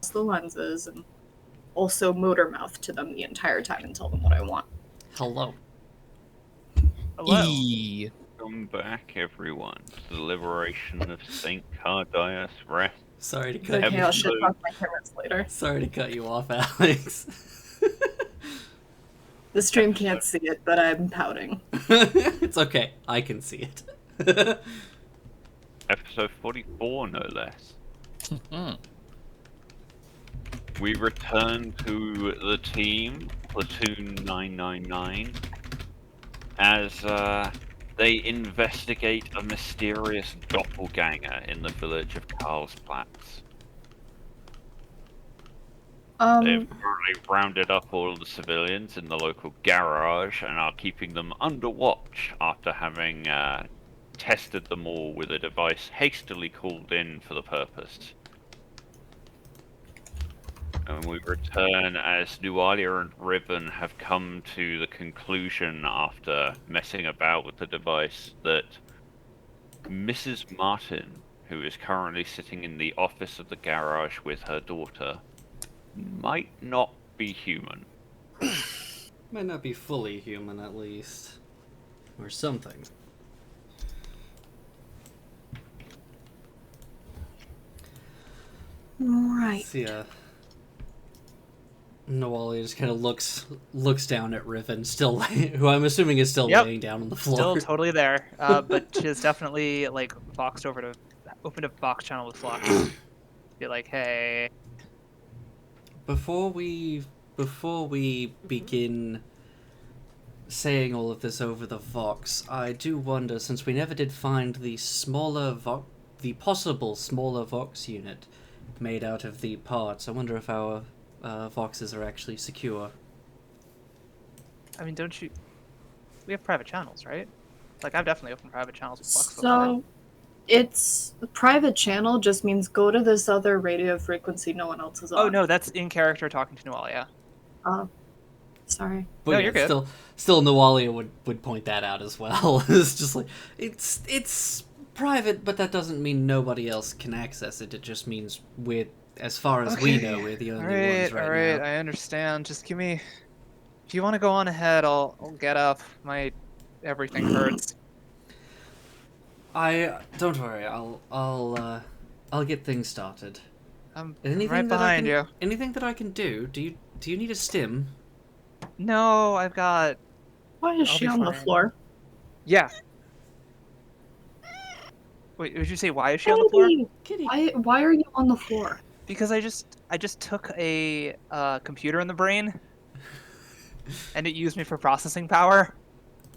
the lenses and also motor mouth to them the entire time and tell them what I want. Hello. Hello. E. Welcome back, everyone, to the liberation of St. Cardias Rest. Sorry to It's cut okay, you. I'll shit talk my parents later. Sorry to cut you off, Alex. The stream can't see it, but I'm pouting. It's okay. I can see it. Episode 44, no less. We return to the team, Platoon 999, as they investigate a mysterious doppelganger in the village of Karlsplatz. They've currently rounded up all of the civilians in the local garage and are keeping them under watch after having tested them all with a device hastily called in for the purpose. And we return as Nualia and Ribbon have come to the conclusion after messing about with the device that Mrs. Martin, who is currently sitting in the office of the garage with her daughter, might not be human. Might not be fully human, at least. Or something. Right. See, Noalia just kind of looks down at Riven, still, who I'm assuming is still laying down on the floor. Still totally there, but she's definitely like opened a box channel with Flux. Be like, hey. Before we begin saying all of this over the Vox, I do wonder, since we never did find the possible smaller Vox unit made out of the parts, I wonder if our Voxes are actually secure. I mean, don't you? We have private channels, right? Like, I've definitely opened private channels with Flux before. So, it's a private channel just means go to this other radio frequency no one else is on. Oh no, that's in character talking to Nualia. Sorry. But No, yeah, you're good. Still Noalia would point that out as well. It's just like, it's private, but that doesn't mean nobody else can access it. It just means as far as we know, we're the only ones right Alright, now. I understand. Just give me. If you want to go on ahead, I'll get up. Everything hurts. Don't worry. I'll get things started. I'm Anything right that behind you. Anything that I can do? Do you need a stim? No, I've got. Why is I'll she be on the fine. floor? Yeah. Wait, did you say why is she on the floor? Kitty. Why are you on the floor? Because I just took a computer in the brain, and it used me for processing power.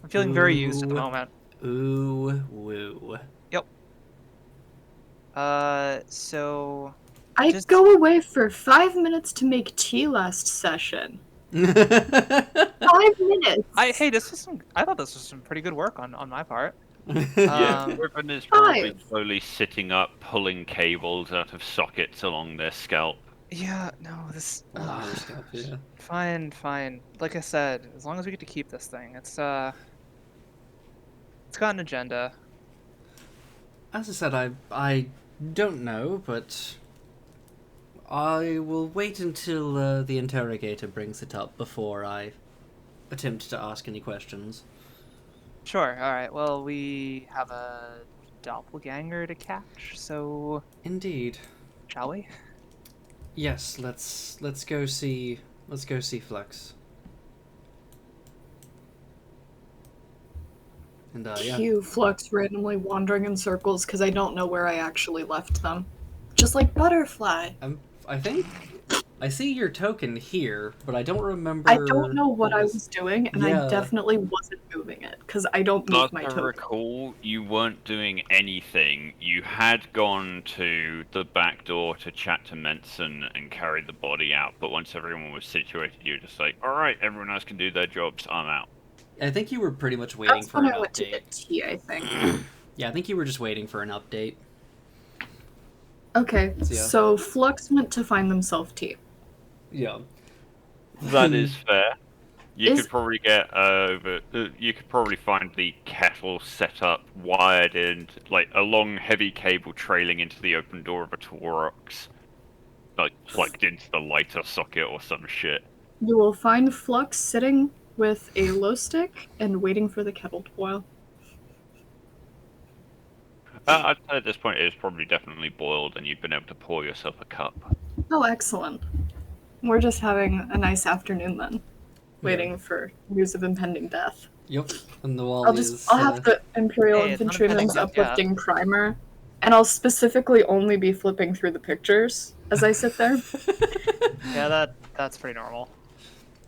I'm feeling very used at the Ooh. moment. Ooh woo. Yep. So. I Just- go away for 5 minutes to make tea last session. 5 minutes. Hey, I thought this was some pretty good work on my part. Yeah, Um, Ribbon is probably 5. slowly sitting up, pulling cables out of sockets along their scalp. Yeah, no, this. Yeah. Fine. Like I said, as long as we get to keep this thing, it's got an agenda. As I said, I don't know, but I will wait until the interrogator brings it up before I attempt to ask any questions. Sure. All right. Well, we have a doppelganger to catch, so Indeed. shall we? Yes, let's go see Flux. And yeah. Cue Flux randomly wandering in circles because I don't know where I actually left them. Just like Butterfly. I think I see your token here, but I don't remember. I don't know what I was doing, and Yeah. I definitely wasn't moving it because I don't move Last my I token. recall, you weren't doing anything. You had gone to the back door to chat to Menson and carry the body out, but once everyone was situated, you were just like, alright, everyone else can do their jobs, I'm out. I think you were pretty much waiting That's for when an I went to update. get tea, I think. Yeah, I think you were just waiting for an update. Okay, Yeah. so Flux went to find themselves tea. Yeah. That is fair. You Is- could probably get you could probably find the kettle set up, wired in, like a long heavy cable trailing into the open door of a Taurox. like plugged into the lighter socket or some shit. You will find Flux sitting with a glow stick and waiting for the kettle to boil. I'd say at this point it is probably definitely boiled, and you've been able to pour yourself a cup. Oh, excellent. We're just having a nice afternoon then, waiting for news of impending death. Yep. And the wall is. I'll have the Imperial Hey, it's not Infantryman's impending death yet. uplifting primer, and I'll specifically only be flipping through the pictures as I sit there. Yeah, that's pretty normal.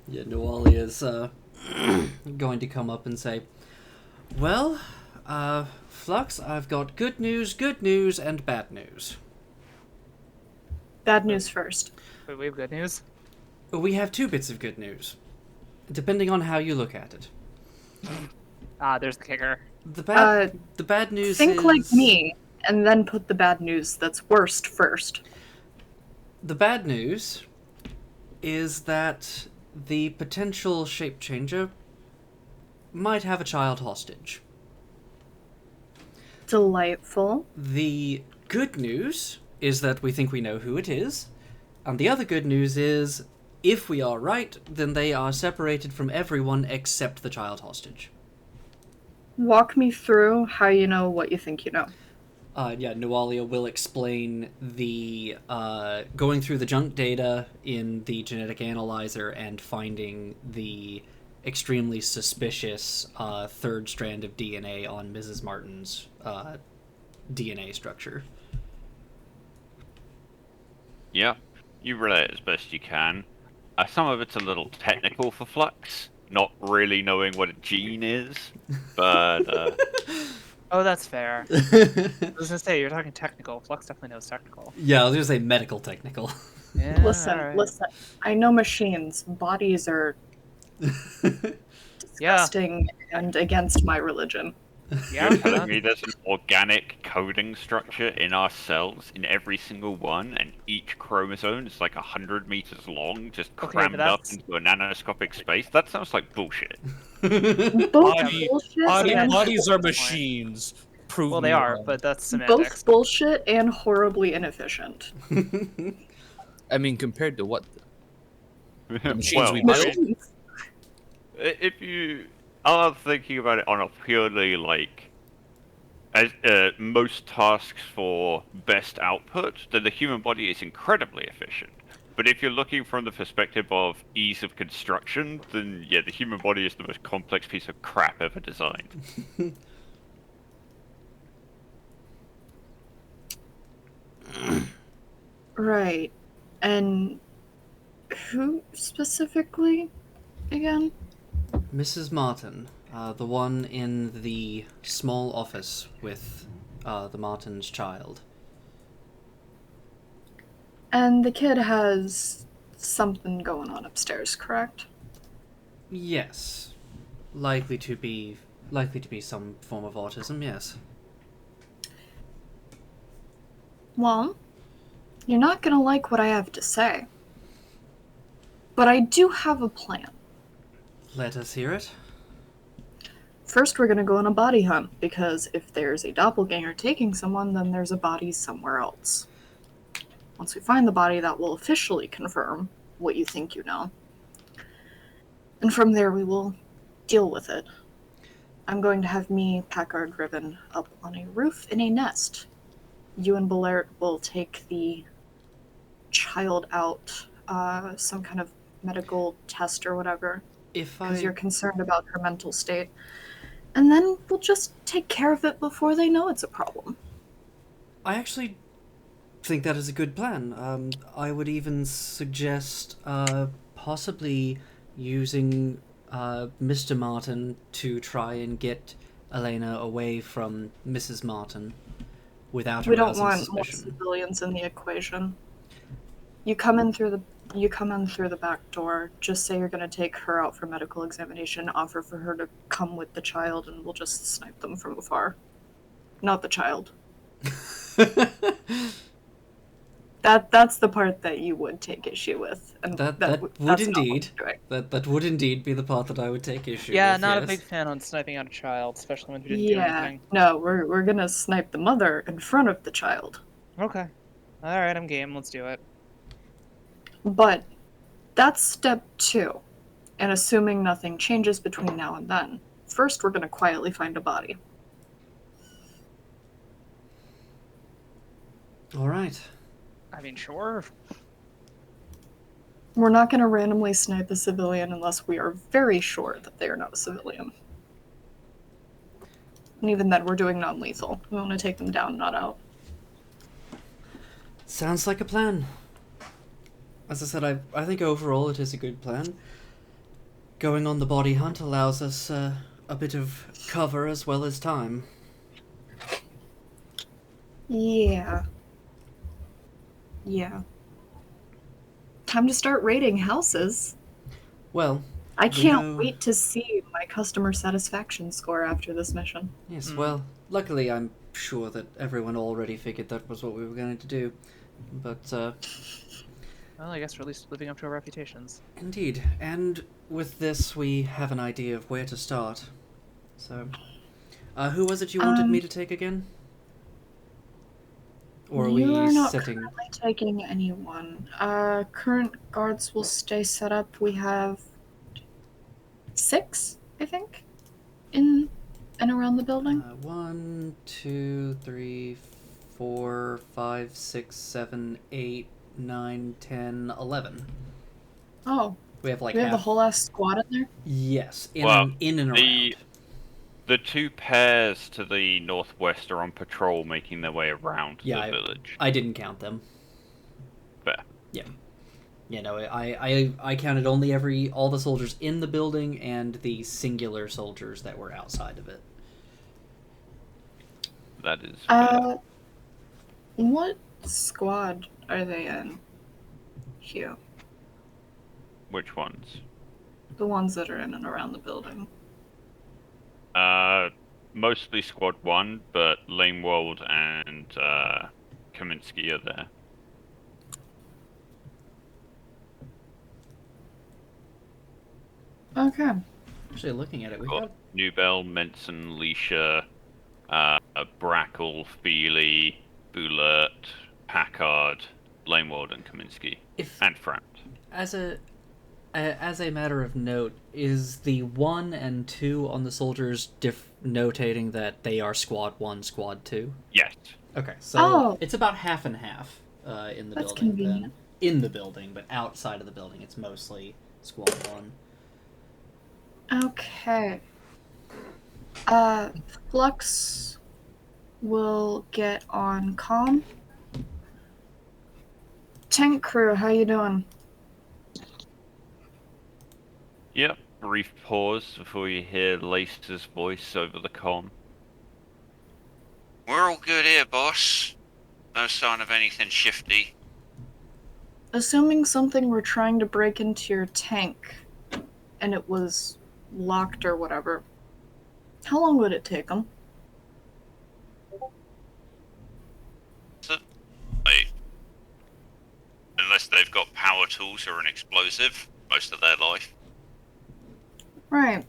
Yeah, Nuali is going to come up and say, "Well, Flux, I've got good news, and bad news. Bad news first. Wait, we have good news? We have two bits of good news, depending on how you look at it. Ah, there's the kicker. The bad news Think is... like me, and then put the bad news that's worst first. The bad news is that the potential shape changer might have a child hostage. Delightful. The good news is that we think we know who it is, and the other good news is, if we are right, then they are separated from everyone except the child hostage. Walk me through how you know what you think you know. Nualia will explain the going through the junk data in the genetic analyzer and finding the extremely suspicious third strand of DNA on Mrs. Martin's DNA structure. Yeah, you relay it as best you can. Some of it's a little technical for Flux, not really knowing what a gene is, but Oh, that's fair. I was gonna say, you're talking technical. Flux definitely knows technical. Yeah, I was gonna say medical technical. Yeah, Listen, alright. listen. I know machines. Bodies are disgusting and against my religion. Yeah, you're telling me there's an organic coding structure in our cells, in every single one, and each chromosome is like 100 meters long, just Okay, crammed but up that's- into a nanoscopic space? That sounds like bullshit. Both Body- bullshit Yeah, and Bodies are that's the point. machines. Prove well, me they are, wrong. but that's semantics. both bullshit and horribly inefficient. I mean, compared to what? machines well, we I mean, Machines. if you are thinking about it on a purely like as most tasks for best output, then the human body is incredibly efficient. But if you're looking from the perspective of ease of construction, then yeah, the human body is the most complex piece of crap ever designed. Right. And who specifically again? Mrs. Martin, the one in the small office with the Martin's child. And the kid has something going on upstairs, correct? Yes. Likely to be some form of autism, yes. Well, you're not gonna like what I have to say. But I do have a plan. Let us hear it. First, we're gonna go on a body hunt, because if there's a doppelganger taking someone, then there's a body somewhere else. Once we find the body, that will officially confirm what you think you know. And from there, we will deal with it. I'm going to have me, Packard, Ribbon up on a roof in a nest. You and Belaert will take the child out, some kind of medical test or whatever, because you're concerned about her mental state. And then we'll just take care of it before they know it's a problem. I actually think that is a good plan. I would even suggest possibly using Mr. Martin to try and get Elena away from Mrs. Martin without We don't arousing want more suspicion. civilians in the equation. You come in through the back door. Just say you're going to take her out for medical examination. Offer for her to come with the child, and we'll just snipe them from afar. Not the child. That's the part that you would take issue with, and That that's would not what indeed. we're doing. That would indeed be the part that I would take issue Yeah, with. not yes. a big fan on sniping out a child, especially when you didn't do Yeah, anything. no, we're gonna snipe the mother in front of the child. Okay. Alright, I'm game. Let's do it. But that's step 2. And assuming nothing changes between now and then. First, we're going to quietly find a body. All right. I mean, sure. We're not going to randomly snipe a civilian unless we are very sure that they are not a civilian. And even then, we're doing non-lethal. We want to take them down, not out. Sounds like a plan. As I said, I think overall it is a good plan. Going on the body hunt allows us a bit of cover as well as time. Yeah. Yeah. Time to start raiding houses. Well, I We can't know- wait to see my customer satisfaction score after this mission. yes, Hmm. well, luckily I'm sure that everyone already figured that was what we were going to do. But, Well, I guess we're at least living up to our reputations. indeed. And with this, we have an idea of where to start. So, who was it you wanted me to take again? Or are we You are not setting... currently taking anyone. Current guards will stay set up. We have 6, I think, in and around the building. 1, 2, 3, 4, 5, 6, 7, 8, 9, 10, 11. Oh, We have like we have the half... whole ass squad in there? Yes, Well, in and around. The 2 pairs to the northwest are on patrol, making their way around Yeah, the village. I didn't count them. Fair. Yeah. Yeah, no, I counted only all the soldiers in the building and the singular soldiers that were outside of it. That is fair. What squad are they in? Hugh. Which ones? The ones that are in and around the building. Mostly Squad 1, but Lanewold and Kaminsky are there. Okay. Actually, looking at it, we Got got... Newbell, Menson, Leisha, Brackle, Feely, Boulert, Packard, Lanewold, and Kaminsky. If, And Frant. as a matter of note, is the 1 and 2 on the soldiers notating that they are Squad 1, Squad 2? Yes. Okay, so Oh. it's about half and half in the That's building. convenient. Then. In the building, but outside of the building, it's mostly Squad 1. Okay. Flux will get on comm. Tank crew, how you doing? Yep. Brief pause before you hear Lace's voice over the comm. We're all good here, boss. No sign of anything shifty. Assuming something were trying to break into your tank and it was locked or whatever, how long would it take them? Unless they've got power tools or an explosive, most of their life. Right.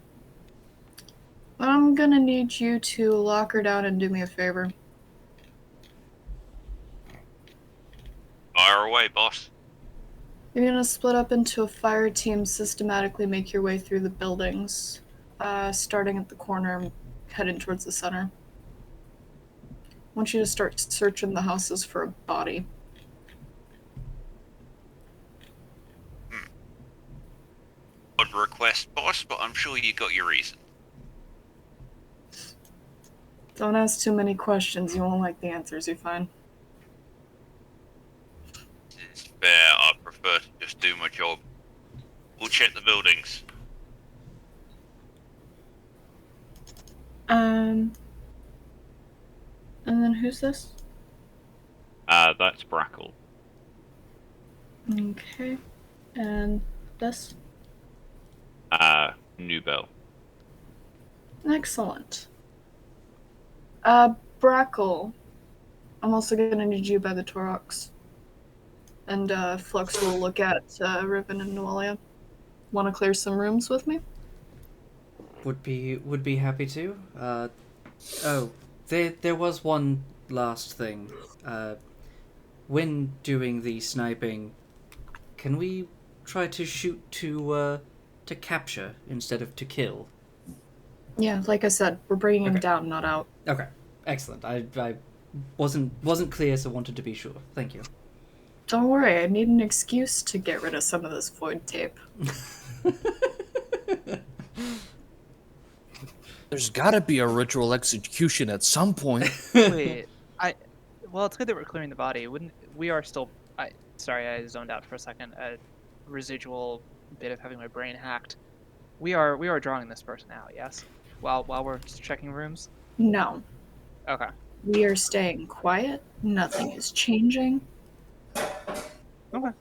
I'm gonna need you to lock her down and do me a favor. Fire away, boss. You're gonna split up into a fire team, systematically make your way through the buildings, starting at the corner, heading towards the center. I want you to start searching the houses for a body. Odd request, boss, but I'm sure you got your reason. Don't ask too many questions, you won't like the answers you find. It's fair, I prefer to just do my job. We'll check the buildings. And then who's this? That's Brackle. Okay. And this? Newbell. Excellent. Brackle. I'm also gonna need you by the Torox. And, Flux will look at, Riven and Noelia. Wanna clear some rooms with me? Would be happy to. There was one last thing. When doing the sniping, can we try to shoot to capture instead of to kill? Yeah, like I said, we're bringing him Okay. down, not out. Okay, excellent. I wasn't clear, so wanted to be sure. Thank you. Don't worry, I need an excuse to get rid of some of this void tape. There's gotta be a ritual execution at some point. Wait, well, it's good that we're clearing the body. We are still? Sorry, I zoned out for a second. A residual bit of having my brain hacked. We are drawing this person out. Yes. While we're checking rooms. No, Okay. we are staying quiet. Nothing is changing. Okay.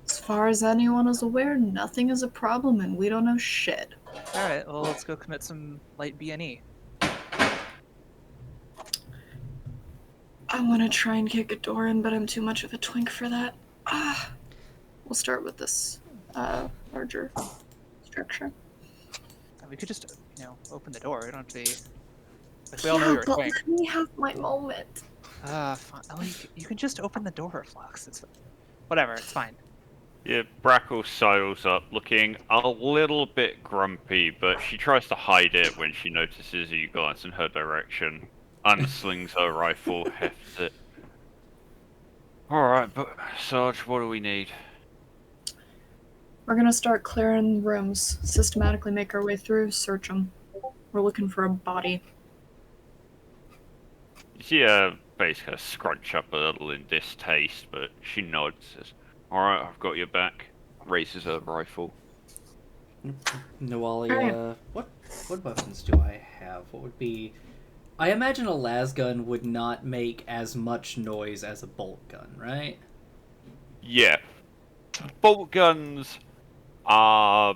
As far as anyone is aware, nothing is a problem, and we don't know shit. All right. Well, let's go commit some light B&E. I want to try and kick a door in, but I'm too much of a twink for that. We'll start with this larger structure. We could just, open the door. We don't have to be. Like, we all know you're a but twink. let me have my moment. Fine. Oh, you can just open the door, Flux. It's whatever. It's fine. Yeah, Brackle sidles up, looking a little bit grumpy, but she tries to hide it when she notices you glance in her direction. Unslings her rifle, hefts it. Alright, but Sarge, what do we need? We're gonna start clearing rooms, systematically make our way through, search them. We're looking for a body. She basically scrunch up a little in distaste, but she nods. Says, "Alright, I've got your back." Raises her rifle. Nawalia, what weapons do I have? What would be? I imagine a las gun would not make as much noise as a bolt gun, right? Yeah, bolt guns are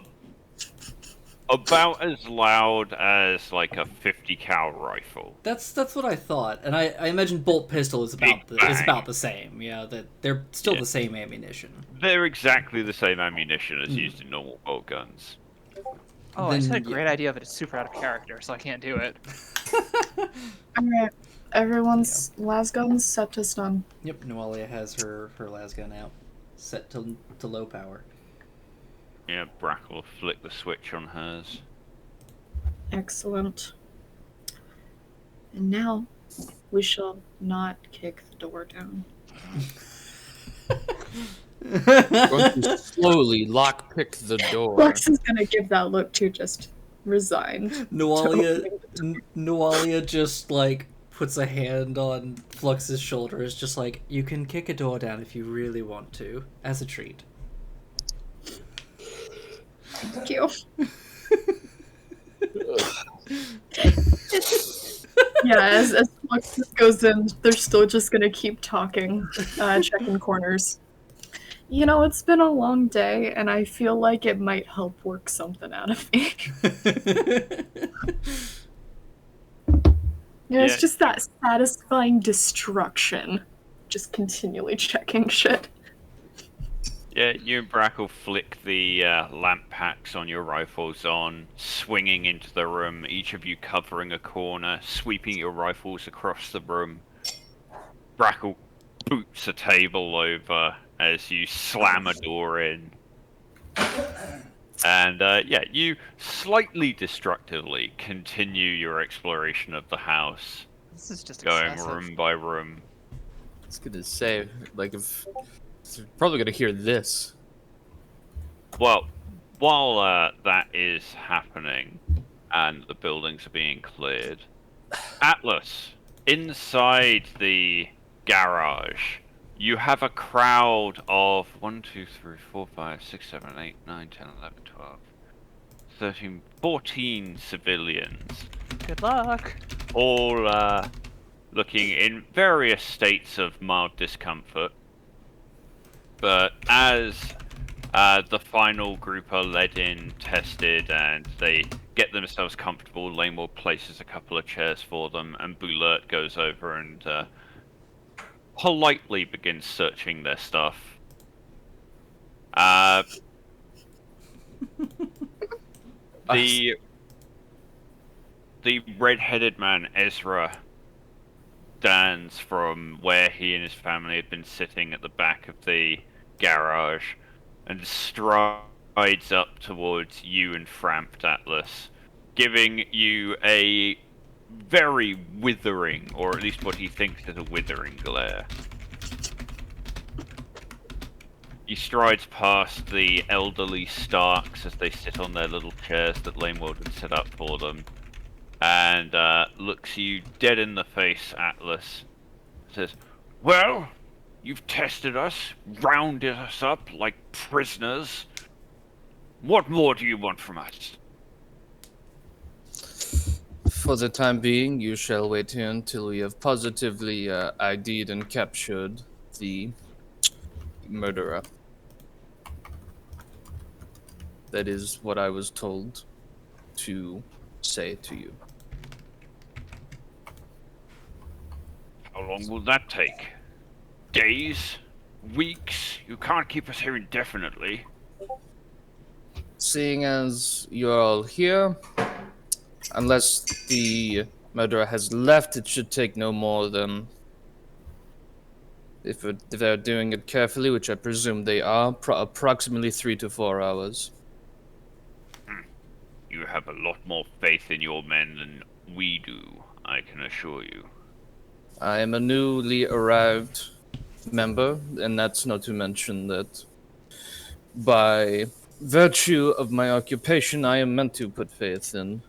about as loud as like a 50 cal rifle. That's what I thought, and I imagine bolt pistol is Big about bang. the same. Yeah, that they're still Yeah. the same ammunition. They're exactly the same ammunition as used in normal bolt guns. Oh, I just had a Then, great idea, but it's super out of character, so I can't do it. Alright, everyone's las guns set to stun. Yep, Nawalia has her las gun out, set to low power. Yeah, Brackle will flick the switch on hers. Excellent. And now, we shall not kick the door down. Going to slowly lockpick the door. Lex is gonna give that look too, just resigned. Nawalia just like puts a hand on Flux's shoulder. Is just like, you can kick a door down if you really want to, as a treat. Thank you. Yeah, as Flux goes in, they're still just gonna keep talking, checking corners. You know, it's been a long day, and I feel like it might help work something out of me. Yeah. It's just that satisfying destruction. Just continually checking shit. Yeah, you and Brackle flick the lamp packs on your rifles on, swinging into the room, each of you covering a corner, sweeping your rifles across the room. Brackle boots a table over as you slam a door in. And yeah, you slightly destructively continue your exploration of the house, This is just going excessive. room by room. I was gonna say, like, if you're probably gonna hear this. Well, while that is happening and the buildings are being cleared, Atlas, inside the garage, you have a crowd of 1, 2, 3, 4, 5, 6, 7, 8, 9, 10, 11, 12, 13, 14 civilians, Good luck. all looking in various states of mild discomfort. But as the final group are led in, tested, and they get themselves comfortable, Lamewell places a couple of chairs for them, and Boulert goes over and politely begins searching their stuff. The red-headed man, Ezra, stands from where he and his family had been sitting at the back of the garage, and strides up towards you and Frampt Atlas, giving you a very withering, or at least what he thinks is a withering glare. He strides past the elderly Starks as they sit on their little chairs that Lanewold had set up for them, and looks you dead in the face, Atlas. Says, "Well, you've tested us, rounded us up like prisoners. What more do you want from us?" For the time being, you shall wait here until we have positively ID'd and captured the murderer. That is what I was told to say to you. How long will that take? Days? Weeks? You can't keep us here indefinitely. Seeing as you're all here, unless the murderer has left, it should take no more than, if they're doing it carefully, which I presume they are, approximately 3 to 4 hours. You have a lot more faith in your men than we do, I can assure you. I am a newly arrived member, and that's not to mention that by virtue of my occupation, I am meant to put faith in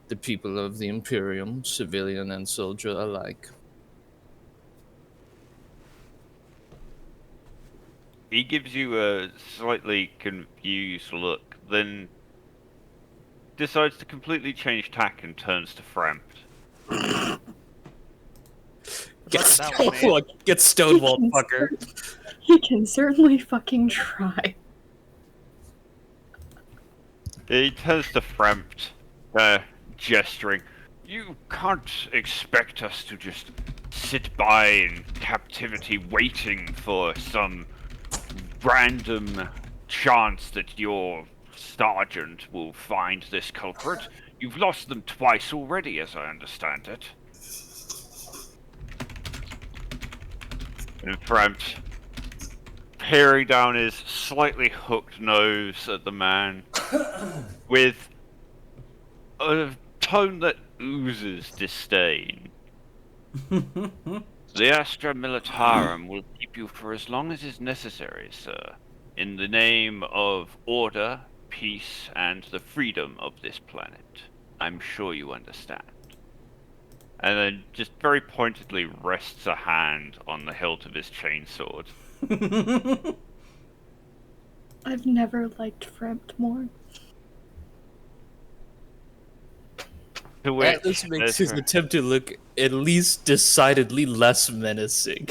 the people of the Imperium, civilian and soldier alike. He gives you a slightly confused look, then decides to completely change tack and turns to Frampt. Get That was me. stonewalled, fucker. He can certainly fucking try. He turns to Frampt, gesturing. You can't expect us to just sit by in captivity waiting for some random chance that your sergeant will find this culprit. You've lost them twice already, as I understand it. And Frampt, peering down his slightly hooked nose at the man, with a tone that oozes disdain. The Astra Militarum will keep you for as long as is necessary, sir, in the name of order, peace, and the freedom of this planet. I'm sure you understand. And then just very pointedly rests a hand on the hilt of his chainsword. I've never liked Frampt more. To which Atlas makes his Ezra- attempt to look at least decidedly less menacing.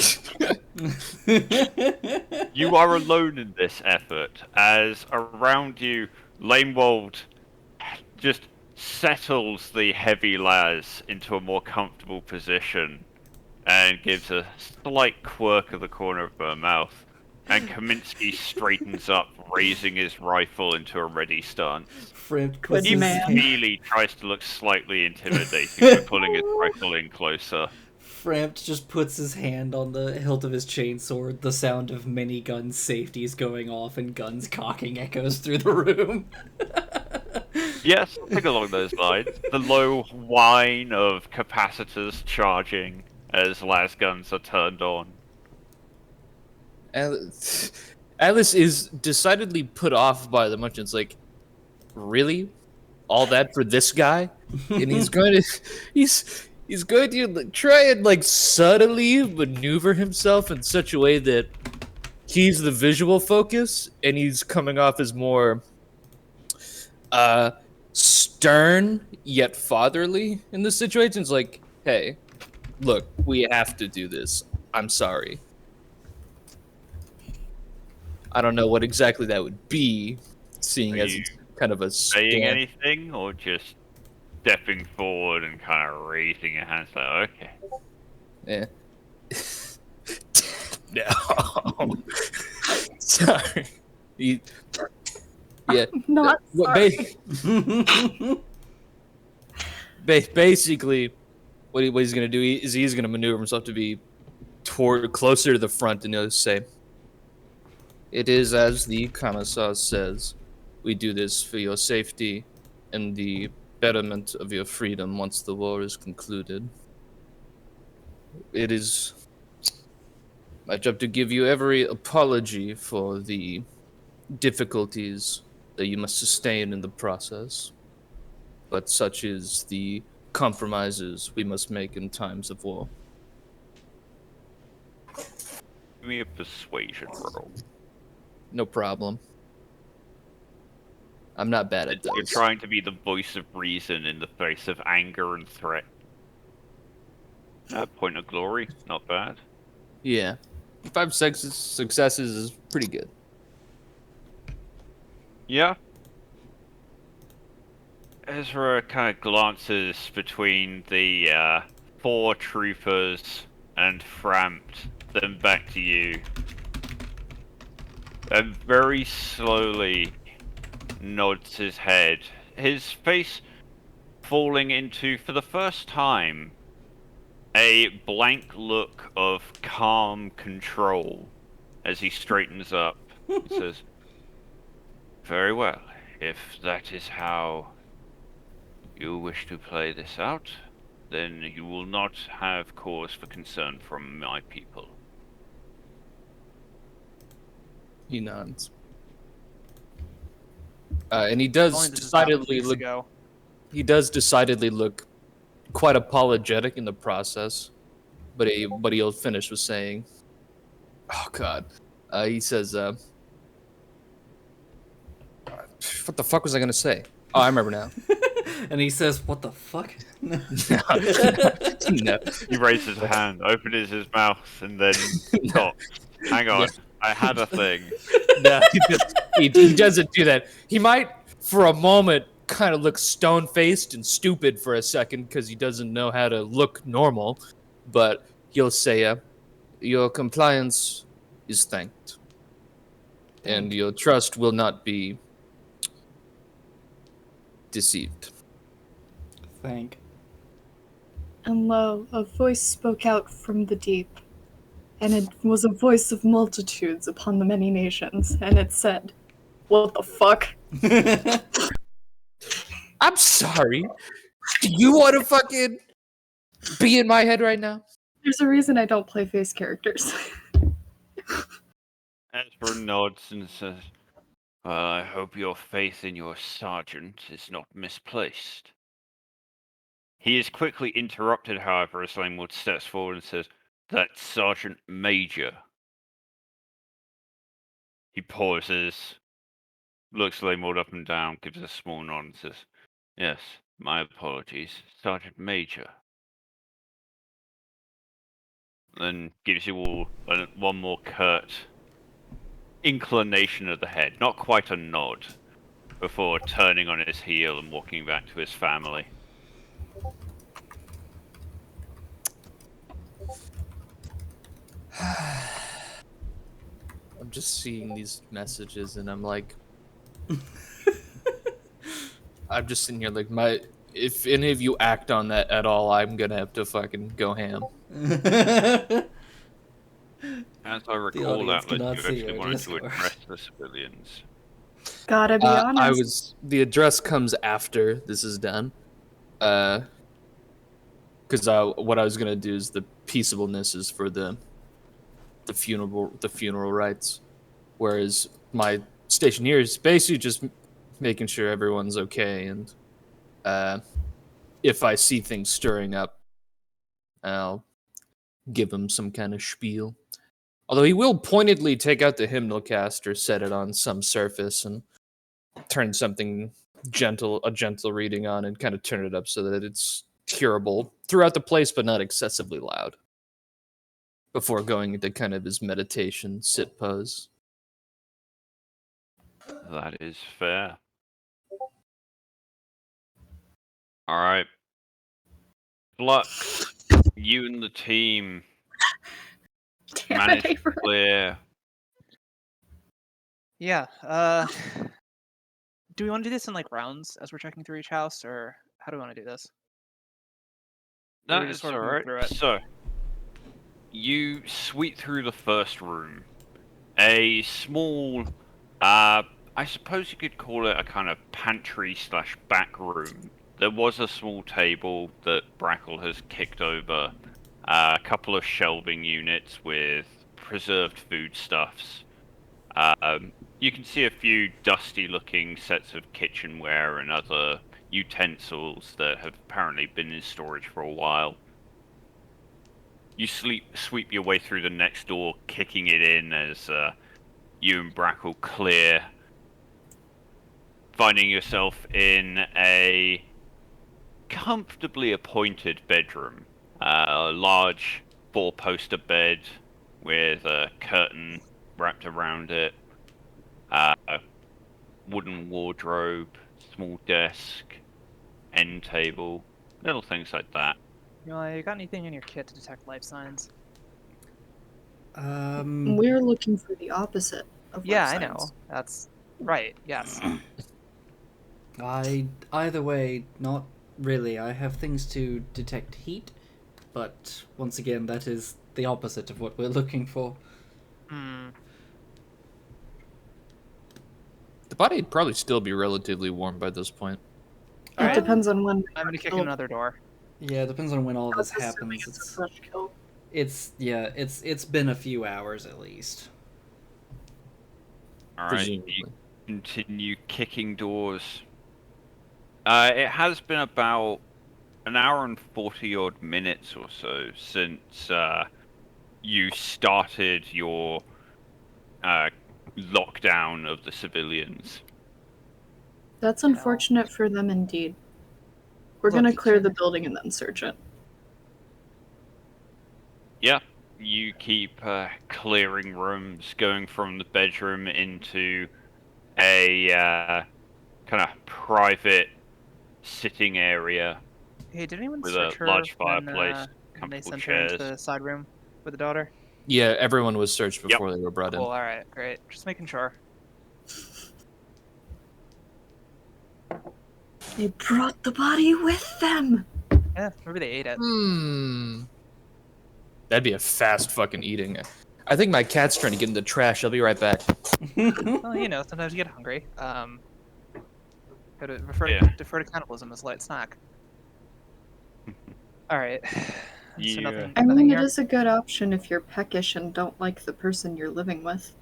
You are alone in this effort, as around you, Lanewold just settles the heavy Laz into a more comfortable position and gives a slight quirk of the corner of her mouth. And Kaminsky straightens up, raising his rifle into a ready stance. Frampt Good puts his man. hand, Mealy tries to look slightly intimidating by pulling his rifle in closer. Frampt just puts his hand on the hilt of his chainsword. The sound of minigun safeties going off and guns cocking echoes through the room. Yes, something along those lines. The low whine of capacitors charging as las guns are turned on. Atlas is decidedly put off by the much. It's like, really? All that for this guy? And he's going to try and like subtly maneuver himself in such a way that he's the visual focus and he's coming off as more stern yet fatherly in the situation. It's like, hey, look, we have to do this. I'm sorry. I don't know what exactly that would be, seeing Are as you it's kind of a Saying stand. anything, or just stepping forward and kind of raising your hands like, okay. Yeah. No. Sorry. Yeah. Not What sorry. basically, what he's gonna do is he's gonna maneuver himself to be closer to the front, and he'll say, It is as the Commissar says. We do this for your safety and the betterment of your freedom once the war is concluded. It is my job to give you every apology for the difficulties that you must sustain in the process. But such is the compromises we must make in times of war. Give me a persuasion roll. No problem. I'm not bad at those. You're trying to be the voice of reason in the face of anger and threat. Point of glory, not bad. Yeah. 5 successes is pretty good. Yeah. Ezra kind of glances between the 4 troopers and Frampt, then back to you. And very slowly nods his head, his face falling into, for the first time, a blank look of calm control as he straightens up. He says, "Very well, if that is how you wish to play this out, then you will not have cause for concern from my people." He nods. And he does Only this has happened decidedly weeks look. ago. He does decidedly look quite apologetic in the process, but he'll finish with saying, "Oh God," he says, "What the fuck was I gonna say? Oh, I remember now." And he says, "What the fuck?" No. He raises his hand, opens his mouth, and then stops. Hang on, I had a thing. No, he doesn't do that. He might, for a moment, kind of look stone-faced and stupid for a second because he doesn't know how to look normal, but he'll say, "Your compliance is thanked, and your trust will not be deceived." Thank. And lo, a voice spoke out from the deep, and it was a voice of multitudes upon the many nations, and it said, "What the fuck?" I'm sorry. Do you want to fucking be in my head right now? There's a reason I don't play face characters. Ezra nods and says, "Well, I hope your faith in your sergeant is not misplaced." He is quickly interrupted, however, as Langwood steps forward and says, "That's Sergeant Major." He pauses, looks Langwood up and down, gives a small nod and says, "Yes, my apologies, Sergeant Major." Then gives you all one more curt inclination of the head, not quite a nod, before turning on his heel and walking back to his family. I'm just seeing these messages and I'm like, I'm just sitting here like, if any of you act on that at all, I'm gonna have to fucking go ham. As I recall, audience that cannot you see actually our wanted to Discord. address the civilians. Gotta be honest. The address comes after this is done. Because what I was gonna do is the peaceableness is for the funeral rites, whereas my station here is basically just making sure everyone's okay, and if I see things stirring up, I'll give him some kind of spiel. Although he will pointedly take out the hymnal caster, set it on some surface, and turn something a gentle reading on, and kind of turn it up so that it's hearable throughout the place, but not excessively loud. Before going into kind of his meditation sit pose. That is fair. Alright. Flux, you and the team Damn managed it, to Avery. clear. Yeah. Do we want to do this in like rounds as we're checking through each house, or how do we want to do this? Or we That just is sort of move alright. through it? So, you sweep through the first room, A small, I suppose you could call it a kind of pantry slash back room. There was a small table that Brackle has kicked over, a couple of shelving units with preserved foodstuffs. You can see a few dusty-looking sets of kitchenware and other utensils that have apparently been in storage for a while. You sweep your way through the next door, kicking it in as you and Brackle clear, finding yourself in a comfortably appointed bedroom. A large four-poster bed with a curtain wrapped around it, a wooden wardrobe, small desk, end table, little things like that. You got anything in your kit to detect life signs? We're looking for the opposite of Yeah, life I know. signs. That's right. Yes. Either way, not really. I have things to detect heat, but once again, that is the opposite of what we're looking for. Hmm. The body'd probably still be relatively warm by this point. It Alright. depends on when. I'm gonna kick in another door. Yeah, it depends on when all this I'm assuming happens. it's a fresh kill. It's been a few hours at least. All right, Presumably. you continue kicking doors. It has been about an hour and 40 odd minutes or so since you started your lockdown of the civilians. That's unfortunate for them indeed. We're Look, gonna you clear can- the building and then search it. Yeah, you keep clearing rooms, going from the bedroom into a kind of private sitting area Hey, did anyone with search a her large when, fireplace, when they comfortable sent her into chairs. the side room with the daughter? Yeah, everyone was searched Yep. before they were brought Cool. in. All right. Great. Just making sure. They brought the body with them. Yeah. Maybe they ate it. That'd be a fast fucking eating. I think my cat's trying to get in the trash. I'll be right back. Well, sometimes you get hungry. Go to defer to cannibalism as a light snack. All right. So Yeah. nothing. I nothing mean, it here? is a good option if you're peckish and don't like the person you're living with.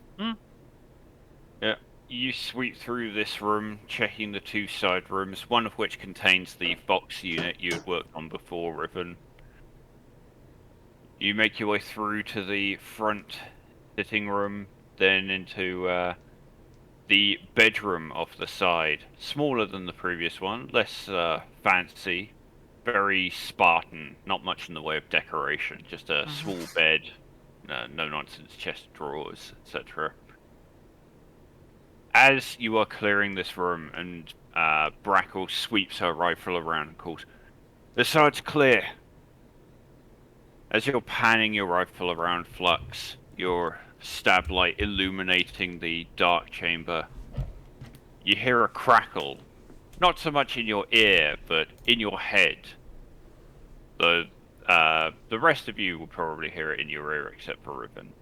You sweep through this room, checking the two side rooms, one of which contains the box unit you had worked on before, Riven. You make your way through to the front sitting room, then into the bedroom off the side. Smaller than the previous one, less fancy, very Spartan, not much in the way of decoration, just a small bed, no-nonsense chest of drawers, etc. As you are clearing this room, and Brackle sweeps her rifle around and calls, "The side's clear." As you're panning your rifle around Flux, your stab light illuminating the dark chamber, you hear a crackle, not so much in your ear, but in your head. Though the rest of you will probably hear it in your ear, except for Riven.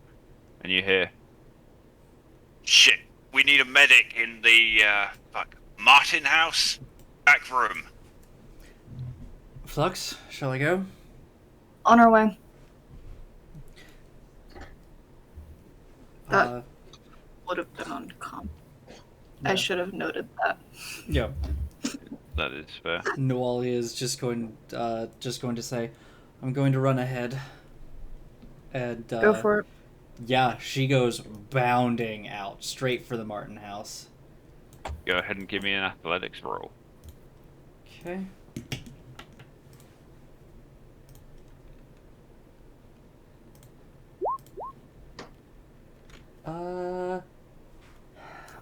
And you hear, Shit, we need a medic in the Martin house back room. Flux, shall I go? On our way. That Uh, would have been on comm. yeah. I should have noted that. Yeah. that is fair. Noalia is just going to say, "I'm going to run ahead." And Go for it. yeah, she goes bounding out straight for the Martin house. Go ahead and give me an athletics roll. Okay.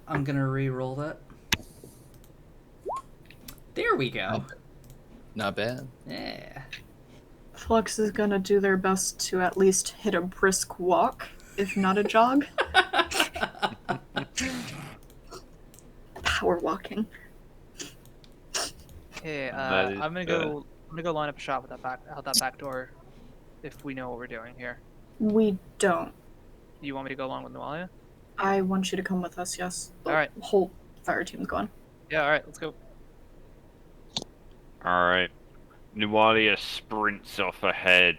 I'm gonna re-roll that. There we go. Not bad. Yeah. Flux is gonna do their best to at least hit a brisk walk, if not a jog. Power walking. Okay. That is, I'm gonna go. I'm gonna go line up a shot with out that back door, if we know what we're doing here. We don't. You want me to go along with Noalia? I want you to come with us, yes. The Alright. whole fire team's going. Yeah, alright, let's go. Alright. Nualia sprints off ahead.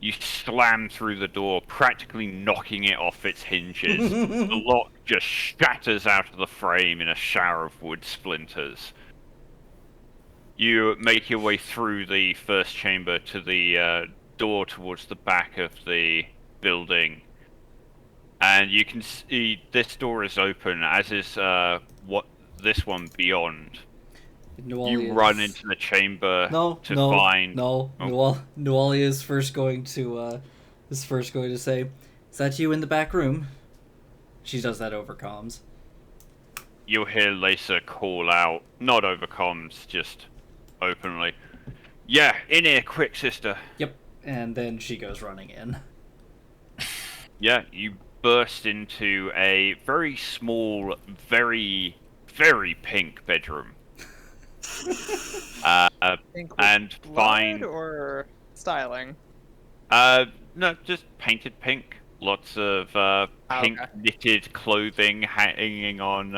You slam through the door, practically knocking it off its hinges. The lock just shatters out of the frame in a shower of wood splinters. You make your way through the first chamber to the door towards the back of the building. And you can see this door is open, as is what this one beyond. You run into the chamber to find. Nualia is first going to say, "Is that you in the back room?" She does that over comms. You'll hear Lisa call out, not over comms, just openly. "Yeah, in here, quick, sister." Yep, and then she goes running in. Yeah, you burst into a very small, very, very pink bedroom. Pink with And blood find or styling? no, just painted pink. Lots of pink okay. knitted clothing hanging on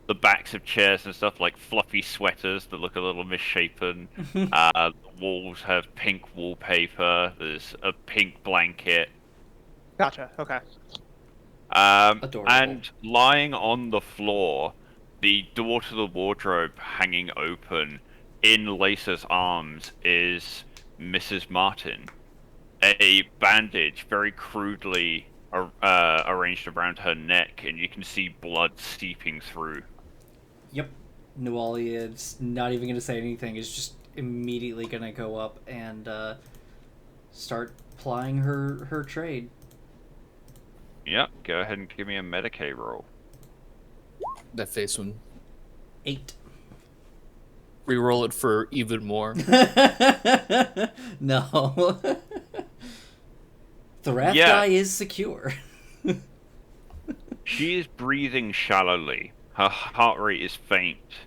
the backs of chairs and stuff, like fluffy sweaters that look a little misshapen. The walls have pink wallpaper. There's a pink blanket. Gotcha, okay. Adorable. And lying on the floor, the door to the wardrobe hanging open, in Lisa's arms is Mrs. Martin. A bandage very crudely arranged around her neck, and you can see blood seeping through. Yep. Nualia is not even going to say anything, is just immediately going to go up and start plying her trade. Yep, go ahead and give me a Medicaid roll. That face one. 8. Reroll it for even more. No. The rat Yeah. guy is secure. She is breathing shallowly. Her heart rate is faint.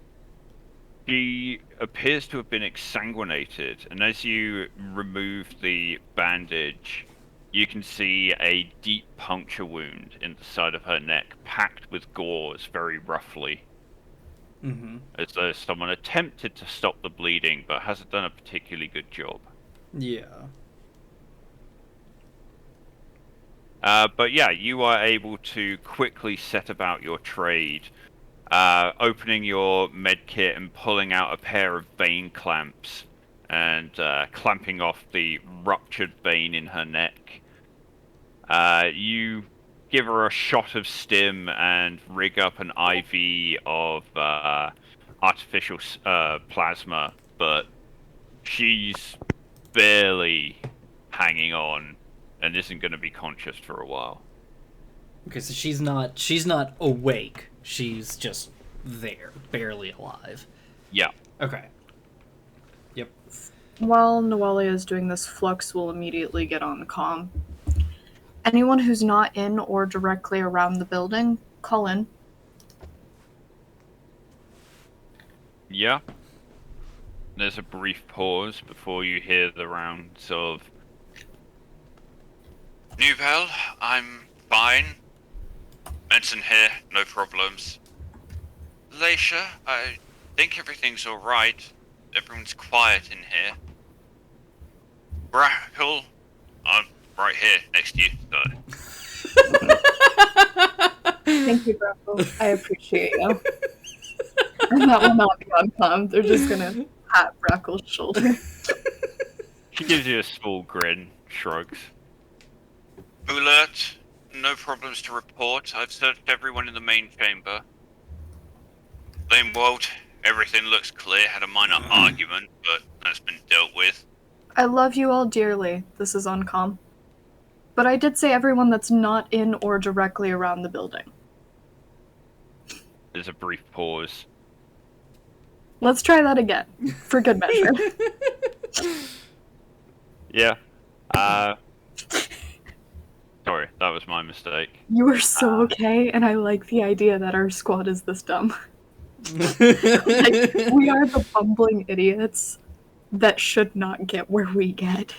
She appears to have been exsanguinated, and as you remove the bandage, you can see a deep puncture wound in the side of her neck, packed with gauze very roughly. Mm-hmm. As though someone attempted to stop the bleeding, but hasn't done a particularly good job. Yeah. But yeah, you are able to quickly set about your trade, opening your med kit and pulling out a pair of vein clamps and clamping off the ruptured vein in her neck. You give her a shot of stim and rig up an IV of artificial plasma, but she's barely hanging on and isn't going to be conscious for a while. Okay, so she's not awake. She's just there, barely alive. Yeah. Okay. Yep. While Nualia is doing this, Flux will immediately get on the comm. Anyone who's not in or directly around the building, call in. Yeah. There's a brief pause before you hear the rounds of... Newbell, I'm fine. Benson here, no problems. Leisha, I think everything's alright. Everyone's quiet in here. Brackle, I'm right here next to you, so. Thank you, Brackle. I appreciate you. And that will not be on comm. They're just gonna pat Brackle's shoulder. She gives you a small grin, shrugs. Alert, no problems to report. I've searched everyone in the main chamber. Lanewold, everything looks clear. Had a minor argument, but that's been dealt with. I love you all dearly. This is on comm. But I did say everyone that's not in or directly around the building. There's a brief pause. Let's try that again, for good measure. Yeah. Sorry, that was my mistake. You are so okay, and I like the idea that our squad is this dumb. Like, we are the bumbling idiots that should not get where we get.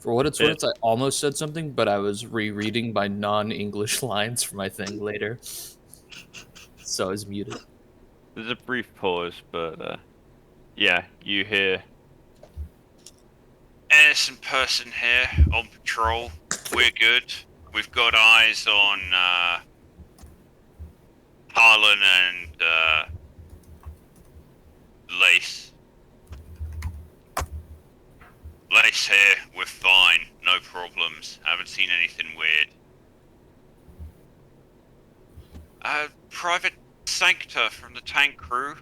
For what it's worth, I almost said something, but I was rereading my non-English lines for my thing later, so I was muted. There's a brief pause, but yeah, you hear. Innocent person here on patrol. We're good. We've got eyes on Harlan and Lace. Lace here. We're fine. No problems. Haven't seen anything weird. Private Sancta from the tank crew.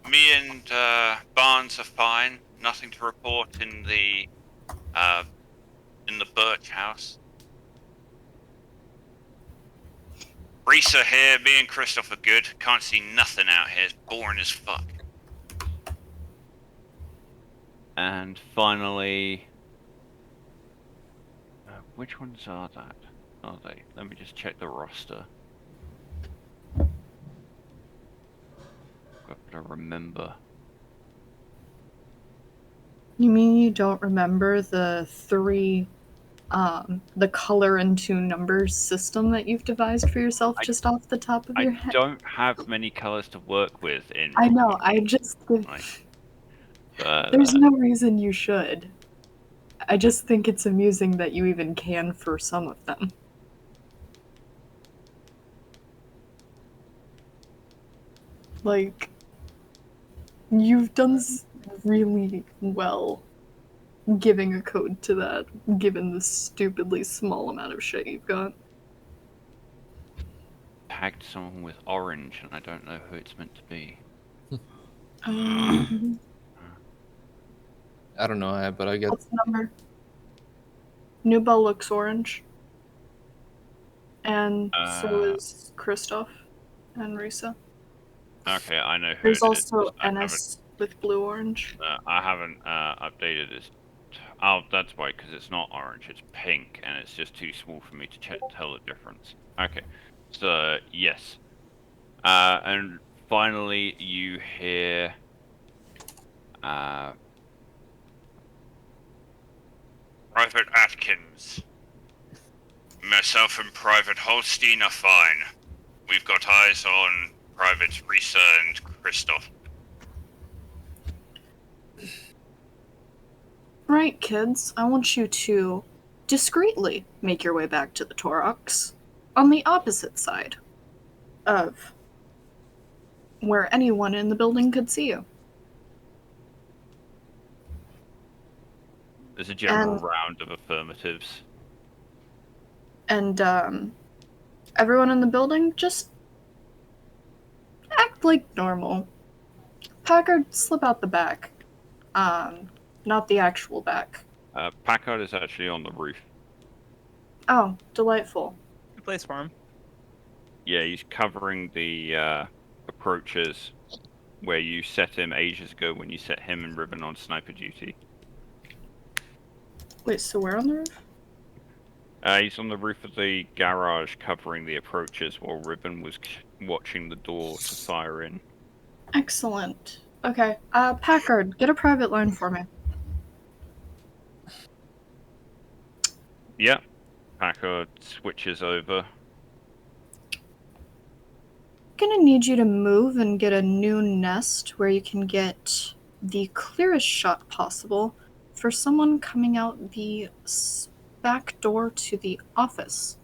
Me and Barnes are fine. Nothing to report in the Birch house. Risa here. Me and Christoph are good. Can't see nothing out here. It's boring as fuck. And finally, which ones are that? Are they? Let me just check the roster. Got to remember. You mean you don't remember the three, the color and two numbers system that you've devised for yourself just off the top of your I head? don't have many colors to work with in. I know, I just... But, There's no reason you should. I just think it's amusing that you even can for some of them. Like, you've done really well giving a code to that, given the stupidly small amount of shit you've got. tagged someone with orange, and I don't know who it's meant to be. I don't know, but I get. What's the number? Nuba looks orange. And so is Kristoff and Risa. Okay, I know who There's it is. also I NS with blue-orange. I haven't updated this. Oh, that's why, because it's not orange, it's pink, and it's just too small for me to tell the difference. Okay, so yes. And finally, you hear Private Atkins. Myself and Private Holstein are fine. We've got eyes on Private Risa and Christoph. Right, kids, I want you to discreetly make your way back to the Torox on the opposite side of where anyone in the building could see you. there's a general round of affirmatives. And everyone in the building, just act like normal. Packard, slip out the back. Not the actual back. Packard is actually on the roof. Oh, delightful. Good place for him. Yeah, he's covering the approaches where you set him ages ago when you set him and Ribbon on sniper duty. Wait, so where on the roof? He's on the roof of the garage covering the approaches while Ribbon was watching the door to fire in. Excellent. Okay, Packard, get a private line for me. Yeah, Packard switches over. Gonna need you to move and get a new nest where you can get the clearest shot possible for someone coming out the back door to the office.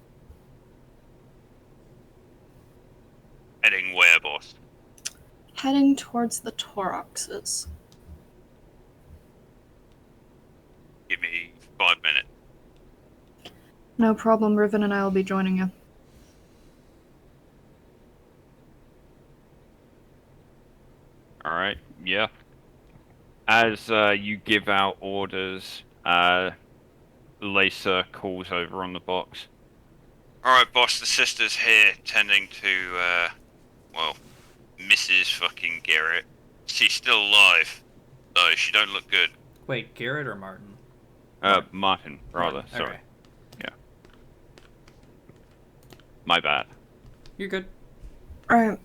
Heading where, boss? Heading towards the Toroxes. Give me 5 minutes. No problem, Riven and I will be joining you. Alright, yeah. As you give out orders, Lisa calls over on the box. Alright, boss, the sister's here tending to, Mrs. fucking Garrett. She's still alive, though she don't look good. Wait, Garrett or Martin? Martin, rather, Martin, sorry. okay. Yeah. My bad. You're good. Alright.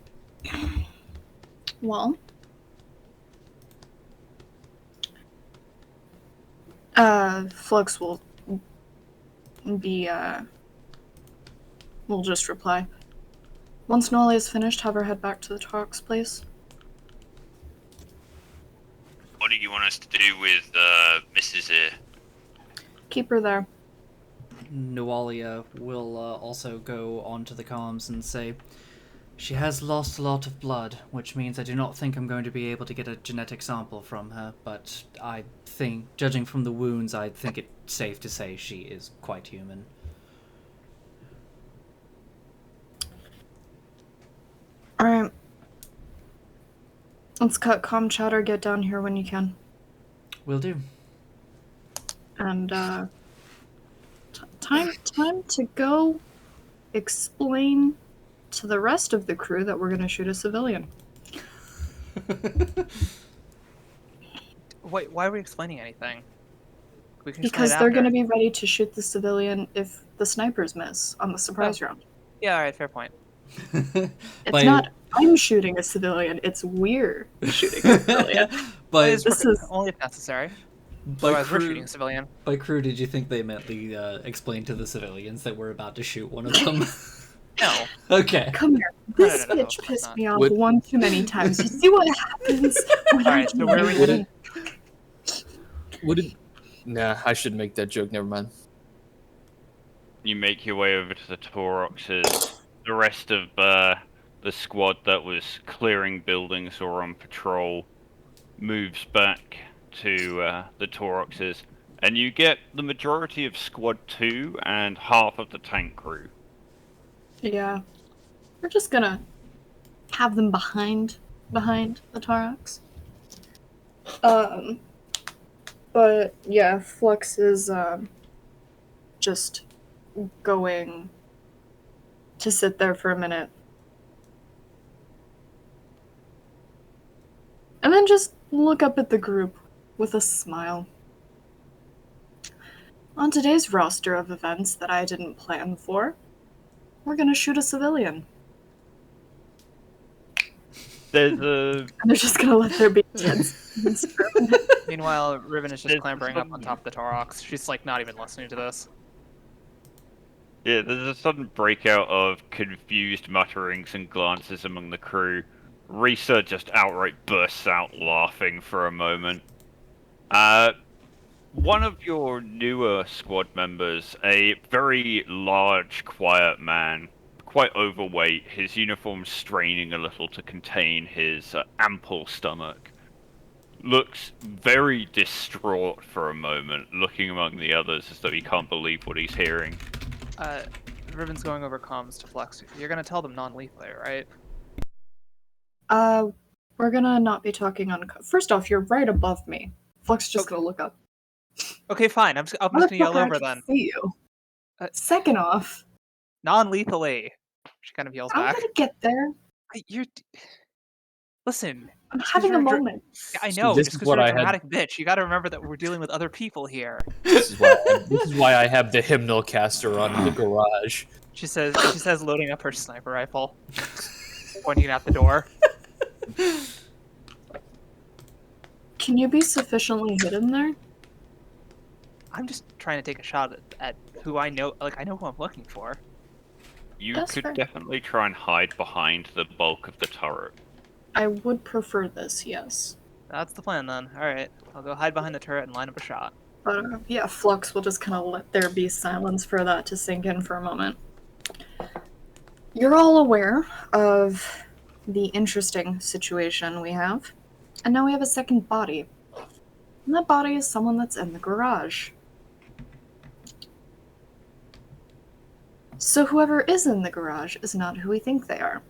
Well, Flux will be, will just reply. Once Nolly is finished, have her head back to the talks, please. What do you want us to do with Mrs. here? Keep her there. Nualia will also go onto the comms and say, she has lost a lot of blood, which means I do not think I'm going to be able to get a genetic sample from her, but I think, judging from the wounds, I think it's safe to say she is quite human. Alright. Let's cut comm chatter, get down here when you can. Will do. And, time to go explain to the rest of the crew that we're gonna shoot a civilian. Wait, why are we explaining anything? We can just play Because it they're after. gonna be ready to shoot the civilian if the snipers miss on the surprise round. Yeah, alright, fair point. It's not I'm shooting a civilian, it's we're shooting a civilian. By, This This is is- only if necessary. by, Otherwise, we're crew, shooting a civilian. by crew, did you think they meant the explain to the civilians that we're about to shoot one of them? No. Okay. Come here. This No, bitch of course pissed not. me off Would- one too many times. You see what happens when I Alright, so where are we can- heading? Would it? Nah, I should make that joke. Never mind. You make your way over to the Tauroxes. The rest of the squad that was clearing buildings or on patrol moves back to the Tauroxes, and you get the majority of Squad 2 and half of the tank crew. Yeah. We're just gonna have them behind the Taurox. But yeah, Flux is just going to sit there for a minute. And then just look up at the group with a smile. On today's roster of events that I didn't plan for, we're gonna shoot a civilian. There's a And they're just gonna let there be tense. Meanwhile, Riven is just There's clambering up on some- top of the Taurox. She's like not even listening to this. Yeah, there's a sudden breakout of confused mutterings and glances among the crew. Risa just outright bursts out laughing for a moment. One of your newer squad members, a very large, quiet man, quite overweight, his uniform straining a little to contain his ample stomach, looks very distraught for a moment, looking among the others as though he can't believe what he's hearing. Riven's going over comms to Flex. You're gonna tell them non-lethally, right? We're gonna not be talking on. First off, you're right above me. Flux is just Okay. gonna look up. Okay, fine. I'm just gonna yell Motherfucker, I over can then. See you. Second off, Non-lethally. She kind of yells I'm back. gonna get there. You're. Listen, I'm having a you're moment. I So know. this Just is because what you're a I had- dramatic bitch, you got to remember that we're dealing with other people here. This is why I have the hymnal caster on in the garage. She says, loading up her sniper rifle, pointing it at the door. Can you be sufficiently hidden there? I'm just trying to take a shot at who I know. Like I know who I'm looking for. You That's could fair. definitely try and hide behind the bulk of the turret. I would prefer this, yes. That's the plan then. All right, I'll go hide behind the turret and line up a shot. But yeah, Flux will just kind of let there be silence for that to sink in for a moment. You're all aware of the interesting situation we have, and now we have a second body. And that body is someone that's in the garage. So whoever is in the garage is not who we think they are.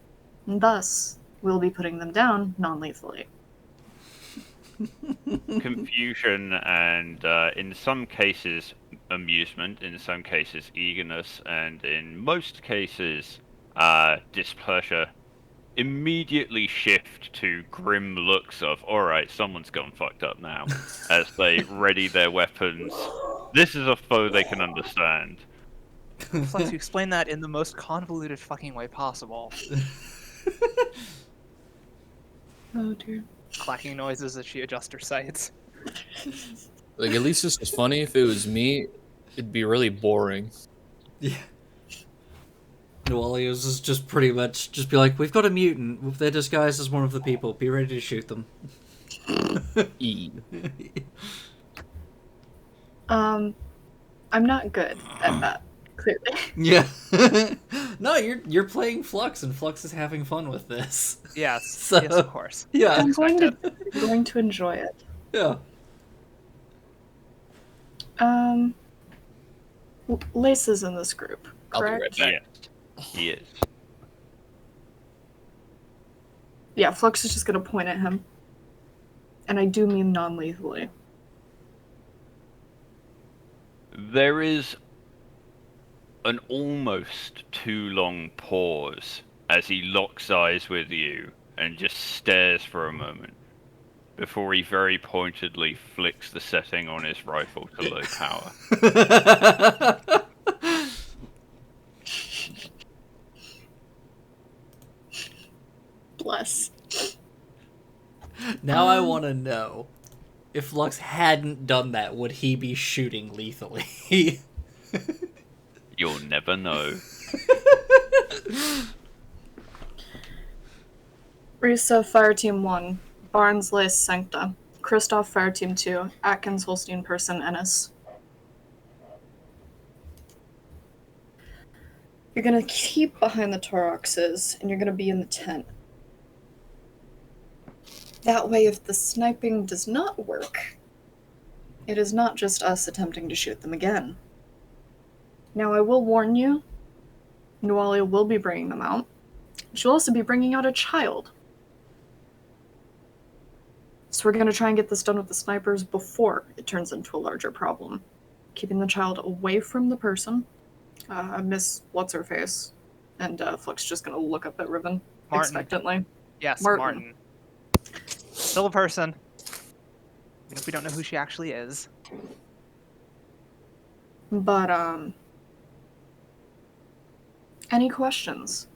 And thus, we'll be putting them down non-lethally. Confusion and, in some cases, amusement, in some cases, eagerness, and in most cases, displeasure, immediately shift to grim looks of, alright, someone's gone fucked up now, as they ready their weapons. This is a foe they can understand. Flex, you explain that in the most convoluted fucking way possible. Oh dear. Clacking noises as she adjusts her sights. Like, at least this is funny. If it was me, it'd be really boring. Yeah. Nualius is just pretty much just be like, we've got a mutant. They're disguised as one of the people. Be ready to shoot them. E. I'm not good at that, clearly. Yeah. No, you're playing Flux, and Flux is having fun with this. Yes. So- Yes, of course. Yeah. I'm going to enjoy it. Yeah. Lace is in this group, I'll be correct? right back. Yes, he is. Yeah, Flux is just gonna point at him. And I do mean non-lethally. There is an almost too long pause as he locks eyes with you and just stares for a moment before he very pointedly flicks the setting on his rifle to low power. Bless. Now I want to know, if Flux hadn't done that, would he be shooting lethally? You'll never know. Risa, Fire Team 1. Barnes, Lace, Sancta. Kristoff, Fire Team 2. Atkins, Holstein, Person, Ennis. You're gonna keep behind the Tauroxes, and you're gonna be in the tent. That way, if the sniping does not work, it is not just us attempting to shoot them again. Now, I will warn you, Nualia will be bringing them out. She'll also be bringing out a child. So we're going to try and get this done with the snipers before it turns into a larger problem. Keeping the child away from the person. Miss What's-Her-Face. And Flux just going to look up at Riven Martin. expectantly. Yes, Martin. Martin. Still a person. Even if we don't know who she actually is. But, any questions?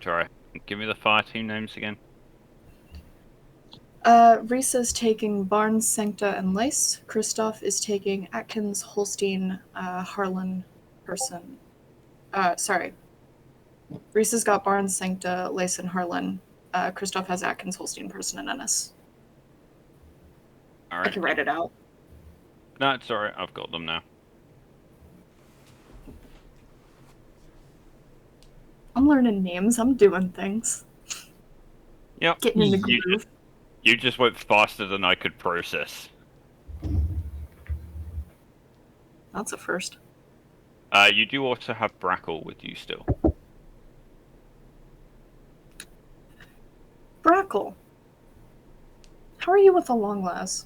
Sorry, give me the fire team names again. Risa's taking Barnes, Sancta, and Lace. Kristoff is taking Atkins, Holstein, Harlan, Person. Sorry. Risa's got Barnes, Sancta, Lace, and Harlan. Kristoff has Atkins, Holstein, Person, and Ennis. All I right. can write it out. No, it's alright. I've got them now. I'm learning names. I'm doing things. Yep. Getting in the You groove. You just went faster than I could process. That's a first. You do also have Brackle with you still. Brackle. How are you with a long lass?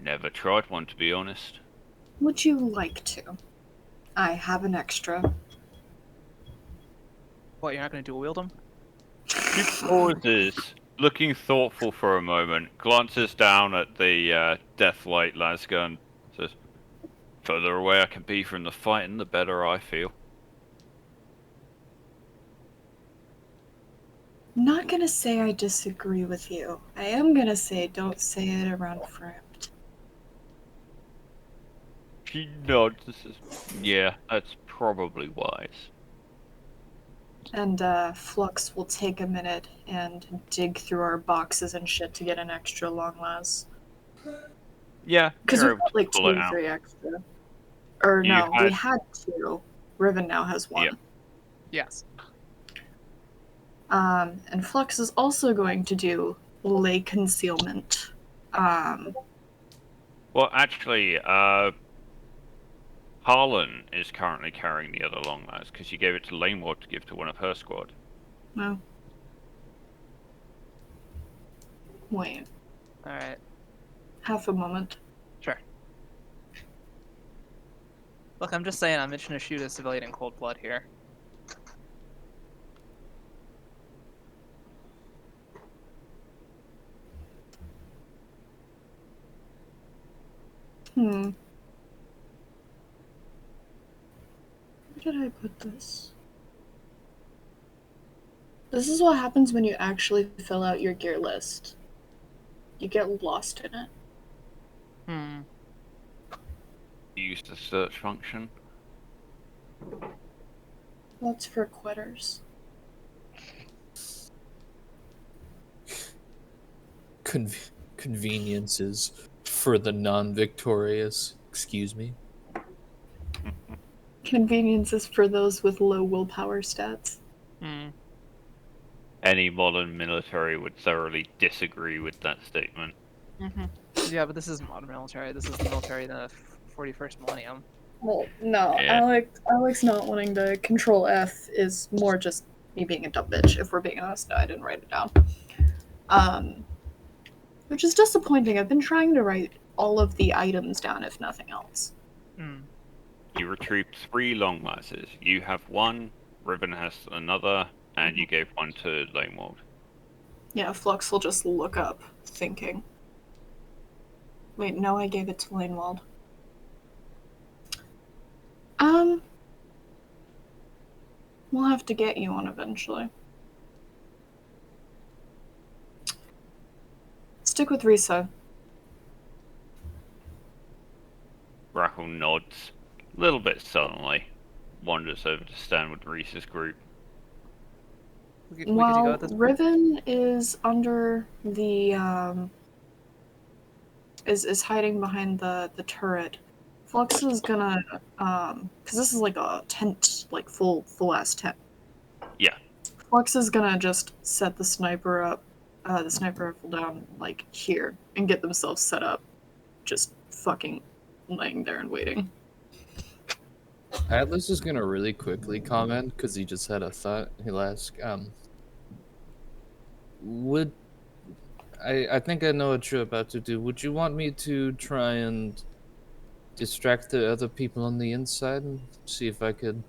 Never tried one, to be honest. Would you like to? I have an extra. What, you're not going to dual wield them? She pauses, looking thoughtful for a moment, glances down at the Deathlight lasgun, says, "Further away I can be from the fighting, the better I feel." Not gonna say I disagree with you. I am gonna say don't say it around Fript. She nods. Yeah, that's probably wise. And Flux will take a minute and dig through our boxes and shit to get an extra long las. Yeah, Because you're we've able got to like pull 2 it or out. 3 extra. Or You no, we had- had 2. Riven now has 1. Yep. Yes. And Flux is also going to do lay concealment. Well, actually, Harlan is currently carrying the other long lads because she gave it to Laneward to give to one of her squad. No. Wait, Alright. half a moment. Sure. Look, I'm just saying I'm itching to shoot a civilian in cold blood here. Where did I put this? This is what happens when you actually fill out your gear list. You get lost in it. Hmm. Use the search function. That's for quitters. Conveniences for the non-victorious. Excuse me. Conveniences for those with low willpower stats. Hmm. Any modern military would thoroughly disagree with that statement. Mm-hmm. Yeah, but this is modern military. This is the military in the 41st millennium. Well, no, Yeah. Alex not wanting to control F is more just me being a dumb bitch, if we're being honest. No, I didn't write it down. Which is disappointing. I've been trying to write all of the items down, if nothing else. Hmm. You retrieved 3 long glasses. You have 1, Ribbon has another, and you gave 1 to Lanewald. Yeah, Flux will just look up, thinking. Wait, no, I gave it to Lanewald. We'll have to get you one eventually. Stick with Risa. Grackle nods, a little bit sullenly, wanders over to stand with Reese's group. We could go While at this point. Riven is under the is hiding behind the turret, Flux is gonna because this is like a tent, like full ass tent. Yeah. Flux is gonna just set the sniper up, the sniper rifle down like here and get themselves set up, just fucking laying there and waiting. Atlas is gonna really quickly comment because he just had a thought. He'll ask, would I think I know what you're about to do. Would you want me to try and distract the other people on the inside and see if I could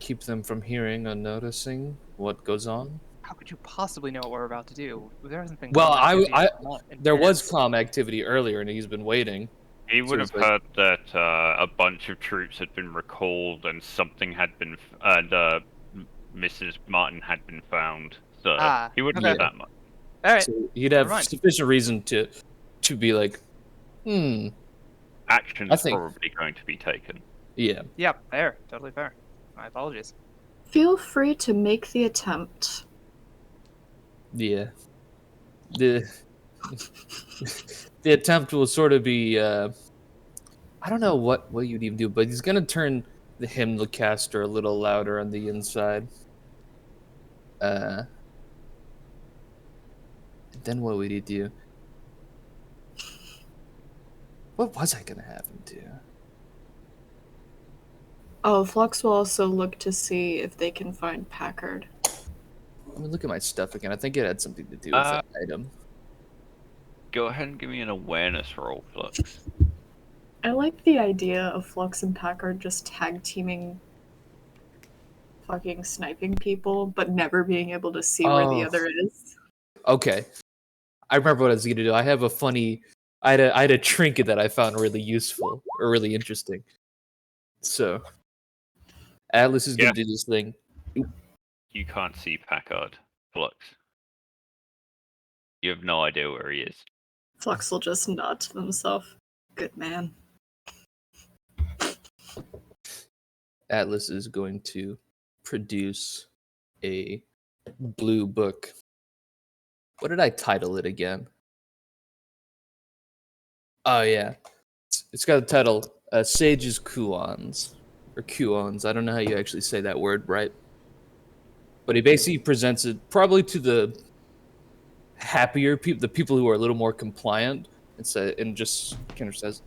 keep them from hearing or noticing what goes on? How could you possibly know what we're about to do? There hasn't been. Well, comm I activity in there was minutes. comm activity earlier, and he's been waiting. He would So have it's like- heard that a bunch of troops had been recalled and something had been, Mrs. Martin had been found. So he wouldn't okay. know that much. All right. So he'd have Never mind. sufficient reason to be like, Action's I think- probably going to be taken. yeah. Yeah, fair. Totally fair. My apologies. Feel free to make the attempt. Yeah. The the attempt will sort of be I don't know what you'd even do, but he's gonna turn the hymnal caster a little louder on the inside. Then what would he do? What was I gonna have him do? Oh, Flux will also look to see if they can find Packard. Let me look at my stuff again. I think it had something to do with that item. Go ahead and give me an awareness roll, Flux. I like the idea of Flux and Packard just tag teaming fucking sniping people, but never being able to see where the Oh. other is. Okay. I remember what I was gonna do. I have a funny I had a trinket that I found really useful or really interesting. So Atlas is gonna do this thing. You can't see Packard, Flux. You have no idea where he is. Flux will just nod to himself. Good man. Atlas is going to produce a blue book. What did I title it again? Oh yeah, it's got a title: "Sage's Kuons" or Kuons. I don't know how you actually say that word right, but he basically presents it probably to the happier people, the people who are a little more compliant, and just kind of says,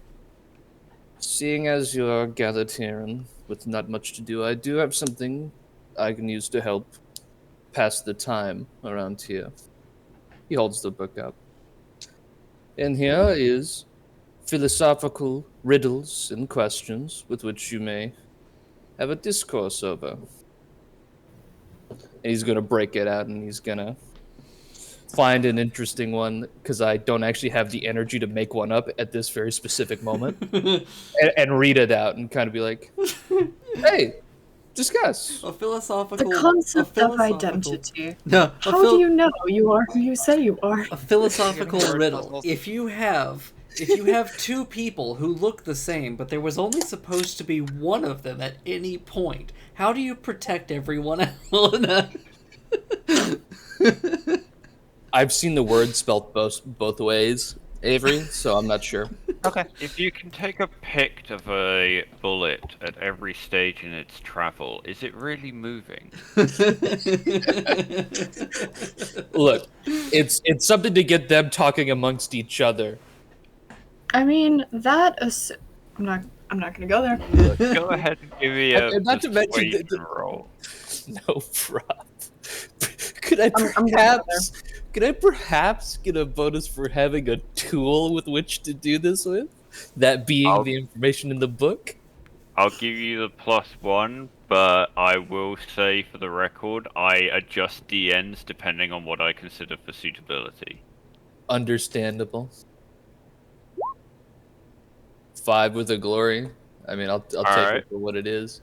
"Seeing as you are gathered here and with not much to do, I do have something I can use to help pass the time around here." He holds the book up. And here is philosophical riddles and questions with which you may have a discourse over. And he's going to break it out and he's going to find an interesting one because I don't actually have the energy to make one up at this very specific moment and read it out and kind of be like, hey, Discuss. A philosophical. The concept of philosophical- identity. No. How do you know you are who you say you are? A philosophical Word riddle. puzzles. If you have two people who look the same, but there was only supposed to be one of them at any point, how do you protect everyone else? I've seen the word spelt both ways, Avery, so I'm not sure. Okay. If you can take a pic of a bullet at every stage in its travel, is it really moving? Look, it's something to get them talking amongst each other. I mean, I'm not gonna go there. Go ahead and give me a Not to mention persuasion roll. No problem. Could I I'm gonna go perhaps get a bonus for having a tool with which to do this with? That being I'll- the information in the book? I'll give you the +1, but I will say for the record, I adjust DNs depending on what I consider for suitability. Understandable. 5 with a glory. I mean, I'll take Alright. it for what it is.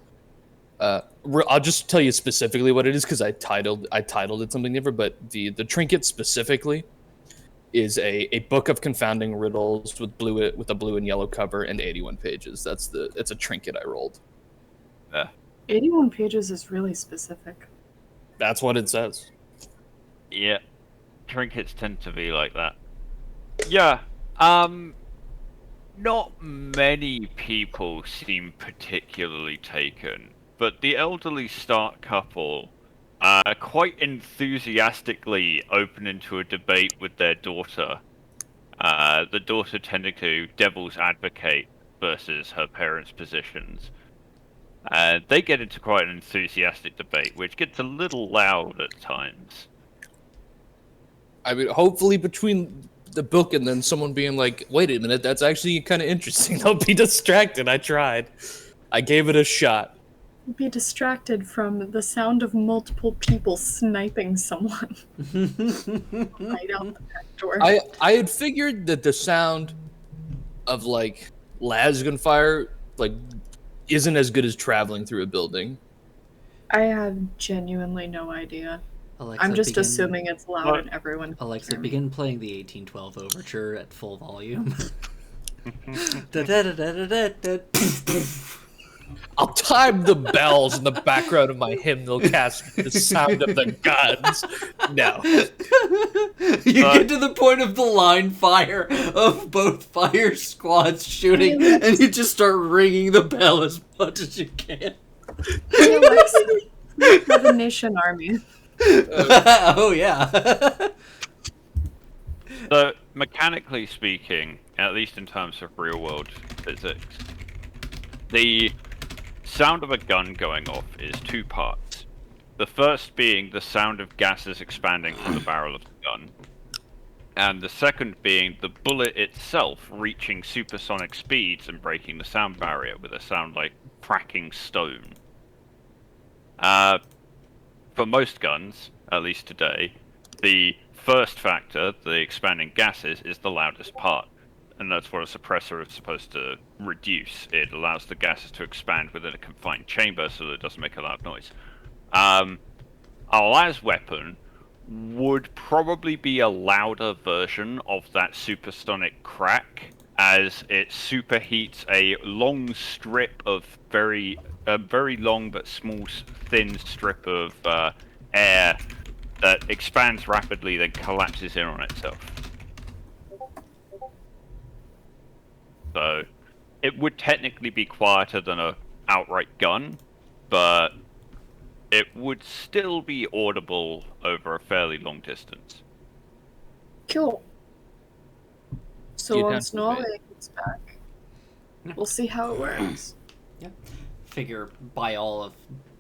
I'll just tell you specifically what it is because I titled it something different. But the trinket specifically is a book of confounding riddles with a blue and yellow cover and 81 pages. It's a trinket I rolled. 81 pages is really specific. That's what it says. Yeah, trinkets tend to be like that. Yeah, not many people seem particularly taken, but the elderly Stark couple quite enthusiastically open into a debate with their daughter. The daughter tending to devil's advocate versus her parents' positions. They get into quite an enthusiastic debate, which gets a little loud at times. I mean, hopefully between the book and then someone being like, wait a minute, that's actually kind of interesting. They'll be distracted. I tried. I gave it a shot. Be distracted from the sound of multiple people sniping someone right out the back door. I had figured that the sound of like lasgun fire like isn't as good as traveling through a building. I have genuinely no idea. Alexa, I'm just begin- assuming it's loud What? and everyone. can Alexa, hear me. begin playing the 1812 overture at full volume. Da-da-da-da-da-da. I'll time the bells in the background of my hymnal cast with the sound of the guns. No. You get to the point of the line fire of both fire squads shooting, and you just start ringing the bell as much as you can. Hey, Alexa, for the Nation Army. Oh yeah. So, mechanically speaking, at least in terms of real-world physics, the sound of a gun going off is 2 parts. The first being the sound of gases expanding from the barrel of the gun, and the second being the bullet itself reaching supersonic speeds and breaking the sound barrier with a sound like cracking stone. For most guns, at least today, the first factor, the expanding gases, is the loudest part. And that's what a suppressor is supposed to reduce. It allows the gases to expand within a confined chamber so that it doesn't make a loud noise. A las weapon would probably be a louder version of that supersonic crack, as it superheats a long strip of very long but small, thin strip of air that expands rapidly, then collapses in on itself. So, it would technically be quieter than a outright gun, but it would still be audible over a fairly long distance. Cool. So You'd once have to Nole wait. gets back, we'll see how it works. Figure by all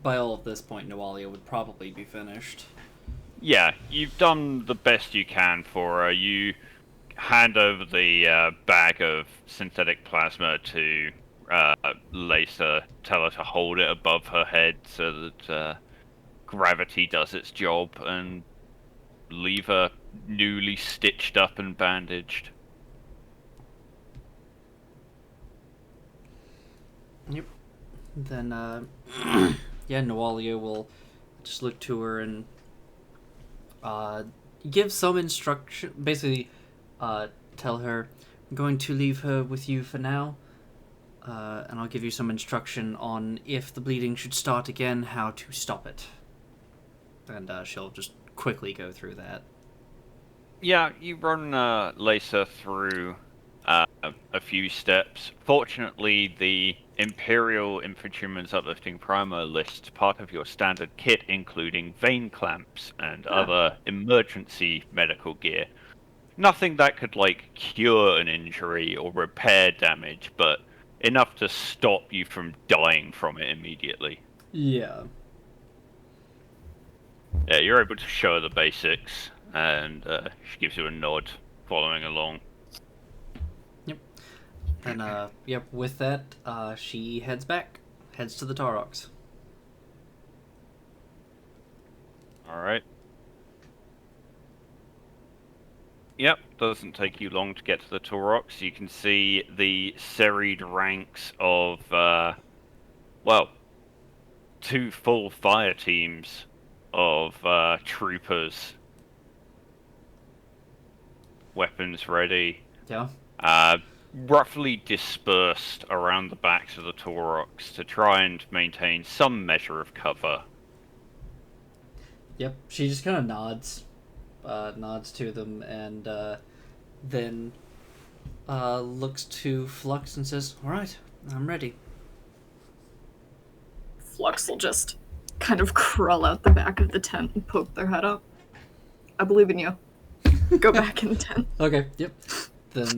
of this point, Noalia would probably be finished. Yeah, you've done the best you can for her. You hand over the bag of synthetic plasma to Lisa, tell her to hold it above her head so that gravity does its job, and leave her newly stitched up and bandaged. Then Nawalia will just look to her and give some instruction. Basically, tell her, I'm going to leave her with you for now, and I'll give you some instruction on if the bleeding should start again, how to stop it. And she'll just quickly go through that. Yeah, you run Lisa through a few steps. Fortunately, the Imperial Infantryman's Uplifting Primer lists part of your standard kit, including vein clamps and other emergency medical gear. Nothing that could, like, cure an injury or repair damage, but enough to stop you from dying from it immediately. Yeah. Yeah, you're able to show her the basics, and she gives you a nod, following along. And, with that, she heads to the Taurox. Alright. Yep, doesn't take you long to get to the Taurox. You can see the serried ranks of, 2 full fire teams of troopers. Weapons ready. Yeah. Roughly dispersed around the backs of the Taurox to try and maintain some measure of cover. Yep. She just kind of nods to them, and then looks to Flux and says, "All right, I'm ready." Flux will just kind of crawl out the back of the tent and poke their head up. I believe in you. Go back in the tent. Okay. Yep. Then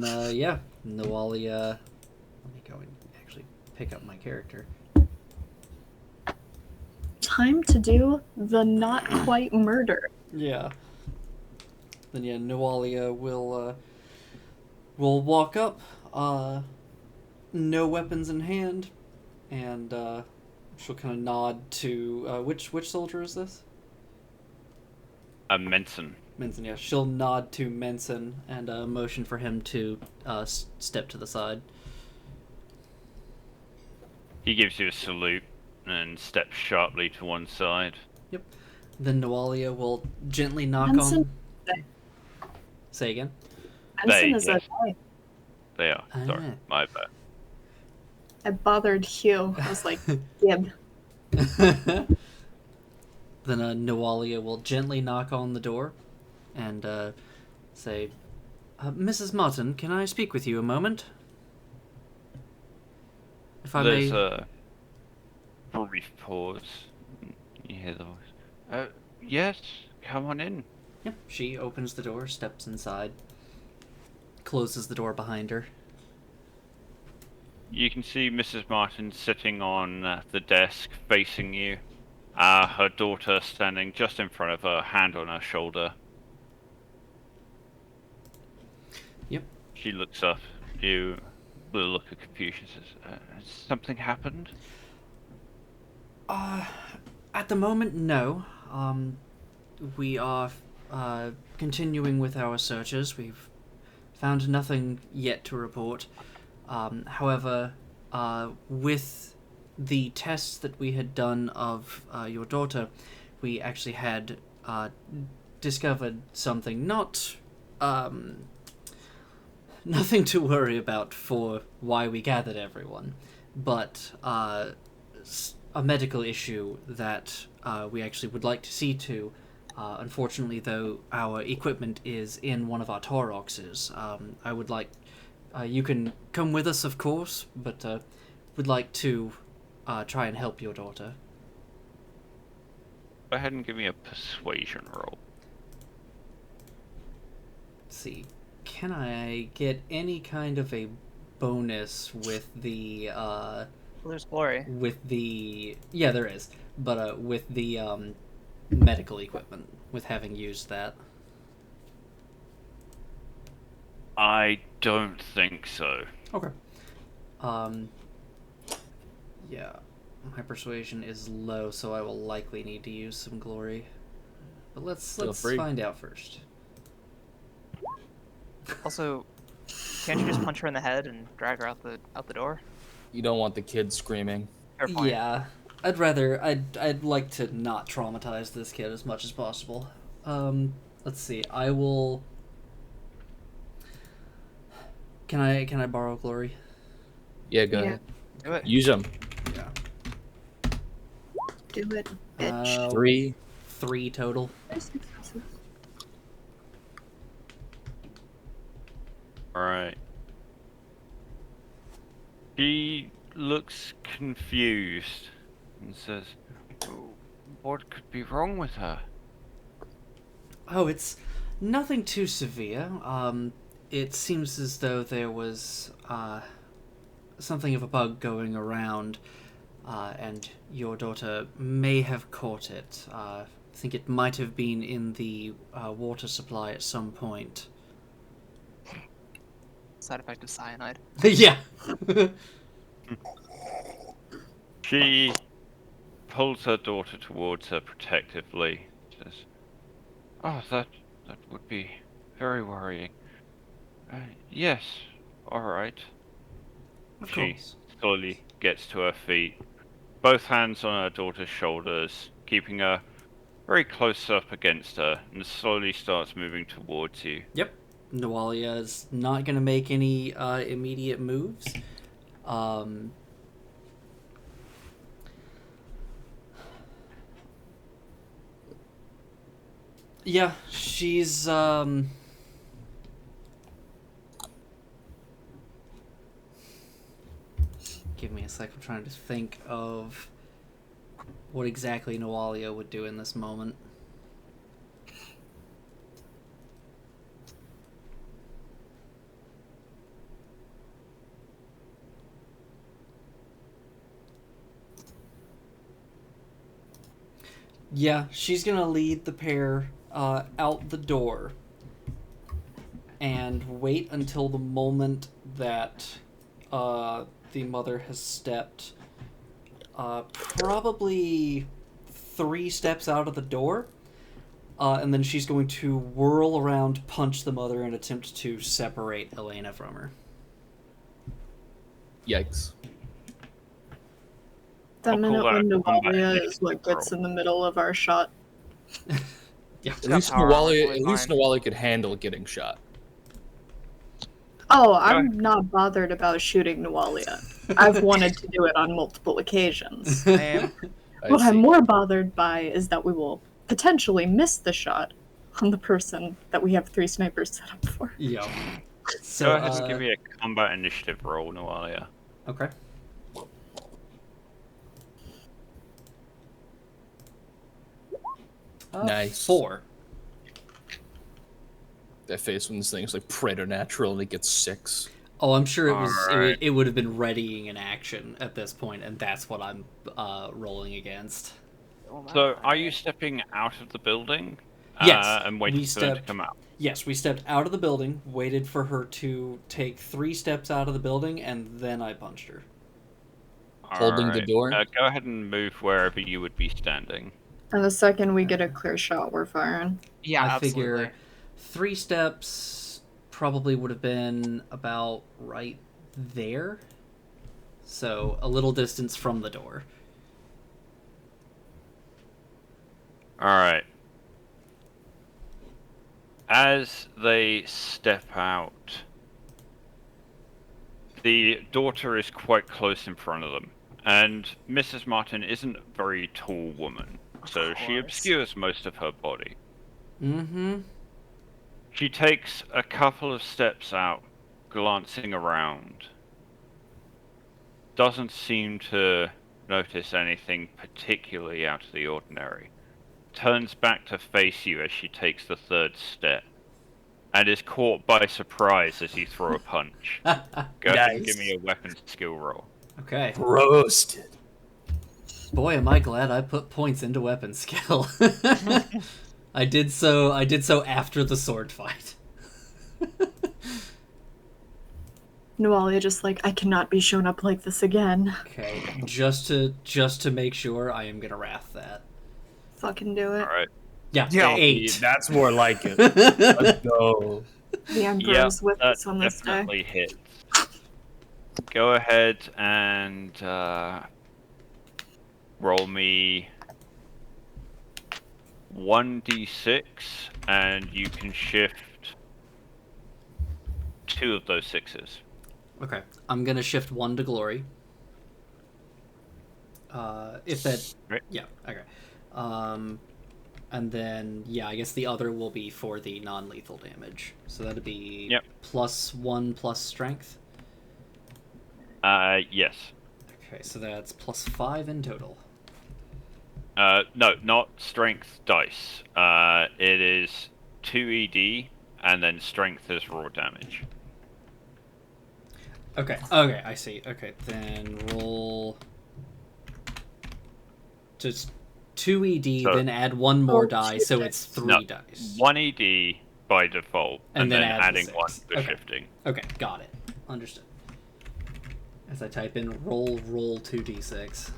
Nawalia. Let me go and actually pick up my character. Time to do the not quite murder. Yeah. Then Nawalia will walk up, no weapons in hand, and she'll kind of nod to which soldier is this? Menson. Menson, yeah. She'll nod to Menson and motion for him to step to the side. He gives you a salute and steps sharply to one side. Yep. Then Nawalia will gently knock Menson? on. Say again. Ensign is yes. a guy. They are. Sorry, Ah. my bad. I bothered Hugh. I was like, Gib. Then Nawalia will gently knock on the door and say, Mrs. Martin, can I speak with you a moment? If I There's may... a brief pause. You hear the voice. Yes, come on in. Yep, she opens the door, steps inside, closes the door behind her. You can see Mrs. Martin sitting on the desk facing you. Her daughter standing just in front of her, hand on her shoulder. Yep. She looks up. You with a look of confusion says, has something happened? At the moment, no. We are continuing with our searches. We've found nothing yet to report. However, with the tests that we had done of your daughter, we actually had discovered something nothing to worry about for why we gathered everyone, but a medical issue that we actually would like to see to. Unfortunately, though, our equipment is in one of our Tauroxes. I would like... you can come with us, of course, but would like to try and help your daughter. Go ahead and give me a persuasion roll. Let's see. Can I get any kind of a bonus with the... Well, there's glory. with the... Yeah, there is. But with the medical equipment, with having used that. I don't think so. Okay. Yeah. My persuasion is low, so I will likely need to use some glory. But let's free. find out first. Also, can't you just punch her in the head and drag her out the door? You don't want the kids screaming. Fair point. Yeah. I'd like to not traumatize this kid as much as possible. Let's see. I will. Can I borrow glory? Yeah, go Yeah. ahead. Do it. Use them. Yeah. Do it, bitch. 3. 3 total. Alright. She looks confused and says, "What could be wrong with her?" Oh, it's nothing too severe. It seems as though there was something of a bug going around, and your daughter may have caught it. I think it might have been in the water supply at some point. Side effect of cyanide. Yeah. She pulls her daughter towards her protectively. Says, "Oh, that would be very worrying." Yes, all right. Of She course. slowly gets to her feet, both hands on her daughter's shoulders, keeping her very close up against her, and slowly starts moving towards you. Yep. Nawalia is not going to make any immediate moves. Yeah, she's Give me a sec. I'm trying to think of what exactly Nawalia would do in this moment. Yeah, she's gonna lead the pair out the door and wait until the moment that the mother has stepped probably 3 steps out of the door, and then she's going to whirl around, punch the mother, and attempt to separate Elena from her. Yikes. The I'll minute call that when a combat Nuvalia is initiative what gets roll. in the middle of our shot. Yeah. At least power Nawalia, armor, at least fine. Nawalia could handle getting shot. Oh, I'm not bothered about shooting Nuvalia. I've wanted to do it on multiple occasions. Same. What I I'm see. more bothered by is that we will potentially miss the shot on the person that we have 3 snipers set up for. Yeah. Go So, ahead and give me a combat initiative roll, Nawalia. okay. Nice. 4. That face when this thing's like preternatural and it gets 6. Oh, I'm sure it was. Alright. It would have been readying an action at this point, and that's what I'm rolling against. So, are you stepping out of the building? Yes, And waiting we for them to stepped- come out? Yes, we stepped out of the building, waited for her to take 3 steps out of the building, and then I punched her. Holding the Alright. door? Go ahead and move wherever you would be standing. And the second we get a clear shot, we're firing. Yeah, I absolutely. figure 3 steps probably would have been about right there. So a little distance from the door. Alright. As they step out, the daughter is quite close in front of them, and Mrs. Martin isn't a very tall woman, so Of she course. obscures most of her body. Mm-hmm. She takes a couple of steps out, glancing around. Doesn't seem to notice anything particularly out of the ordinary. Turns back to face you as she takes the 3rd step, and is caught by surprise as you throw a punch. Go ahead and give Nice. me a weapon skill roll. Okay. Roasted. Boy, am I glad I put points into weapon skill. I did so after the sword fight. Nuvalia just like, I cannot be shown up like this again. Okay, just to make sure, I am gonna wrath that. Fucking do it. Alright. Yeah, Yeah. 8. That's more like it. Let's go. The Emperor's with That us on this day. definitely hits. Go ahead and roll me 1d6, and you can shift 2 of those 6s. Okay, I'm gonna shift 1 to glory. If that, Right. yeah, okay. And then I guess the other will be for the non-lethal damage. So that'd be Yep. +1 plus strength. Yes. Okay, so that's +5 in total. No, not strength dice. It is 2 ED, and then strength is raw damage. Okay, I see. Okay, then roll just 2 ED, So- then add 1 more Oh, die, so it's 3 No, dice. 1 ED by default, And and, then then add the adding 6. 1 for Okay. shifting. Okay, got it. Understood. As I type in roll 2d6.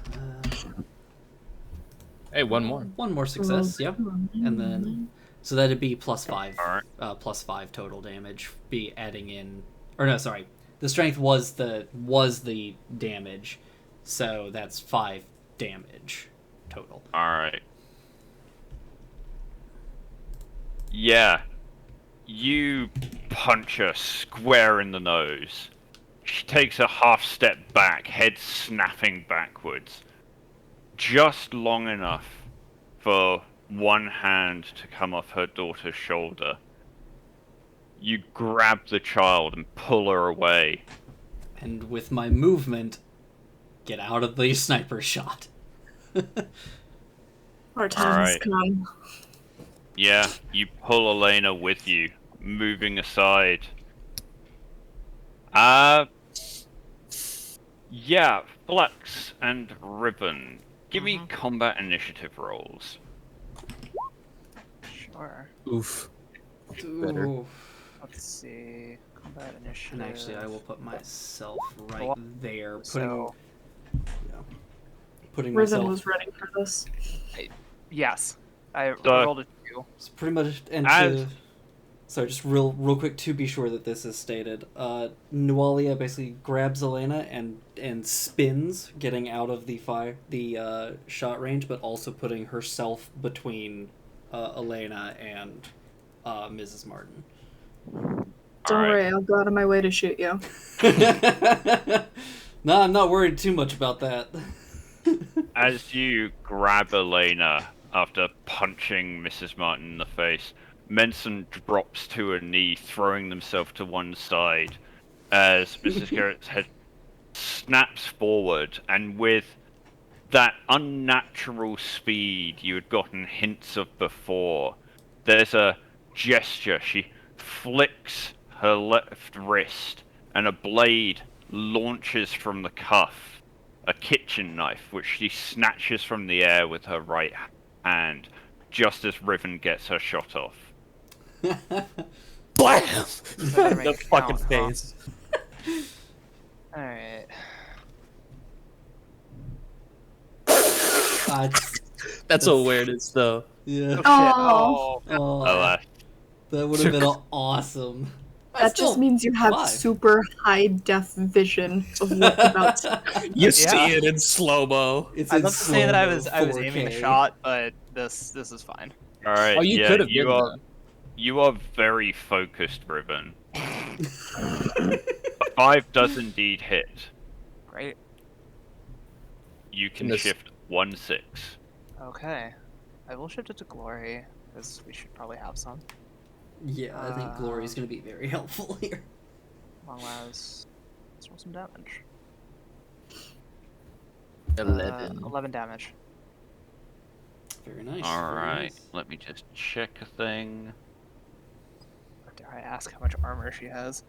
Hey, one more. 1 more success, yep. And then, so that'd be +5. Alright. +5 total damage. Be adding in, or no, sorry. The strength was the damage, so that's 5 damage total. Alright. Yeah. You punch her square in the nose. She takes a half step back, head snapping backwards. Just long enough for one hand to come off her daughter's shoulder. You grab the child and pull her away. And with my movement, get out of the sniper shot. Our time has Alright. come. Yeah, you pull Elena with you, moving aside. Yeah, Flux and Ribbon. Give me combat initiative rolls. Sure. Oof. Better. Ooh. Let's see. Combat initiative. And actually, I will put myself right Well, there, So, putting Riven myself. was ready for this. yes. I So- rolled a 2. It's pretty much and As- to, sorry, just real quick to be sure that this is stated. Nualia basically grabs Elena and spins, getting out of the shot range, but also putting herself between Elena and Mrs. Martin. Don't Alright. worry, I'll go out of my way to shoot you. No, I'm not worried too much about that. As you grab Elena after punching Mrs. Martin in the face, Menson drops to her knee, throwing themselves to one side as Mrs. Garrett's head snaps forward, and with that unnatural speed you had gotten hints of before, there's a gesture. She flicks her left wrist, and a blade launches from the cuff, a kitchen knife, which she snatches from the air with her right hand, just as Riven gets her shot off. Blam! better make The it fucking count, huh? face. Alright. That's awareness, though. Yeah. Oh, Oh, Alas. that would have been awesome. that just means you have alive. super high def vision of what's about to. You see Yeah. it in slow mo. It's I'd in love to say that I slow-mo, was aiming the 4K. shot, but this is fine. Alright, Oh, you yeah, could have you been are that. you are very focused, Riven. 5 does indeed hit. Great. You can Goodness. shift 1/6. Okay. I will shift it to glory, because we should probably have some. Yeah, I think Glory's gonna be very helpful here. Long as let's roll some damage. 11. 11 damage. Very nice. Alright, let me just check a thing. Or dare I ask how much armor she has?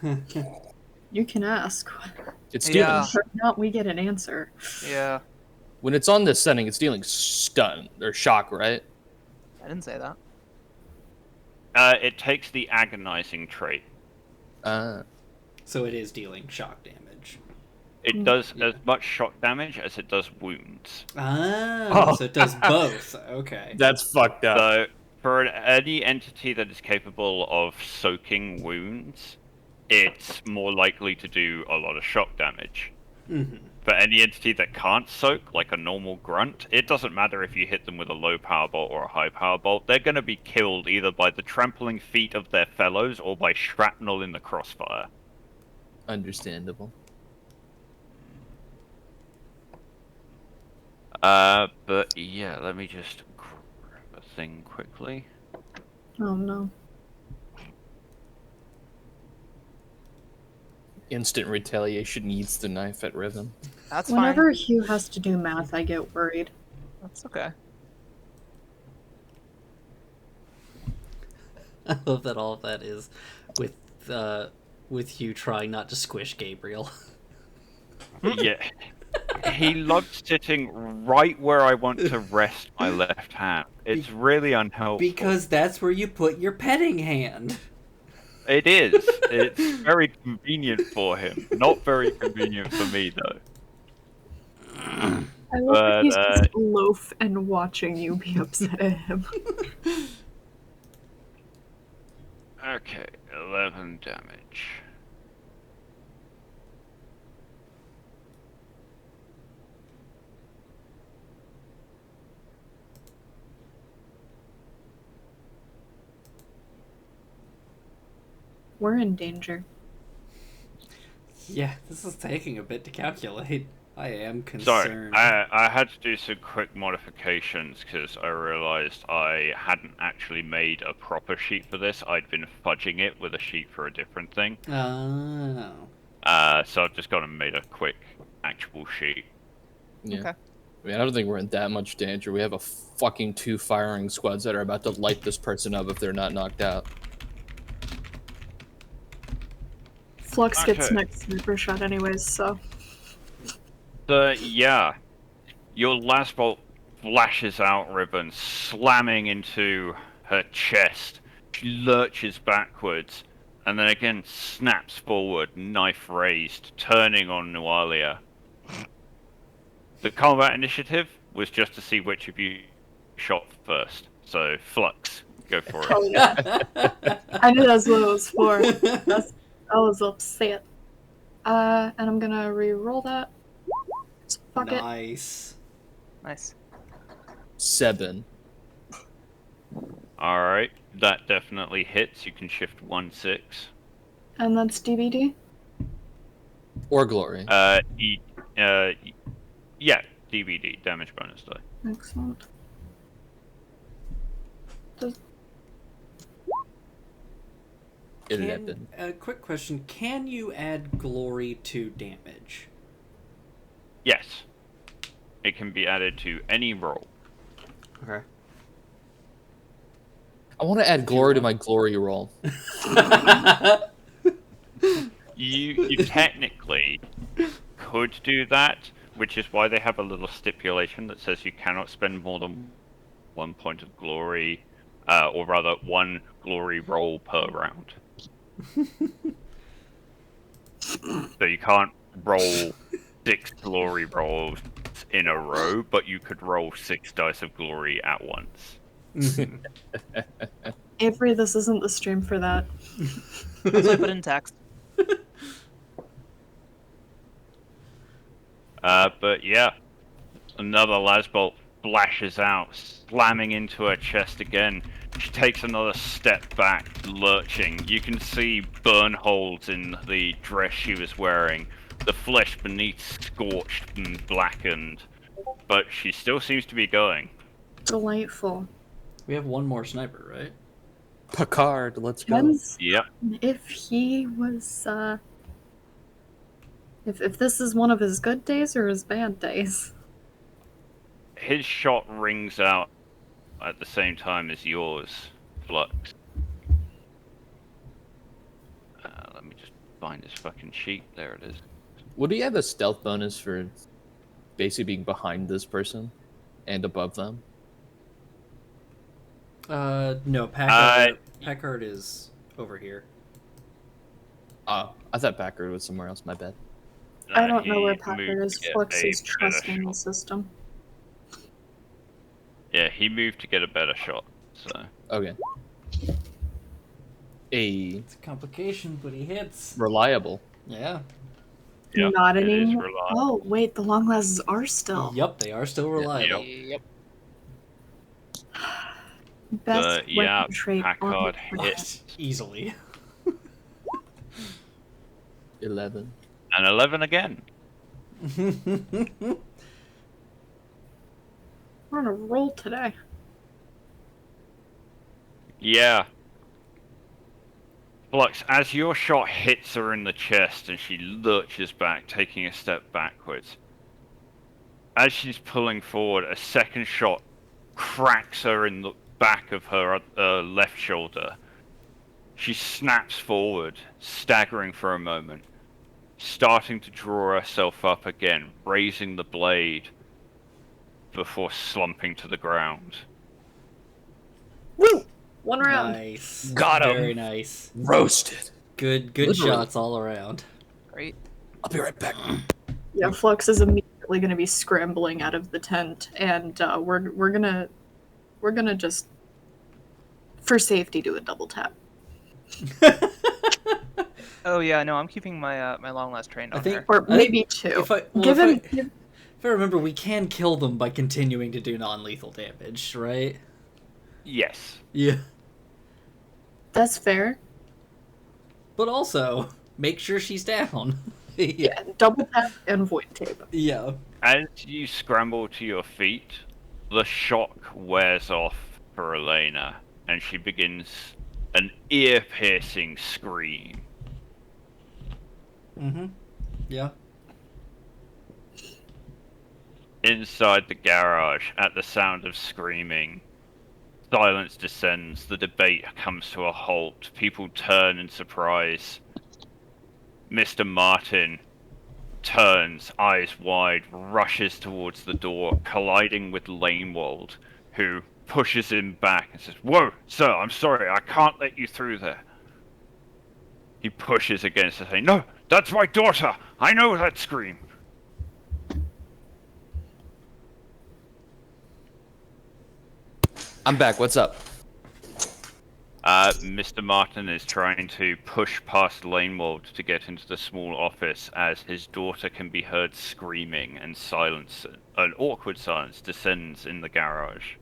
Very nice. You can ask. It's Yeah. dealing. If not, we get an answer. Yeah, When it's on this setting, it's dealing stun or shock, right? I didn't say that. It takes the agonizing trait. So it is dealing shock damage. It does Yeah. as much shock damage as it does wounds. Ah, so it does both. Okay. That's fucked up. So, for any entity that is capable of soaking wounds, it's more likely to do a lot of shock damage. Mm-hmm. For any entity that can't soak, like a normal grunt, it doesn't matter if you hit them with a low power bolt or a high power bolt, they're going to be killed either by the trampling feet of their fellows or by shrapnel in the crossfire. Understandable. But yeah, let me just grab a thing quickly. Oh no. Instant retaliation needs the knife at Riven. That's Whenever fine. Hugh has to do math, I get worried. That's okay. I love that all of that is with Hugh trying not to squish Gabriel. Yeah. He loves sitting right where I want to rest my left hand. It's really unhelpful. Because that's where you put your petting hand. It is. It's very convenient for him. Not very convenient for me, though. I love that he's But, just loaf and watching you be upset at him. Okay, 11 damage. We're in danger. Yeah, this is taking a bit to calculate. I am Sorry, concerned. I had to do some quick modifications because I realized I hadn't actually made a proper sheet for this. I'd been fudging it with a sheet for a different thing. Oh. So I've just gone and made a quick actual sheet. Yeah. Okay. I mean, I don't think we're in that much danger. We have a fucking 2 firing squads that are about to light this person up if they're not knocked out. Flux gets Okay. next sniper shot anyways, so Yeah, your last bolt flashes out, Ribbon, slamming into her chest. She lurches backwards, and then again snaps forward, knife raised, turning on Nualia. The combat initiative was just to see which of you shot first. So, Flux, go for it. oh yeah. I knew that's what it was for. I was upset. And I'm gonna re-roll that. So fuck it. Nice. Nice. 7. Alright, that definitely hits. You can shift 1/6. And that's DBD. Or glory. Yeah, DBD, damage bonus die. Excellent. Does 11. A quick question: can you add glory to damage? Yes. It can be added to any roll. Okay. I want to add glory to my glory roll. You technically could do that, which is why they have a little stipulation that says you cannot spend more than 1 point of glory, or rather 1 glory roll per round. So you can't roll 6 glory rolls in a row, but you could roll 6 dice of glory at once. Avery, this isn't the stream for that. That's why I put in text. But yeah, another lasbolt flashes out, slamming into her chest again. She takes another step back, lurching. You can see burn holes in the dress she was wearing, the flesh beneath scorched and blackened, but she still seems to be going. Delightful. We have one more sniper, right? Picard, let's go. Depends Yep. if he was, if this is one of his good days or his bad days. His shot rings out at the same time as yours, Flux. Let me just find this fucking sheet. There it is. Would he have a stealth bonus for basically being behind this person and above them? No, Packard is over here. I thought Packard was somewhere else. My bad. I don't know where He Packard moved is. to get Flux a is better trusting the shot. system. Yeah, he moved to get a better shot. So Okay. A It's a complication, but he hits. reliable. Yeah. Yep, Not it is anymore. reliable. Oh, wait, the long glasses are still. Yep, they are still reliable. Yep. Best yeah, weapon trait on the Packard planet. hits. Easily. 11. And 11 again. We're on a roll today. Yeah. Flux, as your shot hits her in the chest and she lurches back, taking a step backwards. As she's pulling forward, a second shot cracks her in the back of her left shoulder. She snaps forward, staggering for a moment, starting to draw herself up again, raising the blade before slumping to the ground. Woo! One round. Nice. Got 'em. Very nice. Roasted. Good Literally. shots all around. Great. I'll be right back. Yeah, Flux is immediately going to be scrambling out of the tent, and we're gonna just, for safety, do a double tap. Oh yeah, no, I'm keeping my my long last trained I on think- her. Or I maybe think two. if I- well, Given if I remember, we can kill them by continuing to do non-lethal damage, right? Yes. Yeah. that's fair. But also, make sure she's down. Yeah, double tap and void tape. Yeah. As you scramble to your feet, the shock wears off for Elena, and she begins an ear-piercing scream. Mm-hmm. Yeah. Inside the garage, at the sound of screaming, silence descends. The debate comes to a halt. People turn in surprise. Mr. Martin turns, eyes wide, rushes towards the door, colliding with Lanewald, who pushes him back and says, "Whoa, sir, I'm sorry, I can't let you through there." He pushes against her, saying, "No, that's my daughter! I know that scream!" I'm back. What's up? Mr. Martin is trying to push past Lanewald to get into the small office as his daughter can be heard screaming, and silence, an awkward silence, descends in the garage.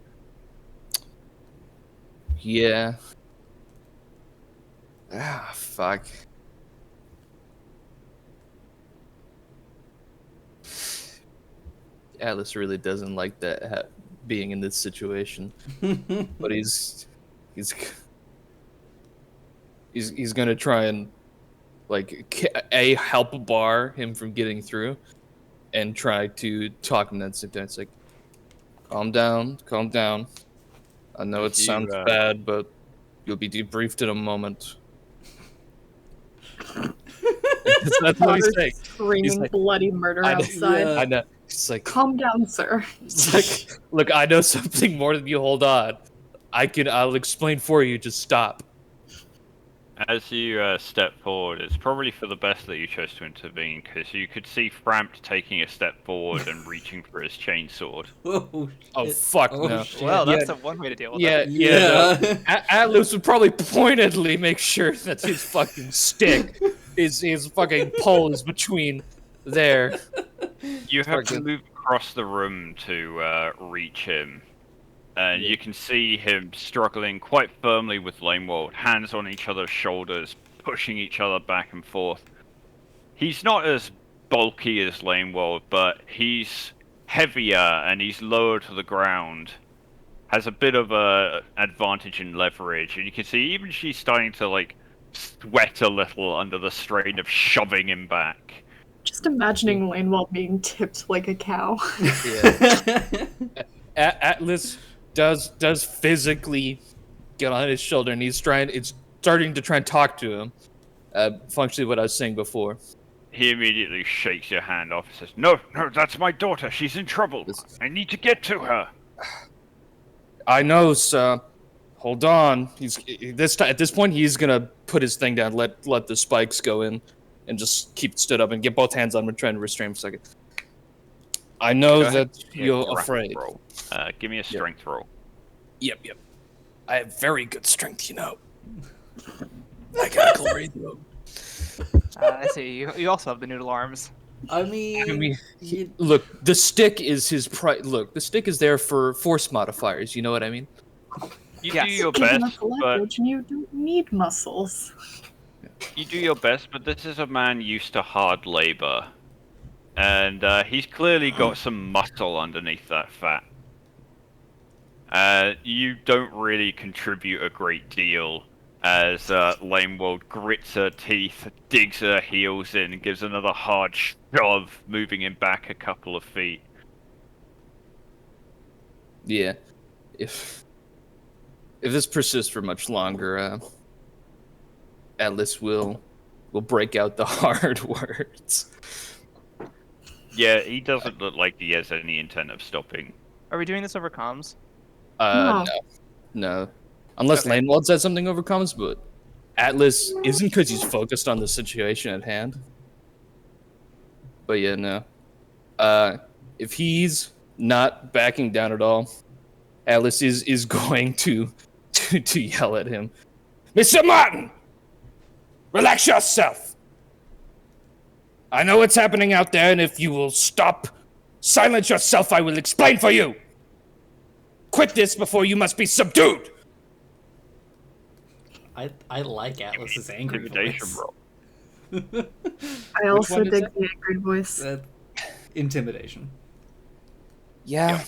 Yeah. Ah, fuck. Atlas really doesn't like that being in this situation, but he's gonna try and help bar him from getting through, and try to talk him at the same time. It's like, calm down. I know it sounds bad, but you'll be debriefed in a moment. That's what he's saying. Screaming He's like, bloody murder I know- outside. Yeah. I know. It's like, Calm down, sir. it's like, look, I know something more than you. Hold on. I'll explain for you. Just stop. As you step forward, it's probably for the best that you chose to intervene, because you could see Frampt taking a step forward and reaching for his chainsword. Oh, Oh, shit. fuck Oh, no. shit. Well, that's Yeah. one way to deal with Yeah, it. yeah. Yeah. Atlas would probably pointedly make sure that his fucking stick, his fucking pole is between there. You have to Fucking- move across the room to reach him, and you can see him struggling quite firmly with Lanewald, hands on each other's shoulders, pushing each other back and forth. He's not as bulky as Lanewald, but he's heavier and he's lower to the ground. Has a bit of a advantage in leverage, and you can see even she's starting to sweat a little under the strain of shoving him back. Just imagining Lanewald being tipped like a cow. Yeah. Atlas does physically get on his shoulder, and it's starting to try and talk to him. Functionally, what I was saying before. He immediately shakes your hand off and says, "No, that's my daughter. She's in trouble. I need to get to her." I know, sir. Hold on. At this point, he's gonna put his thing down, let the spikes go in, and just keep stood up and get both hands on him and try and restrain him for a second. I know Go ahead. that Yeah, you're grapple afraid. roll. Give me a strength roll. Yep. I have very good strength, you know. I got glory though. I see. You also have the noodle arms. I mean, Look, the stick is his Look, the stick is there for force modifiers. You know what I mean? You Yes. do your Give best, enough but leverage and you don't need muscles. you do your best, but this is a man used to hard labor, and he's clearly got some muscle underneath that fat. You don't really contribute a great deal as Lameworld grits her teeth, digs her heels in, and gives another hard shove, moving him back a couple of feet. Yeah. If this persists for much longer, Atlas will break out the hard words. Yeah, he doesn't look like he has any intent of stopping. Are we doing this over comms? No. Unless Okay. Lanewald said something over comms, but Atlas isn't because he's focused on the situation at hand. But yeah, no. If he's not backing down at all, Atlas is going to yell at him. Mr. Martin! Relax yourself! I know what's happening out there, and if you will silence yourself, I will explain for you! Quit this before you must be subdued! I like Atlas's angry Intimidation voice. roll. I also one is dig that? the angry voice. Intimidation. Yeah.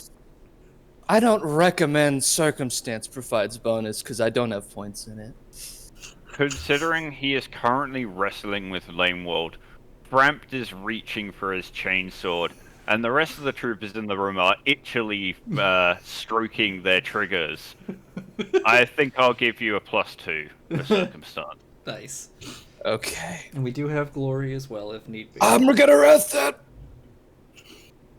I don't recommend circumstance provides bonus because I don't have points in it. Considering he is currently wrestling with Lameworld, Frampt is reaching for his chainsword, and the rest of the troopers in the room are itchily stroking their triggers. I think I'll give you a +2 for circumstance. Nice. Okay. And we do have glory as well if need be. I'm gonna rest that.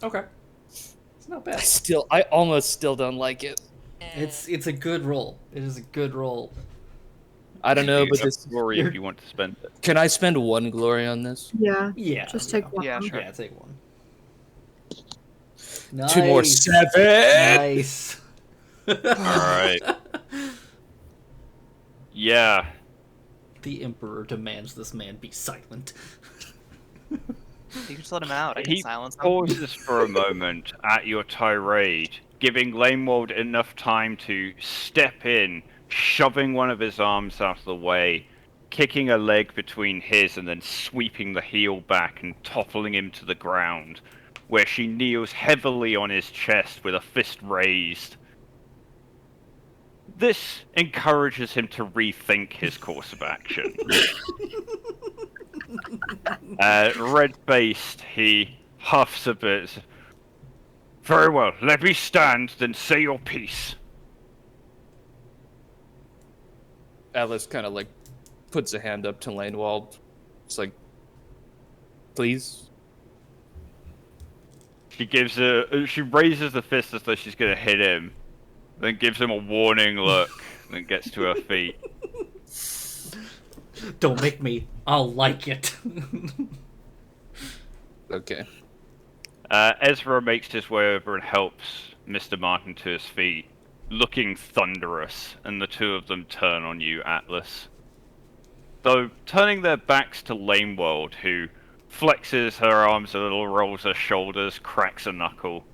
Okay. It's not bad. I almost still don't like it. It's a good roll. It is a good roll. I don't know, You but have this. glory if you want to spend it. Can I spend 1 glory on this? Yeah, Yeah. just take one. Yeah, sure. Yeah, take one. Nice. 2 more 7. Nice. Alright. Yeah. The Emperor demands this man be silent. You can just let him out. I can He silence him. pauses for a moment at your tirade, giving Lameworld enough time to step in, shoving one of his arms out of the way, kicking a leg between his and then sweeping the heel back and toppling him to the ground, where she kneels heavily on his chest with a fist raised. This encourages him to rethink his course of action. Red-faced, he huffs a bit. Very well, let me stand, then say your piece. Atlas kind of like puts a hand up to Lanewald. It's like, please. She raises the fist as though she's gonna hit him, then gives him a warning look, then gets to her feet. Don't make me. I'll like it. Okay. Ezra makes his way over and helps Mr. Martin to his feet, looking thunderous, and the two of them turn on you, Atlas. Though, turning their backs to Lameworld, who flexes her arms a little, rolls her shoulders, cracks a knuckle.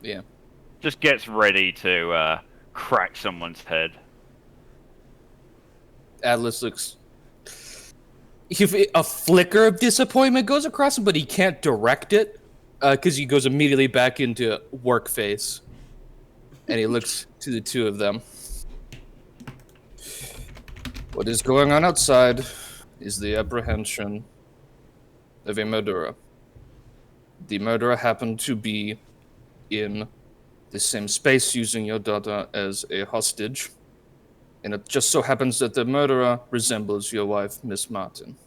Yeah. Just gets ready to crack someone's head. Atlas looks. A flicker of disappointment goes across him, but he can't direct it because he goes immediately back into work face, and he looks to the two of them. What is going on outside is the apprehension of a murderer. The murderer happened to be in the same space using your daughter as a hostage. And it just so happens that the murderer resembles your wife, Miss Martin.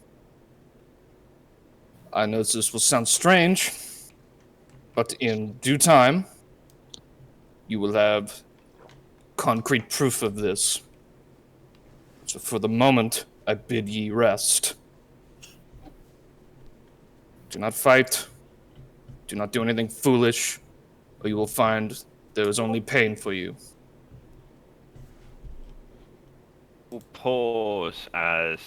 I know this will sound strange, but in due time, you will have concrete proof of this. So for the moment, I bid ye rest. Do not fight. Do not do anything foolish, or you will find there is only pain for you. We'll pause as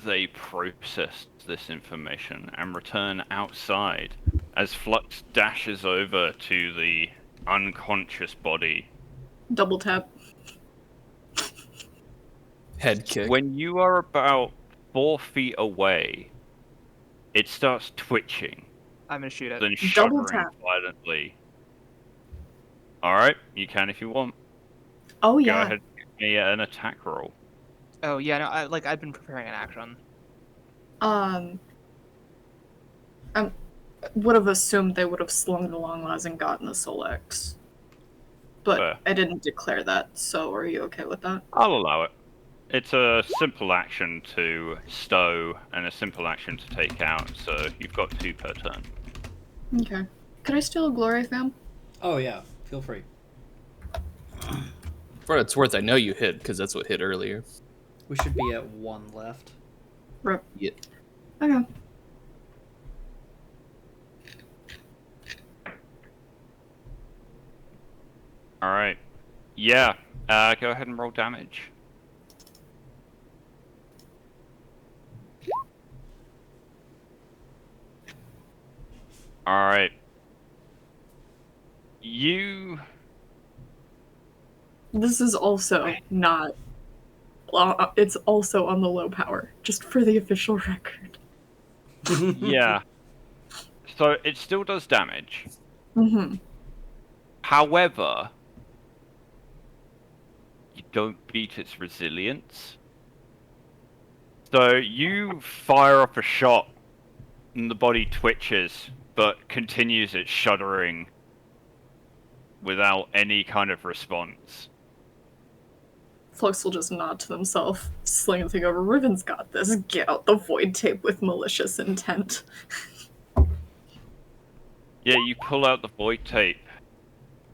they process this information and return outside as Flux dashes over to the unconscious body. Double tap. Head kick. When you are about 4 feet away, it starts twitching, I'm gonna shoot it. then Double shuddering tap. violently. Alright, you can if you want. Oh Go yeah. ahead and give me an attack roll. Oh yeah, no, I've been preparing an action. I would have assumed they would have slung the long laws and gotten the Solex. But Fair. I didn't declare that, so are you okay with that? I'll allow it. It's a simple action to stow and a simple action to take out, so you've got 2 per turn. Okay. Could I steal a glory, fam? Oh yeah, feel free. For what it's worth, I know you hit, because that's what hit earlier. We should be at 1 left. Rip. Yeah. Okay. Alright. Yeah, go ahead and roll damage. Alright. You... This is also not. It's also on the low power, just for the official record. Yeah. So it still does damage. Mm-hmm. However, you don't beat its resilience. So you fire off a shot, and the body twitches, but continues its shuddering without any kind of response. Flux will just nod to himself, sling the thing over. Riven's got this. Get out the void tape with malicious intent. Yeah, you pull out the void tape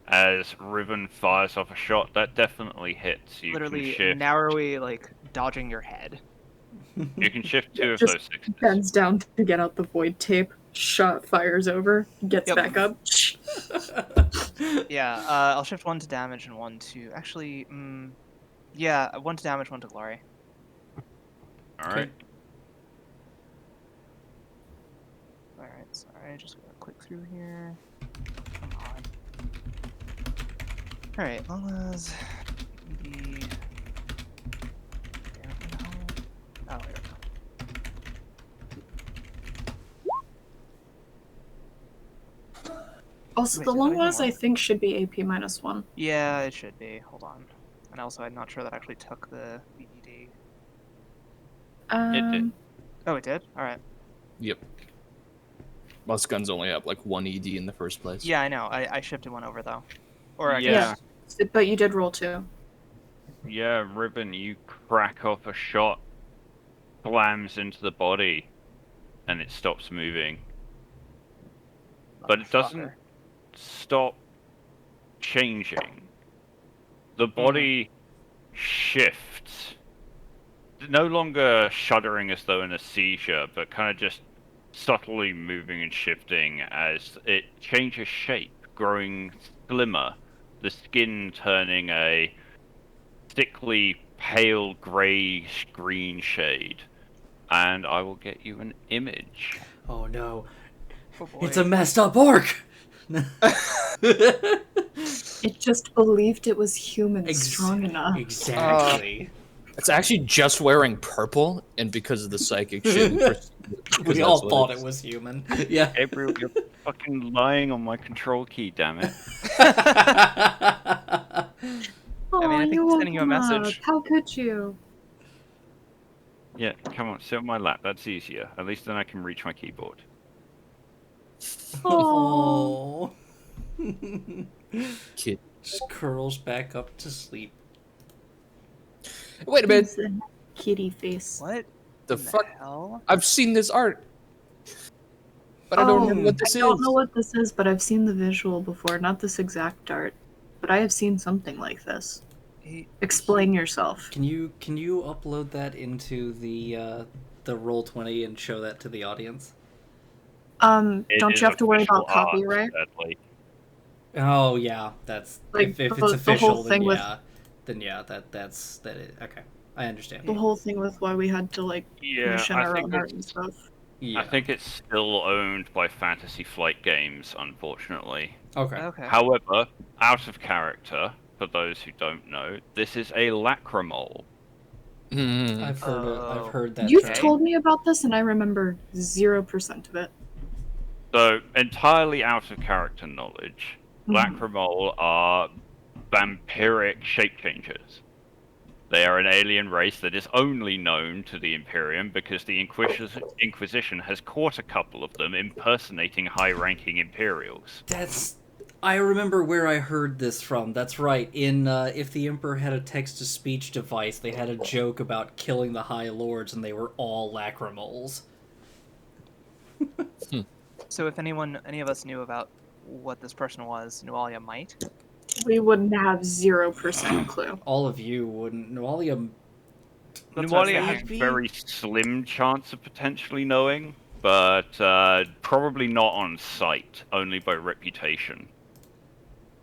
as Riven fires off a shot. That definitely hits. You Literally can shift. narrowly like dodging your head. You can shift 2 of Just those 6s. Bends down to get out the void tape. Shot fires over. Gets Yep. back up. Yeah, I'll shift 1 to damage and 1 to actually. Yeah, 1 to damage, 1 to glory. Alright. Alright, sorry, just gonna click through here. Come on. Alright, long as the. Oh, here we go. Also, Wait, the did long I last know? I think should be AP -1. Yeah, it should be. Hold on. And also, I'm not sure that actually took the ED. It did. Oh, it did? Alright. Yep. Most guns only have like 1 ED in the first place. Yeah, I know. I shifted 1 over, though. Or I Yeah. guess. But you did roll 2. Yeah, Ribbon, you crack off a shot, slams into the body, and it stops moving. But it doesn't Motherfucker. stop changing. The body shifts. No longer shuddering as though in a seizure, but kind of just subtly moving and shifting as it changes shape, growing slimmer, the skin turning a sickly pale grey-green shade. And I will get you an image. Oh no, Oh, boy. it's a messed up orc. It just believed it was human Ex- strong enough. Exactly. It's actually just wearing purple, and because of the psychic shit, We all thought it was human. Yeah. Gabriel, you're fucking lying on my control key, damn it. Oh, I mean, I think you it's sending you a woke him message. up. How could you? Yeah, come on, sit on my lap. That's easier. At least then I can reach my keyboard. Oh. Oh. Kid. Just curls back up to sleep. Wait a minute. It's a kitty face. What The in fuck? hell? I've seen this art, but I don't know what this I don't is. know what this is, but I've seen the visual before. Not this exact art, but I have seen something like this. Explain yourself. Can you upload that into the Roll20 and show that to the audience? Don't It you is have to worry official about art, copyright? sadly. Oh yeah, that's Like, if the it's whole official, then thing with- yeah, then yeah, that's okay. I understand. The whole thing with why we had to like Yeah, mission I our think own art and it's, stuff. Yeah. I think it's still owned by Fantasy Flight Games, unfortunately. Okay. Okay. However, out of character, for those who don't know, this is a lacrimole. I've heard it. I've Oh. heard that. You've term. told me about this, and I remember 0% of it. So, entirely out of character knowledge, Mhm. lacrimole are vampiric shape changers. They are an alien race that is only known to the Imperium because the Inquisition has caught a couple of them impersonating high-ranking Imperials. That's. I remember where I heard this from. That's right. In If the Emperor Had a Text-to-Speech Device, they had a joke about killing the High Lords, and they were all lacrimoles. So if any of us knew about what this person was, Nualia might. We wouldn't have 0% clue. All of you wouldn't. Nualia. That's what I was Nualia has thinking. a very slim chance of potentially knowing, but probably not on sight, only by reputation.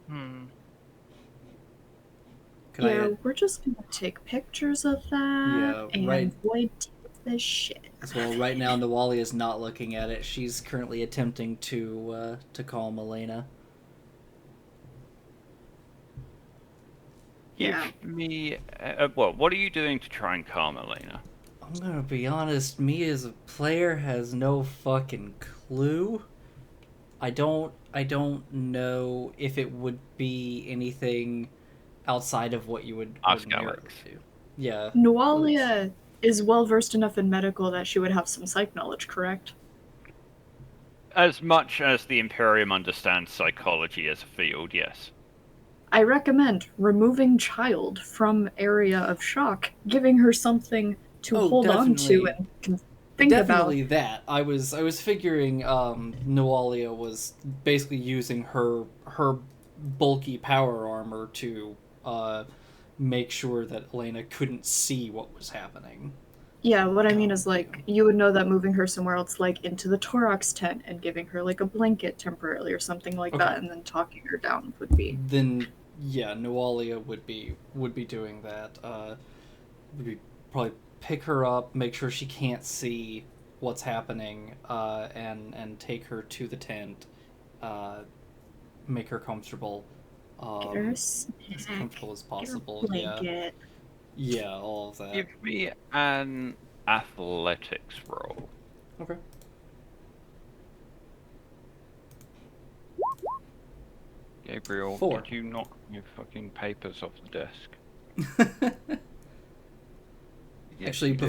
Hmm. Can Yeah, I, we're just gonna take pictures of that Yeah, and right. avoid the shit. as well, right now Nualia is not looking at it. She's currently attempting to calm Elena. Yeah. Give me... well, what are you doing to try and calm Elena? I'm gonna be honest, me as a player has no fucking clue. I don't know if it would be anything outside of what you would Ask ordinarily Alex. do. Yeah. Nualia is well versed enough in medical that she would have some psych knowledge, correct? As much as the Imperium understands psychology as a field, yes. I recommend removing child from area of shock, giving her something to Oh, hold on to definitely. and think about. Definitely that. I was figuring Nualia was basically using her bulky power armor to make sure that Elena couldn't see what was happening. Yeah, what I mean is like you would know that moving her somewhere else, like into the Torox tent and giving her like a blanket temporarily or something like Okay. that, and then talking her down would be. Then yeah, Nualia would be doing that. Would be probably pick her up, make sure she can't see what's happening, and take her to the tent, make her comfortable, Get her a as snack, comfortable as get her a possible. Yeah, blanket. yeah, all of that. Give me an athletics roll. Okay. Gabriel, 4. did you knock your fucking papers off the desk? Yes, Actually, you did.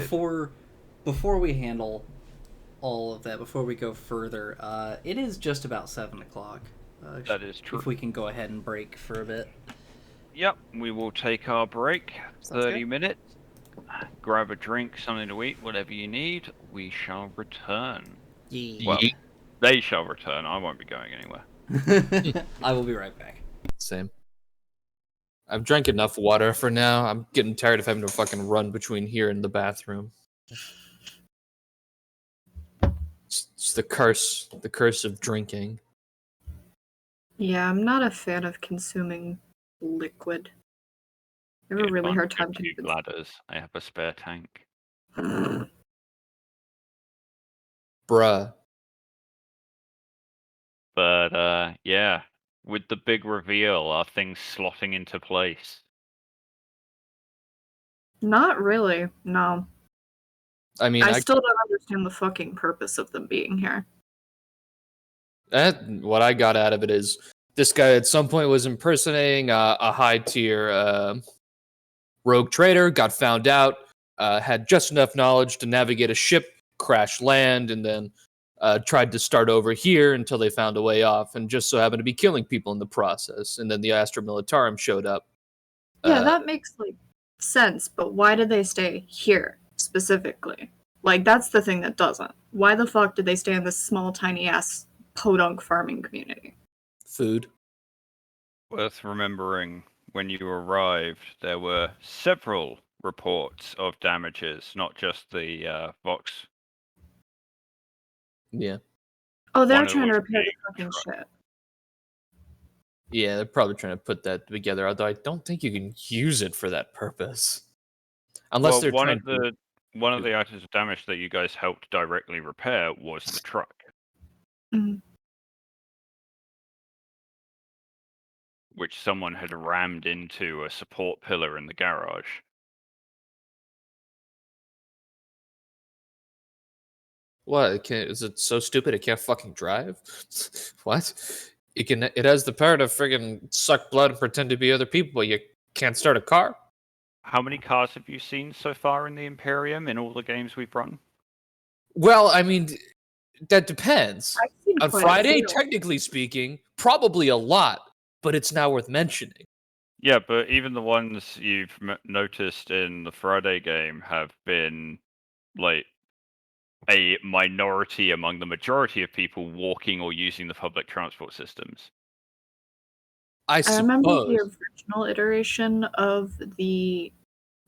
before we handle all of that, before we go further, it is just about 7 o'clock. That is true. If we can go ahead and break for a bit. Yep, we will take our break. Sounds 30 good. minutes. Grab a drink, something to eat, whatever you need. We shall return. Yeah. Well, they shall return. I won't be going anywhere. I will be right back. Same. I've drank enough water for now. I'm getting tired of having to fucking run between here and the bathroom. It's the curse of drinking. Yeah, I'm not a fan of consuming liquid. I have a really hard time convincing convincing. ladders. I have a spare tank. Bruh. But yeah, with the big reveal, are things slotting into place? Not really, no. I mean, I still don't understand the fucking purpose of them being here. what I got out of it is this guy at some point was impersonating a high tier rogue trader, got found out, had just enough knowledge to navigate a ship, crash land, and then tried to start over here until they found a way off, and just so happened to be killing people in the process. And then the Astra Militarum showed up. Yeah, that makes like sense, but why did they stay here specifically? Like that's the thing that doesn't. Why the fuck did they stay in this small, tiny ass podunk farming community? Food. Worth remembering, when you arrived, there were several reports of damages, not just the Vox. Yeah. Oh, they're One of trying to which repair the being fucking truck. shit. Yeah, they're probably trying to put that together, although I don't think you can use it for that purpose. Unless well, they're one trying of the one of the items of damage that you guys helped directly repair was the truck, Mm. which someone had rammed into a support pillar in the garage. What? Is it so stupid it can't fucking drive? What? It has the power to friggin' suck blood and pretend to be other people, but you can't start a car? How many cars have you seen so far in the Imperium in all the games we've run? Well, I mean, that depends. I've seen On quite a Friday, few. technically speaking, probably a lot, but it's not worth mentioning. Yeah, but even the ones you've noticed in the Friday game have been like a minority among the majority of people walking or using the public transport systems. I I remember the suppose. original iteration of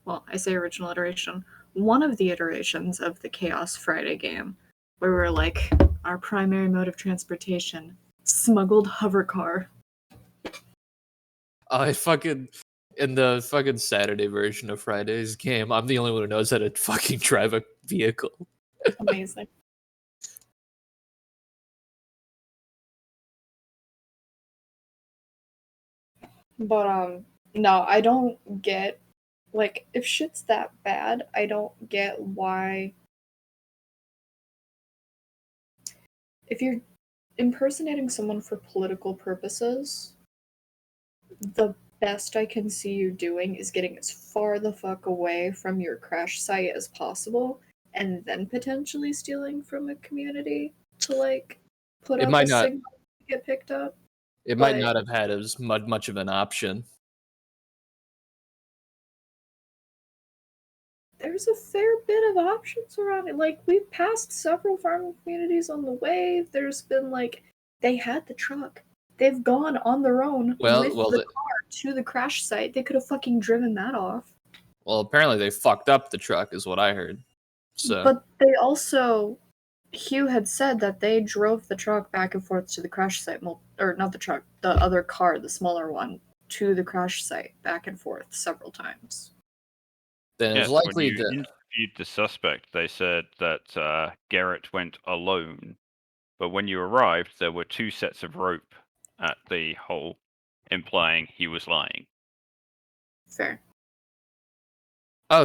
I say original iteration, one of the iterations of the Chaos Friday game, where we were like, our primary mode of transportation, smuggled hover car. I fucking in the fucking Saturday version of Friday's game, I'm the only one who knows how to fucking drive a vehicle. Amazing. But no, I don't get, like, if shit's that bad, I don't get why, if you're impersonating someone for political purposes, the best I can see you doing is getting as far the fuck away from your crash site as possible, and then potentially stealing from a community to, like, put It up a might not. signal to get picked up. It might But- not have had as much of an option. There's a fair bit of options around it. Like, we've passed several farming communities on the way. There's been, like, they had the truck. They've gone on their own Well, with the car to the crash site. They could have fucking driven that off. Well, apparently they fucked up the truck, is what I heard. So, But they also, Hugh had said that they drove the truck back and forth to the crash site, or not the truck, the other car, the smaller one, to the crash site back and forth several times. then Yes, it's likely when you that interviewed the suspect, they said that Garrett went alone. But when you arrived, there were 2 sets of rope at the hole, implying he was lying. Fair.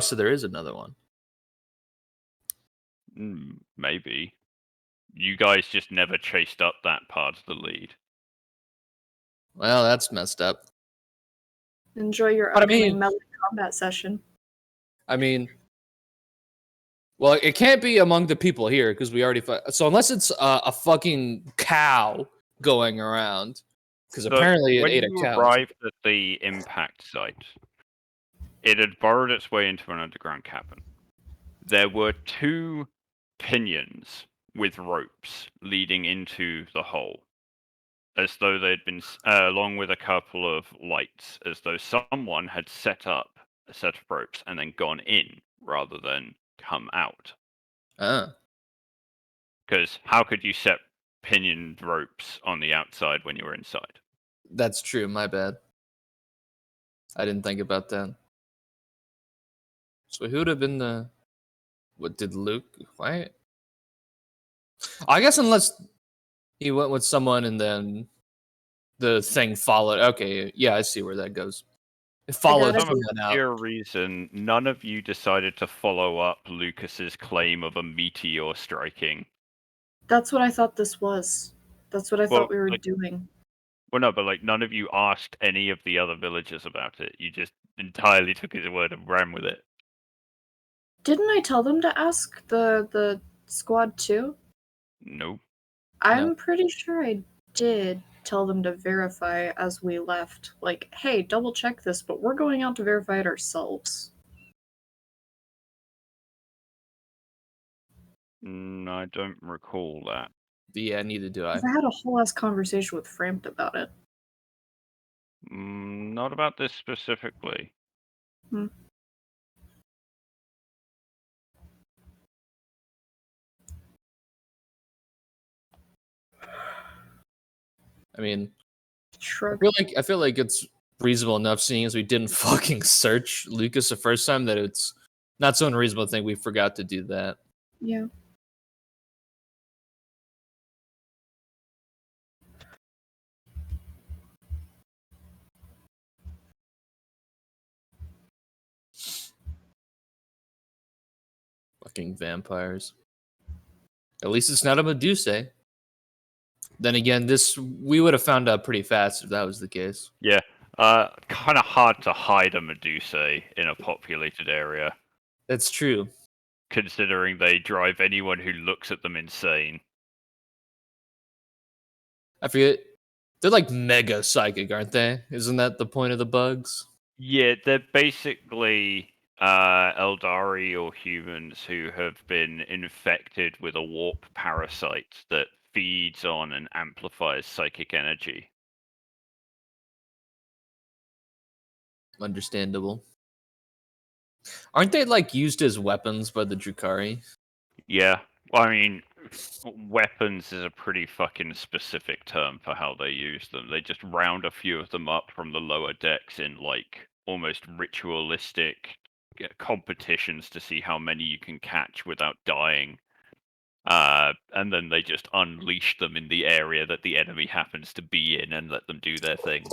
so there is another one. Maybe. You guys just never chased up that part of the lead. Well, that's messed up. Enjoy your But I upcoming mean- melee combat session. I mean, well, it can't be among the people here because we already. So unless it's a fucking cow going around, because So apparently it when ate a you cow. arrived at the impact site, it had burrowed its way into an underground cavern. There were 2 pinions with ropes leading into the hole, as though they'd been, along with a couple of lights, as though someone had set up a set of ropes and then gone in rather than come out. Because how could you set pinioned ropes on the outside when you were inside? That's true. My bad. I didn't think about that. So who would have been the? What did Luke? Why? I guess unless he went with someone and then the thing followed. Okay, yeah, I see where that goes. It followed gotta For some someone out. obscure reason, none of you decided to follow up Lucas's claim of a meteor striking. That's what I thought this was. That's what I Well, thought we were like- doing. Well, no, but like none of you asked any of the other villagers about it. You just entirely took his word and ran with it. Didn't I tell them to ask the squad too? Nope. I'm pretty sure I did tell them to verify as we left. Like, hey, double check this, but we're going out to verify it ourselves. I don't recall that. Yeah, neither do I. 'Cause I had a whole ass conversation with Framped about it. Not about this specifically. I mean, Shrug. I feel like it's reasonable enough, seeing as we didn't fucking search Lucas the first time, that it's Not so unreasonable to think we forgot to do that. Yeah. Fucking vampires. At least it's not a Medusa. Then again, we would have found out pretty fast if that was the case. Yeah. Kind of hard to hide a Medusa in a populated area, That's true. considering they drive anyone who looks at them insane. I forget. They're like mega psychic, aren't they? Isn't that the point of the bugs? Yeah, they're basically Eldari or humans who have been infected with a warp parasite that feeds on and amplifies psychic energy. Understandable. Aren't they like used as weapons by the Drukhari? Yeah, I mean, weapons is a pretty fucking specific term for how they use them. They just round a few of them up from the lower decks in like almost ritualistic competitions to see how many you can catch without dying. And then they just unleash them in the area that the enemy happens to be in and let them do their thing.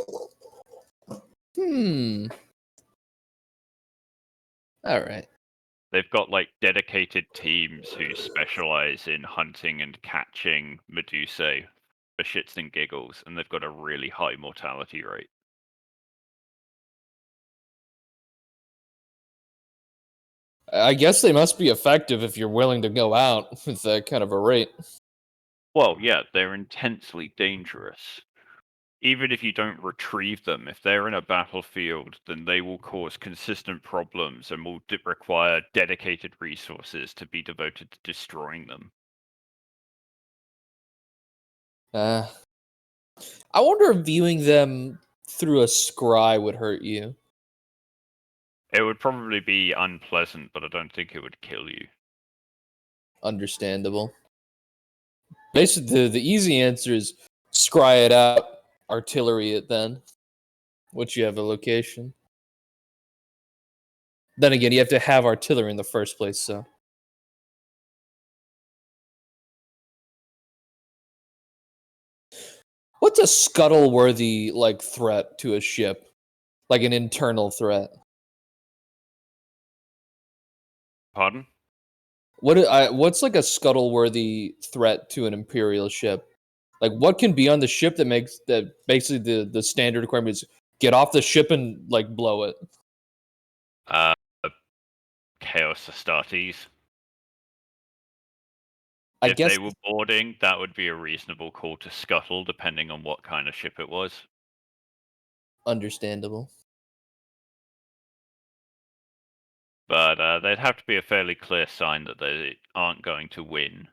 All right. They've got like dedicated teams who specialize in hunting and catching Medusae for shits and giggles, and they've got a really high mortality rate. I guess they must be effective if you're willing to go out with that kind of a rate. Well, yeah, they're intensely dangerous. Even if you don't retrieve them, if they're in a battlefield, then they will cause consistent problems and will require dedicated resources to be devoted to destroying them. I wonder if viewing them through a scry would hurt you. It would probably be unpleasant, but I don't think it would kill you. Understandable. Basically, the easy answer is scry it out, artillery it then. Once you have a location. Then again, you have to have artillery in the first place, so. What's a scuttle-worthy, like, threat to a ship? Like an internal threat? Pardon? What's like a scuttle-worthy threat to an Imperial ship? Like, what can be on the ship that makes that basically the standard requirement is get off the ship and like blow it? Chaos Astartes. I If guess they were boarding, that would be a reasonable call to scuttle, depending on what kind of ship it was. understandable. But they'd have to be a fairly clear sign that they aren't going to win.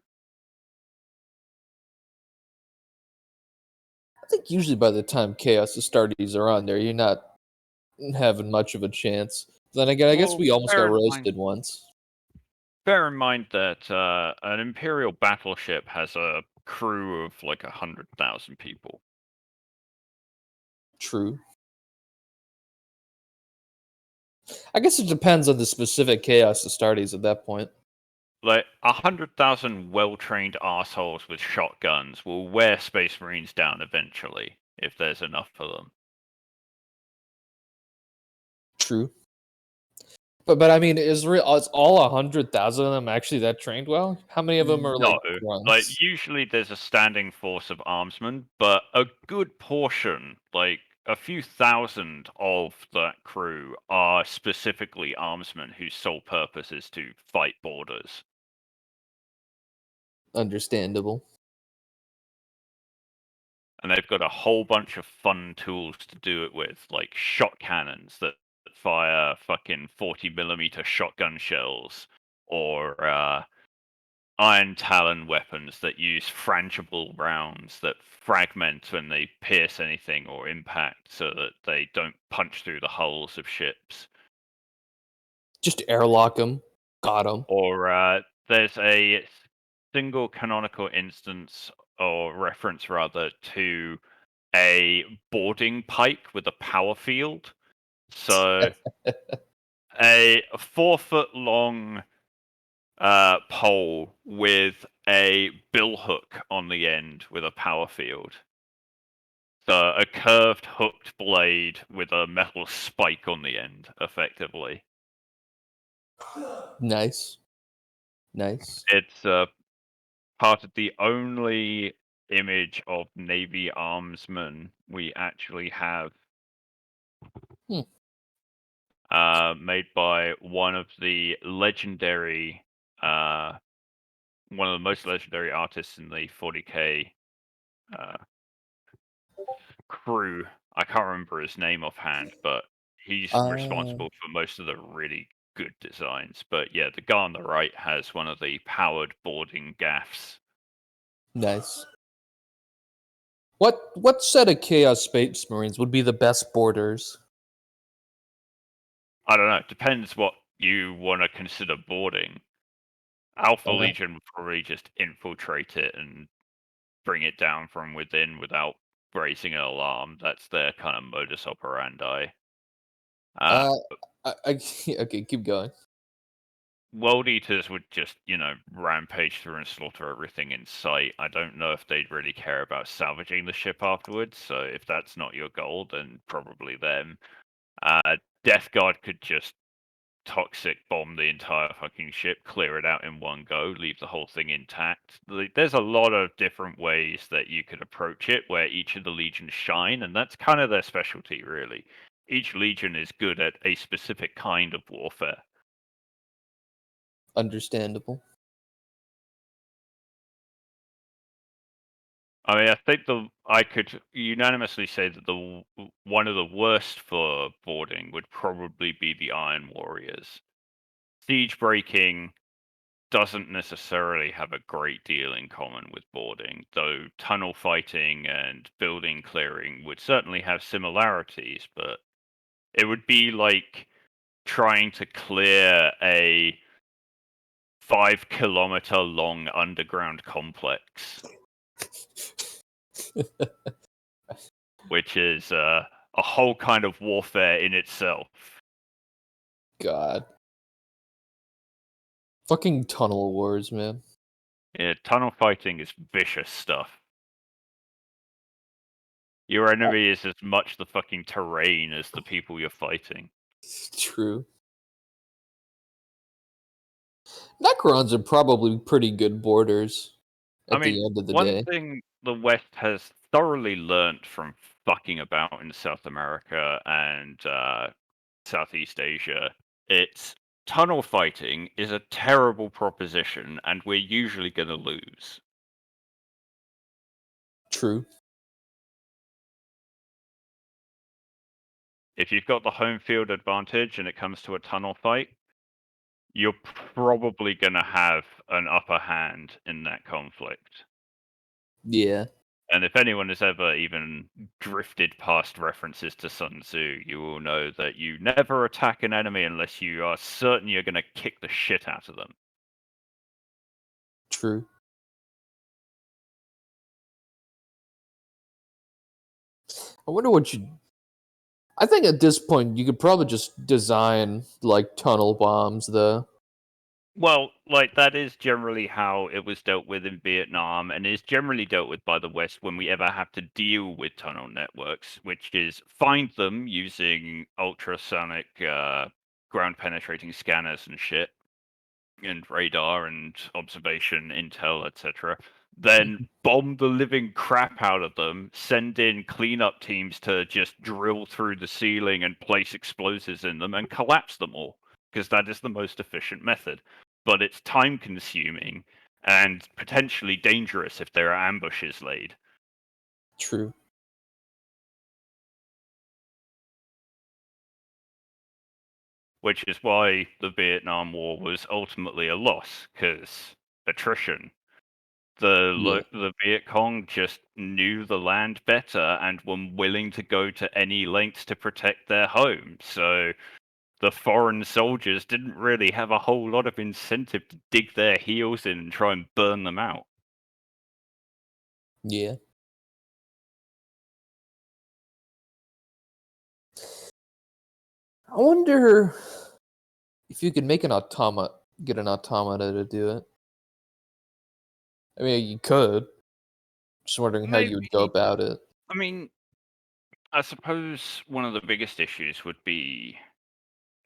I think usually by the time Chaos Astartes are on there, you're not having much of a chance. Then again, I guess Well, we almost got bear in mind- roasted once. Bear in mind that an Imperial battleship has a crew of like 100,000 people. True. I guess it depends on the specific Chaos Astartes at that point. Like 100,000 well-trained assholes with shotguns will wear Space Marines down eventually, if there's enough of them. True. But I mean, is all 100,000 of them actually that trained well? How many of them are No, like grunts? like usually there's a standing force of armsmen, but a good portion, like a few thousand of that crew, are specifically armsmen whose sole purpose is to fight borders. Understandable. And they've got a whole bunch of fun tools to do it with, like shot cannons that fire fucking 40mm shotgun shells, or Iron Talon weapons that use frangible rounds that fragment when they pierce anything or impact so that they don't punch through the hulls of ships. Just airlock them. Got them. Or there's a single canonical instance, or reference rather, to a boarding pike with a power field. So a 4-foot long pole with a billhook on the end with a power field. So a curved hooked blade with a metal spike on the end, effectively. Nice. Nice. It's part of the only image of Navy armsmen we actually have. Hmm. Made by one of the most legendary artists in the 40k crew. I can't remember his name offhand, but he's responsible for most of the really good designs. But yeah, the guy on the right has one of the powered boarding gaffs. Nice. What set of Chaos Space Marines would be the best boarders? I don't know. It depends what you want to consider boarding. Alpha Okay. Legion would probably just infiltrate it and bring it down from within without raising an alarm. That's their kind of modus operandi. I okay, keep going. World Eaters would just, rampage through and slaughter everything in sight. I don't know if they'd really care about salvaging the ship afterwards, so if that's not your goal, then probably them. Death Guard could just toxic bomb the entire fucking ship, clear it out in one go, leave the whole thing intact. There's a lot of different ways that you could approach it where each of the legions shine, and that's kind of their specialty, really. Each legion is good at a specific kind of warfare. Understandable. I mean, I think I could unanimously say that one of the worst for boarding would probably be the Iron Warriors. Siege breaking doesn't necessarily have a great deal in common with boarding, though tunnel fighting and building clearing would certainly have similarities, but it would be like trying to clear a 5-kilometer long underground complex, which is a whole kind of warfare in itself. God. Fucking tunnel wars, man. Yeah, tunnel fighting is vicious stuff. Your enemy is as much the fucking terrain as the people you're fighting. True. Necrons are probably pretty good boarders at the end of the one day. thing the West has thoroughly learnt from fucking about in South America and Southeast Asia, it's tunnel fighting is a terrible proposition, and we're usually going to lose. True. If you've got the home field advantage and it comes to a tunnel fight, you're probably going to have an upper hand in that conflict. Yeah. And if anyone has ever even drifted past references to Sun Tzu, you will know that you never attack an enemy unless you are certain you're going to kick the shit out of them. True. I wonder what you. I think at this point you could probably just design like tunnel bombs, though. Well, that is generally how it was dealt with in Vietnam, and is generally dealt with by the West when we ever have to deal with tunnel networks, which is find them using ultrasonic ground penetrating scanners and shit, and radar and observation, intel, etc. Then bomb the living crap out of them, send in cleanup teams to just drill through the ceiling and place explosives in them and collapse them all, because that is the most efficient method. But it's time consuming and potentially dangerous if there are ambushes laid. True. Which is why the Vietnam War was ultimately a loss, because attrition. The Viet Cong just knew the land better and were willing to go to any lengths to protect their home. So the foreign soldiers didn't really have a whole lot of incentive to dig their heels in and try and burn them out. Yeah. I wonder If you could make get an automata to do it. I mean, you could. Just wondering how you would go Maybe. about it. I mean, I suppose one of the biggest issues would be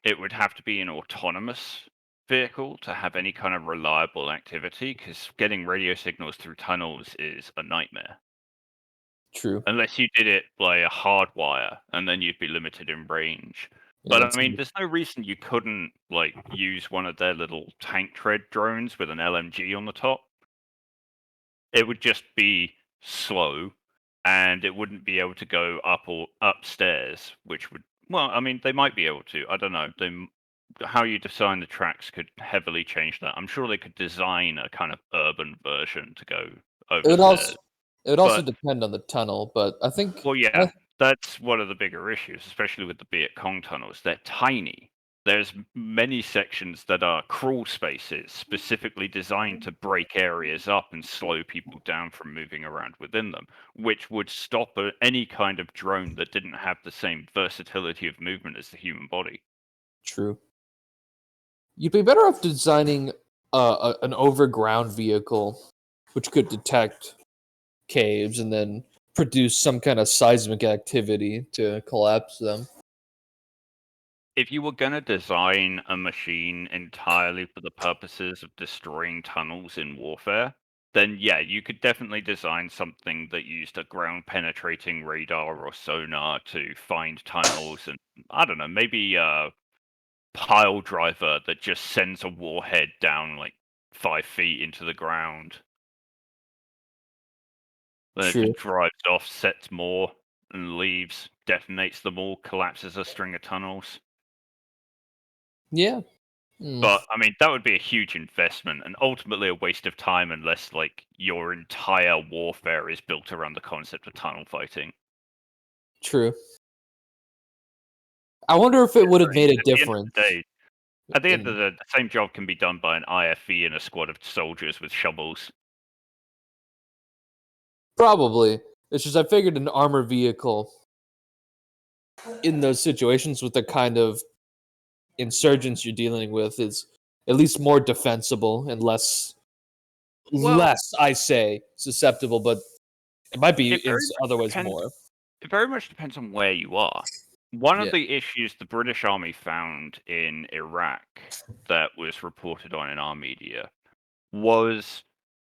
it would have to be an autonomous vehicle to have any kind of reliable activity, because getting radio signals through tunnels is a nightmare. True. Unless you did it by a hardwire, and then you'd be limited in range. Yeah, But I it's mean, there's no reason you couldn't like use one of their little tank tread drones with an LMG on the top. It would just be slow, and it wouldn't be able to go up or upstairs, which would, well, I mean, they might be able to. I don't know. How you design the tracks could heavily change that. I'm sure they could design a kind of urban version to go It would overstairs. also But depend on the tunnel, but I think well, yeah, that's one of the bigger issues, especially with the Viet Cong tunnels. They're tiny. There's many sections that are crawl spaces specifically designed to break areas up and slow people down from moving around within them, which would stop any kind of drone that didn't have the same versatility of movement as the human body. true. You'd be better off designing an overground vehicle which could detect caves and then produce some kind of seismic activity to collapse them. If you were going to design a machine entirely for the purposes of destroying tunnels in warfare, then yeah, you could definitely design something that used a ground penetrating radar or sonar to find tunnels, and I don't know, maybe a pile driver that just sends a warhead down like 5 feet into the ground. Then it True. just drives off, sets more, and leaves, detonates them all, collapses a string of tunnels. Yeah. But I mean, that would be a huge investment and ultimately a waste of time unless like your entire warfare is built around the concept of tunnel fighting. True. I wonder if it would have made a At the end of difference. the day, at the end of in- the same job can be done by an IFE and a squad of soldiers with shovels. Probably. It's just I figured an armored vehicle in those situations with the kind of insurgents you're dealing with is at least more defensible and less, Well, I say, susceptible, but it might be it very otherwise depends. more. It very much depends on where you are. One Yeah. of the issues the British Army found in Iraq that was reported on in our media was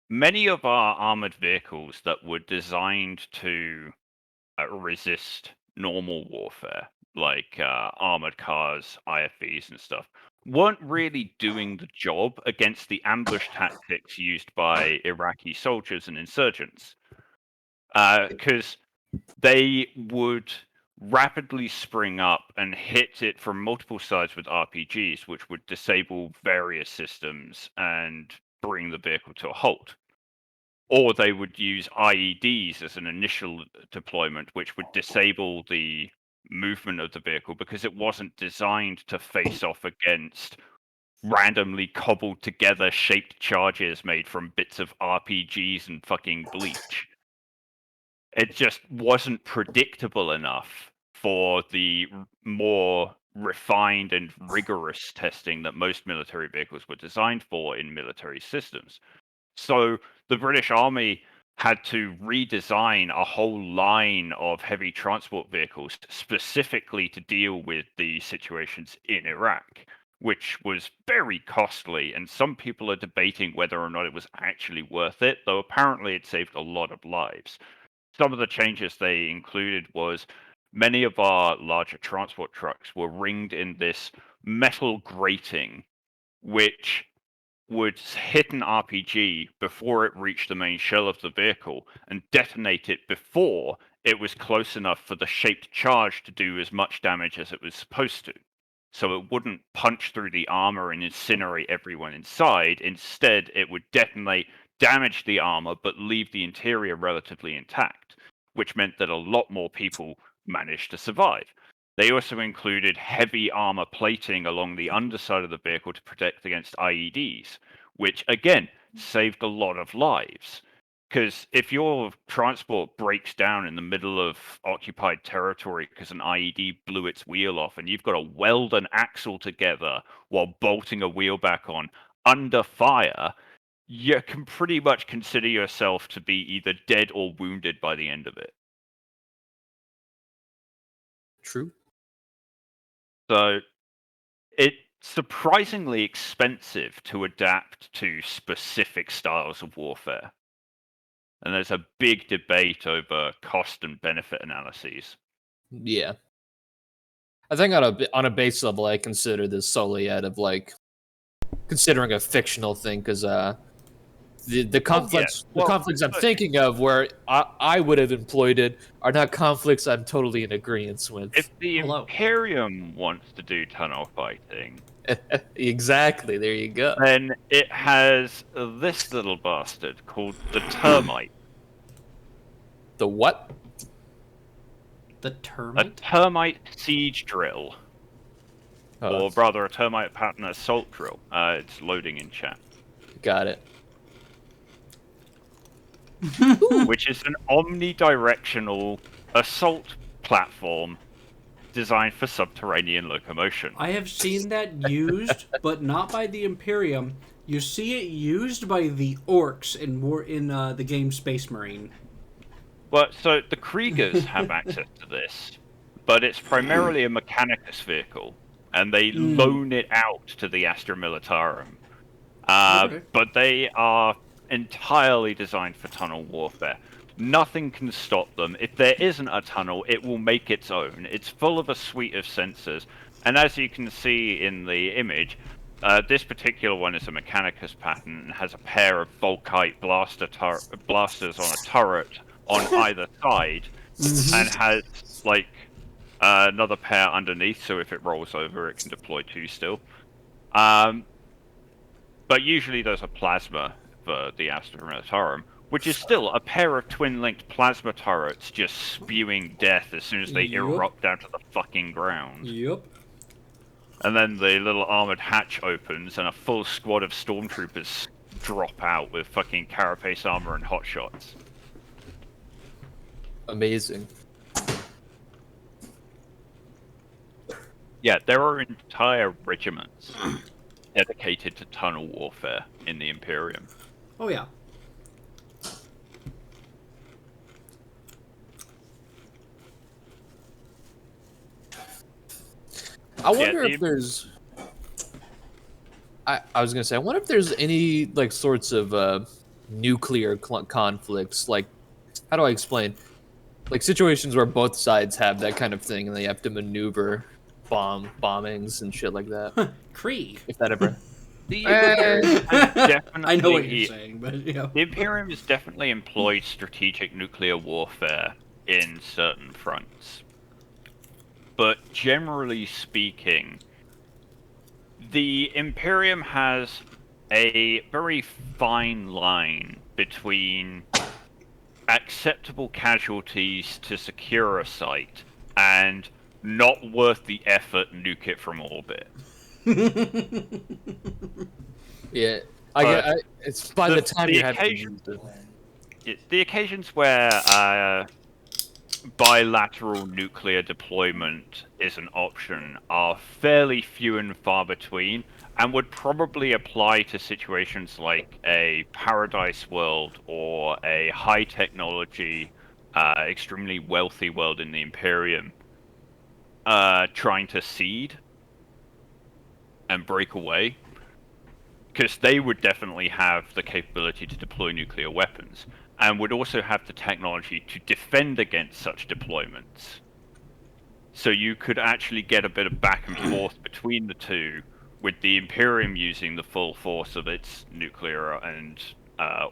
many of our armored vehicles that were designed to resist normal warfare, like armored cars, IFVs, and stuff, weren't really doing the job against the ambush tactics used by Iraqi soldiers and insurgents. Because they would rapidly spring up and hit it from multiple sides with RPGs, which would disable various systems and bring the vehicle to a halt. Or they would use IEDs as an initial deployment, which would disable the movement of the vehicle because it wasn't designed to face off against randomly cobbled together shaped charges made from bits of RPGs and fucking bleach. It just wasn't predictable enough for the more refined and rigorous testing that most military vehicles were designed for in military systems. So the British Army had to redesign a whole line of heavy transport vehicles specifically to deal with the situations in Iraq, which was very costly. And some people are debating whether or not it was actually worth it, though apparently it saved a lot of lives. Some of the changes they included was many of our larger transport trucks were ringed in this metal grating, which would hit an RPG before it reached the main shell of the vehicle and detonate it before it was close enough for the shaped charge to do as much damage as it was supposed to. So it wouldn't punch through the armor and incinerate everyone inside. Instead, it would detonate, damage the armor, but leave the interior relatively intact, which meant that a lot more people managed to survive. They also included heavy armor plating along the underside of the vehicle to protect against IEDs, which again saved a lot of lives. Because if your transport breaks down in the middle of occupied territory because an IED blew its wheel off, and you've got to weld an axle together while bolting a wheel back on under fire, you can pretty much consider yourself to be either dead or wounded by the end of it. True. So it's surprisingly expensive to adapt to specific styles of warfare. And there's a big debate over cost and benefit analyses. Yeah. I think on a base level, I consider this solely out of like considering a fictional thing, because the conflicts I'm thinking of where I would have employed it are not conflicts I'm totally in agreement with. If the Hello. Imperium wants to do tunnel fighting, Exactly. There you go. then it has this little bastard called the Termite. The what? The A termite? Termite siege drill. Oh, Or rather, a Termite pattern assault drill. It's loading in chat. got it. Which is an omnidirectional assault platform designed for subterranean locomotion. I have seen that used, but not by the Imperium. You see it used by the orcs in the game Space Marine. Well, so the Kriegers have access to this, but it's primarily a Mechanicus vehicle, and they loan it out to the Astra Militarum. Okay. But they are entirely designed for tunnel warfare. Nothing can stop them. If there isn't a tunnel, it will make its own. It's full of a suite of sensors, and as you can see in the image, this particular one is a Mechanicus pattern and has a pair of Volkite blasters on a turret on either side, and has like another pair underneath, so if it rolls over, it can deploy two still. But usually there's a plasma for the Astra Militarum, which is still a pair of twin-linked plasma turrets just spewing death as soon as they erupt down to the fucking ground. Yep. And then the little armored hatch opens, and a full squad of stormtroopers drop out with fucking carapace armor and hotshots. Amazing. Yeah, there are entire regiments dedicated to tunnel warfare in the Imperium. Oh yeah. I wonder if there's. I was gonna say, I wonder if there's any like sorts of nuclear conflicts. Like, how do I explain? Like situations where both sides have that kind of thing, and they have to maneuver bombings and shit like that. Krieg. If that ever. The Imperium has definitely, I know what you're saying, but yeah. The Imperium has definitely employed strategic nuclear warfare in certain fronts. But generally speaking, the Imperium has a very fine line between acceptable casualties to secure a site and not worth the effort, nuke it from orbit. Yeah, it's by the time you have to use it. The occasions where bilateral nuclear deployment is an option are fairly few and far between, and would probably apply to situations like a Paradise world or a high technology, extremely wealthy world in the Imperium trying to seed and break away, because they would definitely have the capability to deploy nuclear weapons, and would also have the technology to defend against such deployments. So you could actually get a bit of back and forth between the two, with the Imperium using the full force of its nuclear and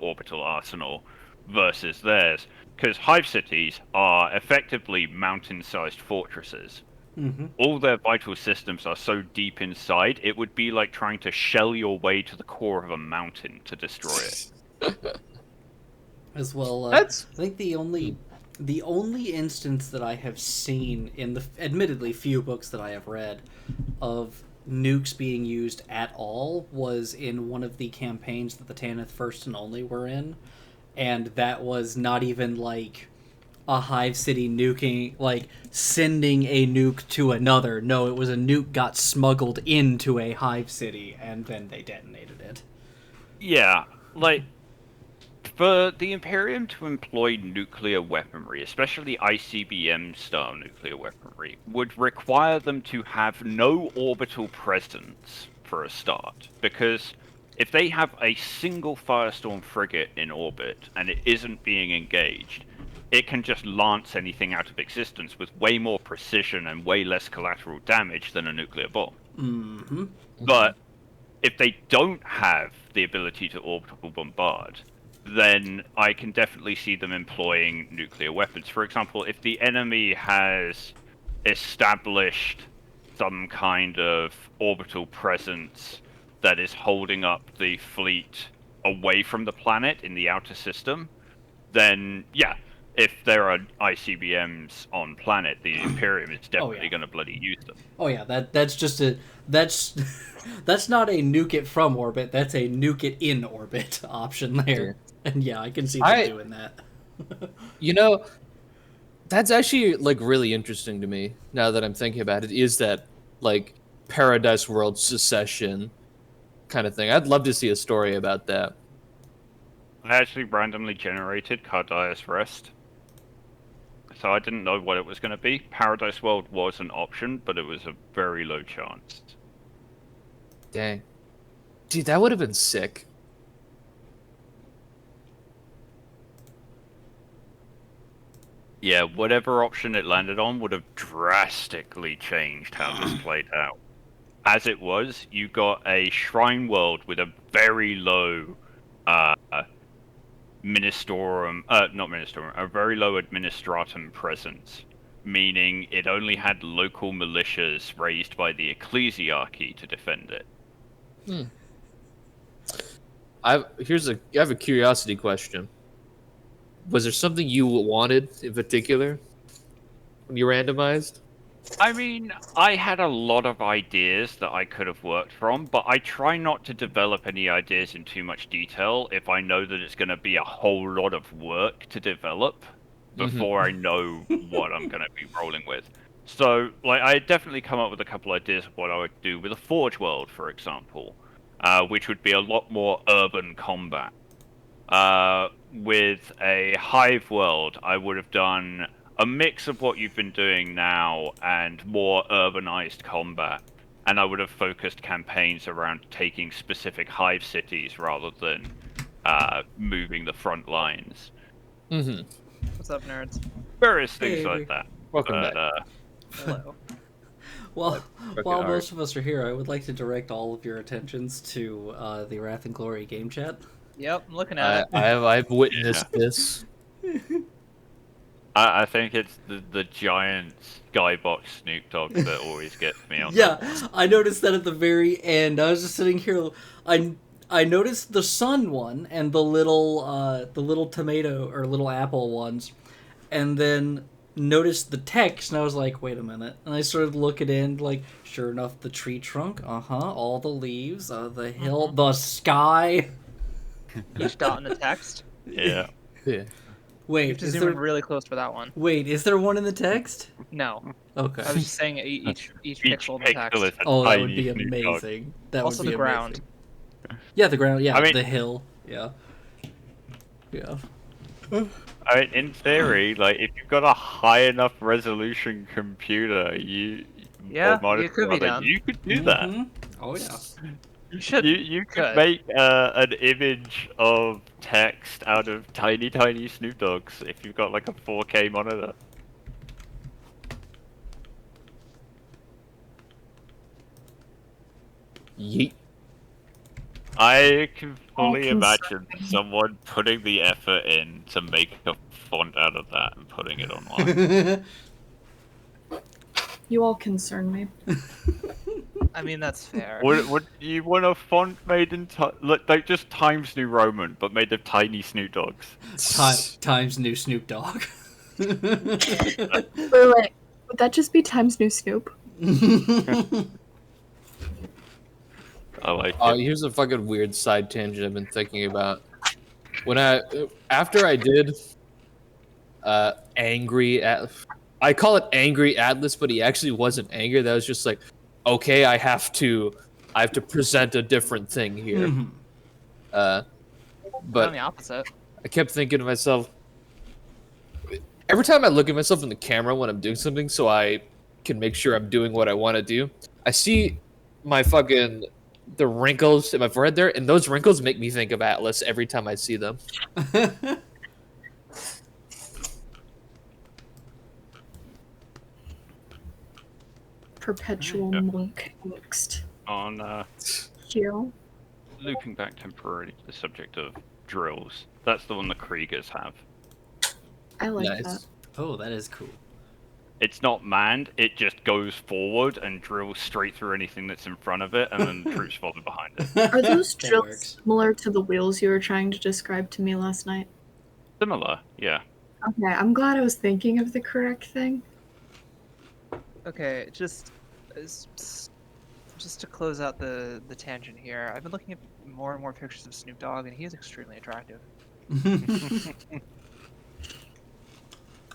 orbital arsenal versus theirs. Because hive cities are effectively mountain-sized fortresses. Mm-hmm. All their vital systems are so deep inside, it would be like trying to shell your way to the core of a mountain to destroy it. As well, That's- I think the only instance that I have seen in the admittedly few books that I have read of nukes being used at all was in one of the campaigns that the Tanith First and Only were in, and that was not even like a hive city nuking, like sending a nuke to another. No, it was a nuke got smuggled into a hive city and then they detonated it. Yeah, like, for the Imperium to employ nuclear weaponry, especially ICBM-style nuclear weaponry, would require them to have no orbital presence for a start, because if they have a single Firestorm frigate in orbit and it isn't being engaged, it can just lance anything out of existence with way more precision and way less collateral damage than a nuclear bomb. Mm-hmm. But if they don't have the ability to orbital bombard, then I can definitely see them employing nuclear weapons. For example, if the enemy has established some kind of orbital presence that is holding up the fleet away from the planet in the outer system, then yeah, if there are ICBMs on planet, the Imperium is definitely going to bloody use them. Oh yeah, that's that's not a nuke it from orbit. That's a nuke it in orbit option there. And yeah, I can see them doing that. You know, that's actually like really interesting to me now that I'm thinking about it. Is that like Paradise World secession kind of thing? I'd love to see a story about that. I actually randomly generated Cardias Rest, so I didn't know what it was going to be. Paradise World was an option, but it was a very low chance. Dang. Dude, that would have been sick. Yeah, whatever option it landed on would have drastically changed how this played out. As it was, you got a Shrine World with a very low Ministorum, not Ministorum, a very low Administratum presence, meaning it only had local militias raised by the Ecclesiarchy to defend it. I have a curiosity question. Was there something you wanted in particular when you randomized? I mean, I had a lot of ideas that I could have worked from, but I try not to develop any ideas in too much detail if I know that it's going to be a whole lot of work to develop before I know what I'm going to be rolling with. So, like, I definitely come up with a couple ideas of what I would do with a Forge World, for example, which would be a lot more urban combat. With a Hive World, I would have done a mix of what you've been doing now and more urbanized combat. And I would have focused campaigns around taking specific Hive cities rather than moving the front lines. What's up, nerds? Various things like that. Welcome back. Hello. Well, while most of us are here, I would like to direct all of your attentions to the Wrath and Glory game chat. Yep, I'm looking at it. I've witnessed this. I think it's the giant skybox Snoop Dogg that always gets me on. Yeah, I noticed that at the very end. I was just sitting here. I noticed the sun one and the little tomato or little apple ones, and then noticed the text, and I was like, wait a minute. And I started looking in, like, sure enough, the tree trunk, all the leaves, the hill, the sky. Each dot in the text. Yeah. Yeah. Wait, You have to is zoom there? in really close for that one. Wait, is there one in the text? No, Okay. I was just saying each pixel in the text. is a Oh, that tiny would be Snoop Dogg. amazing. That Also would be the ground. amazing. Yeah, the ground. Yeah, I mean- the hill. Yeah. Yeah. I mean, in theory, like, if you've got a high enough resolution computer, Yeah, or monitor, it could be rather, done. you could do that. Mhm. Oh yeah. You should. You could Good. make an image of text out of tiny Snoop Dogs if you've got like a 4K monitor. Yeet. I can fully All imagine someone putting the effort in to make a font out of that and putting it online. You all concern me. I mean, that's fair. Would you want a font made in like just Times New Roman, but made of tiny Snoop Dogs? Times New Snoop Dogg. Wait, would that just be Times New Snoop? I like it. Here's a fucking weird side tangent I've been thinking about. when after I did I call it angry Atlas, but he actually wasn't angry. That was just like, okay, I have to present a different thing here. Mhm. On But the opposite. I kept thinking to myself, every time I look at myself in the camera when I'm doing something, so I can make sure I'm doing what I want to do, I see the wrinkles in my forehead there, and those wrinkles make me think of Atlas every time I see them. Perpetual Yeah. monk angst. On Hero. looping back temporarily to the subject of drills, that's the one the Kriegers have. I like Nice. that. Oh, that is cool. It's not manned, it just goes forward and drills straight through anything that's in front of it, and then troops follow behind it. Are those That drills works. similar to the wheels you were trying to describe to me last night? Similar, yeah. Okay, I'm glad I was thinking of the correct thing. Okay, just to close out the tangent here, I've been looking at more and more pictures of Snoop Dogg, and he is extremely attractive.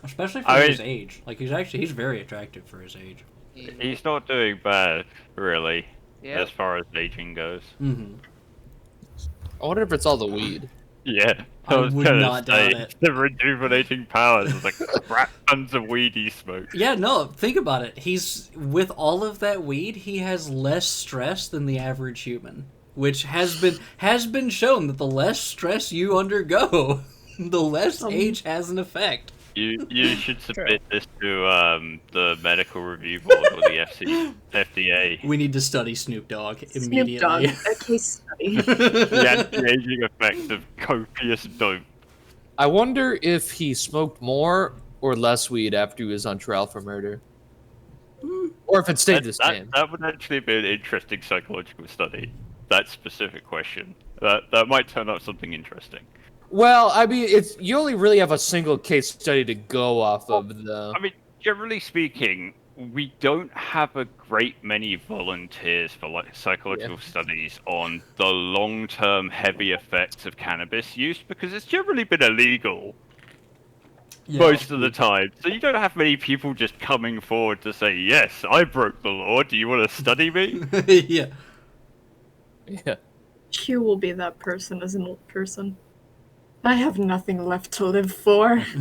Especially for I his mean- age. Like he's very attractive for his age. He's not doing bad, really, Yeah, as far as aging goes. Mm-hmm. I wonder if it's all the weed. Yeah, I was would gonna not doubt say, it. The rejuvenating powers of the crap tons of weed he smoked. Yeah, no, think about it. He's with all of that weed, he has less stress than the average human, which has been shown that the less stress you undergo, the less age has an effect. You should submit this to the medical review board or the FDA. We need to study Snoop Dogg Snoop immediately. Dogg, a case study. The anti-aging effects of copious dope. I wonder if he smoked more or less weed after he was on trial for murder. Or if it stayed the same. That would actually be an interesting psychological study. That specific question. That might turn up something interesting. Well, I mean, you only really have a single case study to go off of, though. I mean, generally speaking, we don't have a great many volunteers for like psychological studies on the long-term heavy effects of cannabis use because it's generally been illegal most of the time. So you don't have many people just coming forward to say, "Yes, I broke the law. Do you want to study me?" Yeah. Yeah. Q will be that person as an old person. I have nothing left to live for. I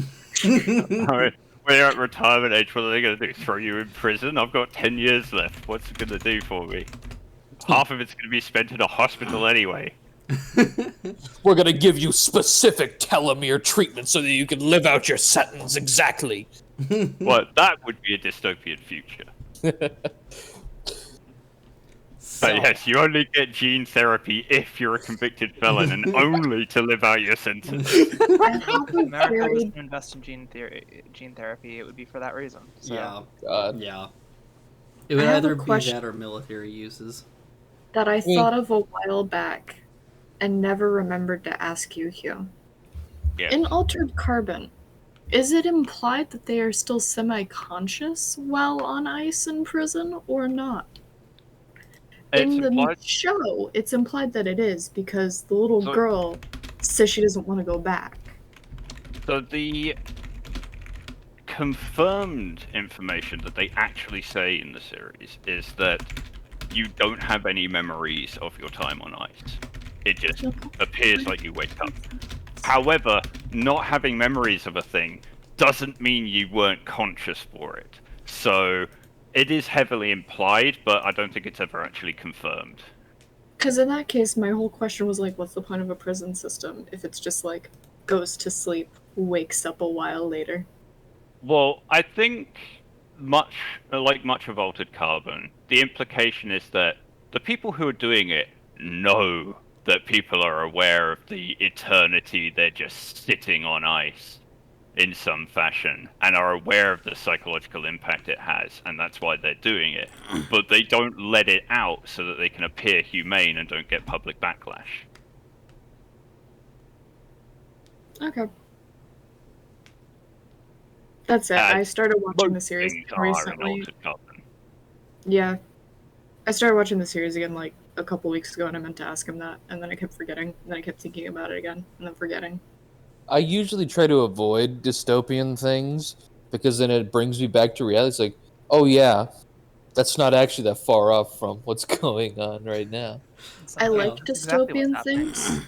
mean, when you're at retirement age, what are they going to do? Throw you in prison? I've got 10 years left. What's it going to do for me? Half of it's going to be spent in a hospital anyway. We're gonna give you specific telomere treatment so that you can live out your sentence exactly. Well, that would be a dystopian future. But yes, you only get gene therapy if you're a convicted felon and only to live out your sentence. I have if a America was theory to invest in gene therapy, it would be for that reason. So. Yeah. God. Yeah. It would I have a either be question. that or military uses. that I thought of a while back and never remembered to ask you, Hugh. Yes. In Altered Carbon, is it implied that they are still semi-conscious while on ice in prison, or not? It's In the implied- show, it's implied that it is, because the little So- girl says she doesn't want to go back. So the confirmed information that they actually say in the series is that you don't have any memories of your time on ice. It just appears like you wake up. However, not having memories of a thing doesn't mean you weren't conscious for it. So it is heavily implied, but I don't think it's ever actually confirmed. Because in that case, my whole question was like, what's the point of a prison system if it's just like, goes to sleep, wakes up a while later? Well, I think much of Altered Carbon, the implication is that the people who are doing it know that people are aware of the eternity they're just sitting on ice in some fashion and are aware of the psychological impact it has, and that's why they're doing it. But they don't let it out so that they can appear humane and don't get public backlash. Okay. That's it. I started watching the series Things are in recently. Altered Carbon. Yeah. I started watching the series again like a couple weeks ago, and I meant to ask him that, and then I kept forgetting, and then I kept thinking about it again, and then forgetting. I usually try to avoid dystopian things because then it brings me back to reality. It's like, oh yeah, that's not actually that far off from what's going on right now. I like That's exactly what's dystopian happening. things.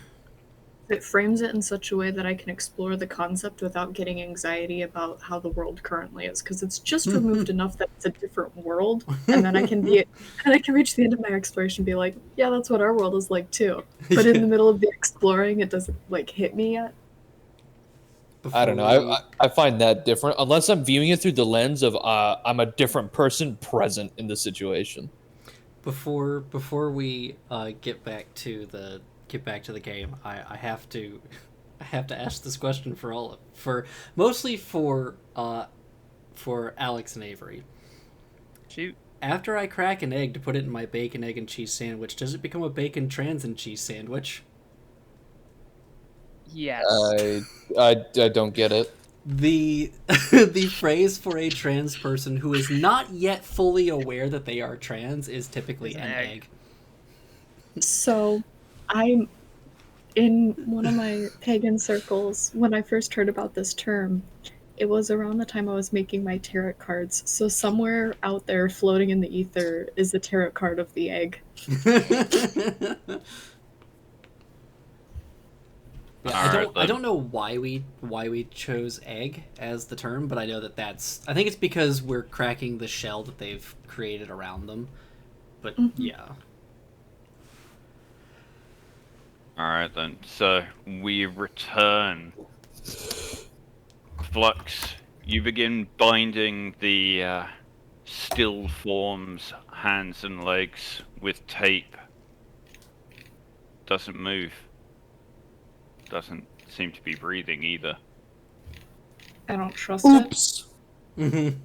It frames it in such a way that I can explore the concept without getting anxiety about how the world currently is, because it's just removed enough that it's a different world, and then I can reach the end of my exploration and be like, yeah, that's what our world is like too. But in the middle of the exploring, it doesn't like hit me yet. I don't know. I find that different unless I'm viewing it through the lens of I'm a different person present in the situation. Before we get back to the game, I have to ask this question mostly for Alex and Avery. Shoot. After I crack an egg to put it in my bacon, egg, and cheese sandwich, does it become a bacon, trans, and cheese sandwich? Yes. I don't get it. The the phrase for a trans person who is not yet fully aware that they are trans is typically an egg. So, I'm in one of my pagan circles. When I first heard about this term, it was around the time I was making my tarot cards. So somewhere out there, floating in the ether, is the tarot card of the egg. Yeah, I don't know why we chose egg as the term, but I know I think it's because we're cracking the shell that they've created around them. But yeah. Alright then, so we return. Flux, you begin binding the still forms, hands and legs with tape. Doesn't move. Doesn't seem to be breathing either. I don't trust Oops. it.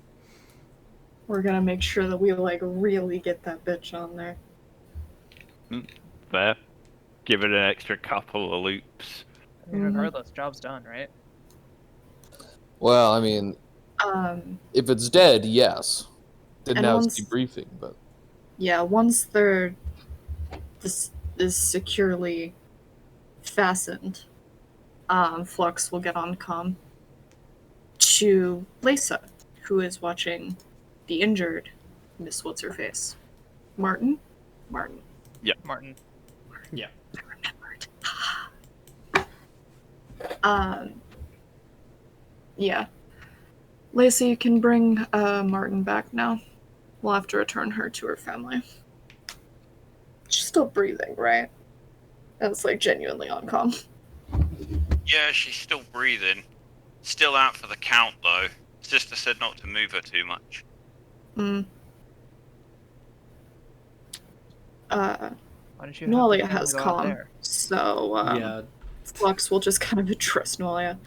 We're gonna make sure that we like really get that bitch on there. Fair. Give it an extra couple of loops. I mean, regardless, job's done, right? Well, I mean, if it's dead, yes. Didn't And have once- debriefing, but Yeah, once this is securely fastened, Flux will get on comm to Lisa, who is watching the injured Miss What's-Her-Face. Martin? Martin. Martin. Yeah. I remembered. Yeah. Lacey, you can bring Martin back now. We'll have to return her to her family. She's still breathing, right? That's like genuinely on comm. Yeah, she's still breathing. Still out for the count, though. Sister said not to move her too much. Mm. Why don't you? Noelia have the has family go out comm, there? so Yeah. Flux will just kind of address Noelia.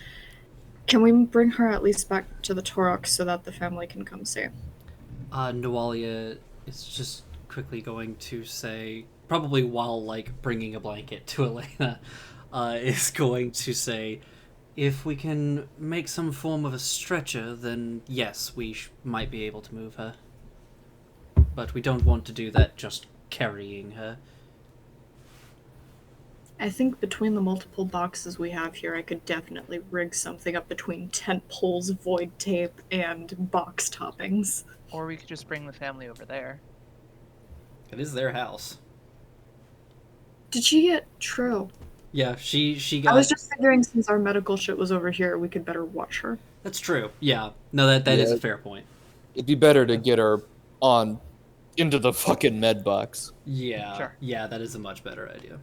Can we bring her at least back to the Torok so that the family can come see? Noalia is just quickly going to say, probably while like bringing a blanket to Elena, is going to say, if we can make some form of a stretcher, then yes, we might be able to move her. But we don't want to do that just carrying her. I think between the multiple boxes we have here, I could definitely rig something up between tent poles, void tape, and box toppings. Or we could just bring the family over there. It is their house. Did she get true? Yeah, she got... I was just figuring since our medical shit was over here, we could better watch her. That's true. Yeah. No, that is Yeah. a fair point. it'd be better to get her on into the fucking med box. Yeah. Sure. Yeah, that is a much better idea.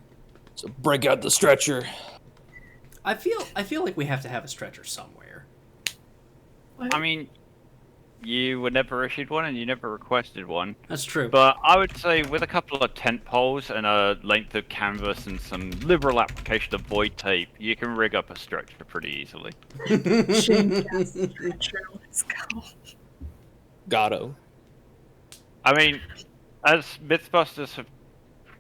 So break out the stretcher. I feel like we have to have a stretcher somewhere. I mean, you were never issued one and you never requested one. That's true. But I would say with a couple of tent poles and a length of canvas and some liberal application of void tape, you can rig up a stretcher pretty easily. Shane cast stretcher, let's go. Gatto. I mean, as Mythbusters have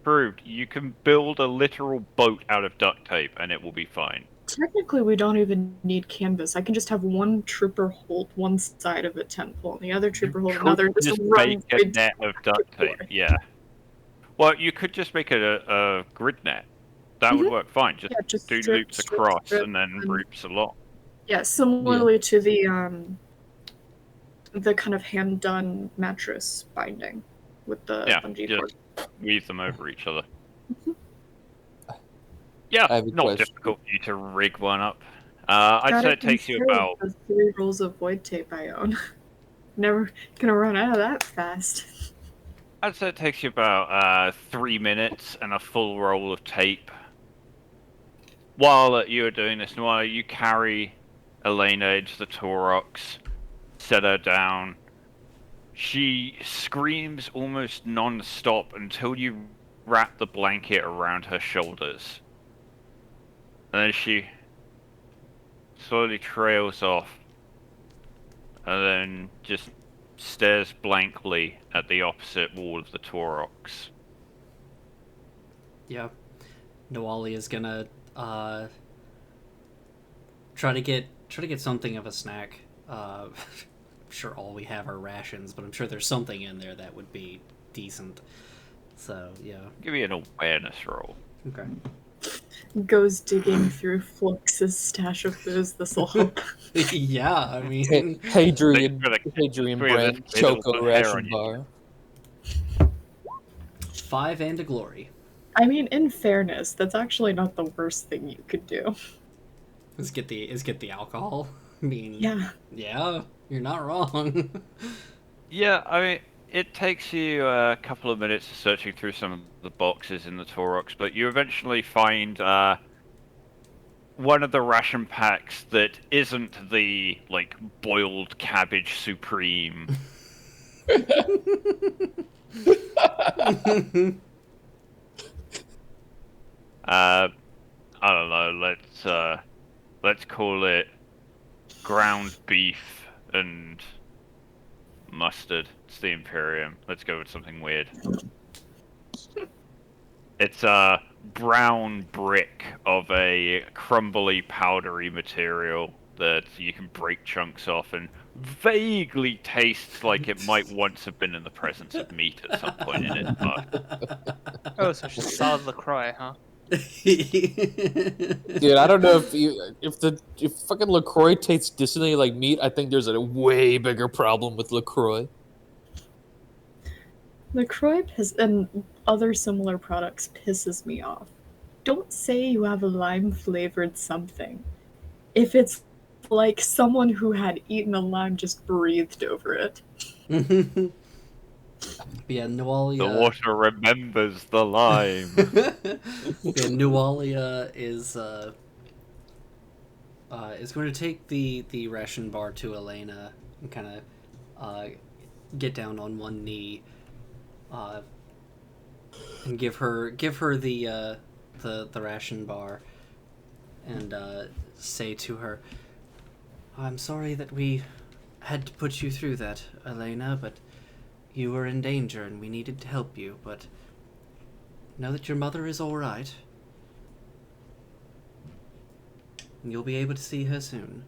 proved, you can build a literal boat out of duct tape and it will be fine. Technically, we don't even need canvas. I can just have one trooper hold one side of a tent pole, and the other trooper hold Could another. Just just run make a right net of duct tape, yeah. Well, you could just make it a grid net. That would work fine. Just Yeah, just do strip, loops strip, across strip, and then and- loops along. Yeah, similarly to the kind of hand done mattress binding with the Yeah, bungee just cord. weave them over each other. Mhm. Yeah, I have a not question. difficult for you to rig one up. I'd Got say it takes you instead of about the 3 rolls of void tape I own. Never gonna run out of that fast. I'd say it takes you about 3 minutes and a full roll of tape. While you are doing this, while you carry Elena into the Taurox, set her down, she screams almost non-stop until you wrap the blanket around her shoulders. And then she slowly trails off, and then just stares blankly at the opposite wall of the Taurox. Yeah. Nawali is gonna try to get something of a snack. I'm sure all we have are rations, but I'm sure there's something in there that would be decent. So yeah. Give me an awareness roll. Okay. Goes digging through Flux's stash of booze. This'll help. Yeah, I Hey, mean, Hadrian, Look for the- Hadrian look for brand this little Choco hair ration on you. bar. 5 and a glory. I mean, in fairness, that's actually not the worst thing you could do. Let's get the alcohol. I mean, Yeah. you're not wrong. Yeah, I mean, it takes you a couple of minutes searching through some of the boxes in the Taurox, but you eventually find one of the ration packs that isn't the, like, boiled cabbage supreme. I don't know, let's call it ground beef and mustard. It's the Imperium. Let's go with something weird. It's a brown brick of a crumbly, powdery material that you can break chunks off and vaguely tastes like it might once have been in the presence of meat at some point in its life. Oh, so it's just solid LaCroix, huh? Dude, I don't know if fucking LaCroix tastes dissonantly like meat. I think there's a way bigger problem with LaCroix. LaCroix and other similar products pisses me off. Don't say you have a lime flavored something if it's like someone who had eaten a lime just breathed over it. Yeah, Nualia. The water remembers the lime. Yeah, Nualia is going to take the ration bar to Elena and kind of get down on one knee and give her the ration bar and say to her, "I'm sorry that we had to put you through that, Elena, but you were in danger and we needed to help you, but know that your mother is all right. And you'll be able to see her soon."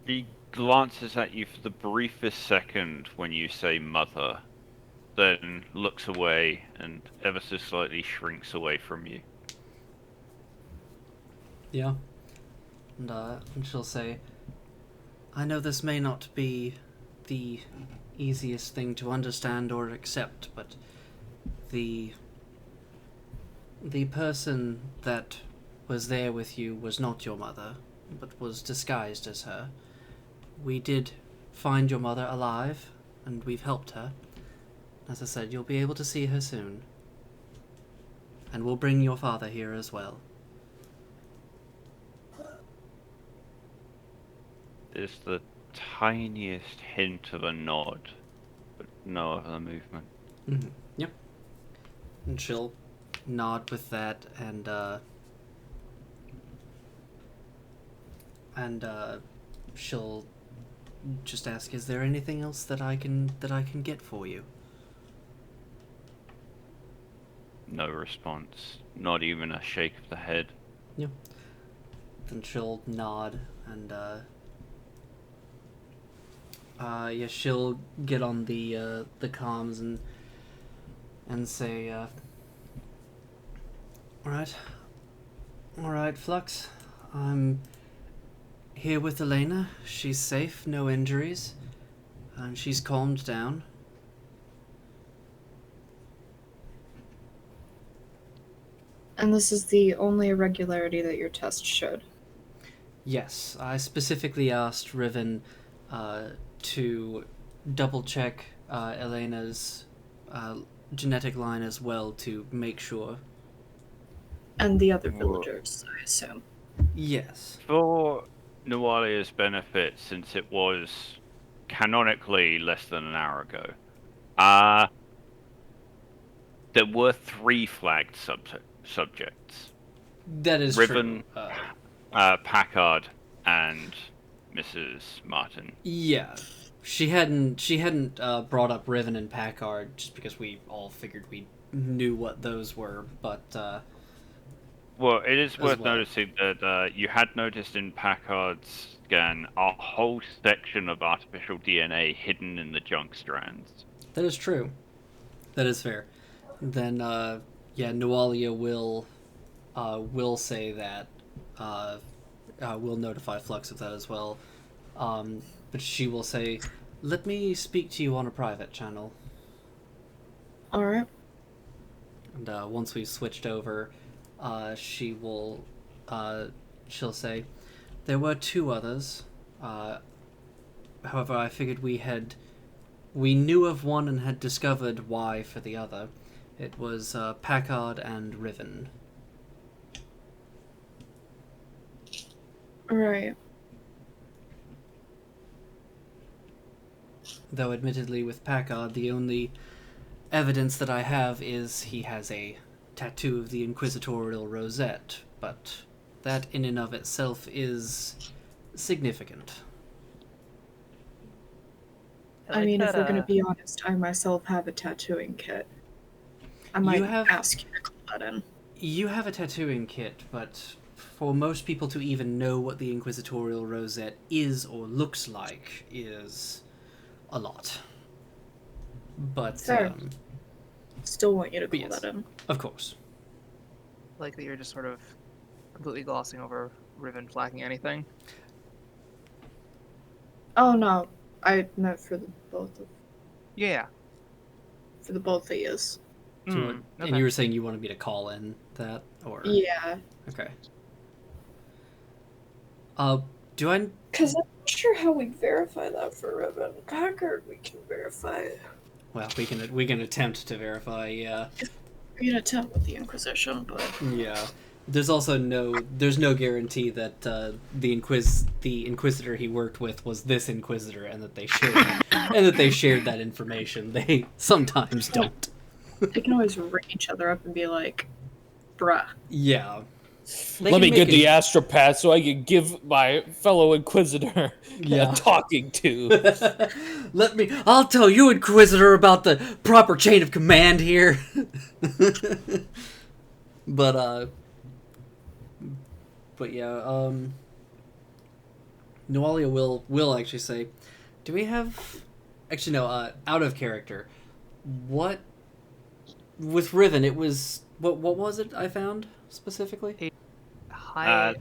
She glances at you for the briefest second when you say mother, then looks away and ever so slightly shrinks away from you. Yeah. And she'll say, "I know this may not be the easiest thing to understand or accept, but the person that was there with you was not your mother, but was disguised as her. We did find your mother alive, and we've helped her. As I said, you'll be able to see her soon. And we'll bring your father here as well." There's the tiniest hint of a nod, but no other movement. Mm-hmm. Yep. And she'll nod with that, and she'll just ask, "Is there anything else that I can get for you?" No response. Not even a shake of the head. Then she'll nod, and yeah, she'll get on the comms and and say, alright, Flux, I'm here with Elena. She's safe, no injuries, and she's calmed down. And this is the only irregularity that your test showed. Yes, I specifically asked Riven to double check Elena's genetic line as well to make sure. And the other Whoa. villagers, I assume. Yes. For Nualia's benefit, since it was canonically less than an hour ago, there were 3 flagged subjects. That is Riven, true. Packard, and Mrs. Martin. Yeah. She hadn't brought up Riven and Packard just because we all figured we knew what those were, but Well, it is worth well. noticing that you had noticed in Packard's scan a whole section of artificial DNA hidden in the junk strands. that is true. That is fair. Then Nualia will say that we'll notify Flux of that as well. But she will say, "Let me speak to you on a private channel." Alright. And once we've switched over, she'll say, "There were 2 others. However, I figured we knew of one and had discovered why for the other. It was Packard and Riven." Right. Though admittedly with Packard, the only evidence that I have is he has a tattoo of the Inquisitorial Rosette, but that in and of itself is significant. I mean, if we're gonna be honest, I myself have a tattooing kit. I might ask you to call that in. You have a tattooing kit, but for most people to even know what the Inquisitorial Rosette is or looks like is a lot. But Fair. Still want you to call yes. that in. Of course. Like that you're just sort of completely glossing over Riven flagging anything. Oh no, I meant for the both of Yeah. you. Do you want- And you were saying you wanted me to call in that, or Yeah. okay. Do I? Because I'm not sure how we verify that for Riven. Packard, we can verify. Well, we can attempt to verify. Yeah. We can attempt with the Inquisition, but Yeah. There's also no guarantee that the Inquisitor he worked with was this Inquisitor, and that they shared that information. They sometimes don't. they can always ring each other up and be like, "Bruh." Yeah. Let me get the astropath so I can give my fellow Inquisitor Yeah. a talking to. I'll tell you, Inquisitor, about the proper chain of command here. But yeah, Nualia will actually say, do we have... Actually, no, out of character. What... With Riven, it was... What was it I found, specifically? There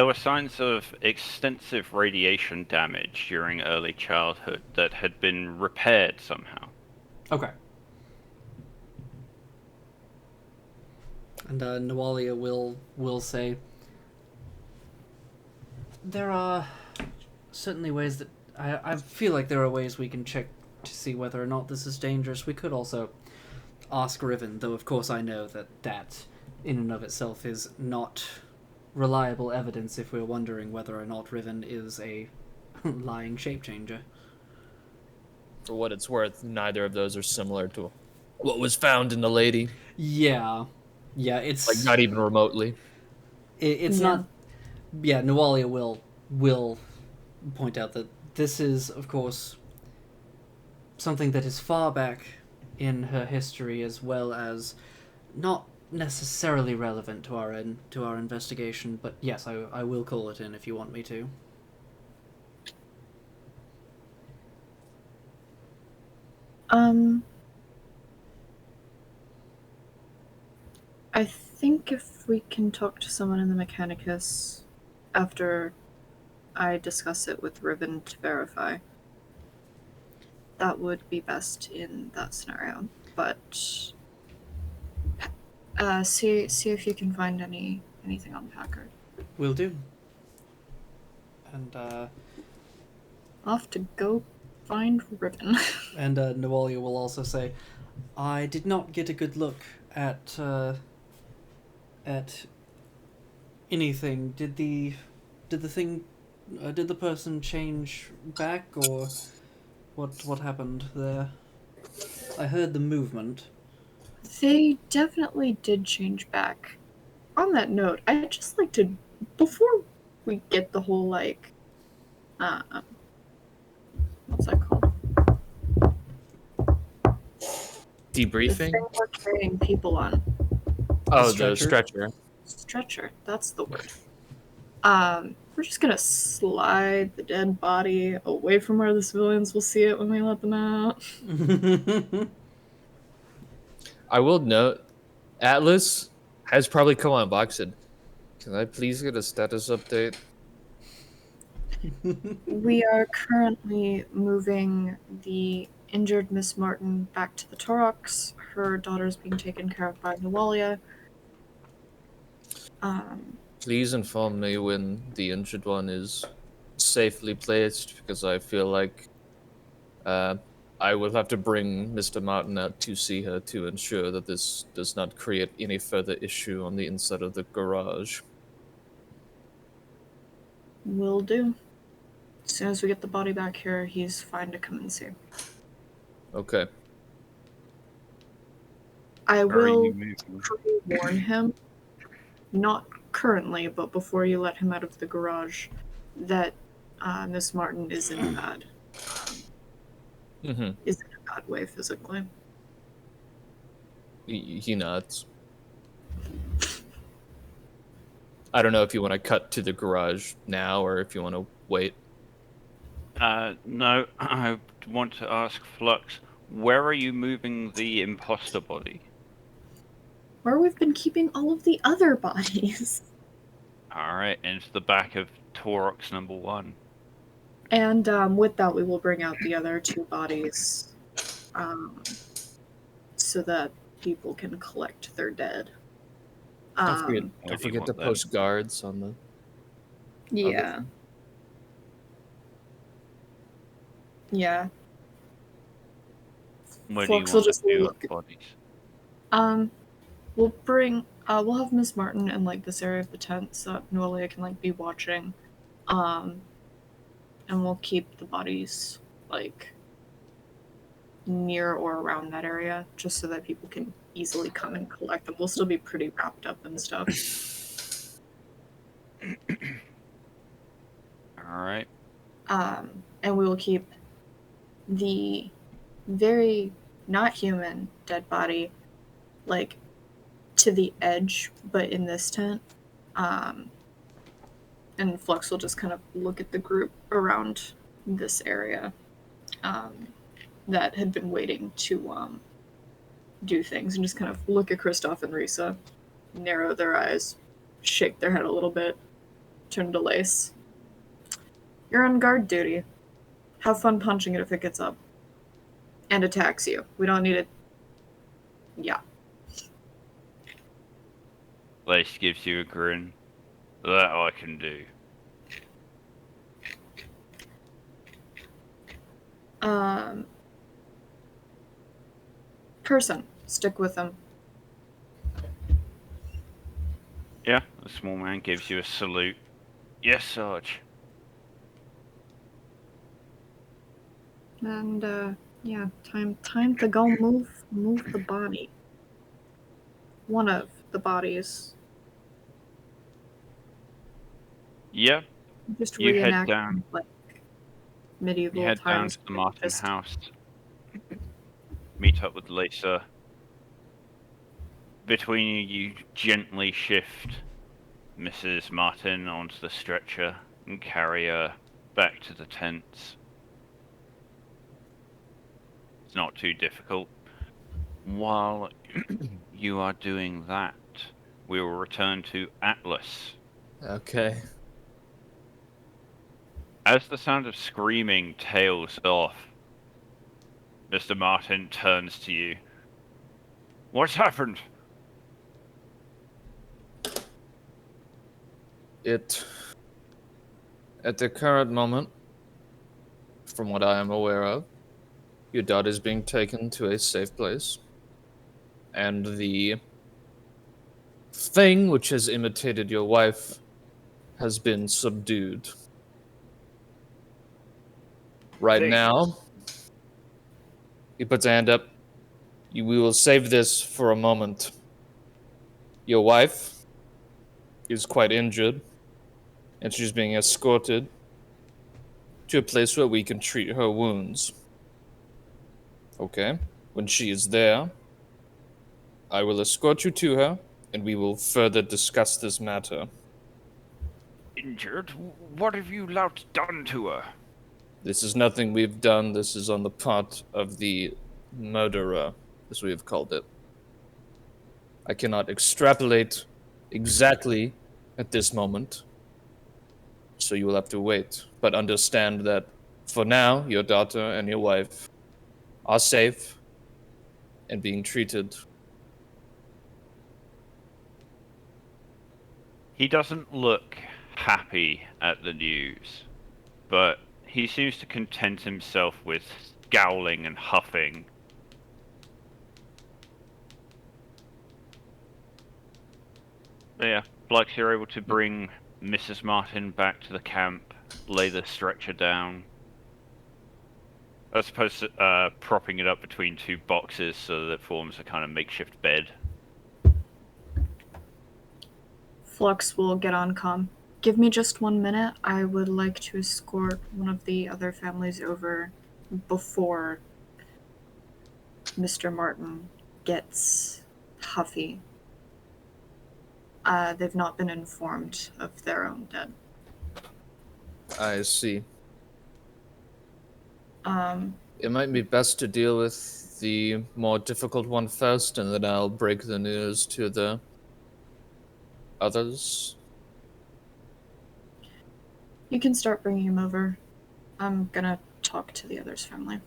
were signs of extensive radiation damage during early childhood that had been repaired somehow. Okay. And Nualia will say, there are certainly ways that I feel like there are ways we can check to see whether or not this is dangerous. We could also ask Riven, though of course I know that in and of itself is not reliable evidence if we're wondering whether or not Riven is a lying shape changer. For what it's worth, neither of those are similar to what was found in the lady. Yeah, it's like not even remotely. It's not. Yeah, Nualia will point out that this is, of course, something that is far back in her history, as well as not necessarily relevant to our investigation. But yes, I will call it in if you want me to. I think if we can talk to someone in the Mechanicus after I discuss it with Ribbon to verify, that would be best in that scenario. But see if you can find anything on Packard. Will do. And I'll have to go find Ribbon. and Nawalia will also say, I did not get a good look at anything. Did the person change back, or what happened there? I heard the movement. They definitely did change back. On that note, I'd just like to, before we get the whole, like, what's that called? The Debriefing? thing we're carrying people on. Oh, stretcher? the stretcher. Stretcher, that's the word. We're just gonna slide the dead body away from where the civilians will see it when we let them out. I will note, Atlas has probably come on box and, can I please get a status update? We are currently moving the injured Miss Martin back to the Torox. Her daughter's being taken care of by Nawalia. Please inform me when the injured one is safely placed, because I feel like I will have to bring Mr. Martin out to see her to ensure that this does not create any further issue on the inside of the garage. Will do. As soon as we get the body back here, he's fine to come and see. Okay. I Are will you moving? pre-warn him, not currently, but before you let him out of the garage, that Miss Martin is in a bad way physically. He nods. I don't know if you want to cut to the garage now or if you want to wait. No, I want to ask Flux, where are you moving the imposter body? Where we've been keeping all of the other bodies. Alright, into the back of Torox number 1. And with that, we will bring out the other two bodies so that people can collect their dead. Don't where do forget you to want them? post guards on the. Yeah. Yeah. Where Flux do will you want just the two look. bodies? We'll have Miss Martin in like this area of the tent so that Noelia can like be watching. And we'll keep the bodies like near or around that area just so that people can easily come and collect them. We'll still be pretty wrapped up and stuff. Alright. And we will keep the very not human dead body like to the edge, but in this tent. And Flux will just kind of look at the group around this area that had been waiting to do things, and just kind of look at Kristoff and Risa, narrow their eyes, shake their head a little bit, turn to Lace. You're on guard duty. Have fun punching it if it gets up. And attacks you. We don't need it. Yeah. Lace gives you a grin. That I can do. Person. Stick with them. Yeah, the small man gives you a salute. Yes, Sarge. And yeah, time to go move the body. One of the bodies. Yeah, Just You head reenact down. like medieval you head down times. to the Martin Just- house. Meet up with Lisa. Between you gently shift Mrs. Martin onto the stretcher and carry her back to the tents. It's not too difficult. While you are doing that, we will return to Atlas. Okay. As the sound of screaming tails off, Mr. Martin turns to you. What's happened? At the current moment, from what I am aware of, your daughter is being taken to a safe place, and the thing which has imitated your wife has been subdued. Right Thing. now, he puts a hand up. We will save this for a moment. Your wife is quite injured, and she's being escorted to a place where we can treat her wounds. Okay? When she is there, I will escort you to her, and we will further discuss this matter. Injured? What have you lout done to her? This is nothing we've done. This is on the part of the murderer, as we have called it. I cannot extrapolate exactly at this moment, so you will have to wait. But understand that for now, your daughter and your wife are safe and being treated. He doesn't look happy at the news, but he seems to content himself with scowling and huffing. But yeah, Flux, you're able to bring Mrs. Martin back to the camp, lay the stretcher down. As opposed to propping it up between two boxes so that it forms a kind of makeshift bed. Flux will get on comm. Give me just 1 minute. I would like to escort one of the other families over before Mr. Martin gets huffy. They've not been informed of their own dead. I see. Um, It might be best to deal with the more difficult one first, and then I'll break the news to the others. you can start bringing him over. I'm gonna talk to the other's family.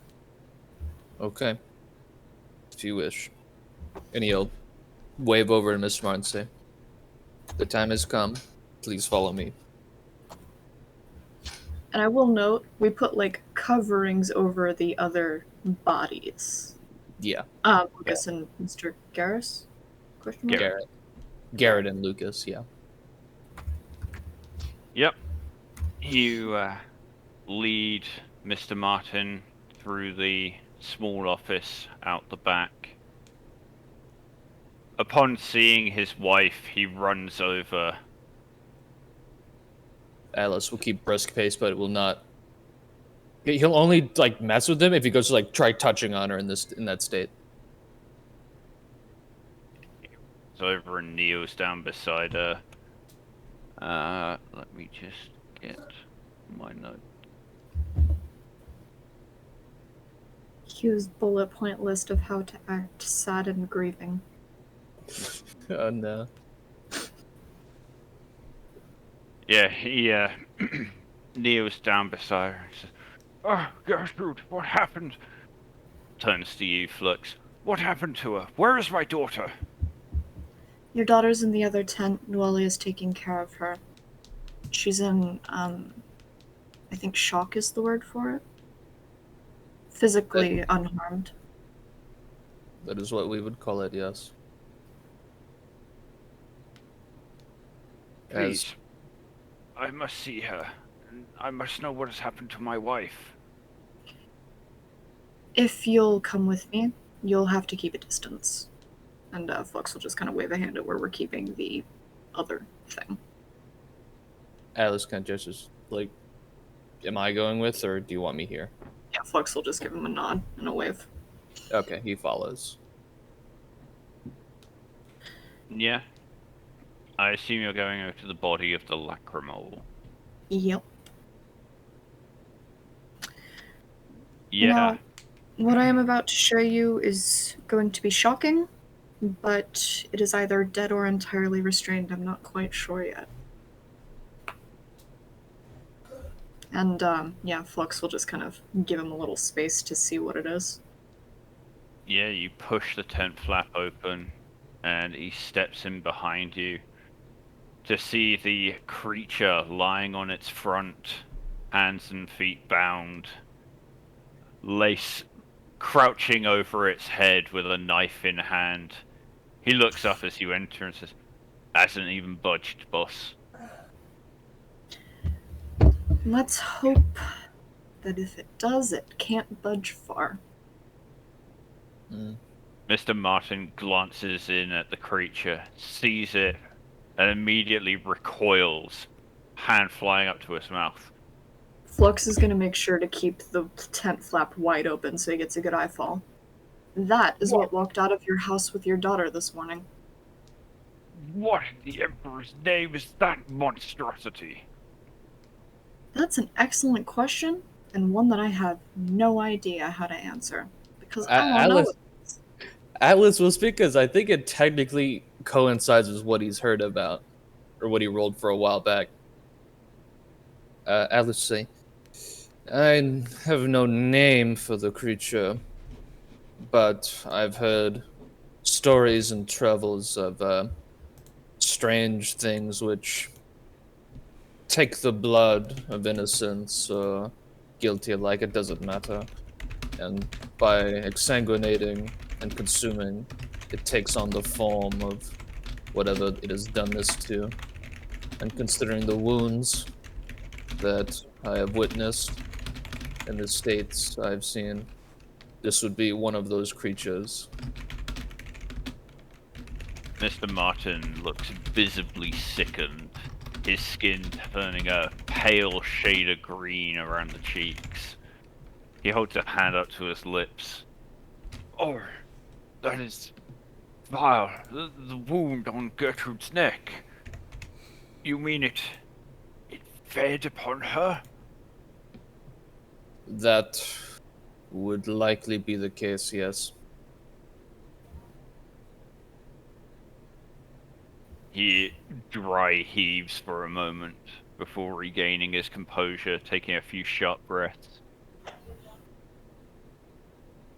Okay. If you wish. And he'll wave over and Mr. Martin say, "The time has come. Please follow me." And I will note, we put like coverings over the other bodies. Yeah. Lucas and Mr. Garrus? Question mark? Garrett. Garrett and Lucas, yeah. Yep. You lead Mr. Martin through the small office out the back. Upon seeing his wife, he runs over. Alice will keep brisk pace, but it will not. He'll only like mess with them if he goes to like try touching on her in that state. Over and kneels down beside her. Let me just get my note. Hugh's bullet point list of how to act sad and grieving. Oh no. Yeah, he kneels down beside her and says, "Oh, Gertrude, what happened?" Turns to you, Flux. "What happened to her? Where is my daughter?" Your daughter's in the other tent. Nuali is taking care of her. She's in, I think shock is the word for it. Physically unharmed. That is what we would call it, yes. Please, I must see her. And I must know what has happened to my wife. If you'll come with me, you'll have to keep a distance. And Flux will just kind of wave a hand at where we're keeping the other thing. Alice kind of gestures like, "Am I going with, or do you want me here?" Yeah, Flux will just give him a nod and a wave. Okay, he follows. Yeah. I assume you're going over to the body of the Lacrimole. Yep. Yeah. Now, what I am about to show you is going to be shocking, but it is either dead or entirely restrained. I'm not quite sure yet. And, yeah, Flux will just kind of give him a little space to see what it is. Yeah, you push the tent flap open, and he steps in behind you to see the creature lying on its front, hands and feet bound, lace crouching over its head with a knife in hand. He looks up as you enter and says, "Hasn't even budged, boss." Let's hope that if it does, it can't budge far. Mr. Martin glances in at the creature, sees it, and immediately recoils, hand flying up to his mouth. Flux is going to make sure to keep the tent flap wide open so he gets a good eyefall. That is what walked out of your house with your daughter this morning. What in the Emperor's name is that monstrosity? That's an excellent question, and one that I have no idea how to answer. Because I don't know. Atlas will speak because I think it technically coincides with what he's heard about, or what he rolled for a while back. Atlas say, "I have no name for the creature, but I've heard stories and travels of strange things which take the blood of innocents or guilty alike, it doesn't matter. And by exsanguinating and consuming, it takes on the form of whatever it has done this to. And considering the wounds that I have witnessed and the states I've seen, this would be one of those creatures." Mr. Martin looks visibly sickened, his skin turning a pale shade of green around the cheeks. He holds a hand up to his lips. Oh, that is vile. The wound on Gertrude's neck. You mean it fed upon her? That would likely be the case, yes. He dry heaves for a moment before regaining his composure, taking a few sharp breaths.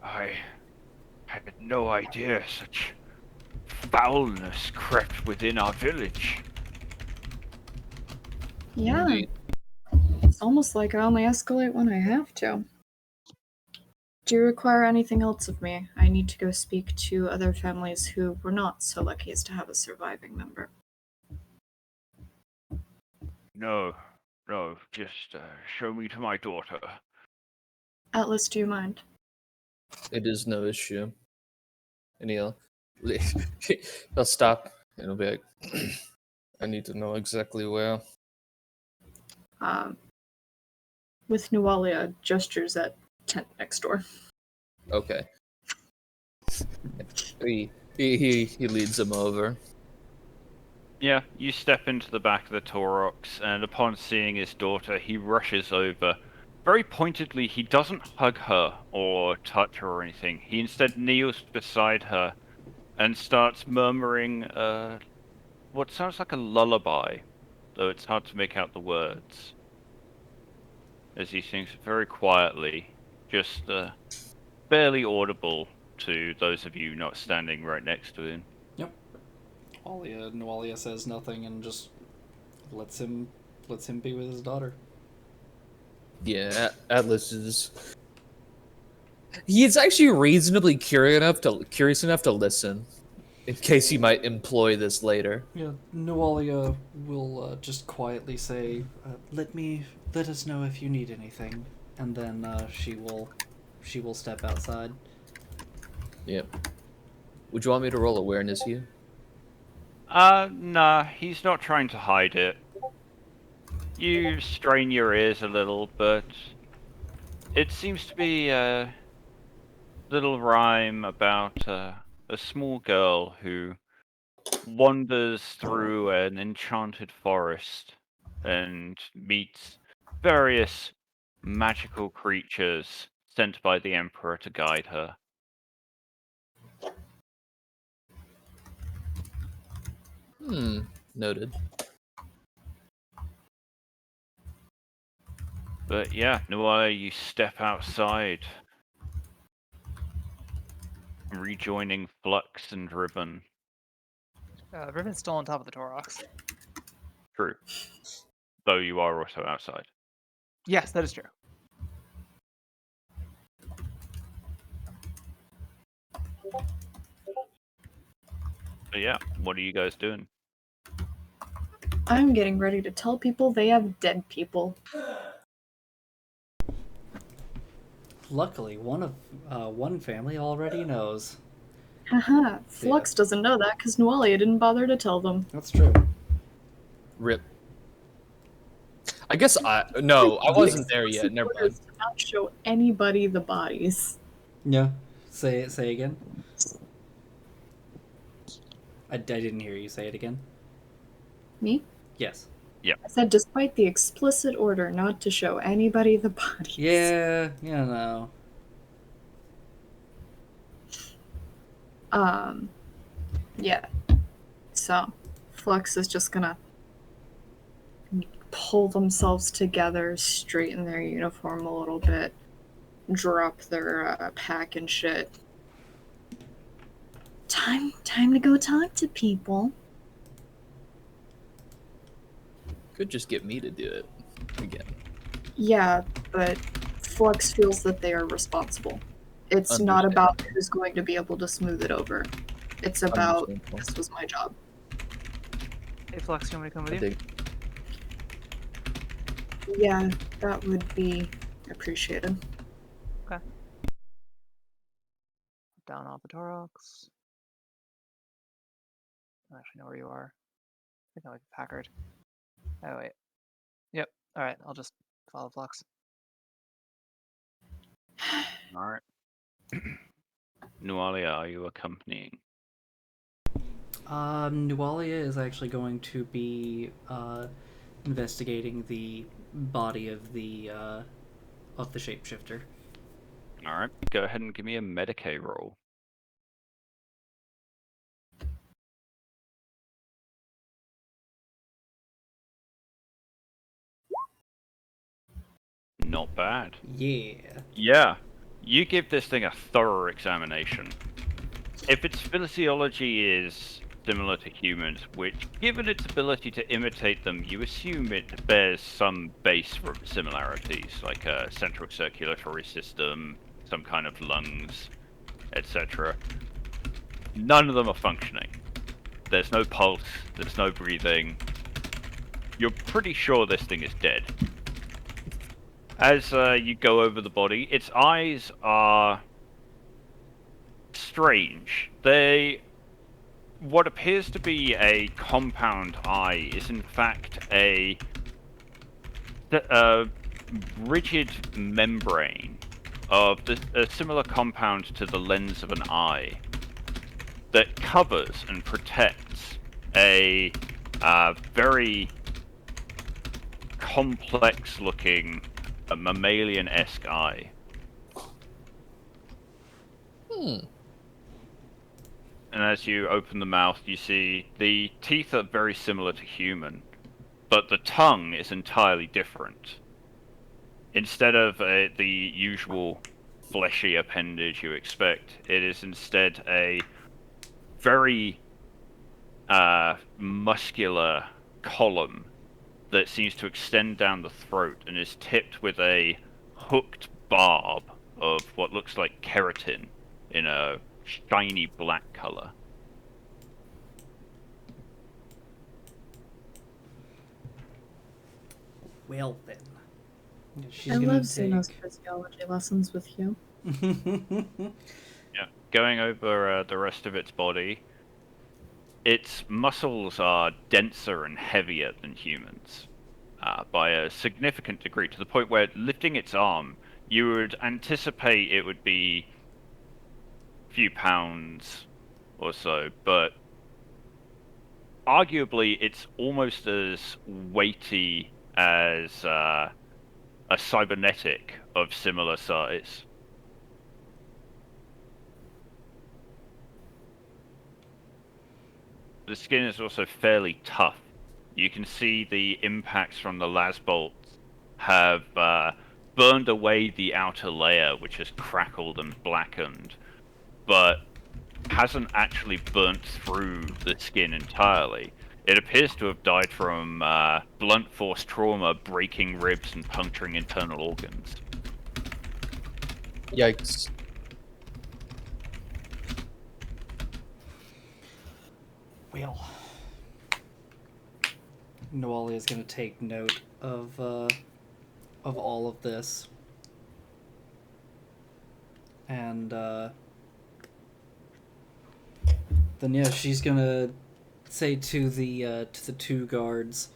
I had no idea such foulness crept within our village. Yeah, Indeed. it's almost like I only escalate when I have to. Do you require anything else of me? I need to go speak to other families who were not so lucky as to have a surviving member. No, just show me to my daughter. Atlas, do you mind? It is no issue. And he'll stop and he'll be like, "I need to know exactly where." With Nualia, gestures at tent next door. Okay. He leads him over. Yeah, you step into the back of the Taurox, and upon seeing his daughter, he rushes over. Very pointedly, he doesn't hug her or touch her or anything. He instead kneels beside her and starts murmuring what sounds like a lullaby, though it's hard to make out the words. As he sings very quietly, just barely audible to those of you not standing right next to him. Yep. Nualia says nothing and just lets him be with his daughter. Yeah, Atlas is. He's actually reasonably curious enough to listen, in case he might employ this later. Yeah, Nualia will just quietly say, "Let us know if you need anything," and then she will step outside. Yep. Would you want me to roll awareness here? Nah, he's not trying to hide it. You strain your ears a little, but it seems to be a little rhyme about a small girl who wanders through an enchanted forest and meets various magical creatures sent by the Emperor to guide her. Noted. But yeah, Noir, you step outside, rejoining Flux and Ribbon. Riven's still on top of the Torox. True. Though you are also outside. Yes, that is true. But yeah, what are you guys doing? I'm getting ready to tell people they have dead people. Luckily, one family already knows. Haha, Flux doesn't know that because Nualia didn't bother to tell them. That's true. Rip. I guess I wasn't there yet. Never mind. Orders to not show anybody the bodies. Yeah. Say again. I didn't hear you say it again. Me? Yes. I said despite the explicit order not to show anybody the bodies. Yeah, no. Yeah. So, Flux is just gonna pull themselves together, straighten their uniform a little bit, drop their pack and shit. Time to go talk to people. Could just get me to do it again. Yeah, but Flux feels that they are responsible. It's not about who's going to be able to smooth it over. It's about this was my job. Hey, Flux, you want me to come with I you? think Yeah, that would be appreciated. Down off the Torox. I don't actually know where you are. I think I'm like Packard. Oh, wait. Yep. Alright, I'll just follow Flux. Alright. Nualia, are you accompanying? Nualia is actually going to be investigating the body of the shapeshifter. Alright, go ahead and give me a Medicaid roll. Not bad. Yeah. Yeah, you give this thing a thorough examination. If its physiology is similar to humans, which, given its ability to imitate them, you assume it bears some base similarities, like a central circulatory system, some kind of lungs, etc. None of them are functioning. There's no pulse, there's no breathing. You're pretty sure this thing is dead. As you go over the body, its eyes are strange. What appears to be a compound eye is in fact a rigid membrane of a similar compound to the lens of an eye that covers and protects a very complex-looking mammalian-esque eye. And as you open the mouth, you see the teeth are very similar to human, but the tongue is entirely different. Instead of the usual fleshy appendage you expect, it is instead a very muscular column that seems to extend down the throat and is tipped with a hooked barb of what looks like keratin in a shiny black color. Well then. I love Suno's physiology lessons with you. Yeah, going over the rest of its body, its muscles are denser and heavier than humans by a significant degree, to the point where lifting its arm, you would anticipate it would be a few pounds or so, but arguably it's almost as weighty as a cybernetic of similar size. the skin is also fairly tough. You can see the impacts from the las bolts have burned away the outer layer, which has crackled and blackened, but hasn't actually burnt through the skin entirely. It appears to have died from blunt force trauma, breaking ribs and puncturing internal organs. Yikes. Well, Noali is going to take note of all of this, and then yeah, she's gonna say to the two guards,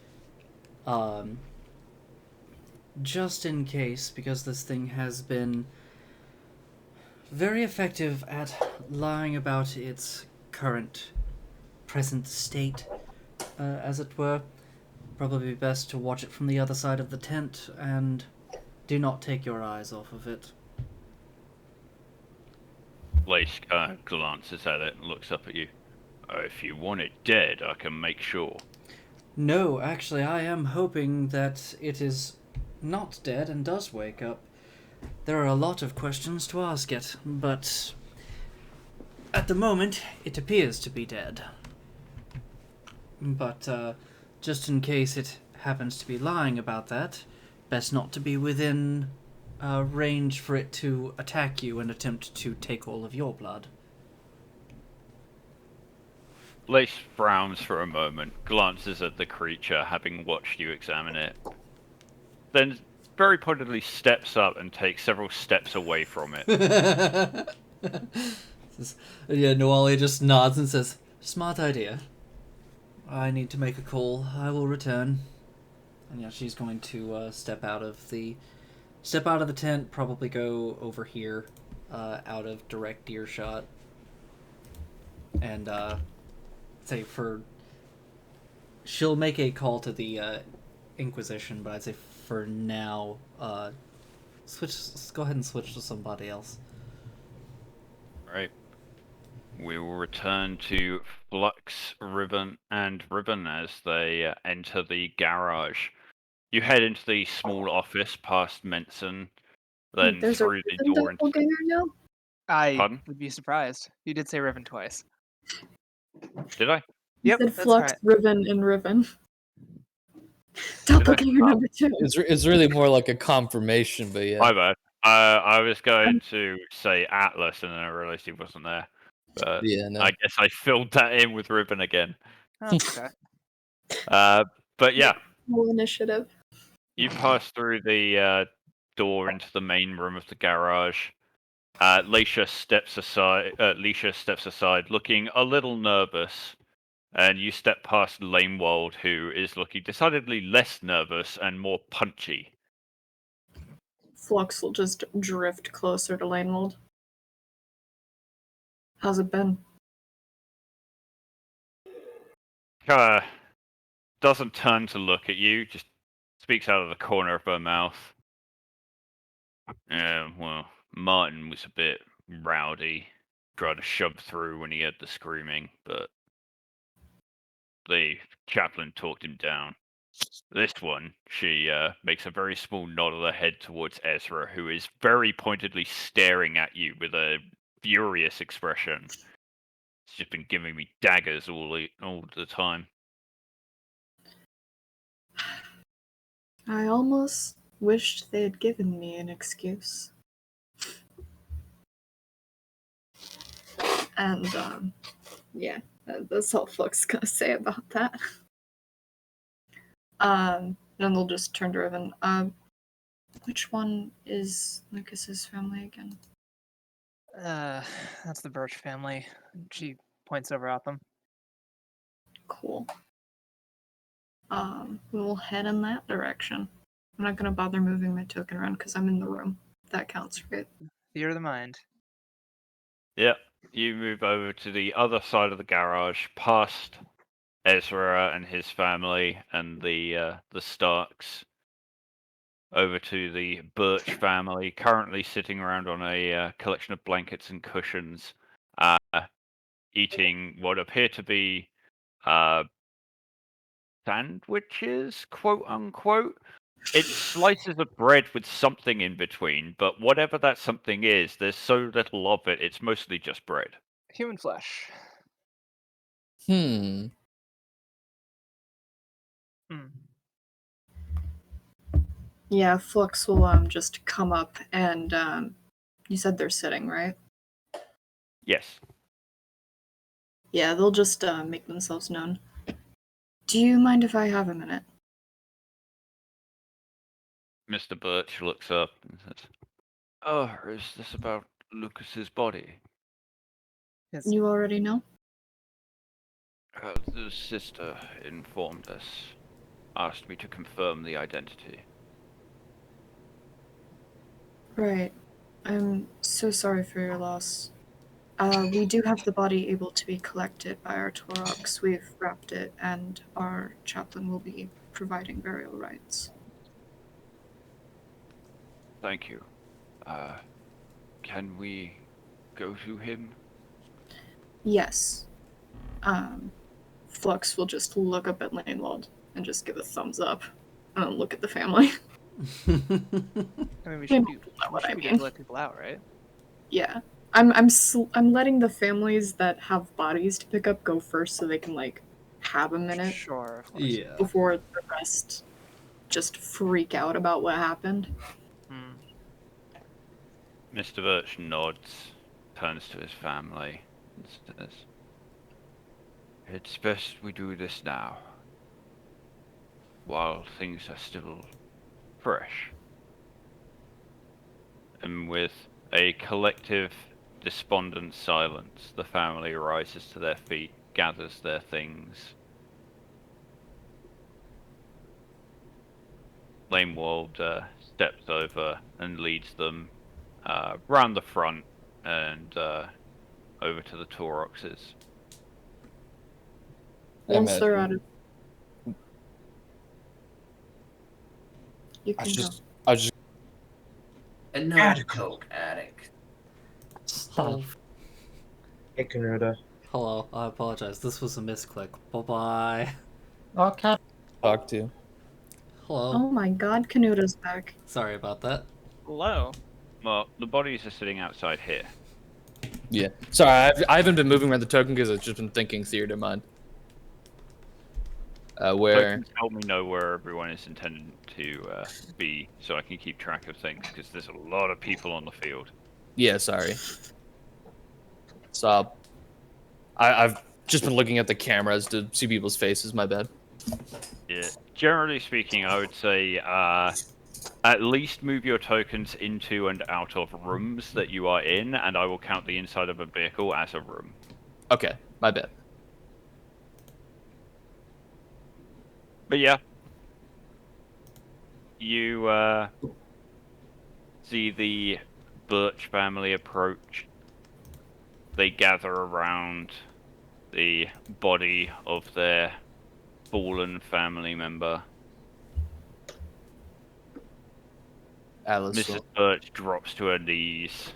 just in case, because this thing has been very effective at lying about its present state, as it were. Probably best to watch it from the other side of the tent, and do not take your eyes off of it. Lace glances at it and looks up at you. If you want it dead, I can make sure. No, actually, I am hoping that it is not dead and does wake up. There are a lot of questions to ask it, but at the moment, it appears to be dead. But, just in case it happens to be lying about that, best not to be within range for it to attack you and attempt to take all of your blood. Lace frowns for a moment, glances at the creature, having watched you examine it, then very pointedly steps up and takes several steps away from it. Yeah, Noali just nods and says, "Smart idea. I need to make a call. I will return." And yeah, she's going to step out of the tent, probably go over here, out of direct earshot, and say she'll make a call to the Inquisition, but I'd say for now, let's go ahead and switch to somebody else. Right. We will return to Flux, Ribbon, and Ribbon as they enter the garage. You head into the small office past Menson, then There's through a the Riven door into... doppelganger now? I Pardon? would be surprised. You did say Riven twice. Did I? You Yep, said that's Flux, right. Riven, and Riven. Doppelganger number 2. It's really more like a confirmation, but yeah. My bad. I was going to say Atlas, and then I realized he wasn't there. But Yeah, no. I guess I filled that in with Ribbon again. Oh, okay. But yeah, Full initiative. you pass through the door into the main room of the garage. Leisha steps aside, looking a little nervous, and you step past Lanewald, who is looking decidedly less nervous and more punchy. Flux will just drift closer to Lanewold. How's it been? Doesn't turn to look at you, just speaks out of the corner of her mouth. Yeah, well, Martin was a bit rowdy, tried to shove through when he heard the screaming, but the chaplain talked him down. This one, she makes a very small nod of the head towards Ezra, who is very pointedly staring at you with a furious expression. She's just been giving me daggers all the time. I almost wished they had given me an excuse. And, yeah, that's all Flux gonna say about that. Then they'll just turn to Riven. Which one is Lucas's family again? That's the Birch family. She points over at them. Cool. We'll head in that direction. I'm not gonna bother moving my token around because I'm in the room. That counts, right? Theater of the mind. Yep, you move over to the other side of the garage, past Ezra and his family and the Starks, over to the Birch family, currently sitting around on a collection of blankets and cushions, eating what appear to be uh, sandwiches, quote unquote. It's slices of bread with something in between, but whatever that something is, there's so little of it, it's mostly just bread. Human flesh. Hmm. Hmm. Yeah, Flux will just come up and you said they're sitting, right? Yes. Yeah, they'll just make themselves known. Do you mind if I have a minute? Mr. Birch looks up and says, "Oh, is this about Lucas's body?" Yes. You already know? The sister informed us, asked me to confirm the identity. Right. I'm so sorry for your loss. We do have the body able to be collected by our Toroks. We've wrapped it, and our chaplain will be providing burial rites. Thank you. Can we go to him? Yes. Flux will just look up at Lanewald and just give a thumbs up, and then look at the family. I mean, we should be, what I good mean. to let people out, right? Yeah. I'm letting the families that have bodies to pick up go first so they can, like, have a minute Sure, of course. Yeah. before the rest just freak out about what happened. Hmm. Mr. Birch nods, turns to his family, and says, "It's best we do this now, while things are still fresh." And with a collective, despondent silence, the family rises to their feet, gathers their things. Lanewald steps over and leads them round the front and over to the Tauroxes. Once they're imagine. out of... You I can go. was just Another coke addict. Hello. Hey, Kanuda. Hello. I apologize. This was a misclick. Bye-bye. Okay. talk to. Hello. Oh my god, Canuda's back. Sorry about that. Hello. Well, the bodies are sitting outside here. Yeah. Sorry, I haven't been moving around the token because I've just been thinking theater mind. Where? Tokens help me know where everyone is intended to be, so I can keep track of things, because there's a lot of people on the field. Yeah, sorry. So, I've just been looking at the cameras to see people's faces. My bad. Yeah. Generally speaking, I would say at least move your tokens into and out of rooms that you are in, and I will count the inside of a vehicle as a room. Okay, my bad. But yeah, you see the Birch family approach. They gather around the body of their fallen family member. Alice. Mrs. Birch drops to her knees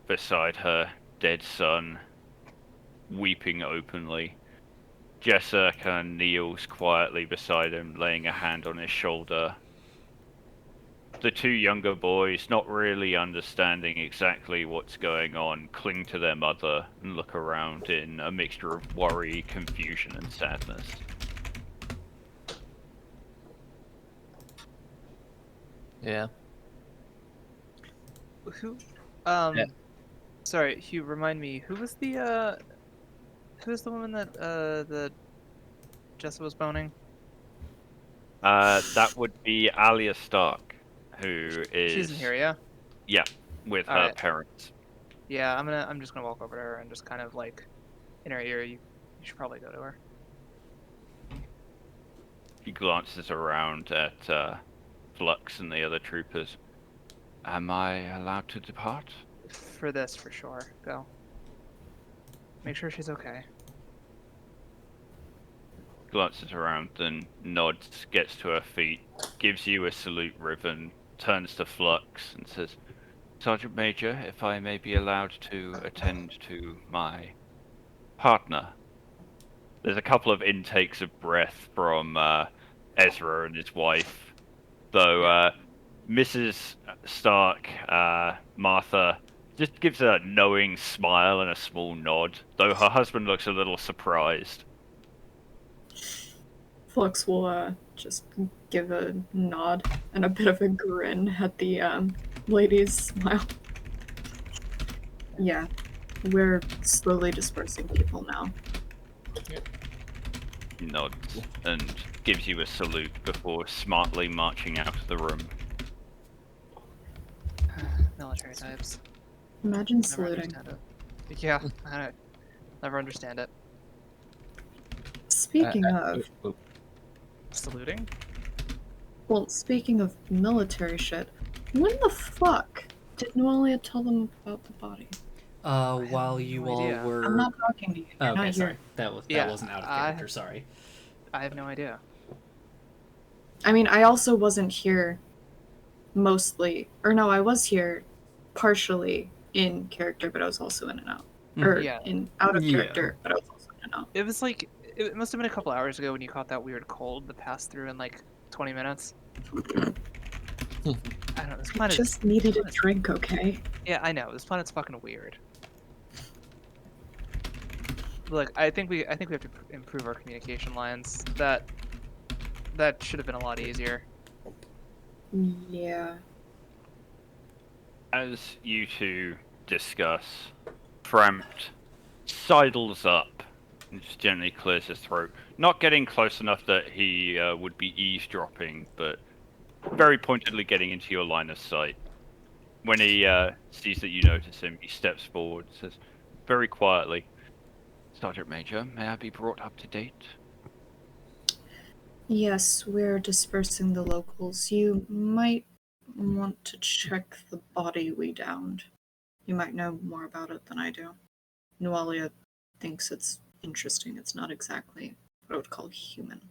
beside her dead son, weeping openly. Jessa kind of kneels quietly beside him, laying a hand on his shoulder. The two younger boys, not really understanding exactly what's going on, cling to their mother and look around in a mixture of worry, confusion, and sadness. Yeah. Who? Yeah. Sorry, Hugh. Remind me. Who was the woman that Jessa was boning? That would be Alia Stark, who is... She's in here, yeah. Yeah, with her Alright. parents. Yeah, I'm just gonna walk over to her and just kind of like, in her ear. You should probably go to her. He glances around at Flux and the other troopers. Am I allowed to depart? For this, for sure. Go. Make sure she's okay. Glances around, then nods, gets to her feet, gives you a salute ribbon, turns to Flux and says, "Sergeant Major, if I may be allowed to attend to my partner." There's a couple of intakes of breath from Ezra and his wife, though Mrs. Stark, Martha, just gives a knowing smile and a small nod, though her husband looks a little surprised. Flux will just give a nod and a bit of a grin at the lady's smile. Yeah, we're slowly dispersing people now. He nods and gives you a salute before smartly marching out of the room. Military types. Imagine Never saluting. understand it. Yeah, I don't never understand it. Speaking of, Saluting? well, speaking of military shit, when the fuck did Noelia tell them about the body? have While no you all idea. were. I'm not talking to you. You're Oh, okay, not sorry. here. That Yeah, wasn't out of I- character. Sorry. I have no idea. I mean, I also wasn't here mostly. Or no, I was here partially in character, but I was also in and out. Or Yeah. in out of Yeah. character, but I was also in and out. It was like it must have been a couple hours ago when you caught that weird cold that passed through in like 20 minutes. I don't know. This I planet just needed a planet's- drink, okay? Yeah, I know. This planet's fucking weird. Look, I think we have to improve our communication lines. That should have been a lot easier. Yeah. As you two discuss, Frampt sidles up and just gently clears his throat. Not getting close enough that he would be eavesdropping, but very pointedly getting into your line of sight. When he sees that you notice him, he steps forward, says very quietly, "Sergeant Major, may I be brought up to date?" Yes, we're dispersing the locals. You might want to check the body we downed. You might know more about it than I do. Noelia thinks it's interesting. It's not exactly what I would call human.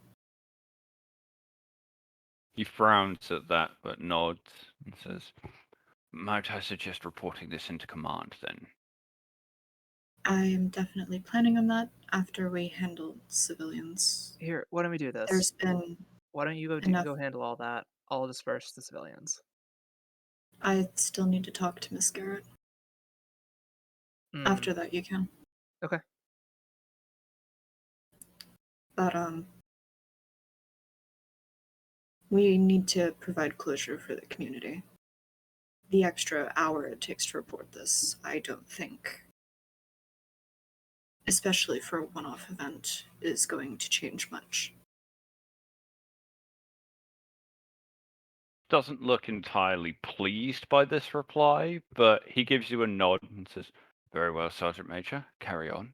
He frowns at that, but nods and says, "Might I suggest reporting this into command, then?" I am definitely planning on that after we handle civilians. Here, why don't we do this? There's been. Why don't you go enough- go handle all that? I'll disperse the civilians. I still need to talk to Miss Garrett. Mm, After that, you can. Okay. But, we need to provide closure for the community. The extra hour it takes to report this, I don't think, especially for a one-off event, is going to change much. Doesn't look entirely pleased by this reply, but he gives you a nod and says, "Very well, Sergeant Major, carry on."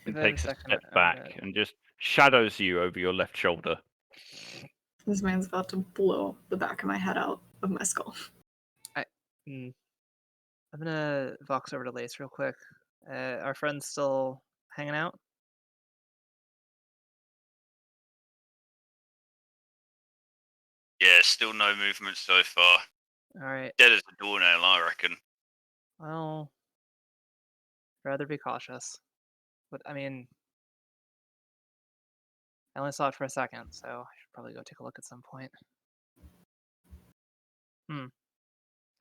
And Give it a takes a second, step I'm back gonna- and just shadows you over your left shoulder. This man's about to blow the back of my head out of my skull. Mm. I'm gonna vox over to Lace real quick. Our friends still hanging out? Yeah, still no movement so far. All right. Dead as a doornail, I reckon. Well, rather be cautious. But I mean, I only saw it for a second, so I should probably go take a look at some point. All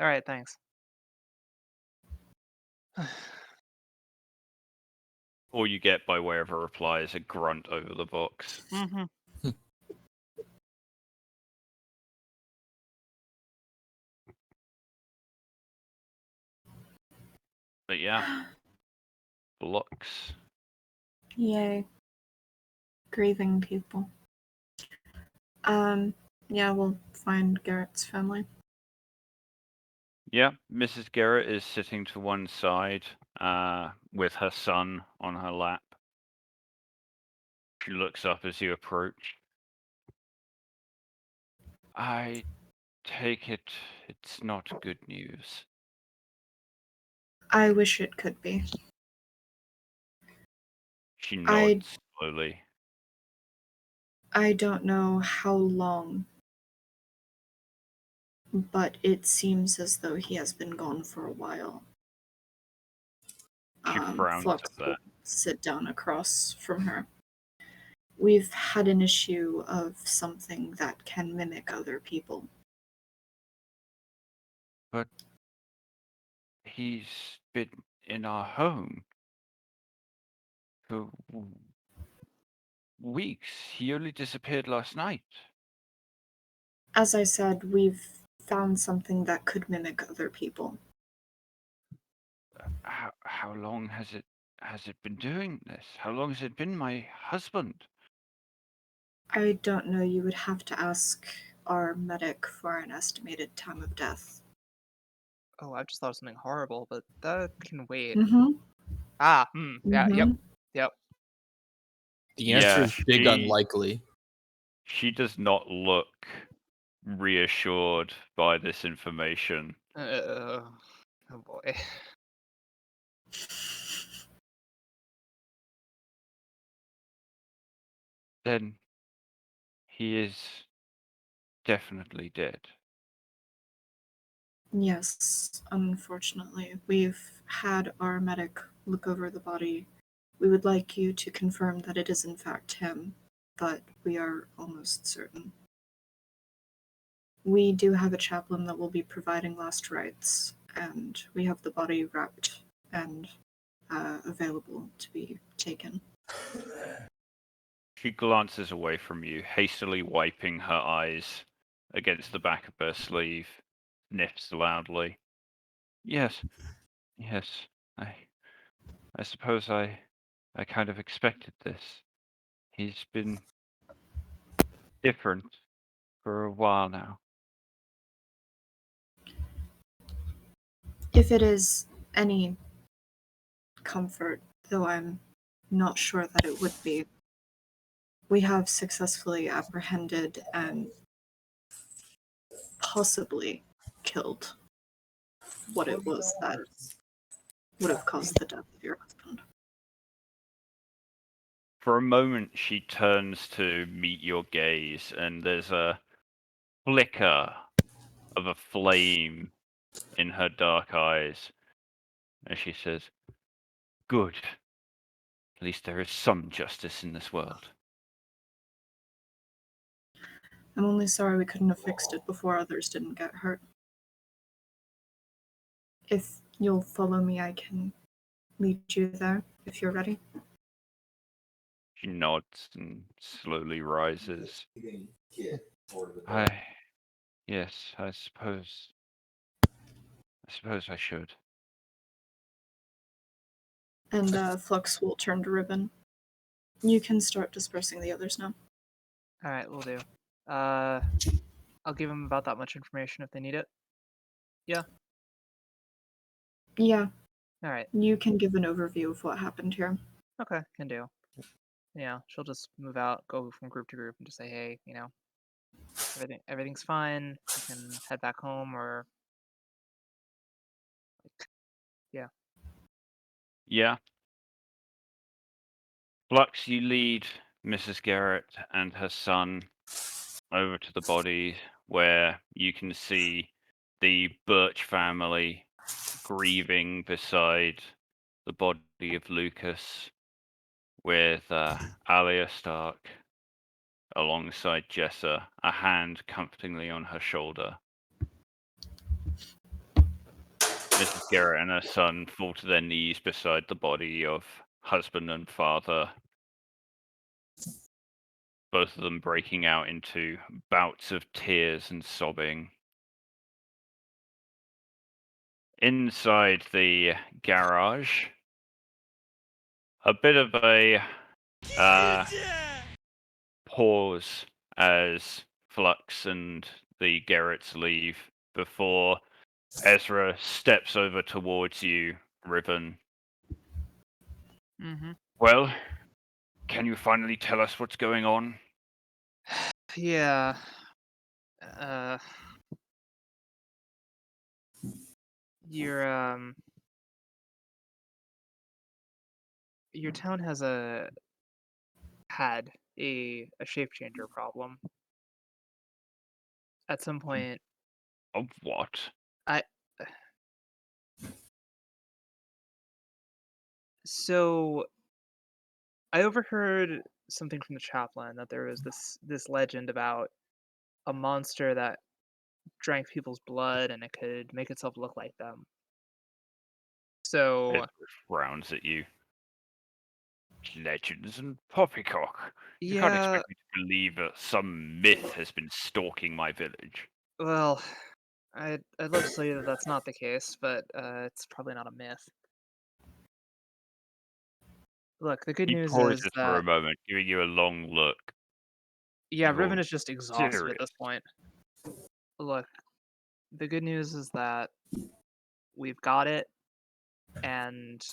right, thanks. All you get by way of a reply is a grunt over the box. Mm-hmm. But yeah, blocks. Yay. Grieving people. Yeah, we'll find Garrett's family. Yeah, Mrs. Garrett is sitting to one side with her son on her lap. She looks up as you approach. "I take it it's not good news." I wish it could be. She I- nods slowly. I don't know how long, but it seems as though he has been gone for a while. She frowns Flux at that. sit down across from her. We've had an issue of something that can mimic other people. But he's been in our home for weeks. He only disappeared last night. As I said, we've found something that could mimic other people. How long has it been doing this? How long has it been my husband? I don't know, you would have to ask our medic for an estimated time of death. Oh, I've just thought of something horrible, but that can wait. Mm-hmm. Yeah, yep, Mhm. yep. The answer Yeah, is big unlikely. She does not look reassured by this information. Oh boy. Then he is definitely dead. Yes, unfortunately. We've had our medic look over the body. We would like you to confirm that it is in fact him, but we are almost certain. We do have a chaplain that will be providing last rites, and we have the body wrapped and available to be taken. She glances away from you, hastily wiping her eyes against the back of her sleeve, sniffs loudly. Yes, yes, I suppose I kind of expected this. He's been different for a while now. If it is any comfort, though I'm not sure that it would be, we have successfully apprehended and possibly killed what it was that would have caused the death of your husband. For a moment, she turns to meet your gaze, and there's a flicker of a flame in her dark eyes as she says, "Good. At least there is some justice in this world." I'm only sorry we couldn't have fixed it before others didn't get hurt. If you'll follow me, I can lead you there if you're ready. She nods and slowly rises. Yes, I suppose I should. And Flux will turn to Ribbon. You can start dispersing the others now. Alright, we'll do. I'll give them about that much information if they need it. Yeah, Alright, you can give an overview of what happened here. okay, can do. Yeah, she'll just move out, go from group to group, and just say, hey, everything's fine. You can head back home, or yeah. Yeah. Flux, you lead Mrs. Garrett and her son over to the body where you can see the Birch family grieving beside the body of Lucas, with Alia Stark alongside Jessa, a hand comfortingly on her shoulder. Mrs. Garrett and her son fall to their knees beside the body of husband and father, both of them breaking out into bouts of tears and sobbing. Inside the garage, a bit of a pause as Flux and the Garretts leave before Ezra steps over towards you, Ribbon. Mm-hmm. Well, can you finally tell us what's going on? Yeah. Your your town has had a shape changer problem. At some point, Of what? I so I overheard something from the chaplain that there was this legend about a monster that drank people's blood and it could make itself look like them. So Edward frowns at you. Legends and poppycock. You can't yeah, expect me to believe that some myth has been stalking my village. well, I'd love to tell you that that's not the case, but it's probably not a myth. Look, the good He news is pauses for a that moment, giving you a long look. yeah, Riven You're is just exhausted at serious. this point. Look, the good news is that we've got it, and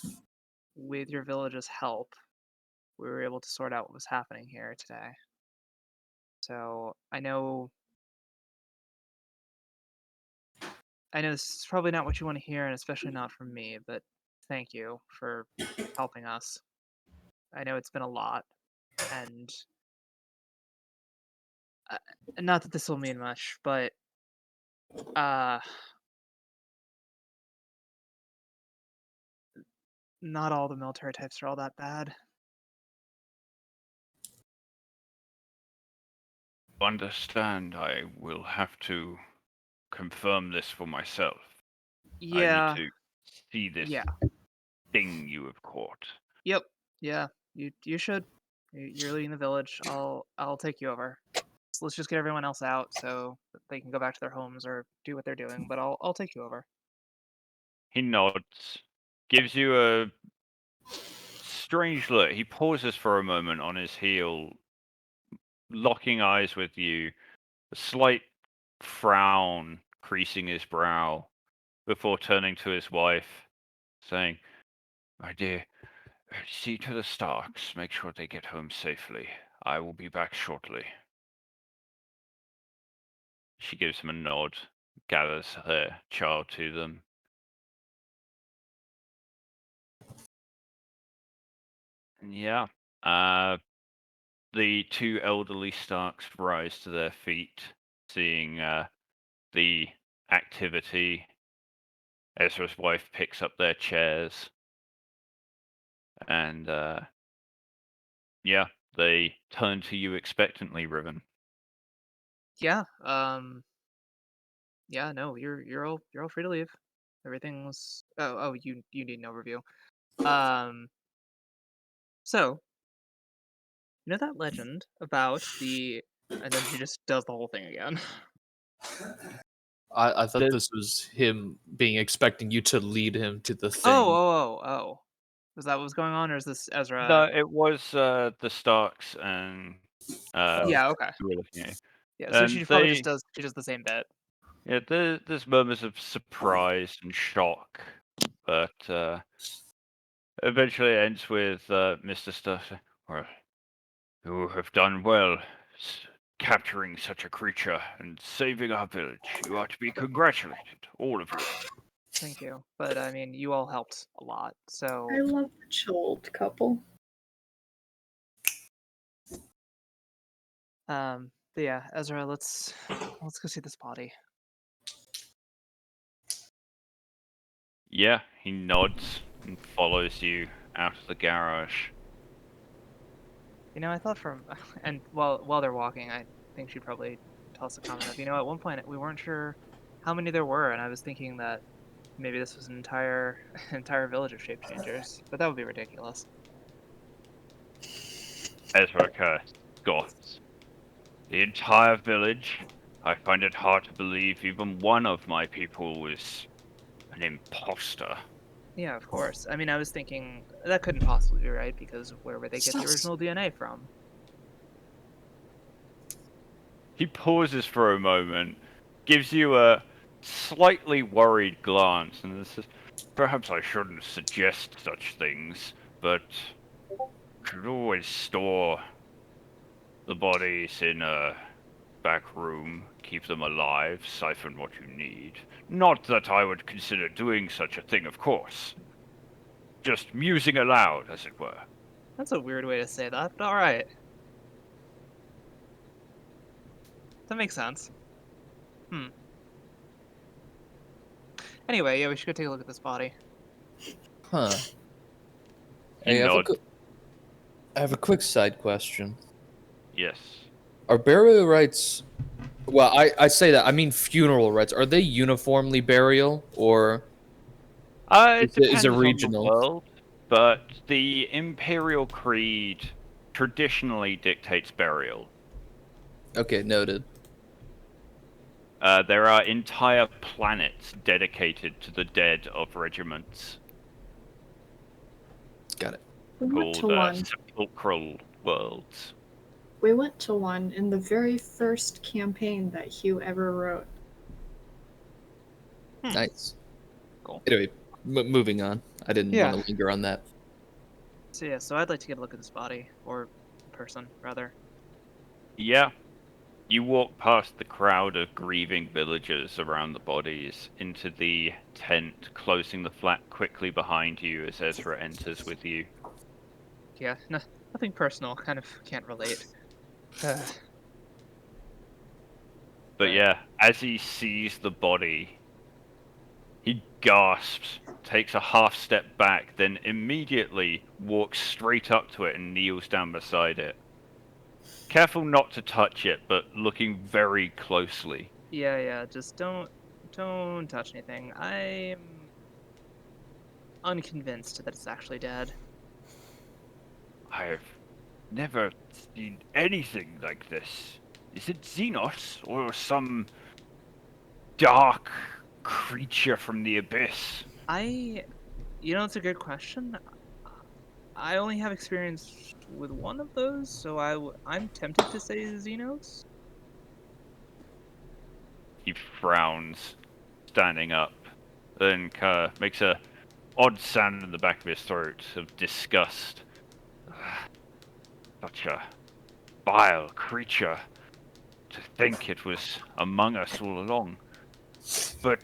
with your village's help, we were able to sort out what was happening here today. So I know this is probably not what you want to hear, and especially not from me, but thank you for helping us. I know it's been a lot, and uh, not that this will mean much, but uh, not all the military types are all that bad. Understand, I will have to confirm this for myself. I need Yeah, to see this yeah, thing you have caught. yep, yeah. You should. You're leading the village. I'll take you over. So let's just get everyone else out so that they can go back to their homes or do what they're doing. But I'll take you over. He nods, gives you a strange look. He pauses for a moment on his heel, locking eyes with you, a slight frown creasing his brow, before turning to his wife, saying, "My dear, see to the Starks. Make sure they get home safely. I will be back shortly." She gives him a nod, gathers her child to them. And yeah, the two elderly Starks rise to their feet, seeing the activity. Ezra's wife picks up their chairs, and yeah, they turn to you expectantly, Riven. Yeah. Yeah. No, you're all free to leave. Everything's. Oh. You need an overview. Um. So you know that legend about the, and then she just does the whole thing again. I thought The, this was him being expecting you to lead him to the Oh. thing. Oh. Oh. Oh. Is that what was going on, or is this no, Ezra? it was the Starks and Oh, Yeah. Okay. who were looking at you. Yeah. So And she probably just does the same bit. yeah, there's murmurs of surprise and shock, but eventually it ends with Mr. Stark saying, "Well, you have done well capturing such a creature and saving our village. You are to be congratulated, all of you." Thank you. But I mean, you all helped a lot. I So love the chilled couple. But yeah, Ezra, let's go see this body. Yeah, he nods and follows you out of the garage. You know, I thought from and while they're walking, I think she'd probably toss a comment of, at one point we weren't sure how many there were, and I was thinking that maybe this was an entire entire village of shape changers, but that would be ridiculous. Ezra Kerr scoffs. The entire village? I find it hard to believe even one of my people was an imposter. Yeah, of course. I mean, I was thinking that couldn't possibly be right because where would they get the original DNA from? He pauses for a moment, gives you a slightly worried glance, and says, "Perhaps I shouldn't suggest such things, but could always store the bodies in a back room, keep them alive, siphon what you need. Not that I would consider doing such a thing, of course. Just musing aloud, as it were." That's a weird way to say that, but all right. That makes sense. Hmm. Anyway, yeah, we should go take a look at this body. huh. He Hey, nods. I have a quick side question. Yes. Are burial rites... Well, I say that, I mean funeral rites. Are they uniformly burial, or It is it depends on the regional? world, but the Imperial Creed traditionally dictates burial. Okay, noted. There are entire planets dedicated to the dead of regiments Got it. We went to called one. sepulchral worlds. We went to one in the very first campaign that Hugh ever wrote. Nice. Cool. Anyway, moving on. I didn't Yeah. want to linger on that. So yeah, so I'd like to get a look at this body, or person, rather. Yeah. You walk past the crowd of grieving villagers around the bodies into the tent, closing the flap quickly behind you as Ezra enters with you. Yeah, nothing personal. Kind of can't relate. But yeah, as he sees the body, he gasps, takes a half step back, then immediately walks straight up to it and kneels down beside it. Careful not to touch it, but looking very closely. Yeah, just don't touch anything. I'm unconvinced that it's actually dead. I've never seen anything like this. Is it Xenos or some dark creature from the abyss? It's a good question. I only have experience with one of those, so I'm tempted to say Xenos. He frowns, standing up, then makes a odd sound in the back of his throat of disgust. Such a vile creature. To think it was among us all along. But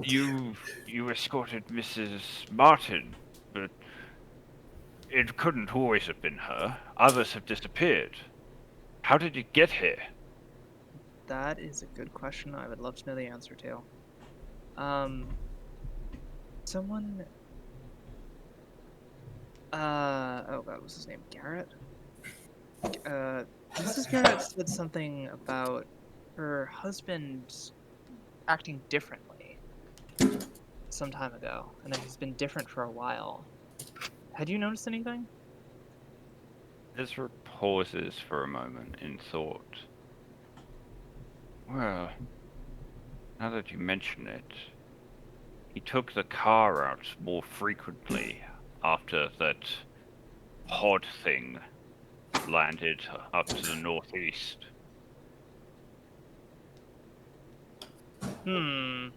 you escorted Mrs. Martin, but it couldn't always have been her. Others have disappeared. How did it get here? That is a good question. I would love to know the answer to. Someone. Oh God, what's his name? Garrett. Mrs. Garrett said something about her husband acting differently some time ago, and that he's been different for a while. Had you noticed anything? Ezra pauses for a moment in thought. Well, now that you mention it, he took the car out more frequently after that pod thing landed up to the northeast. We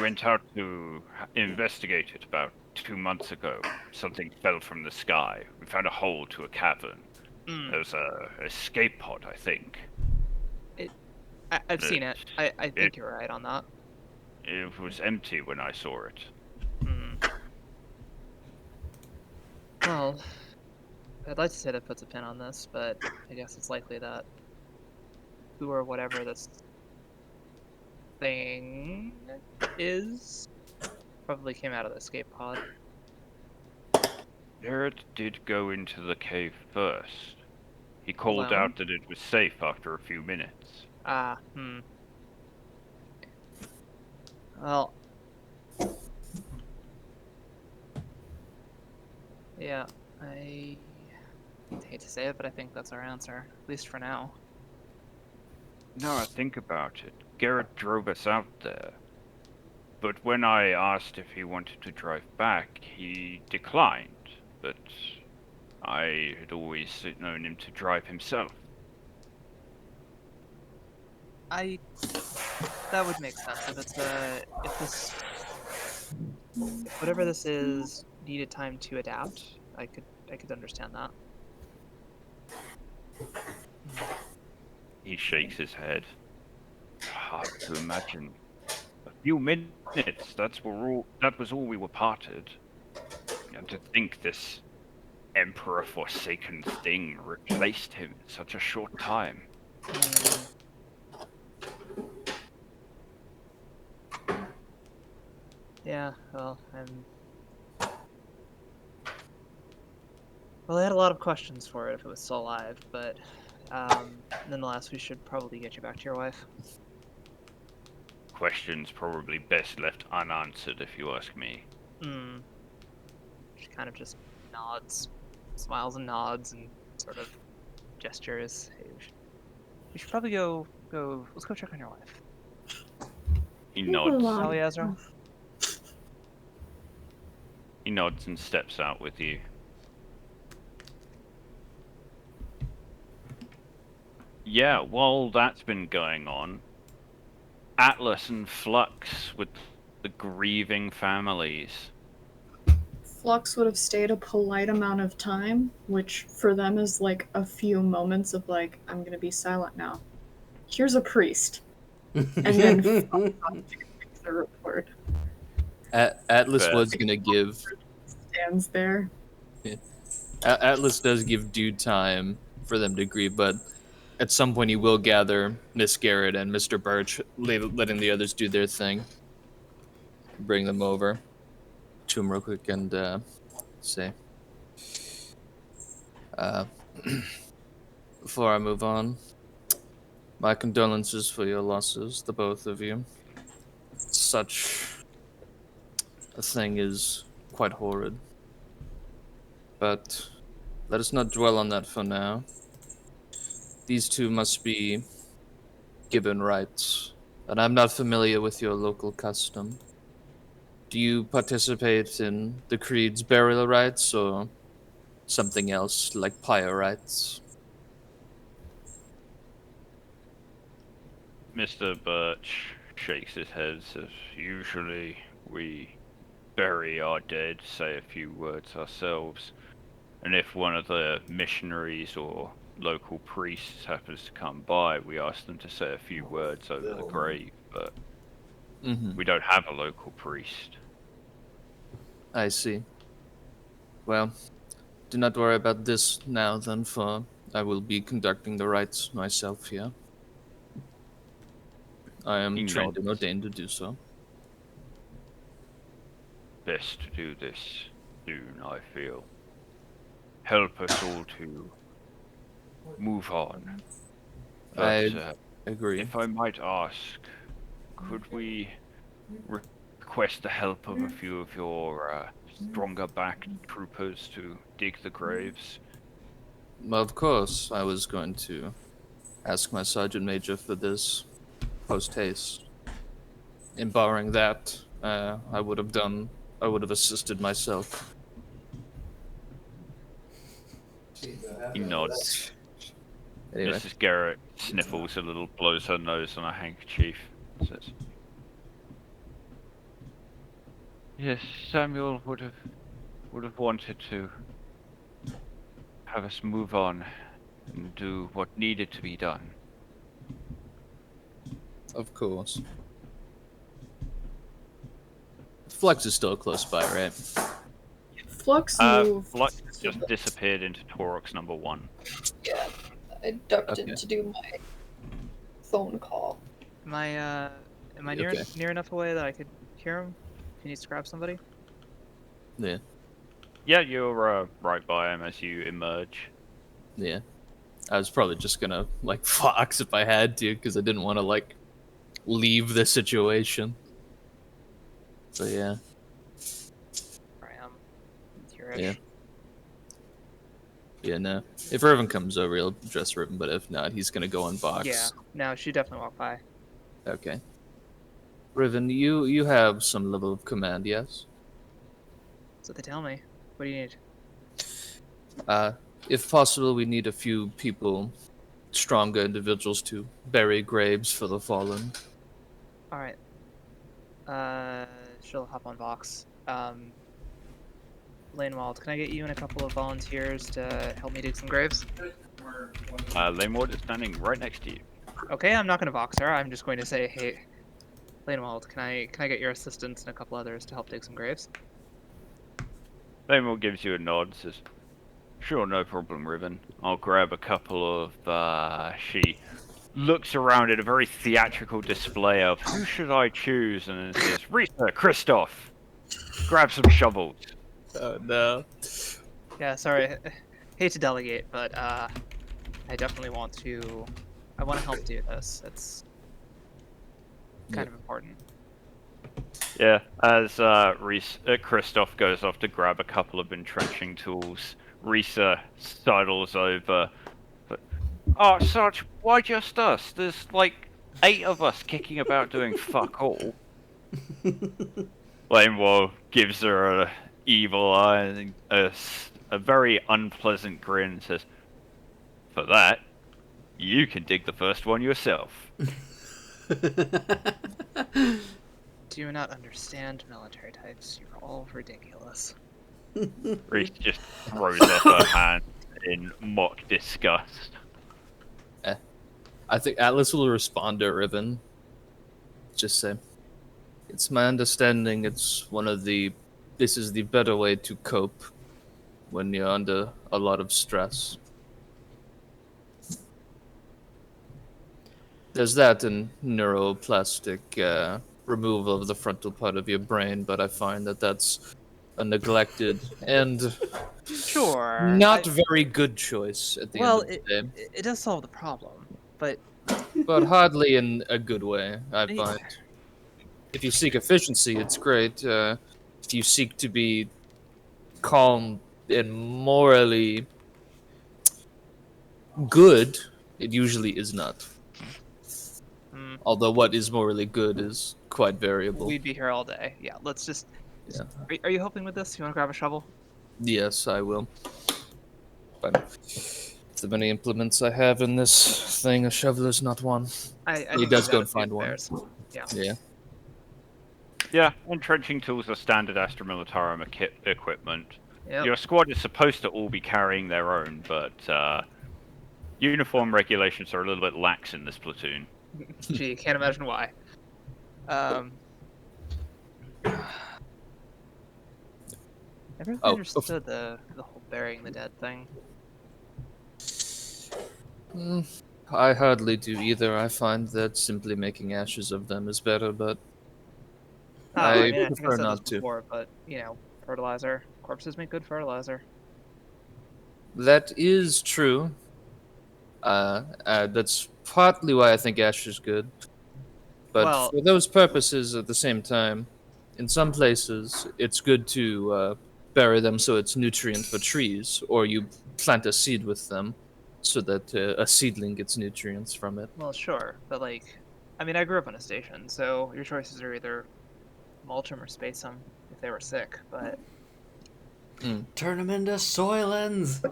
went out to investigate it about 2 months ago. Something fell from the sky. We found a hole to a cavern. There was a escape pod, I think. I've seen it. I think you're right on that. It was empty when I saw it. Well, I'd like to say that puts a pin on this, but I guess it's likely that who or whatever this thing is probably came out of the escape pod. Garrett did go into the cave first. He called Alone? out that it was safe after a few minutes. Well, yeah, I hate to say it, but I think that's our answer, at least for now. Now I think about it, Garrett drove us out there. But when I asked if he wanted to drive back, he declined. But I had always known him to drive himself. That would make sense if this whatever this is needed time to adapt. I could understand that. He shakes his head. Hard to imagine. A few minutes, that was all we were parted. And to think this Emperor-forsaken thing replaced him in such a short time. Yeah, well, well, I had a lot of questions for it if it was still alive, but nonetheless, we should probably get you back to your wife. Questions probably best left unanswered, if you ask me. Hmm. She kind of just nods, smiles and nods, and sort of gestures. Hey, we should probably go. Let's go check on your wife. He Move nods. along. Sally Ezra. He nods and steps out with you. Yeah, while that's been going on, Atlas and Flux with the grieving families. Flux would have stayed a polite amount of time, which for them is like a few moments of like, I'm gonna be silent now. Here's a priest. And then the report Atlas Fair. was gonna give. stands there. Atlas does give due time for them to grieve, but at some point he will gather Miss Garrett and Mr. Birch, letting the others do their thing. Bring them over to him real quick and say, before I move on, my condolences for your losses, the both of you. Such a thing is quite horrid. But let us not dwell on that for now. These two must be given rights, and I'm not familiar with your local custom. Do you participate in the Creed's burial rites or something else like pyre rites? Mr. Birch shakes his head, says, usually we bury our dead, say a few words ourselves, and if one of the missionaries or local priests happens to come by, we ask them to say a few words over the grave, but we don't have a local priest. I see. Well, do not worry about this now then, for I will be conducting the rites myself here. I am He trained and nods. ordained to do so. Best to do this soon, I feel. Help us all to move on. I But, agree. if I might ask, could we request the help of a few of your stronger backed troopers to dig the graves? Of course, I was going to ask my sergeant major for this post haste. In barring that, I would have assisted myself. He nods. Anyway, Mrs. Garrett sniffles a little, blows her nose on a handkerchief, says, yes, Samuel would have wanted to have us move on and do what needed to be done. of course. Flux is still close by, right? Flux moved. Flux just disappeared into Taurox number 1. Yeah, I ducked Okay. in to do my phone call. Am I near Okay. near enough away that I could hear him? If he needs to grab somebody. Yeah, Yeah, you're right by him as you emerge. yeah. I was probably just gonna like fox if I had to, because I didn't want to like leave the situation. So yeah, Where I am. Here-ish. Yeah. yeah. No, if Riven comes over, he'll address Riven, but if not, he's gonna go on Vox. Yeah. No, she definitely walked by. Okay. Riven, you have some level of command, yes? That's what they tell me. What do you need? If possible, we need a few people, stronger individuals, to bury graves for the fallen. All right. She'll hop on Vox. Lanewald, can I get you and a couple of volunteers to help me dig some graves? Lameward is standing right next to you. Okay, I'm not gonna Vox her. I'm just going to say, hey, Lanewald, can I get your assistance and a couple others to help dig some graves? Lameward gives you a nod, says, sure, no problem, Riven. I'll grab a couple of, she looks around at a very theatrical display of who should I choose, and then says, Rita, Kristoff, grab some shovels. Oh no. Yeah, sorry. Hate to delegate, but I definitely want to. I want to help do this. It's kind of important. Yeah, as Christoph goes off to grab a couple of entrenching tools, Risa sidles over. But, oh, Sarge, why just us? There's like 8 of us kicking about doing fuck all. Lamewell gives her a evil eye and a very unpleasant grin and says, "For that, you can dig the first one yourself." Do you not understand military types? You're all ridiculous. Reese just throws up her hand in mock disgust. I think Atlas will respond to Riven. Just say, it's my understanding this is the better way to cope when you're under a lot of stress. There's that and neuroplastic removal of the frontal part of your brain, but I find that that's a neglected and Sure. not very good choice at the end of the day. It does solve the problem, but But hardly in a good way, I Yeah. find. If you seek efficiency, it's great. If you seek to be calm and morally good, it usually is not. Although what is morally good is quite variable. we'd be here all day. Yeah, let's just. Yeah. Are you helping with this? You want to grab a shovel? Yes, I will. But the many implements I have in this thing, a shovel is not one. I He think does we've go got and a few find one. spares. Yeah. Yeah. Yeah, entrenching tools are standard Astra Militarum equipment. Yep. Your squad is supposed to all be carrying their own, but uniform regulations are a little bit lax in this platoon. Gee, can't imagine why. Never really Oh, understood the whole burying the dead thing. I hardly do either. I find that simply making ashes of them is better, but I think I prefer said not this to. before, but fertilizer. Corpses make good fertilizer. That is true. That's partly why I think ash is good. But Well- for those purposes, at the same time, in some places, it's good to bury them so it's nutrient for trees, or you plant a seed with them so that a seedling gets nutrients from it. Well, sure, but I grew up on a station, so your choices are either mulch them or space them if they were sick. But Turn them into soylens.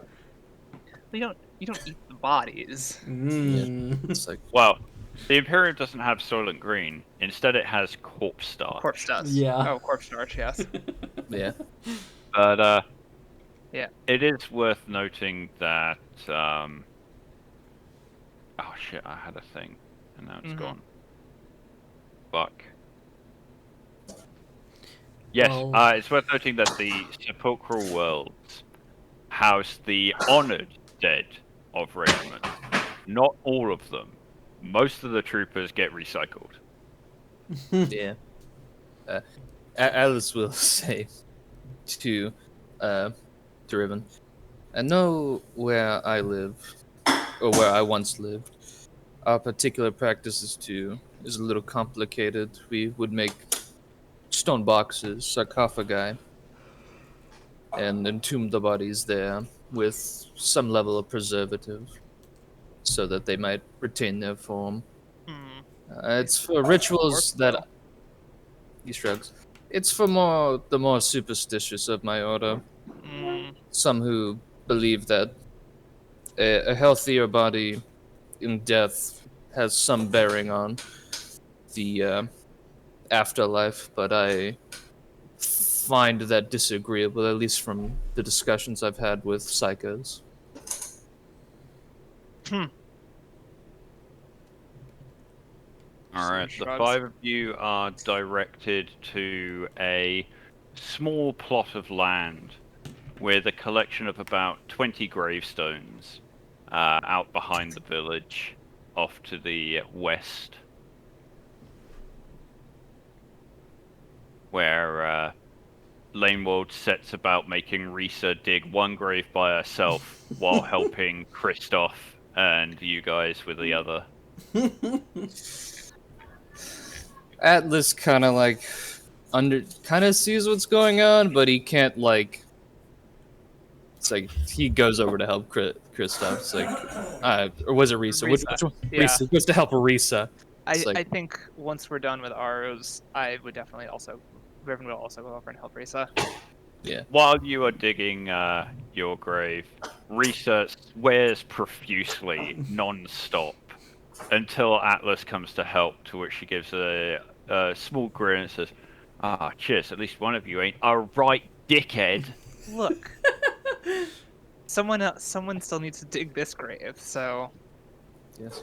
you don't eat the bodies. It's like, Well, the Imperium doesn't have Soylent Green. Instead, it has corpse starch. Corpse dust. Yeah. Oh, corpse starch. Yes. yeah. But Yeah. it is worth noting that oh shit, I had a thing and now it's Mhm. gone. Fuck. Yes, Well- it's worth noting that the Sepulchral Worlds house the honored dead of regiments. Not all of them. Most of the troopers get recycled. Yeah. Alice will say to Riven, I know where I live, or where I once lived. Our particular practice is a little complicated. We would make stone boxes, sarcophagi, and entomb the bodies there with some level of preservative, so that they might retain their form. It's for rituals that. He shrugs. It's for the more superstitious of my order. Some who believe that a healthier body in death has some bearing on the afterlife, but I find that disagreeable, at least from the discussions I've had with psychos. Alright, the Shrugs. 5 of you are directed to a small plot of land with a collection of about 20 gravestones out behind the village, off to the west, where Lanewold sets about making Risa dig one grave by herself while helping Kristoff and you guys with the other. Atlas kind of like sees what's going on, but he can't like. It's like he goes over to help Kristoff. It's like, or was it Risa? Which one? Yeah. Risa. He goes to help Risa. It's like- I think once we're done with ours, I would definitely also, Riven will also go over and help Risa. While you are digging your grave, Risa swears profusely, non-stop, until Atlas comes to help, to which she gives a small grin and says, cheers, at least one of you ain't a right dickhead. Look, someone still needs to dig this grave, so Yes.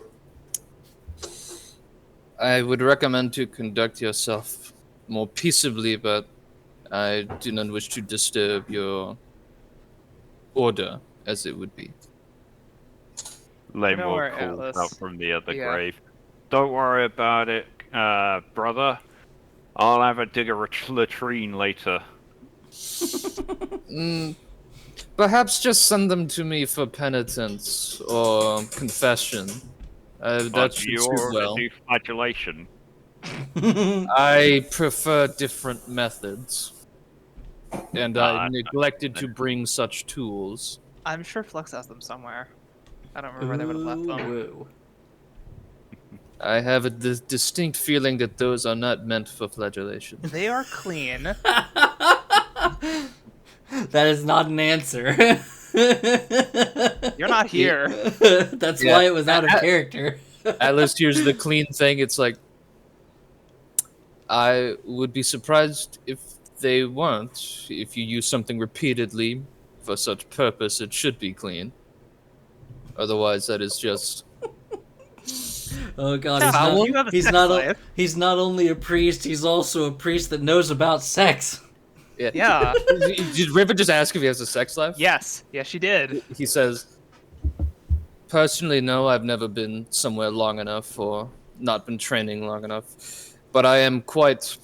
I would recommend to conduct yourself more peaceably, but I do not wish to disturb your order, as it would be. worry, Lanewold calls Atlas. out from the other Yeah. grave. Don't worry about it, brother. I'll have a dig a latrine later. Perhaps just send them to me for penitence or confession. That should suit well. Do flagellation. I prefer different methods, and I neglected to bring such tools. I'm sure Flux has them somewhere. I don't remember where they would have left them. Ooh. I have a distinct feeling that those are not meant for flagellation. They are clean. That is not an answer. You're not here. That's Yeah. why it was out of character. Atlas here's the clean thing. It's like, I would be surprised if they weren't. If you use something repeatedly for such purpose, it should be clean. Otherwise, that is just... Oh god, Foul? You have a sex life. he's not only a priest, he's also a priest that knows about sex. Yeah. Did Riven just ask if he has a sex life? Yes. Yes, she did. He says, personally, no, I've never been somewhere long enough or not been training long enough. But I am quite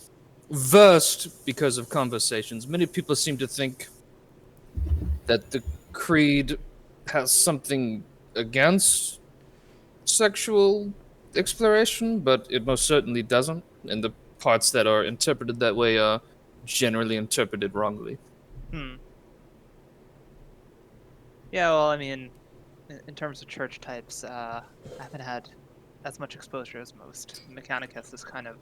versed because of conversations. Many people seem to think that the creed has something against sexual exploration, but it most certainly doesn't. And the parts that are interpreted that way are generally interpreted wrongly. Yeah, well, I mean, in terms of church types, I haven't had as much exposure as most. Mechanicus is kind of,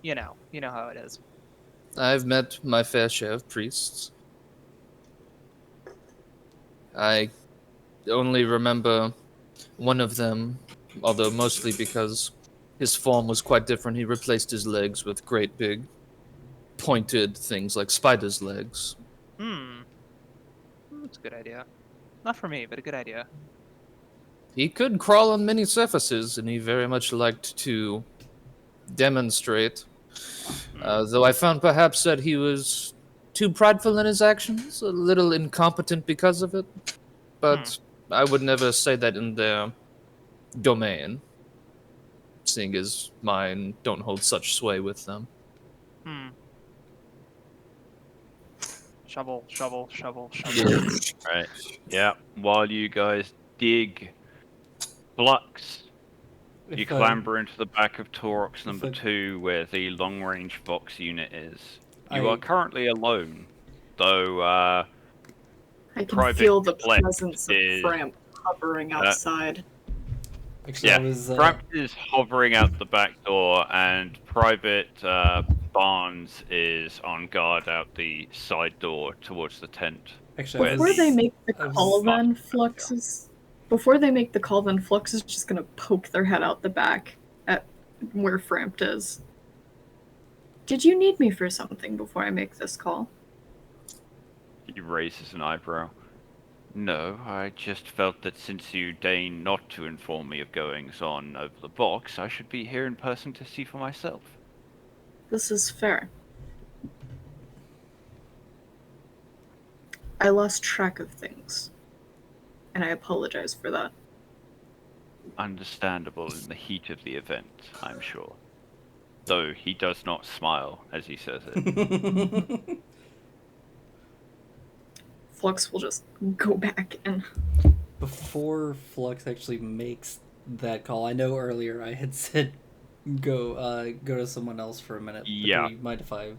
you know how it is. I've met my fair share of priests. I only remember one of them, although mostly because his form was quite different. He replaced his legs with great big pointed things like spider's legs. That's a good idea. Not for me, but a good idea. He could crawl on many surfaces, and he very much liked to demonstrate. Though I found perhaps that he was too prideful in his actions, a little incompetent because of it. But I would never say that in their domain, seeing as mine don't hold such sway with them. Shovel. Right. Yeah. While you guys dig Flux, you clamber into the back of Torox number 2, where the long-range box unit is. You are currently alone, though. I can Private feel the Flex presence of is- Framp hovering outside. Actually, Yeah, I was, Framp is hovering out the back door, and Private Barnes is on guard out the side door towards the tent. actually, I Where Before was, they make the I was- call, then Flux is just gonna poke their head out the back at where Framp is. Did you need me for something before I make this call? He raises an eyebrow. No, I just felt that since you deign not to inform me of goings on over the box, I should be here in person to see for myself. This is fair. I lost track of things, and I apologize for that. Understandable in the heat of the event, I'm sure. though he does not smile as he says it. Flux will just go back and Before Flux actually makes that call, I know earlier I had said go to someone else for a minute. Yeah. But do you mind if I...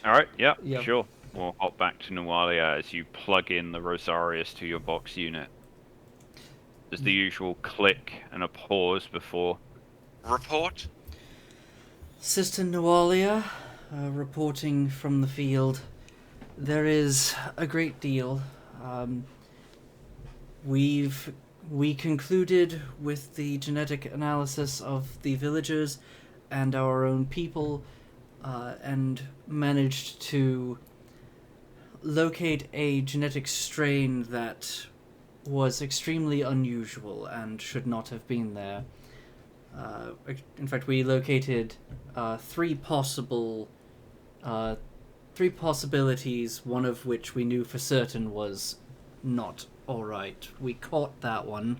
All right, yeah, Yeah. sure. We'll hop back to Nualia as you plug in the Rosarius to your box unit. There's the usual click and a pause before. Report? Sister Nualia, reporting from the field. There is a great deal. We concluded with the genetic analysis of the villagers and our own people, and managed to locate a genetic strain that was extremely unusual and should not have been there. In fact, we located three possibilities, one of which we knew for certain was not alright. We caught that one,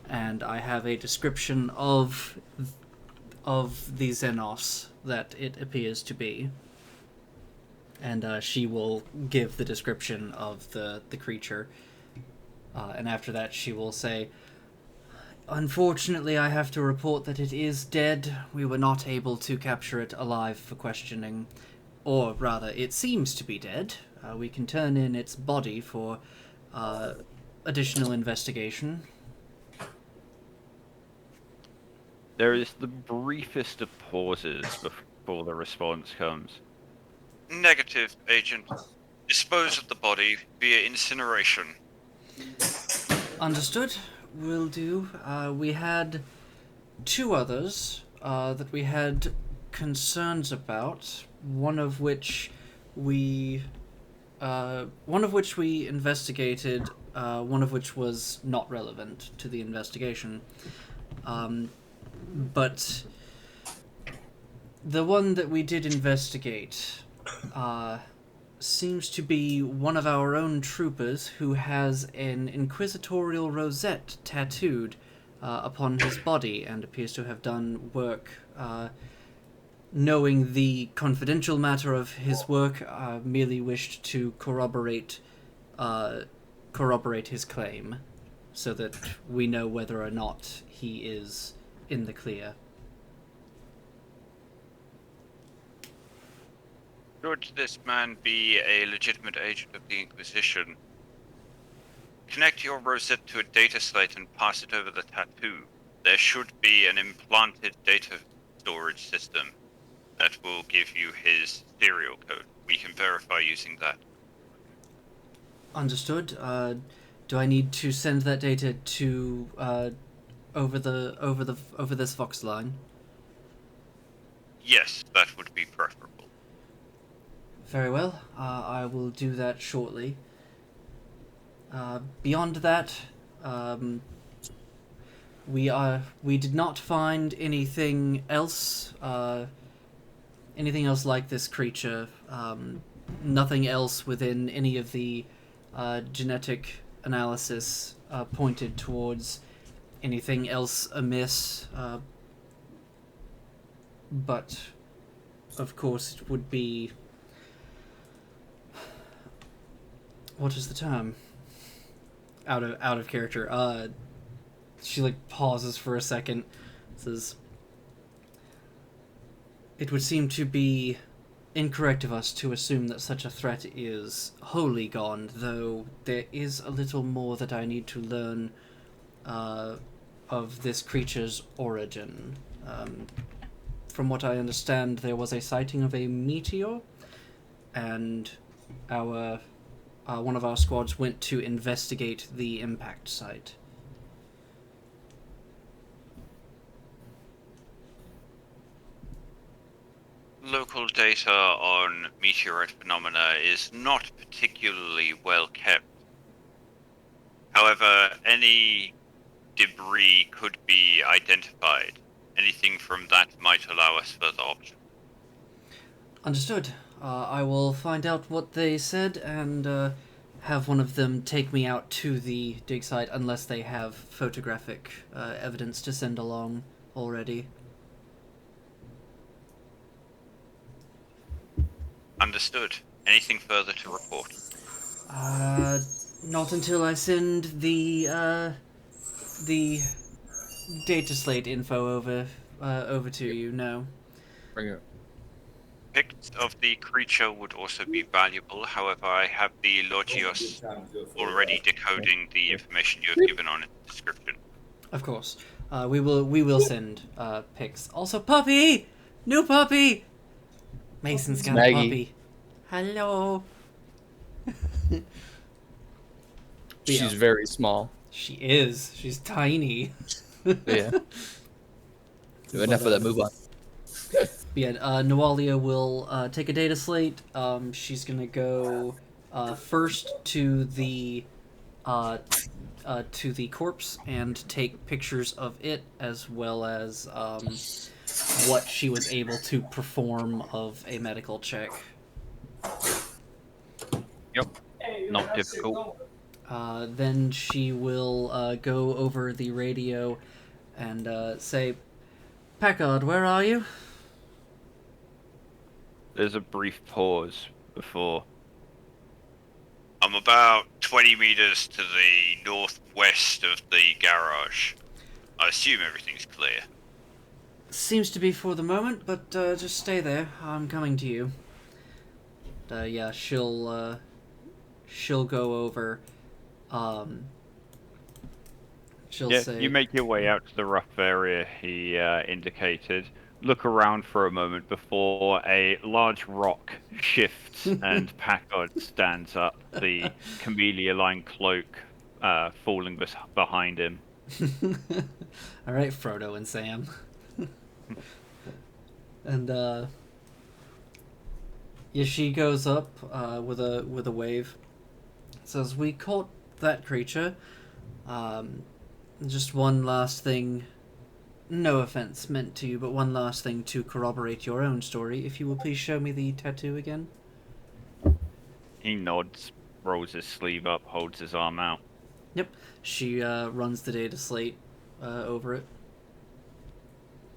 and I have a description of the Xenos that it appears to be. And she will give the description of the creature. And after that she will say, "Unfortunately, I have to report that it is dead. We were not able to capture it alive for questioning. Or rather, it seems to be dead. We can turn in its body for additional investigation." There is the briefest of pauses before the response comes. Negative, Agent. Dispose of the body via incineration. Understood. Will do. We had two others that we had concerns about. One of which we investigated. One of which was not relevant to the investigation. But the one that we did investigate seems to be one of our own troopers who has an inquisitorial rosette tattooed upon his body and appears to have done work. Knowing the confidential matter of his work, merely wished to corroborate his claim, so that we know whether or not he is in the clear. Should this man be a legitimate agent of the Inquisition, connect your rosette to a data slate and pass it over the tattoo. There should be an implanted data storage system that will give you his serial code. We can verify using that. Understood. Do I need to send that data to over this Vox line? Yes, that would be preferable. Very well. I will do that shortly. Beyond that, we did not find anything else like this creature. Nothing else within any of the genetic analysis pointed towards anything else amiss. But of course it would be... What is the term? Out of character. She pauses for a second, says, "It would seem to be incorrect of us to assume that such a threat is wholly gone, though there is a little more that I need to learn of this creature's origin. From what I understand, there was a sighting of a meteor, and one of our squads went to investigate the impact site." Local data on meteorite phenomena is not particularly well kept. However, any debris could be identified. Anything from that might allow us further options. Understood. I will find out what they said and have one of them take me out to the dig site, unless they have photographic evidence to send along already. Understood. Anything further to report? Not until I send the data slate info over to you. No. Bring it. Pics of the creature would also be valuable. However, I have the Logios already decoding the information you have given on its description. Of course. We will send pics. Also, puppy, new puppy. Mason's got Maggie. a puppy. Hello. She's very small. She is. She's tiny. Yeah. Enough of that. Move on. Yeah, Noalia will take a data slate. She's gonna go first to the corpse and take pictures of it, as well as what she was able to perform of a medical check. Yep. Not difficult. Then she will go over the radio and say, "Packard, where are you?" There's a brief pause before. I'm about 20 meters to the northwest of the garage. I assume everything's clear. Seems to be for the moment, but just stay there. I'm coming to you. Yeah, she'll go over. She'll say, You make your way out to the rough area he indicated. Look around for a moment before a large rock shifts and Packard stands up, the camellia-lined cloak falling behind him. All right, Frodo and Sam. And yeah, she goes up with a wave. Says, "We caught that creature. Just one last thing. No offense meant to you, but one last thing to corroborate your own story. If you will please show me the tattoo again." He nods, rolls his sleeve up, holds his arm out. Yep. She runs the data slate over it.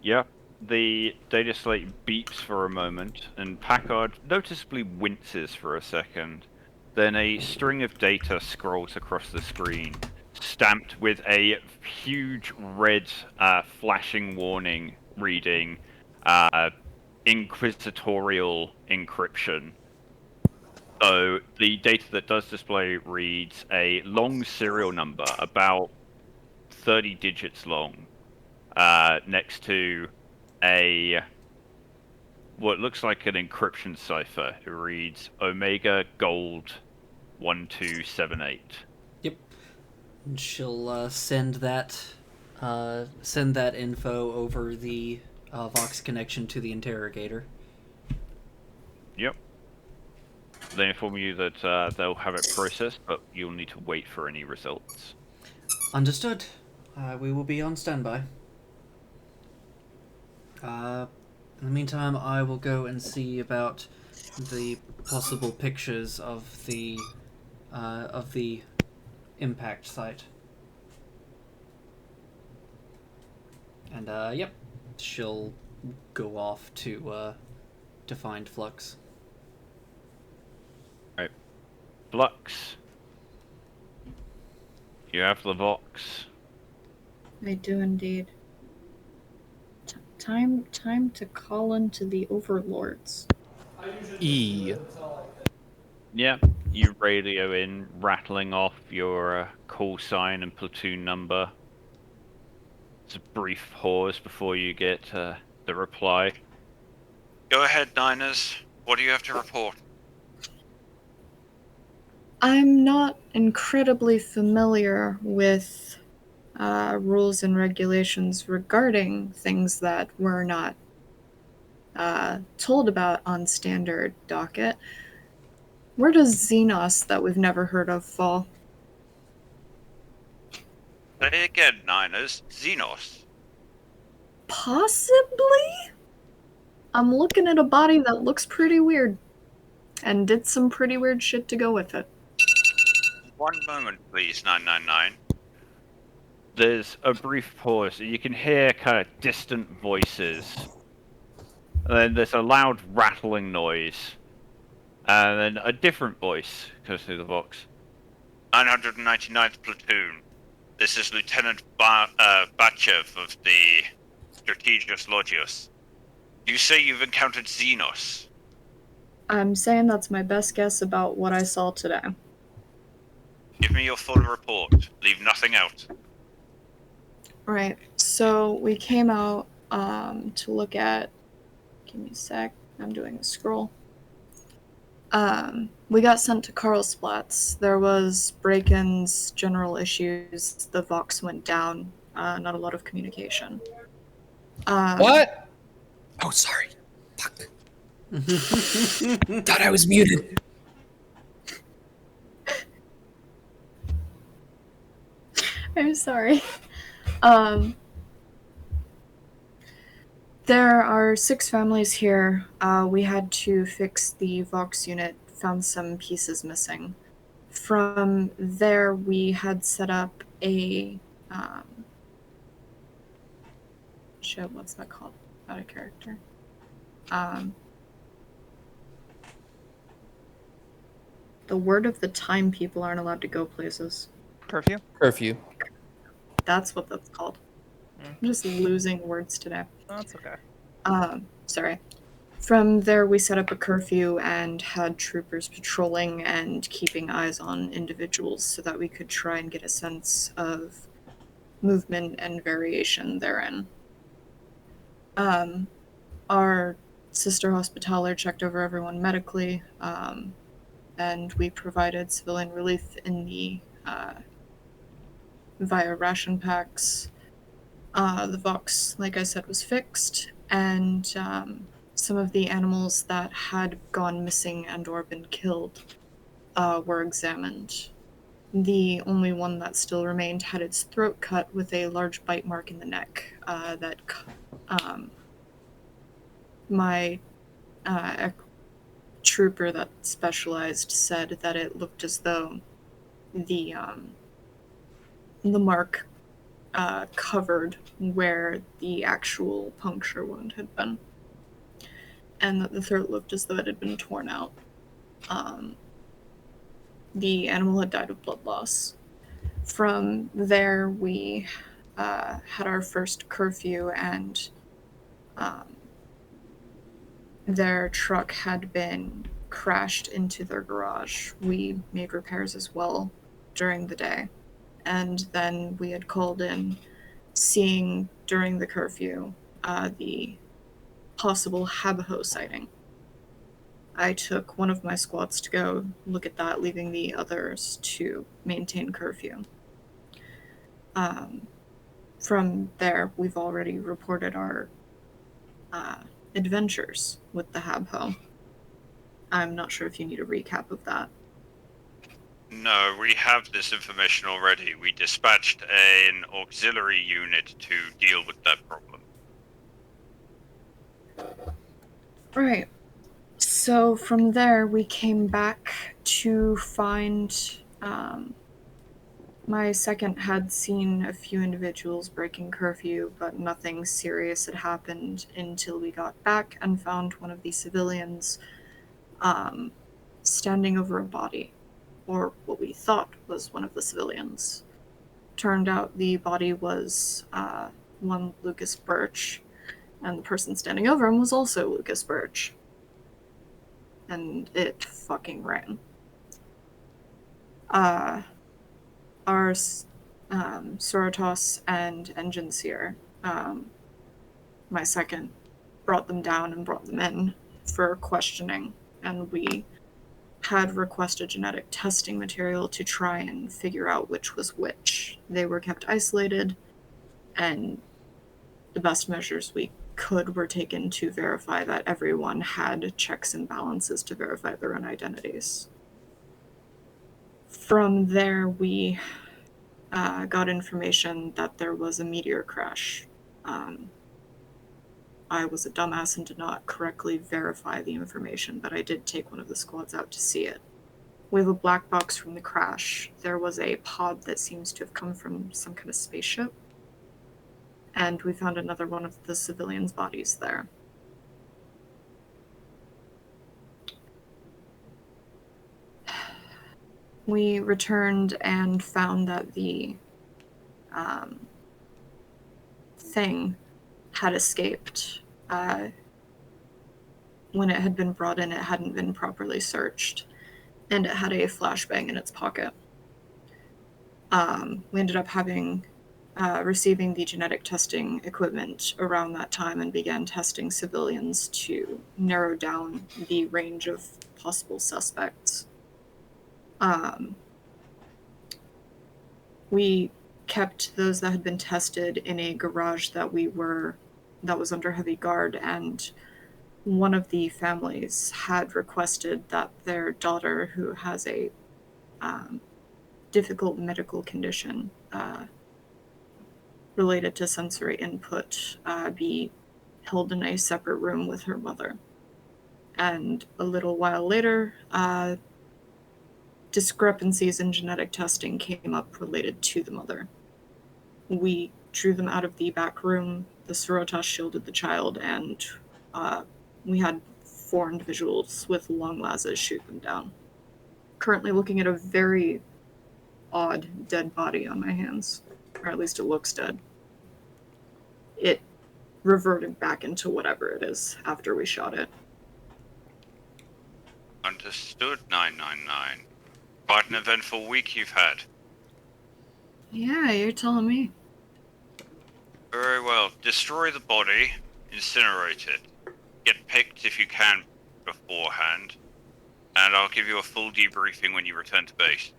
Yeah, the data slate beeps for a moment, and Packard noticeably winces for a second. Then a string of data scrolls across the screen, stamped with a huge red flashing warning reading inquisitorial encryption. So the data that does display reads a long serial number, about 30 digits long, next to what looks like an encryption cipher. It reads Omega Gold 1278. Yep. And she'll send that info over the Vox connection to the interrogator. Yep. They inform you that they'll have it processed, but you'll need to wait for any results. Understood. We will be on standby. In the meantime, I will go and see about the possible pictures of the impact site. And yep, she'll go off to find Flux. Right, Flux. You have the Vox. I do indeed. Time to call into the overlords. E. Yeah, you radio in, rattling off your call sign and platoon number. It's a brief pause before you get the reply. Go ahead, Niners. What do you have to report? I'm not incredibly familiar with rules and regulations regarding things that we're not told about on standard docket. Where does Xenos, that we've never heard of, fall? Say again, Niners. Xenos. Possibly? I'm looking at a body that looks pretty weird. And did some pretty weird shit to go with it. One moment, please, 999. There's a brief pause. You can hear kind of distant voices. And then there's a loud rattling noise. And then a different voice goes through the box. 999th Platoon. This is Lieutenant Bachev of the Strategos Logios. You say you've encountered Xenos. I'm saying that's my best guess about what I saw today. Give me your full report. Leave nothing out. Right. So we came out to look at. Give me a sec. I'm doing a scroll. We got sent to Karlsplatz. There was break-ins, general issues. The Vox went down. Not a lot of communication. What? Oh, sorry. Fuck. Thought I was muted. I'm sorry. There are 6 families here. We had to fix the Vox unit, found some pieces missing. From there, we had set up a... shit, what's that called? Out of character. The word of the time people aren't allowed to go places. Curfew? Curfew. That's what that's called. I'm just losing words today. Oh, that's okay. Sorry. From there, we set up a curfew and had troopers patrolling and keeping eyes on individuals so that we could try and get a sense of movement and variation therein. Our sister hospitaller checked over everyone medically, and we provided civilian relief in the via ration packs. The Vox, like I said, was fixed, and some of the animals that had gone missing and or been killed were examined. The only one that still remained had its throat cut with a large bite mark in the neck. My trooper that specialized said that it looked as though the mark covered where the actual puncture wound had been, and that the throat looked as though it had been torn out. The animal had died of blood loss. From there, we had our first curfew, and their truck had been crashed into their garage. We made repairs as well during the day. And then we had called in, seeing during the curfew the possible Habaho sighting. I took one of my squads to go look at that, leaving the others to maintain curfew. From there, we've already reported our adventures with the Habho. I'm not sure if you need a recap of that. No, we have this information already. We dispatched an auxiliary unit to deal with that problem. Right. So from there, we came back to find my second had seen a few individuals breaking curfew, but nothing serious had happened until we got back and found one of the civilians standing over a body, or what we thought was one of the civilians. Turned out the body was one Lucas Birch, and the person standing over him was also Lucas Birch. And it fucking ran. Our Sorotos and Engine Seer, my second, brought them down and brought them in for questioning, and we had requested genetic testing material to try and figure out which was which. They were kept isolated, and the best measures we could were taken to verify that everyone had checks and balances to verify their own identities. From there, we got information that there was a meteor crash. I was a dumbass and did not correctly verify the information, but I did take one of the squads out to see it. We have a black box from the crash. There was a pod that seems to have come from some kind of spaceship, and we found another one of the civilians' bodies there. We returned and found that the thing had escaped. When it had been brought in, it hadn't been properly searched, and it had a flashbang in its pocket. We ended up receiving the genetic testing equipment around that time and began testing civilians to narrow down the range of possible suspects. We kept those that had been tested in a garage that was under heavy guard, and one of the families had requested that their daughter, who has a difficult medical condition related to sensory input, be held in a separate room with her mother. And a little while later, discrepancies in genetic testing came up related to the mother. We drew them out of the back room, the Sorotas shielded the child, and we had 4 individuals with long lasers shoot them down. Currently looking at a very odd dead body on my hands, or at least it looks dead. It reverted back into whatever it is after we shot it. Understood, 999. Quite an eventful week you've had. Yeah, you're telling me. Very well. Destroy the body, incinerate it. Get picked if you can beforehand, and I'll give you a full debriefing when you return to base.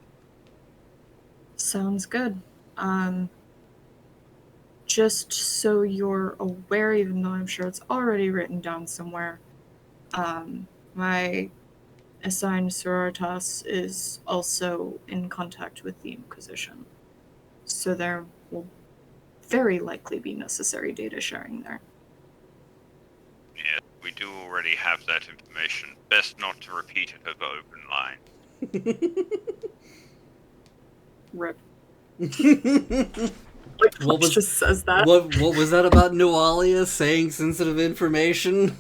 Sounds good. Just so you're aware, even though I'm sure it's already written down somewhere, my assigned Sororitas is also in contact with the Inquisition. So there will very likely be necessary data sharing there. Yeah, we do already have that information. Best not to repeat it over open line. Rip. What was just says that? What was that about Nualia saying sensitive information?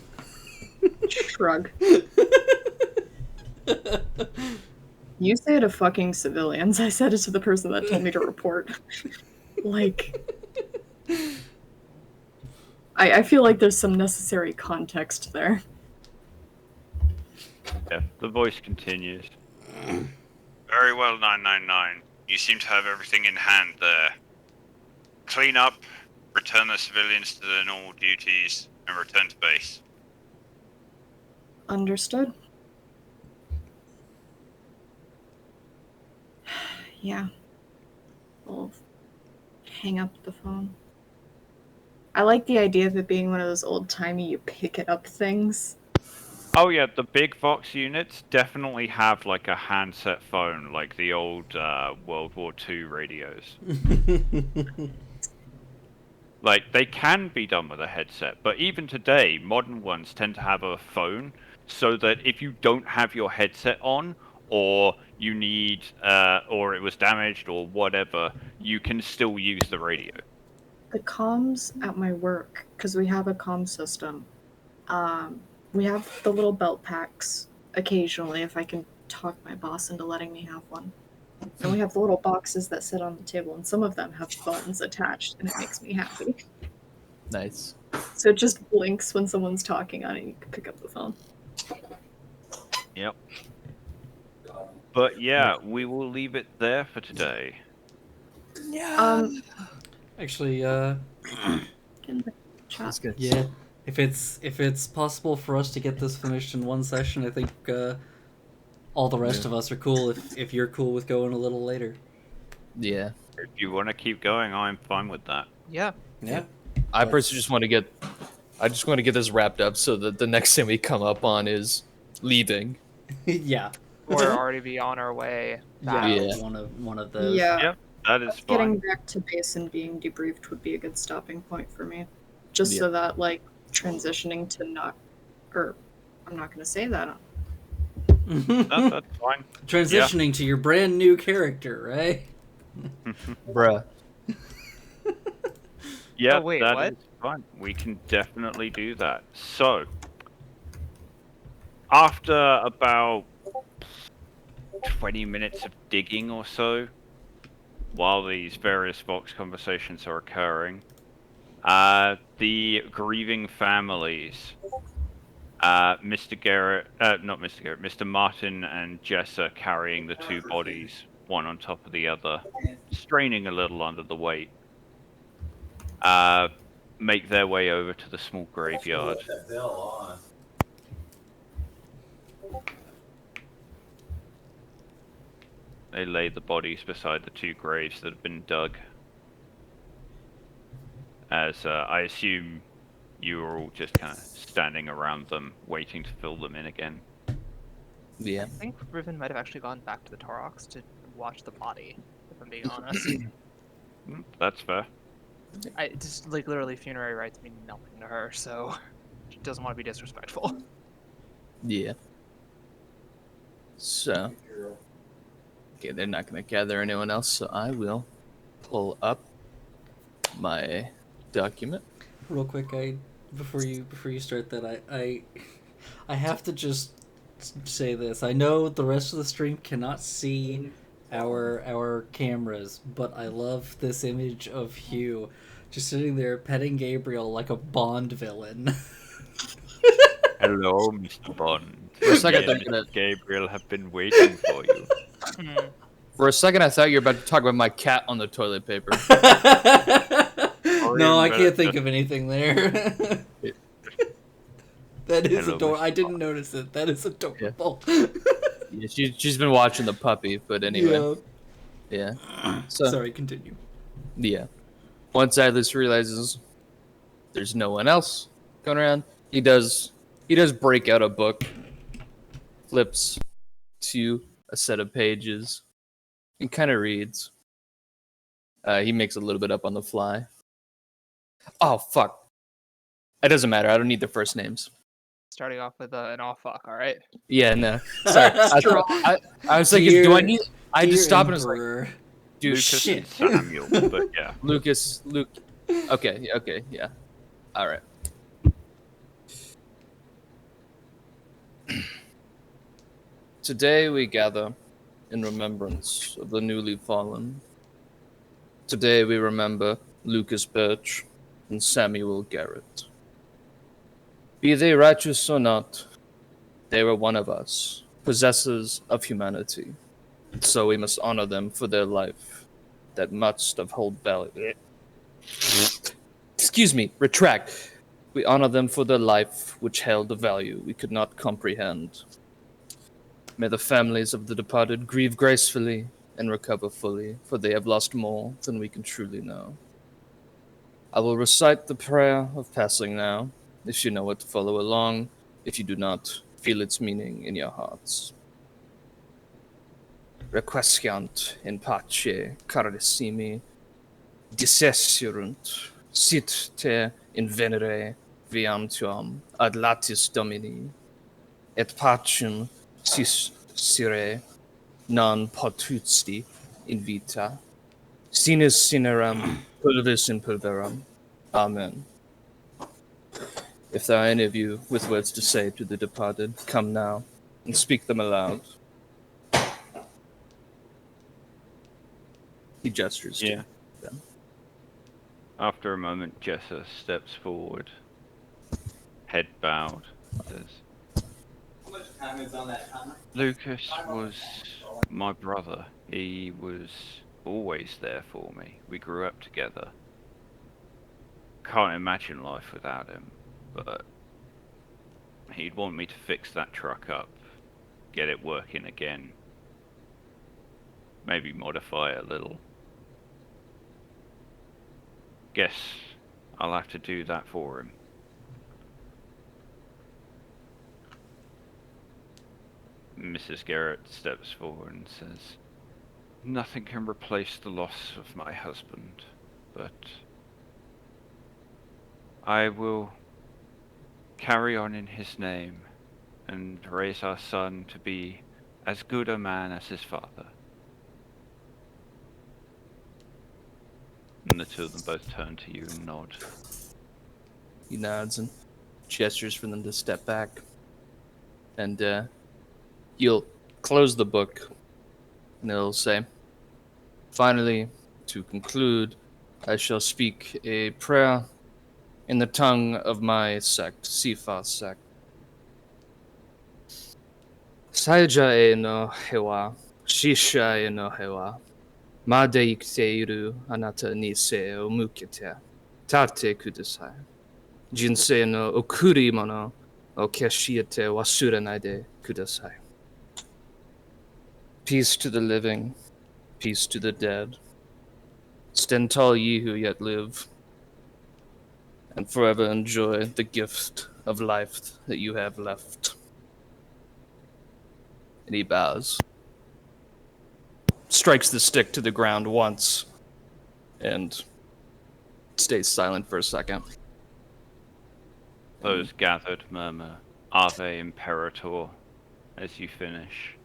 Shrug. You say it to fucking civilians. I said it to the person that told me to report. I feel like there's some necessary context there. Yeah, the voice continues. Very well, 999. You seem to have everything in hand there. Clean up, return the civilians to their normal duties, and return to base. Understood. Yeah. We'll hang up the phone. I like the idea of it being one of those old-timey you pick it up things. Oh yeah, the big Vox units definitely have like a handset phone, like the old World War II radios. Like, they can be done with a headset, but even today, modern ones tend to have a phone, so that if you don't have your headset on, or you need, or it was damaged, or whatever, you can still use the radio. The comms at my work, because we have a comm system, we have the little belt packs occasionally, if I can talk my boss into letting me have one. And we have the little boxes that sit on the table, and some of them have phones attached, and it makes me happy. Nice. So it just blinks when someone's talking on it, and you can pick up the phone. Yep. But yeah, we will leave it there for today. Actually, Get in the chat. That's good. yeah. If it's possible for us to get this finished in one session, I think all the rest of us are cool. If you're cool with going a little later. Yeah. If you want to keep going, I'm fine with that. Yeah. Yeah. I personally just want to get this wrapped up so that the next thing we come up on is leaving. Yeah. We're already be on our way back. Yeah. Yeah. One of those. Yeah. Yep, that is Getting fine. back to base and being debriefed would be a good stopping point for me. Just so that, transitioning to I'm not going to say that. That's fine. Transitioning to your brand new character, right? Bruh. Yeah, Oh, wait, that what? is fine. We can definitely do that. So, after about 20 minutes of digging or so, while these various Vox conversations are occurring, the grieving families, Mr. Garrett, not Mr. Garrett, Mr. Martin and Jess are carrying the two bodies, one on top of the other, straining a little under the weight, make their way over to the small graveyard. They lay the bodies beside the two graves that have been dug. As I assume you are all just kind of standing around them, waiting to fill them in again. Yeah. I think Riven might have actually gone back to the Taurox to watch the body, if I'm being honest. That's fair. I just, like, literally funerary rites mean nothing to her, so she doesn't want to be disrespectful. Yeah. So. Okay, they're not going to gather anyone else, so I will pull up my document. Real quick, before you start that, I have to just say this. I know the rest of the stream cannot see our cameras, but I love this image of Hugh just sitting there petting Gabriel like a Bond villain. Hello, Mr. Bond. For a second, Me and Gabriel have been waiting for you. For a second, I thought you were about to talk about my cat on the toilet paper. No, I can't think of anything there. That is Hello, adorable. Mr. I didn't notice it. That is adorable. Yeah, she's been watching the puppy, but anyway. Yeah. So, Sorry, continue. yeah. Once Atlas realizes there's no one else going around, he does break out a book, flips to a set of pages, and kind of reads. He makes a little bit up on the fly. Oh, fuck. It doesn't matter. I don't need the first names. Starting off with an "oh fuck," all right. Yeah, no. Sorry. I was like, do I need... I just stopped and was like, dude, Lucas shit. and Samuel, but yeah. Luke. Okay, yeah. All right. Today we gather in remembrance of the newly fallen. Today we remember Lucas Birch and Samuel Garrett. Be they righteous or not, they were one of us, possessors of humanity. So we must honor them for their life that must have held value. Excuse me, retract. We honor them for their life which held a value we could not comprehend. May the families of the departed grieve gracefully and recover fully, for they have lost more than we can truly know. I will recite the prayer of passing now, if you know it, follow along. If you do not, feel its meaning in your hearts. Requiescant in pace carissimi, dissesserunt, sit te in venere viam tuam ad latis Domini, et pacem sire non potusti in vita, sinus sineram, pulvis in pulveram. Amen. If there are any of you with words to say to the departed, come now and speak them aloud. He gestures to them. After a moment, Jessa steps forward, head bowed, says, Lucas was my brother. He was always there for me. We grew up together. Can't imagine life without him, but he'd want me to fix that truck up, get it working again, maybe modify it a little. Guess I'll have to do that for him. Mrs. Garrett steps forward and says, nothing can replace the loss of my husband, but I will carry on in his name and raise our son to be as good a man as his father. And the two of them both turn to you and nod. He nods and gestures for them to step back. And you'll close the book And they'll say, finally, to conclude, I shall speak a prayer in the tongue of my sect, Sifa sect. Saija e no hewa, shisha e no hewa, made ikiteiru anata ni se o mukete, tate kudasai. Jinsei no okuri mono o keshiete wasuranai kudasai. Peace to the living, peace to the dead. Stand tall, ye who yet live, and forever enjoy the gift of life that you have left. And he bows, strikes the stick to the ground once, and stays silent for a second. Those gathered murmur, Ave Imperator, as you finish.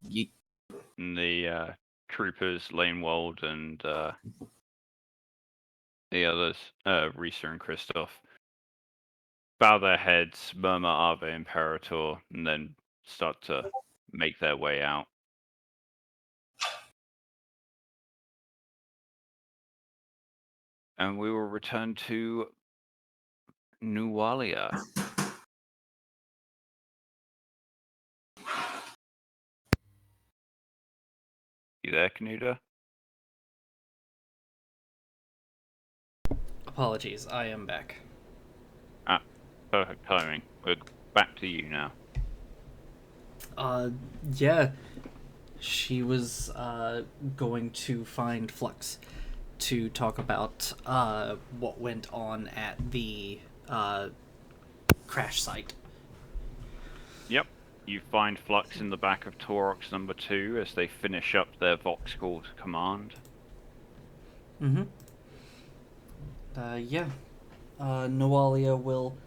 Yeet. And the troopers, Lanewald and the others, Risa and Christoph, bow their heads, murmur Ave Imperator, and then start to make their way out. And we will return to Nuwalia. You there, Canuta? Apologies, I am back. Ah, perfect timing. We're back to you now. Yeah. She was, going to find Flux to talk about, what went on at the, crash site. Yep. You find Flux in the back of Taurox number 2 as they finish up their Vox call to command. Mm-hmm. Yeah. Nuwalia will,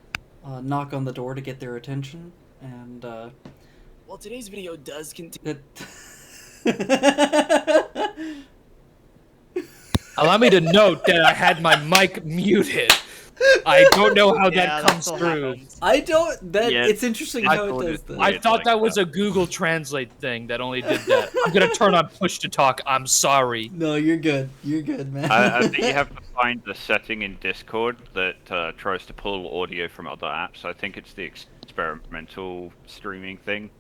knock on the door to get their attention, and, Well, today's video does contain. Allow me to note that I had my mic muted. I don't know how that comes through. I don't. That Yeah, it's interesting I how it thought does it- that. I thought that was a Google Translate thing that only did that. I'm gonna turn on push to talk. I'm sorry. No, you're good. You're good, man. I think you have to find the setting in Discord that tries to pull audio from other apps. I think it's the experimental streaming thing.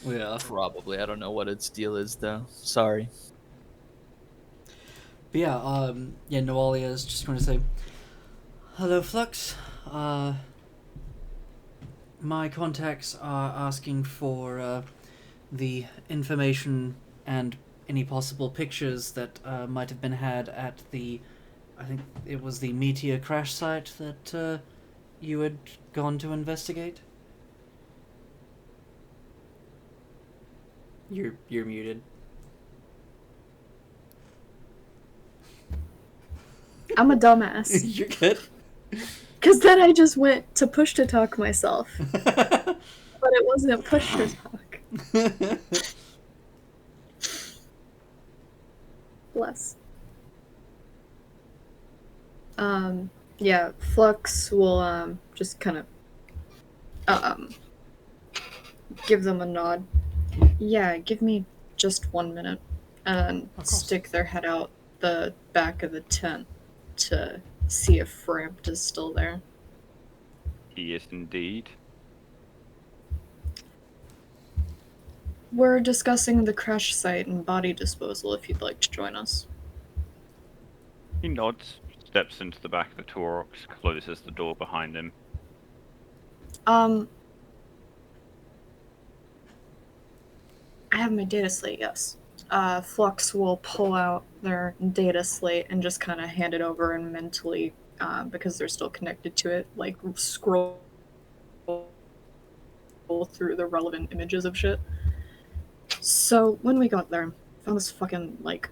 Yeah. Probably. I don't know what its deal is, though. Sorry. But yeah, yeah, Nuwalia is just going to say, "Hello, Flux. My contacts are asking for the information and any possible pictures that might have been had at the, I think it was the Meteor crash site that you had gone to investigate." You're muted. I'm a dumbass. You're good. Because then I just went to push to talk myself. But it wasn't push to talk. Bless. Yeah, Flux will, just kind of, give them a nod. Yeah, give me just 1 minute. And course. stick their head out the back of the tent to see if Frampt is still there. He is indeed. We're discussing the crash site and body disposal if you'd like to join us. He nods, steps into the back of the Taurox, closes the door behind him. I have my data slate, yes. Flux will pull out their data slate and just kind of hand it over and mentally, because they're still connected to it, like scroll through the relevant images of shit. So when we got there, found this fucking like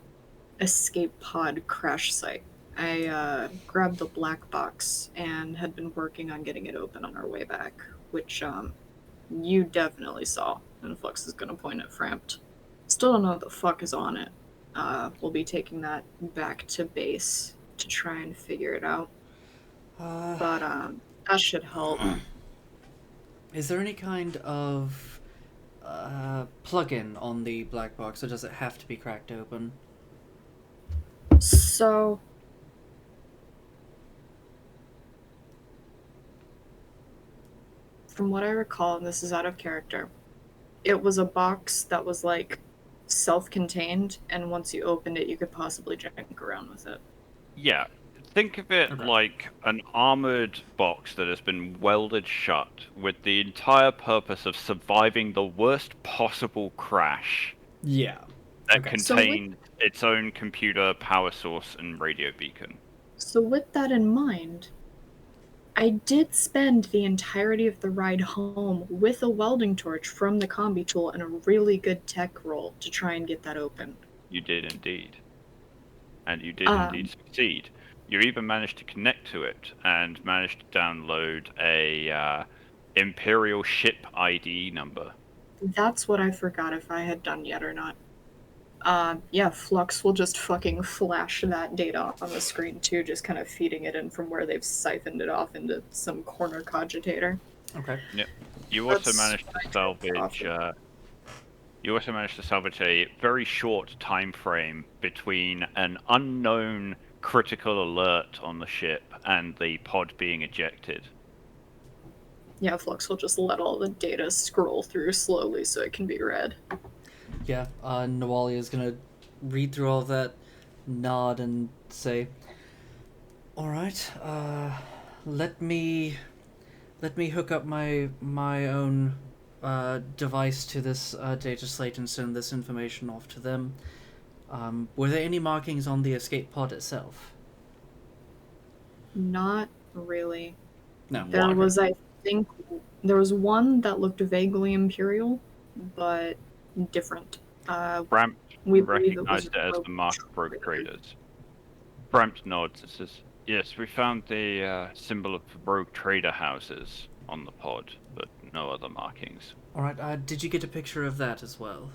escape pod crash site. I grabbed the black box and had been working on getting it open on our way back, which you definitely saw. And Flux is gonna point at Frampt. Still don't know what the fuck is on it. We'll be taking that back to base to try and figure it out. But that should help. Is there any kind of plug-in on the black box, or does it have to be cracked open? So, from what I recall, and this is out of character, it was a box that was like self-contained, and once you opened it, you could possibly jank around with it. Yeah. Think of it Okay. like an armored box that has been welded shut with the entire purpose of surviving the worst possible crash Yeah. that Okay. contained its own computer, power source, and radio beacon. So with that in mind, I did spend the entirety of the ride home with a welding torch from the combi tool and a really good tech roll to try and get that open. You did indeed. And you did indeed succeed. You even managed to connect to it and managed to download a Imperial ship ID number. That's what I forgot if I had done yet or not. Yeah, Flux will just fucking flash that data on the screen too, just kind of feeding it in from where they've siphoned it off into some corner cogitator. Okay. You also That's managed what I to took off salvage. You also managed to salvage a very short time frame between an unknown critical alert on the ship and the pod being ejected. Yeah, Flux will just let all the data scroll through slowly so it can be read. Yeah, Nawali is gonna read through all that, nod, and say, "Alright, let me hook up my own device to this data slate and send this information off to them. Were there any markings on the escape pod itself?" Not really. No. There One. was, I think, there was one that looked vaguely Imperial, but different. Brampt We believe it was recognized it as the mark of rogue traders. Brampt nods and says, "Yes, we found the symbol of rogue trader houses on the pod, but no other markings." Alright, did you get a picture of that as well?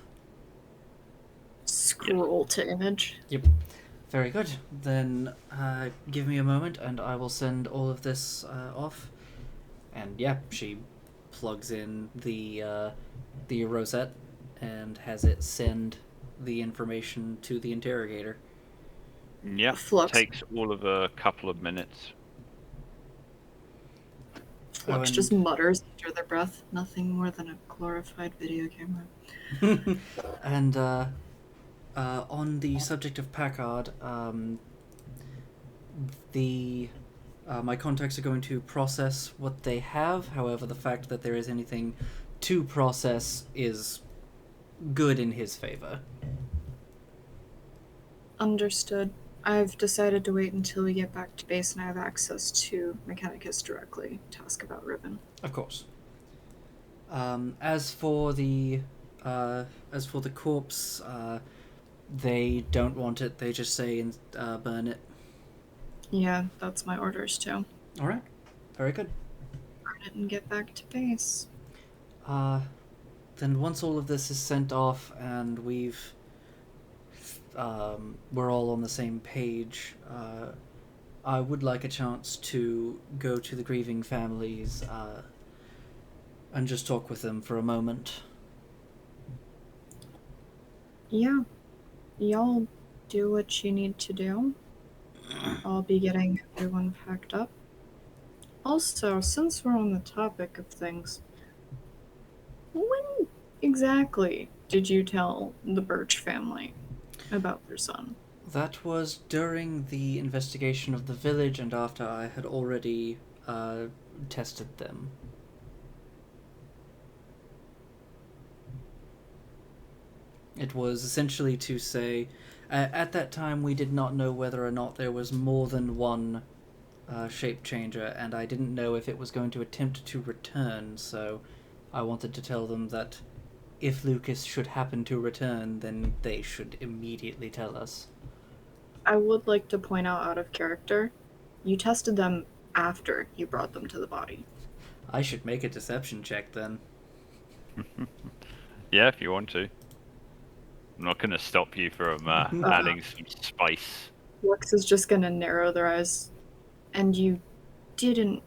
Scroll to image. Yep. Very good. Then give me a moment and I will send all of this off. And yeah, she plugs in the rosette and has it send the information to the interrogator. Yeah, Flux. takes all of a couple of minutes. Flux just mutters under their breath. Nothing more than a glorified video camera. And on the subject of Packard, my contacts are going to process what they have. However, the fact that there is anything to process is good in his favor. Understood. I've decided to wait until we get back to base and I have access to Mechanicus directly to ask about Ribbon. Of course. As for the corpse, they don't want it. They just say burn it. Yeah, that's my orders too. All right. Very good. Burn it and get back to base. Then once all of this is sent off and we're all on the same page, I would like a chance to go to the grieving families and just talk with them for a moment. Yeah. Y'all do what you need to do. I'll be getting everyone packed up. Also, since we're on the topic of things, when exactly did you tell the Birch family about their son? That was during the investigation of the village and after I had already tested them. It was essentially to say, at that time we did not know whether or not there was more than one shape changer, and I didn't know if it was going to attempt to return, so I wanted to tell them that if Lucas should happen to return, then they should immediately tell us. I would like to point out of character, you tested them after you brought them to the body. I should make a deception check then. Yeah, if you want to. I'm not going to stop you from adding some spice. Lex is just gonna narrow their eyes. And you didn't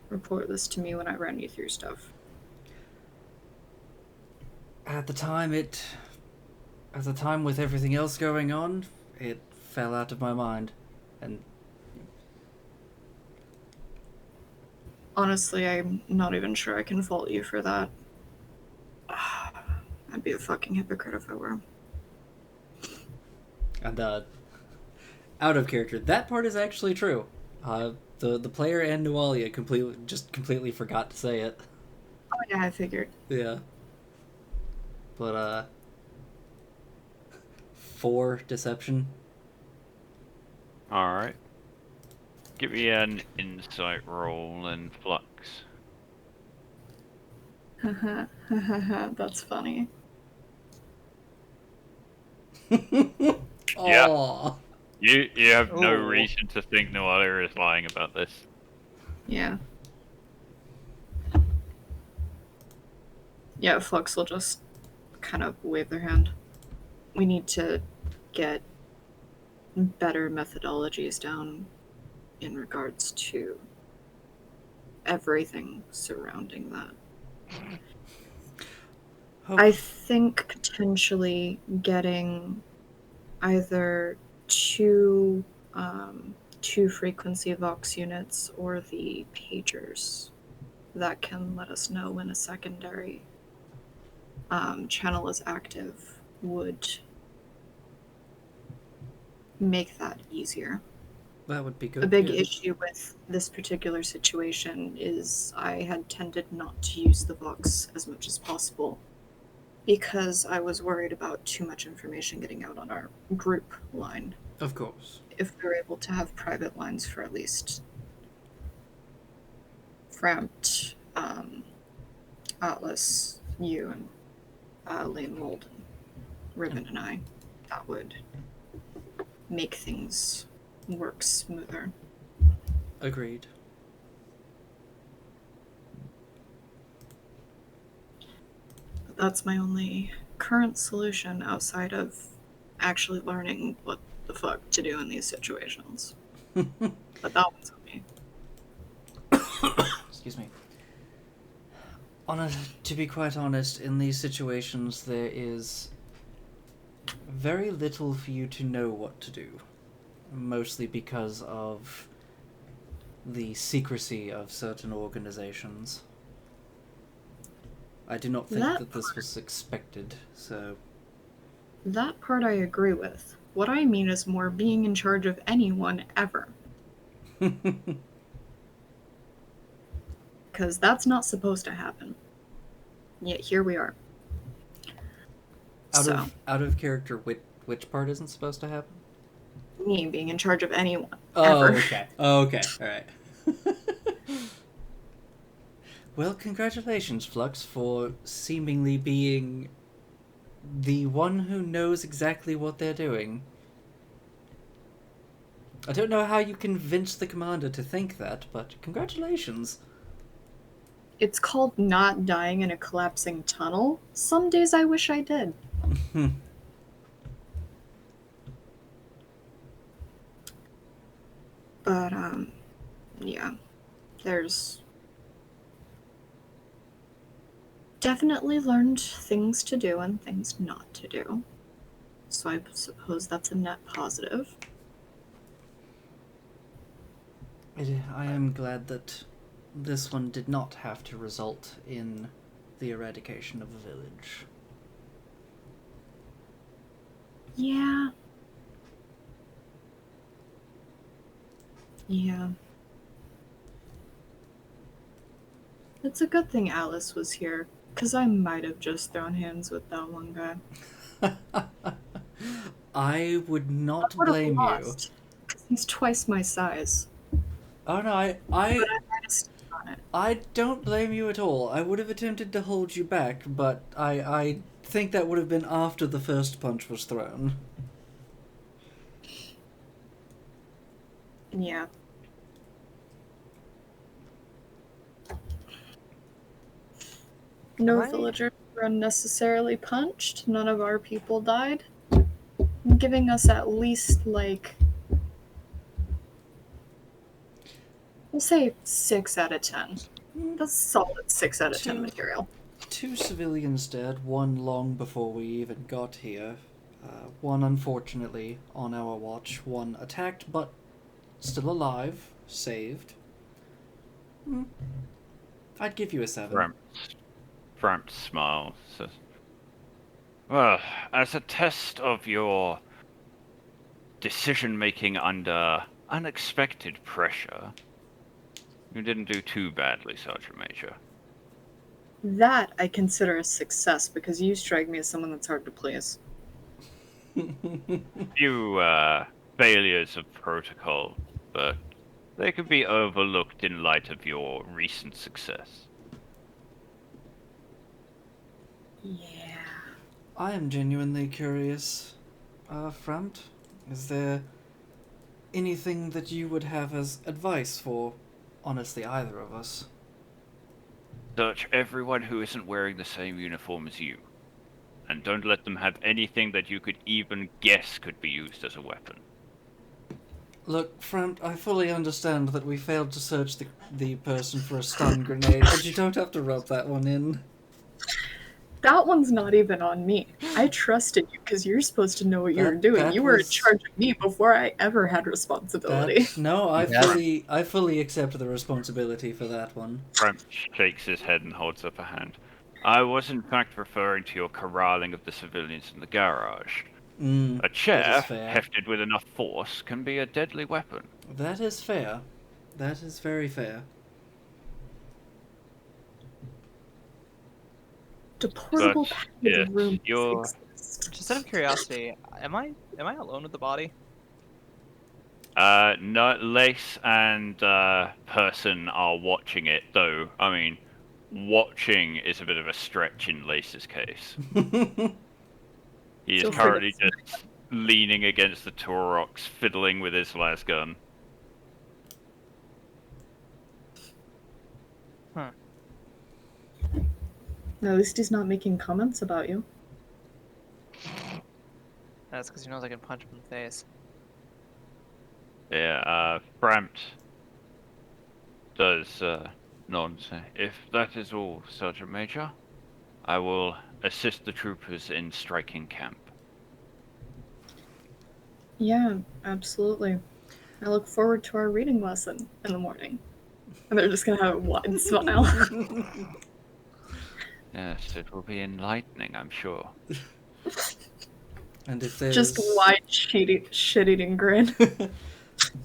report this to me when I ran you through stuff. at the time with everything else going on, it fell out of my mind. And Honestly, I'm not even sure I can fault you for that. I'd be a fucking hypocrite if I were. And out of character, that part is actually true. The player and Nualia completely forgot to say it. Oh yeah, I figured. Yeah. But 4 deception. All right. Give me an insight roll and Flux. That's funny. Yeah. Aw. You have no Ooh. reason to think Noalia is lying about this. Yeah. Yeah, Flux will just kind of wave their hand. We need to get better methodologies down in regards to everything surrounding that. I think potentially getting either two frequency vox units or the pagers that can let us know when a secondary channel is active would make that easier. That would be good. A big yeah. issue with this particular situation is I had tended not to use the Vox as much as possible because I was worried about too much information getting out on our group line. Of course. If we were able to have private lines for at least Frampt, Atlas, you, and Lane Mold, Ribbon, and I, that would make things work smoother. Agreed. But that's my only current solution outside of actually learning what the fuck to do in these situations. But that one's on me. Excuse me. To be quite honest, in these situations there is very little for you to know what to do. Mostly because of the secrecy of certain organizations. I do not think that this was expected, so... That part I agree with. What I mean is more being in charge of anyone ever. Because that's not supposed to happen. Yet here we are. Out of character, which part isn't supposed to happen? Me being in charge of anyone. Oh, ever. okay. Oh, okay. Alright. Well, congratulations, Flux, for seemingly being the one who knows exactly what they're doing. I don't know how you convinced the commander to think that, but congratulations. It's called not dying in a collapsing tunnel. Some days I wish I did. But, yeah. There's definitely learned things to do and things not to do. So I suppose that's a net positive. I am glad that this one did not have to result in the eradication of a village. Yeah. Yeah. It's a good thing Alice was here, because I might have just thrown hands with that one guy. I would not I would've blame you. lost, 'cause he's twice my size. Oh no, But I might have stood on it. I don't blame you at all. I would have attempted to hold you back, but I think that would have been after the first punch was thrown. Yeah. No villagers were unnecessarily punched. None of our people died. Giving us at least, like, we'll say 6 out of 10. That's solid 6 out of 10 material. 2 civilians dead, 1 long before we even got here. 1 unfortunately on our watch, 1 attacked but still alive, saved. I'd give you a 7. Frampt smiles. Says, well, as a test of your decision-making under unexpected pressure, you didn't do too badly, Sergeant Major. That I consider a success because you strike me as someone that's hard to please. Few failures of protocol, but they could be overlooked in light of your recent success. Yeah. I am genuinely curious, Frampt. Is there anything that you would have as advice for, honestly, either of us? Search everyone who isn't wearing the same uniform as you, and don't let them have anything that you could even guess could be used as a weapon. Look, Frampt, I fully understand that we failed to search the person for a stun grenade, but you don't have to rub that one in. That one's not even on me. I trusted you because you're supposed to know what you were doing. that You were in was- charge of me before I ever had responsibility. No, I Yeah. fully accept the responsibility for that one. Frampt shakes his head and holds up a hand. I was in fact referring to your corralling of the civilians in the garage. A That chair, is fair. hefted with enough force, can be a deadly weapon. That is fair. That is very fair. Deportable But, package yes, rooms you're- exist. Just out of curiosity, am I alone with the body? No, Lace and Person are watching it, though. I mean, watching is a bit of a stretch in Lace's case. He is Feel free to currently just leaning against the Taurox, fiddling with his las gun. At least he's not making comments about you. That's because he knows I can punch him in the face. Yeah, Frampt does nod and say, if that is all, Sergeant Major, I will assist the troopers in striking camp. Yeah, absolutely. I look forward to our reading lesson in the morning. And they're just gonna have a wide smile. Yes, it will be enlightening, I'm sure. And if there's Just wide shit-eating grin.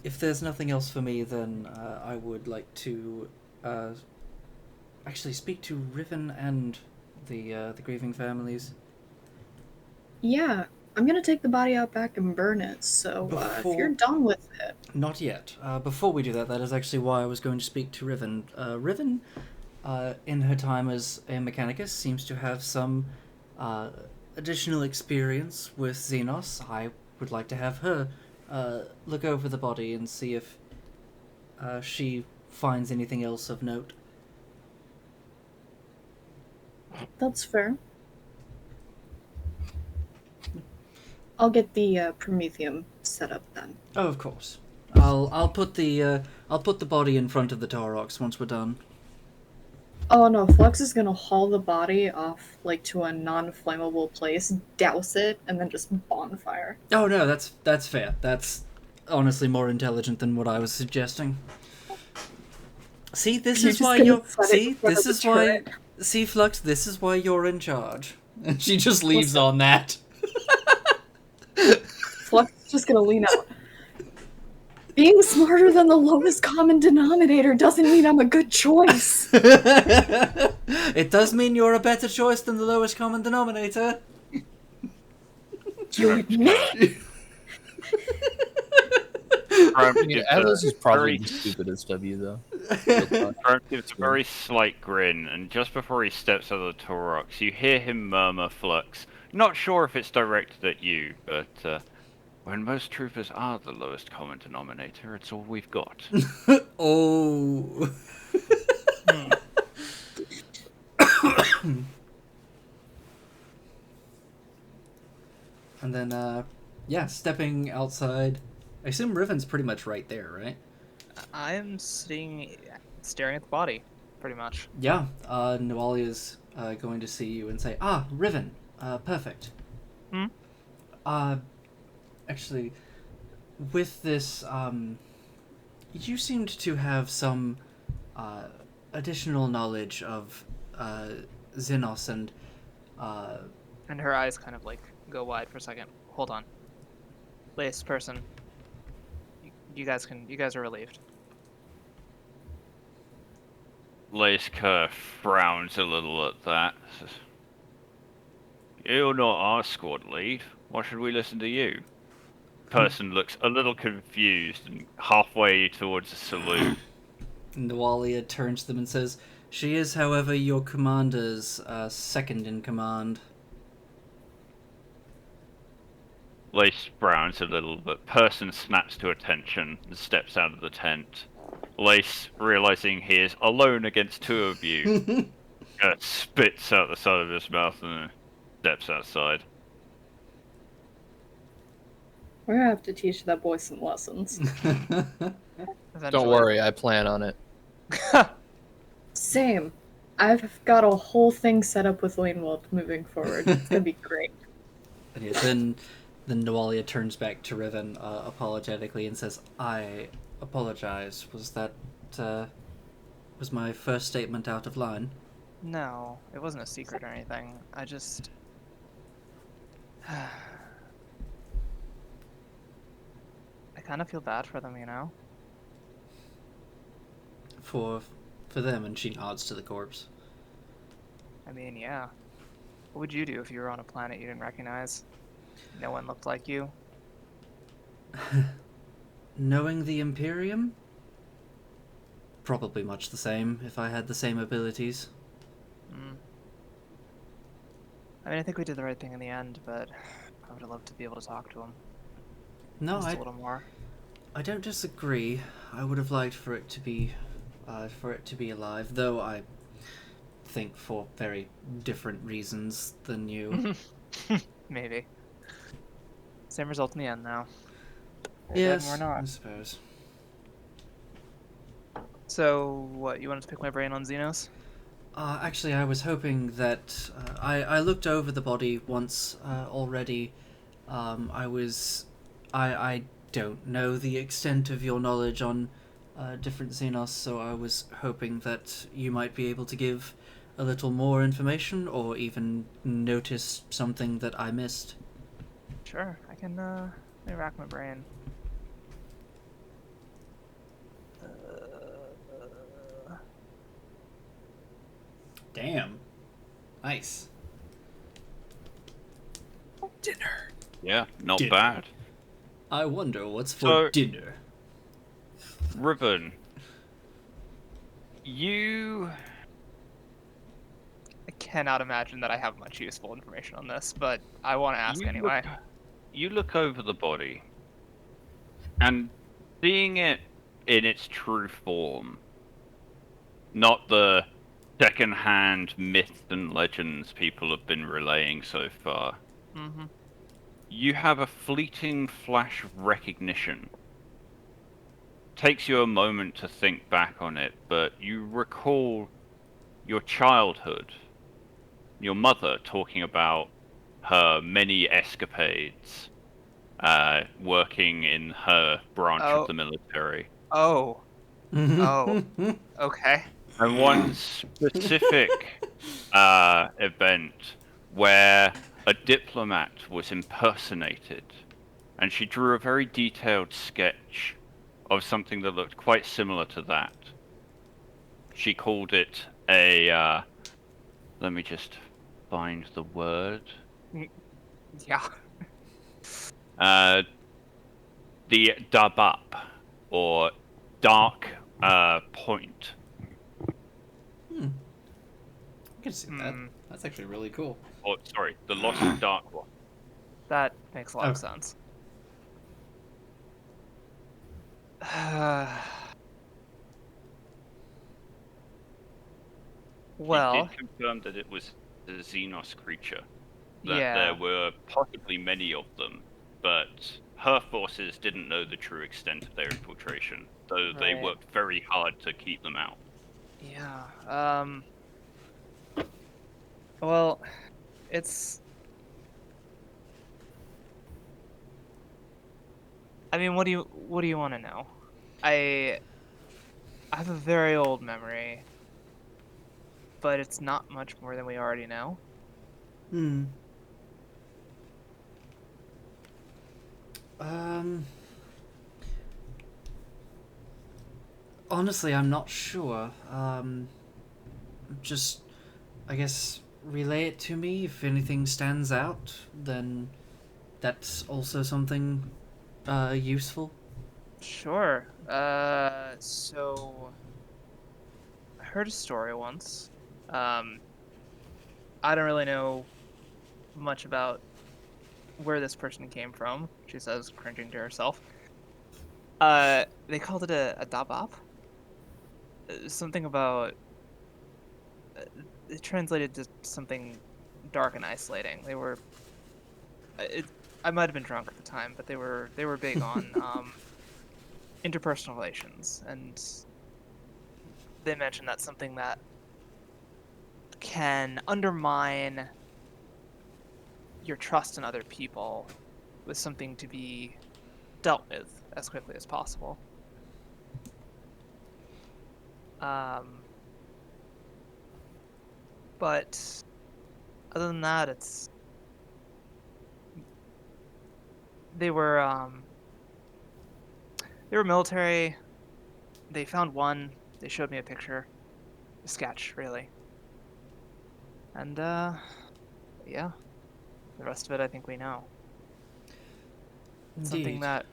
if there's nothing else for me, then I would like to actually speak to Riven and the grieving families. Yeah, I'm gonna take the body out back and burn it, so if you're done with it. Not yet. Before we do that, that is actually why I was going to speak to Riven. Riven, in her time as a Mechanicus, seems to have some additional experience with Xenos. I would like to have her look over the body and see if she finds anything else of note. That's fair. I'll get the Prometheum set up then. Oh, of course. I'll put the body in front of the Taurox once we're done. Oh no, Flux is gonna haul the body off like to a non-flammable place, douse it, and then just bonfire. Oh no, that's fair. That's honestly more intelligent than what I was suggesting. See, this You're is just why gonna you're. set it See, in front this of is the why. turret. See, Flux, this is why you're in charge. And she just leaves on that. Flux is just gonna lean out. Being smarter than the lowest common denominator doesn't mean I'm a good choice. It does mean you're a better choice than the lowest common denominator. You admit? Frampt I mean, gives Atlas a is probably very- the stupidest of you, though. Frampt gives a very slight grin, and just before he steps out of the Taurox, you hear him murmur, Flux. Not sure if it's directed at you, but when most troopers are the lowest common denominator, it's all we've got. Oh. And then, yeah, stepping outside. I assume Riven's pretty much right there, right? I'm staring at the body, pretty much. Yeah, Nualia's going to see you and say, "Ah, Riven, perfect." Hmm? Actually, with this, you seemed to have some additional knowledge of Xenos and And her eyes kind of like go wide for a second. Hold on. Lace person. You guys are relieved. Lace Kerr frowns a little at that. Says, "You're not our squad lead. Why should we listen to you?" Person looks a little confused and halfway towards a salute. Nawalia turns to them and says, "She is, however, your commander's second in command." Lace frowns a little, but Person snaps to attention and steps out of the tent. Lace, realizing he is alone against two of you, spits out the side of his mouth and steps outside. We're gonna have to teach that boy some lessons. Don't Eventually. worry, I plan on it. Same. I've got a whole thing set up with Lanewald moving forward. It's gonna be great. And yeah, then Nawalia turns back to Riven apologetically and says, "I apologize. Was that was my first statement out of line?" No, it wasn't a secret or anything. I just. I kind of feel bad for them, you know? For them, and she nods to the corpse. I mean, yeah. What would you do if you were on a planet you didn't recognize? No one looked like you? Knowing the Imperium? Probably much the same, if I had the same abilities. I mean, I think we did the right thing in the end, but I would have loved to be able to talk to him. No, Just a little more. I don't disagree. I would have liked for it to be alive, though I think for very different reasons than you. Maybe. Same result in the end, though. We're dead Yes, and we're I not. suppose. So, what, you wanted to pick my brain on Xenos? Actually, I was hoping that I looked over the body once already. I don't know the extent of your knowledge on different Xenos, so I was hoping that you might be able to give a little more information, or even notice something that I missed. Sure, I can, let me rack my brain. Damn. Nice. Dinner. Yeah, not Dinner. bad. I wonder what's for So- dinner. Ribbon, you I cannot imagine that I have much useful information on this, but I want to ask you anyway. you look over the body, and seeing it in its true form, not the second-hand myths and legends people have been relaying so far, Mm-hmm. you have a fleeting flash of recognition. Takes you a moment to think back on it, but you recall your childhood, your mother talking about her many escapades, working in her branch Oh. of the military. Oh, Oh. okay. And one specific event where a diplomat was impersonated, and she drew a very detailed sketch of something that looked quite similar to that. She called it a, let me just find the word. Yeah. The Dabap, or dark point. I can see that. Hmm. That's actually really cool. Or, sorry, the Lost Dark One. That makes a lot of Okay. sense. Well, He did confirm that it was the Xenos creature. That yeah. there were possibly many of them, but her forces didn't know the true extent of their infiltration, so they Right. worked very hard to keep them out. Yeah. Well, it's. I mean, what do you want to know? I have a very old memory, but it's not much more than we already know. Hmm. Um. Honestly, I'm not sure. Just, I guess, relay it to me. If anything stands out, then that's also something useful. Sure. So I heard a story once. Um, I don't really know much about where this person came from. She says, cringing to herself. They called it a dabap. Something about it translated to something dark and isolating. They were. It, I might have been drunk at the time, but they were big on interpersonal relations, and they mentioned that's something that can undermine your trust in other people with something to be dealt with as quickly as possible. But other than that, it's they were military. They found one. They showed me a picture, a sketch, really, and yeah, the rest of it I think we know. It's something Indeed. that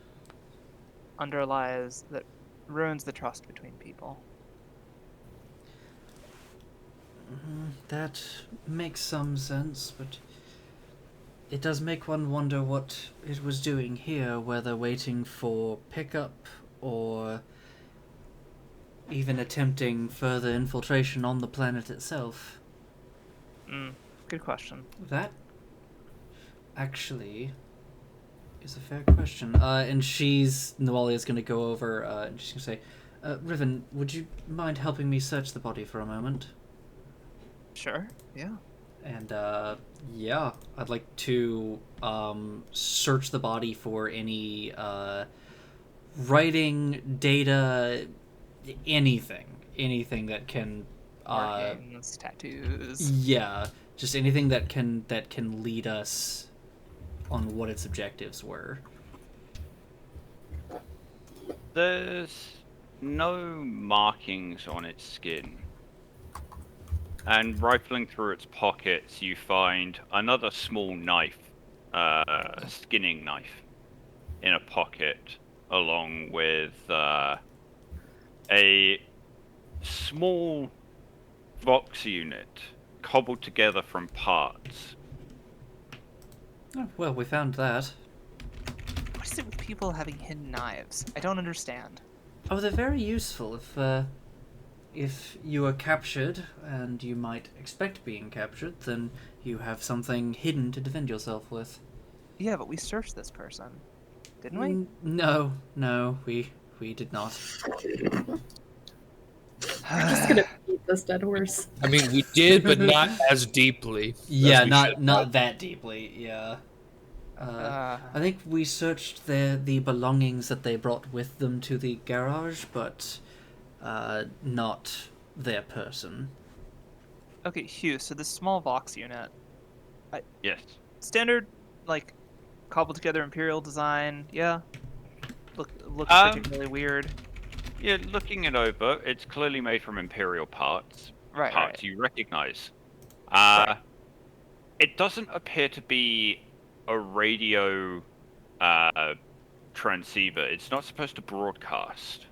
underlies that ruins the trust between people. That makes some sense, but it does make one wonder what it was doing here, whether waiting for pickup or even attempting further infiltration on the planet itself. Good question. That actually is a fair question. And Nawalia's going to go over and she's going to say, Riven, would you mind helping me search the body for a moment? Sure. Yeah. And yeah, I'd like to search the body for any writing, data, anything that can Markings, tattoos. yeah, just anything that can lead us on what its objectives were. There's no markings on its skin. And rifling through its pockets, you find another small knife, skinning knife, in a pocket, along with a small Vox unit cobbled together from parts. Oh, well, we found that. What is it with people having hidden knives? I don't understand. Oh, they're very useful if you are captured, and you might expect being captured, then you have something hidden to defend yourself with. Yeah, but we searched this person, didn't we? No, we did not. We're just gonna beat this dead horse. I mean, we did, but not as deeply. Yeah, as we should not have. that deeply. Yeah. I think we searched the belongings that they brought with them to the garage, but not their person. Okay, Hugh. So this small Vox unit, Yes. standard, like, cobbled together Imperial design. Yeah. Looks particularly weird. Yeah, looking it over, it's clearly made from Imperial parts. Right. Parts you recognize. Right. It doesn't appear to be a radio transceiver. It's not supposed to broadcast.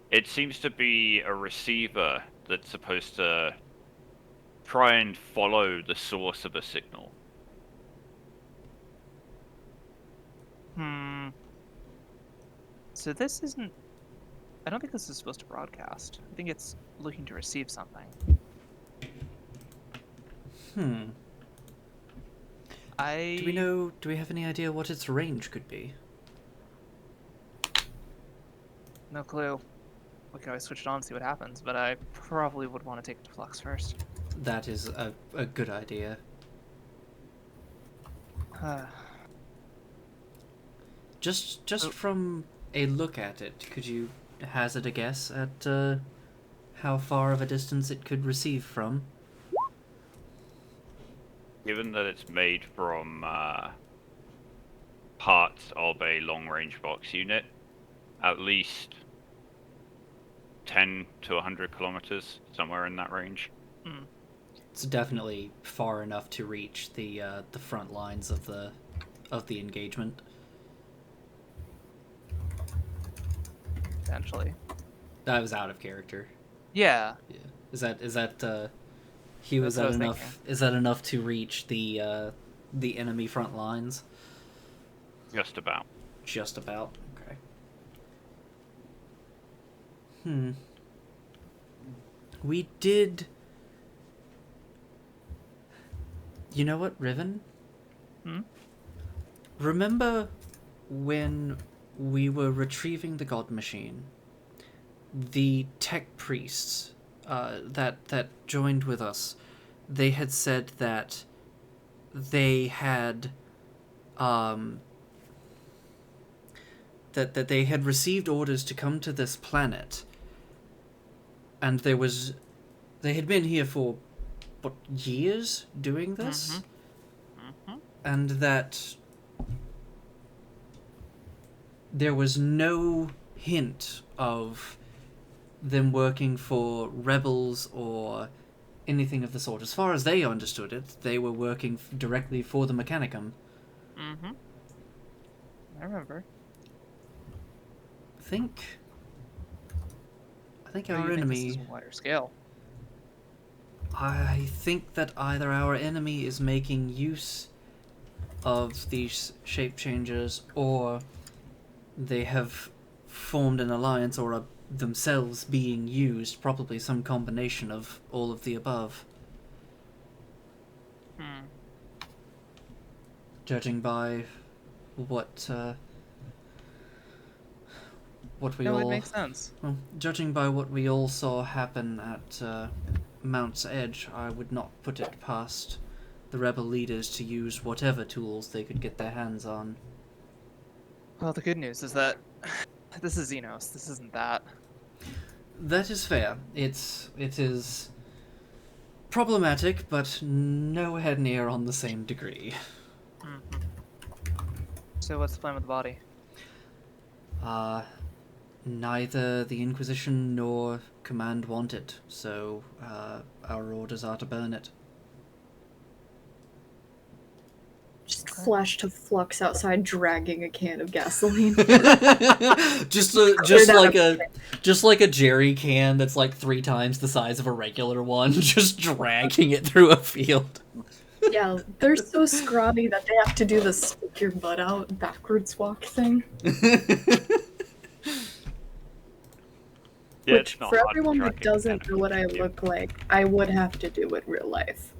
It seems to be a receiver that's supposed to try and follow the source of a signal. So this isn't. I don't think this is supposed to broadcast. I think it's looking to receive something. Do we have any idea what its range could be? No clue. We can always switch it on and see what happens, but I probably would want to take it to Flux first. That is a good idea. Just from a look at it, could you hazard a guess at how far of a distance it could receive from? Given that it's made from parts of a long-range box unit, at least 10 to 100 kilometers, somewhere in that range. It's definitely far enough to reach the front lines of the engagement. Potentially. That was out of character. Yeah. Yeah. Is that Hugh? Is That's what I that was enough? thinking. Is that enough to reach the enemy front lines? Just about. Just about. Okay. We did. You know what, Riven? Remember when we were retrieving the God Machine? The tech priests that joined with us, they had said that they had that they had received orders to come to this planet, and they had been here for what, years doing this, and that there was no hint of them working for rebels or anything of the sort. As far as they understood it, they were working directly for the Mechanicum. I remember. I think How do our you think this enemy... is a wider scale? I think that either our enemy is making use of these shape changers, or they have formed an alliance, or are themselves being used. Probably some combination of all of the above. Judging by what we No, all... it makes sense. Well, judging by what we all saw happen at Mount's Edge, I would not put it past the rebel leaders to use whatever tools they could get their hands on. Well, the good news is that this is Xenos. This isn't that. That is fair. It is problematic, but nowhere near on the same degree. So what's the plan with the body? Neither the Inquisition nor Command want it, so our orders are to burn it. Just flash to Flux outside dragging a can of gasoline. just like a jerry can that's like 3 times the size of a regular one, just dragging it through a field. Yeah, they're so scrawny that they have to do the stick your butt out backwards walk thing. Yeah, Which, it's not for hard to everyone track that it, doesn't and know what I it's- look like, I would have to do it real life.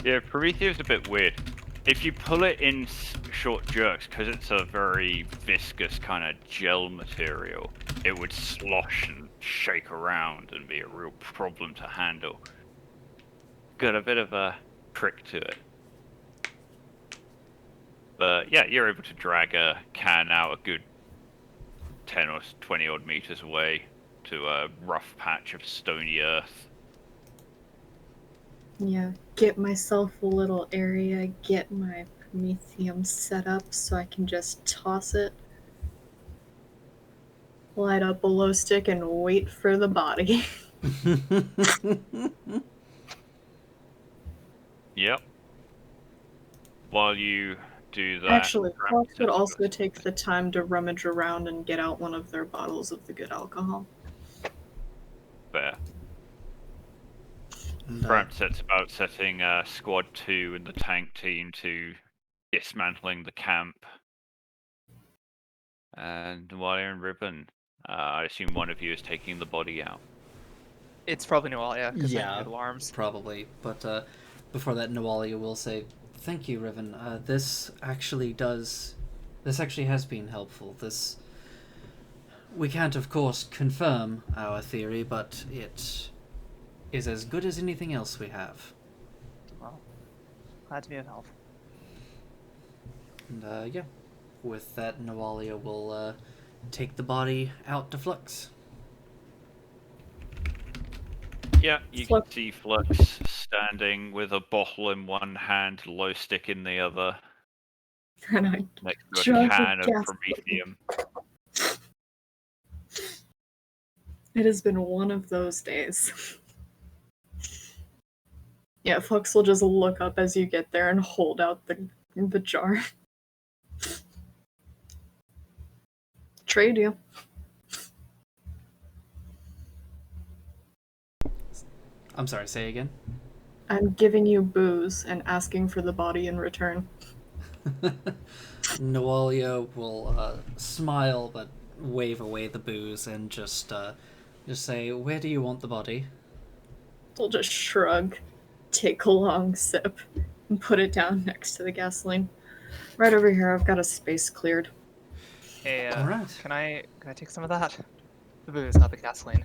Yeah, Prometheus is a bit weird. If you pull it in short jerks, because it's a very viscous kind of gel material, it would slosh and shake around and be a real problem to handle. Got a bit of a trick to it. But yeah, you're able to drag a can out a good 10 or 20 odd meters away to a rough patch of stony earth. Yeah, get myself a little area, get my Prometheum set up so I can just toss it, light up a glow stick, and wait for the body. Yep. While you do that... Actually, Fox would also take the time to rummage around and get out one of their bottles of the good alcohol. Fair. And, Perhaps sets about setting Squad 2 and the tank team to dismantling the camp. And while you're in Ribbon, I assume one of you is taking the body out. It's probably Noelia, because Yeah. I have alarms. Probably, but before that, Noalia will say, "Thank you, Riven. This actually has been helpful. We can't, of course, confirm our theory, but it is as good as anything else we have. Well, glad to be of help. And yeah, with that, Nawalia will take the body out to Flux. Yeah, you can see Flux standing with a bottle in one hand, glow stick in the other, And I next to a jug can of gas. Promethium. It has been one of those days. Yeah, Flux will just look up as you get there and hold out the jar. Trade you. I'm sorry, say again? I'm giving you booze and asking for the body in return. Nawalia will smile but wave away the booze and just say, "Where do you want the body?" He'll just shrug, take a long sip, and put it down next to the gasoline. Right over here, I've got a space cleared. Hey, All right. can I take some of that? The booze, not the gasoline.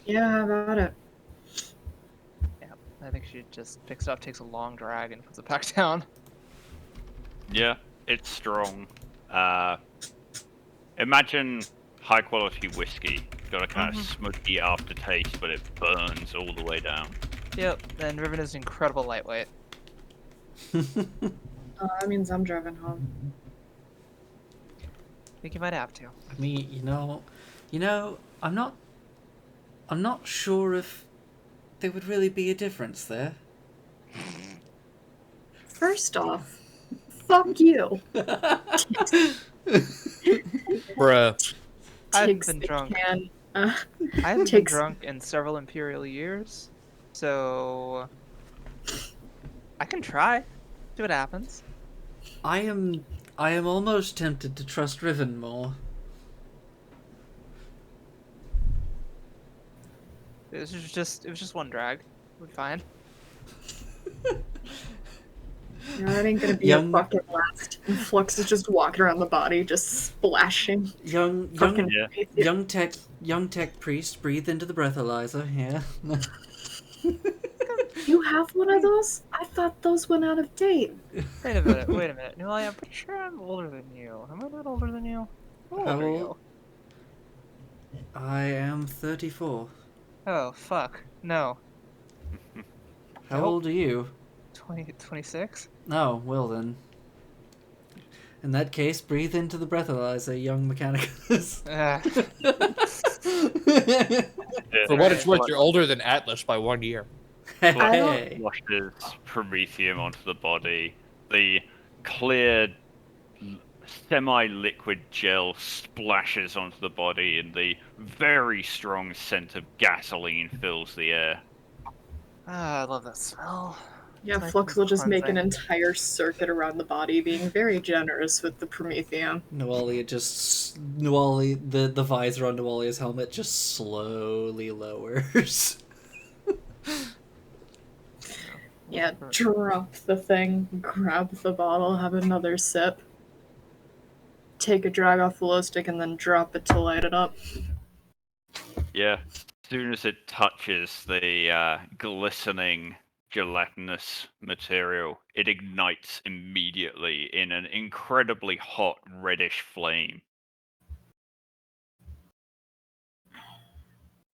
Yeah, how about it? Yeah, I think she just picks it up, takes a long drag, and puts it back down. Yeah, it's strong. Imagine high quality whiskey. Got a kind of smoky aftertaste, but it burns all the way down. Yep, and Riven is an incredible lightweight. That means I'm driving home. I think you might have to. I mean, I'm not sure if there would really be a difference there. First off, fuck you. Bruh. I've Takes been the drunk. can, I haven't been takes- drunk in several Imperial years, so I can try. See what happens. I am almost tempted to trust Riven more. It was just one drag. We're fine. Yeah, that ain't gonna be Young- a fucking last. And Flux is just walking around the body, just splashing. Fucking Young tech priest, breathe into the breathalyzer. Yeah. You have one of those? I thought those went out of date. Wait a minute. No, I'm pretty sure I'm older than you. Am I not older than you? How old How are old? you? I am 34. Oh, fuck. No. How Nope. old are you? 26? Oh, well then. In that case, breathe into the breathalyzer, young Mechanicus. For what it's worth, you're older than Atlas by 1 year. Hey. Washes Promethium onto the body. The clear, semi-liquid gel splashes onto the body, and the very strong scent of gasoline fills the air. Ah, I love that smell. Yeah, Nice Flux and will just make an cleansing. entire circuit around the body, being very generous with the Promethium. The visor on Nawalia's helmet just slowly lowers. Yeah, drop the thing, grab the bottle, have another sip, take a drag off the glow stick, and then drop it to light it up. Yeah, as soon as it touches the glistening gelatinous material, it ignites immediately in an incredibly hot reddish flame.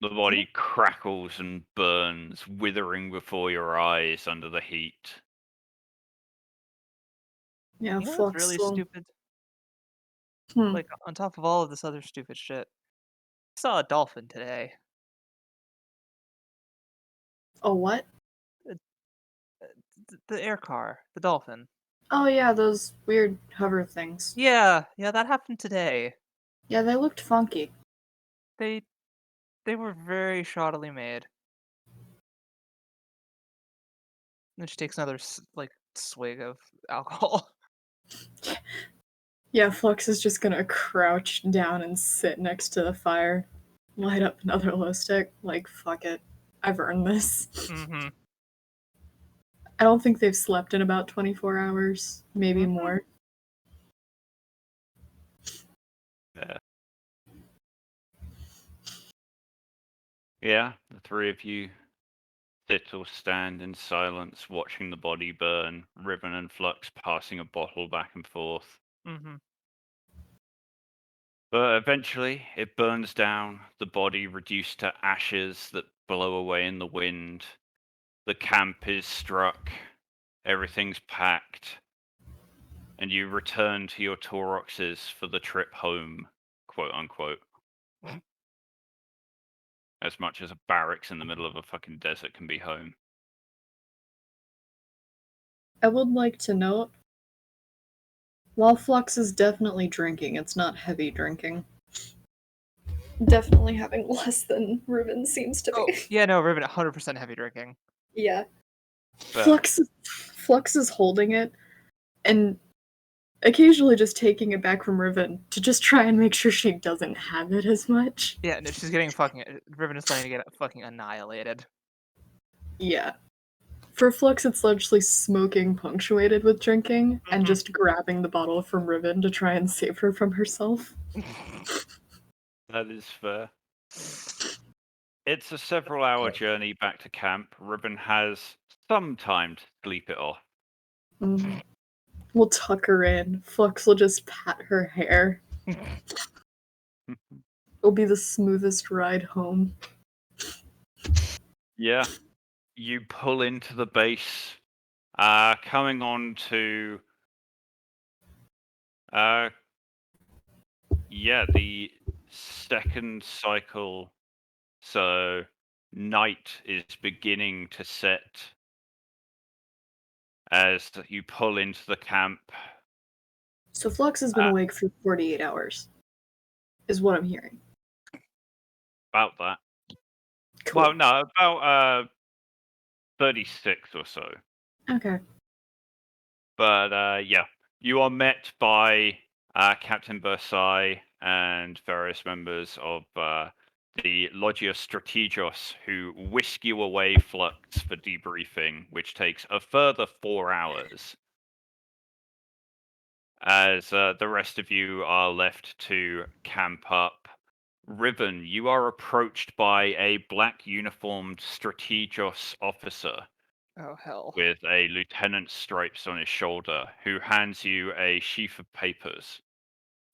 The body crackles and burns, withering before your eyes under the heat. Yeah, You know Flux what's really will... stupid? Hmm. Like, on top of all of this other stupid shit, I saw a dolphin today. Oh, what? The air car, the dolphin. Oh yeah, those weird hover things. Yeah, that happened today. Yeah, they looked funky. They were very shoddily made. Then she takes another swig of alcohol. Yeah, Flux is just gonna crouch down and sit next to the fire, light up another glow stick. Like, fuck it. I've earned this. Mm-hmm. I don't think they've slept in about 24 hours, maybe more. Yeah. Yeah, the three of you sit or stand in silence, watching the body burn, Ribbon and Flux passing a bottle back and forth. Mm-hmm. But eventually, it burns down, the body reduced to ashes that blow away in the wind. The camp is struck, everything's packed, and you return to your Tauroxes for the trip home, quote unquote. As much as a barracks in the middle of a fucking desert can be home. I would like to note, while Flux is definitely drinking, it's not heavy drinking. Definitely having less than Ruben seems to be. Oh, yeah, no, Riven, 100% heavy drinking. Yeah. But Flux is holding it, and occasionally just taking it back from Riven to just try and make sure she doesn't have it as much. Yeah, no, she's getting fucking. Riven is starting to get fucking annihilated. Yeah. For Flux, it's largely smoking punctuated with drinking, and Mhm. just grabbing the bottle from Riven to try and save her from herself. that is fair. It's a several-hour journey back to camp. Ribbon has some time to sleep it off. Mhm. We'll tuck her in. Flux will just pat her hair. It'll be the smoothest ride home. Yeah. You pull into the base, coming on to the second cycle. So night is beginning to set as you pull into the camp. So Flux has been awake for 48 hours, is what I'm hearing. About that. Cool. Well, no, about 36 or so. Okay. But yeah, you are met by Captain Versailles and various members of the Logia Strategos, who whisk you away Flux for debriefing, which takes a further 4 hours. As the rest of you are left to camp up. Ribbon, you are approached by a black uniformed Strategos officer Oh hell. with a lieutenant's stripes on his shoulder, who hands you a sheaf of papers.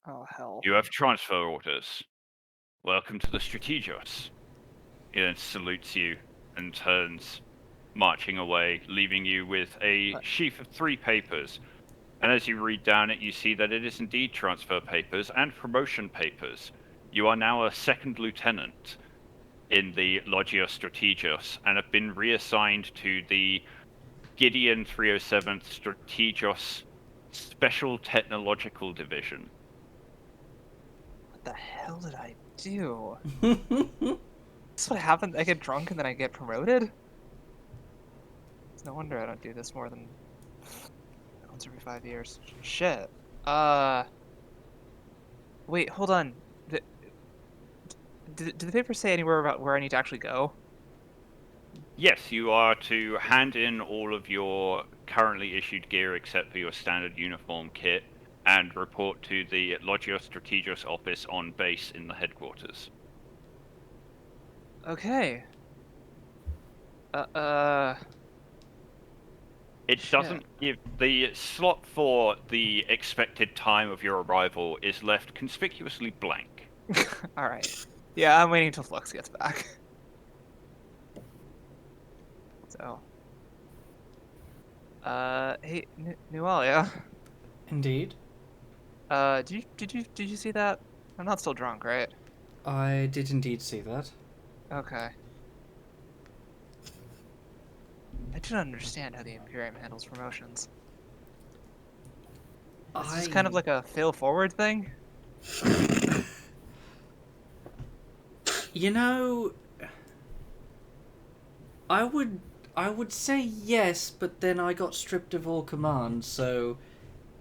Oh hell. You have transfer orders. Welcome to the Strategos. He then salutes you and turns, marching away, leaving you with a sheaf of 3 papers. And as you read down it, you see that it is indeed transfer papers and promotion papers. You are now a second lieutenant in the Logia Strategos and have been reassigned to the Gideon 307th Strategos Special Technological Division. What the hell did I do? This is what happens. I get drunk and then I get promoted? It's no wonder I don't do this more than once every 5 years. Shit. Wait, hold on. Did the paper say anywhere about where I need to actually go? Yes, you are to hand in all of your currently issued gear except for your standard uniform kit and report to the Logia Strategos office on base in the headquarters. Okay. It doesn't give the slot for the expected time of your arrival is left conspicuously blank. Alright. Yeah, I'm waiting until Flux gets back. So. Hey, Nualia. Indeed. Did you see that? I'm not still drunk, right? I did indeed see that. Okay. I do not understand how the Imperium handles promotions. Is this kind of like a fail forward thing? You know, I would say yes, but then I got stripped of all commands, so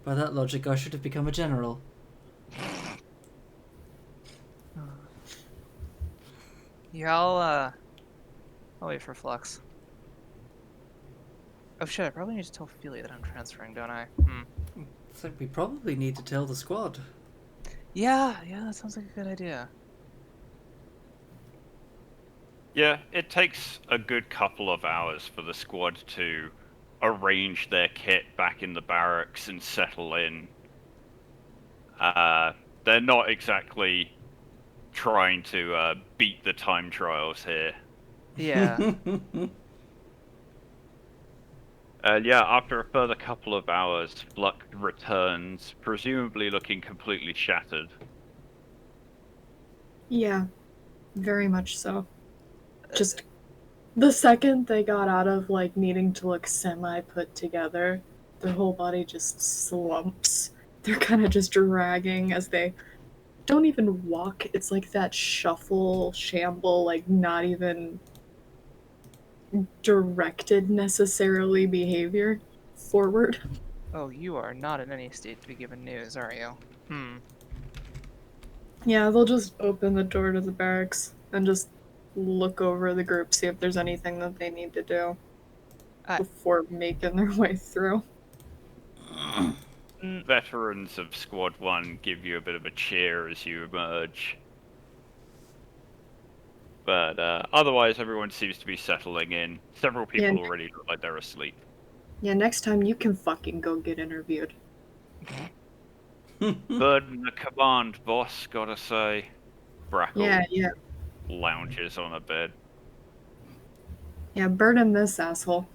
by that logic I should have become a general. Yeah, I'll wait for Flux. Oh shit, I probably need to tell Feely that I'm transferring, don't I? So we probably need to tell the squad. Yeah, that sounds like a good idea. Yeah, it takes a good couple of hours for the squad to arrange their kit back in the barracks and settle in. They're not exactly trying to beat the time trials here. Yeah. Yeah, after a further couple of hours, Fluck returns, presumably looking completely shattered. Yeah, very much so. Just the second they got out of like needing to look semi put together, their whole body just slumps. They're kind of just dragging as they don't even walk. It's like that shuffle, shamble, like not even directed necessarily behavior forward. Oh, you are not in any state to be given news, are you? Hmm. Yeah, they'll just open the door to the barracks and just look over the group, see if there's anything that they need to do before making their way through. Veterans of Squad 1 give you a bit of a cheer as you emerge. But otherwise, everyone seems to be settling in. Several people already look like they're asleep. Yeah, next time you can fucking go get interviewed. Burden the command, boss, gotta say. Brackle Yeah. lounges on a bed. Yeah, burden this asshole.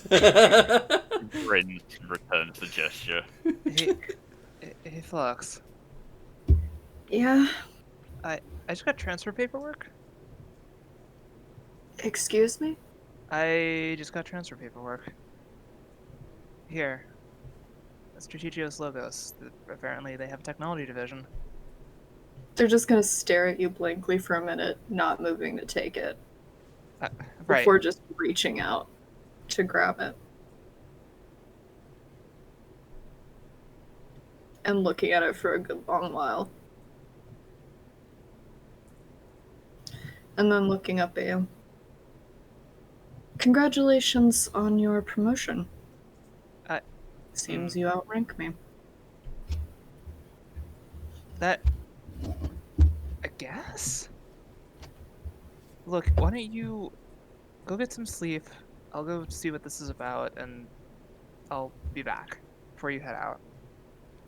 Grins and returns the gesture. Hey, Flux. Yeah. I just got transfer paperwork. Excuse me? I just got transfer paperwork. Here. Strategios Logos. Apparently they have a technology division. They're just gonna stare at you blankly for a minute, not moving to take it. Right. Before just reaching out to grab it. And looking at it for a good long while. And then looking up at you. Congratulations on your promotion. Seems you outrank me. That... I guess? Look, why don't you go get some sleep, I'll go see what this is about, and I'll be back before you head out.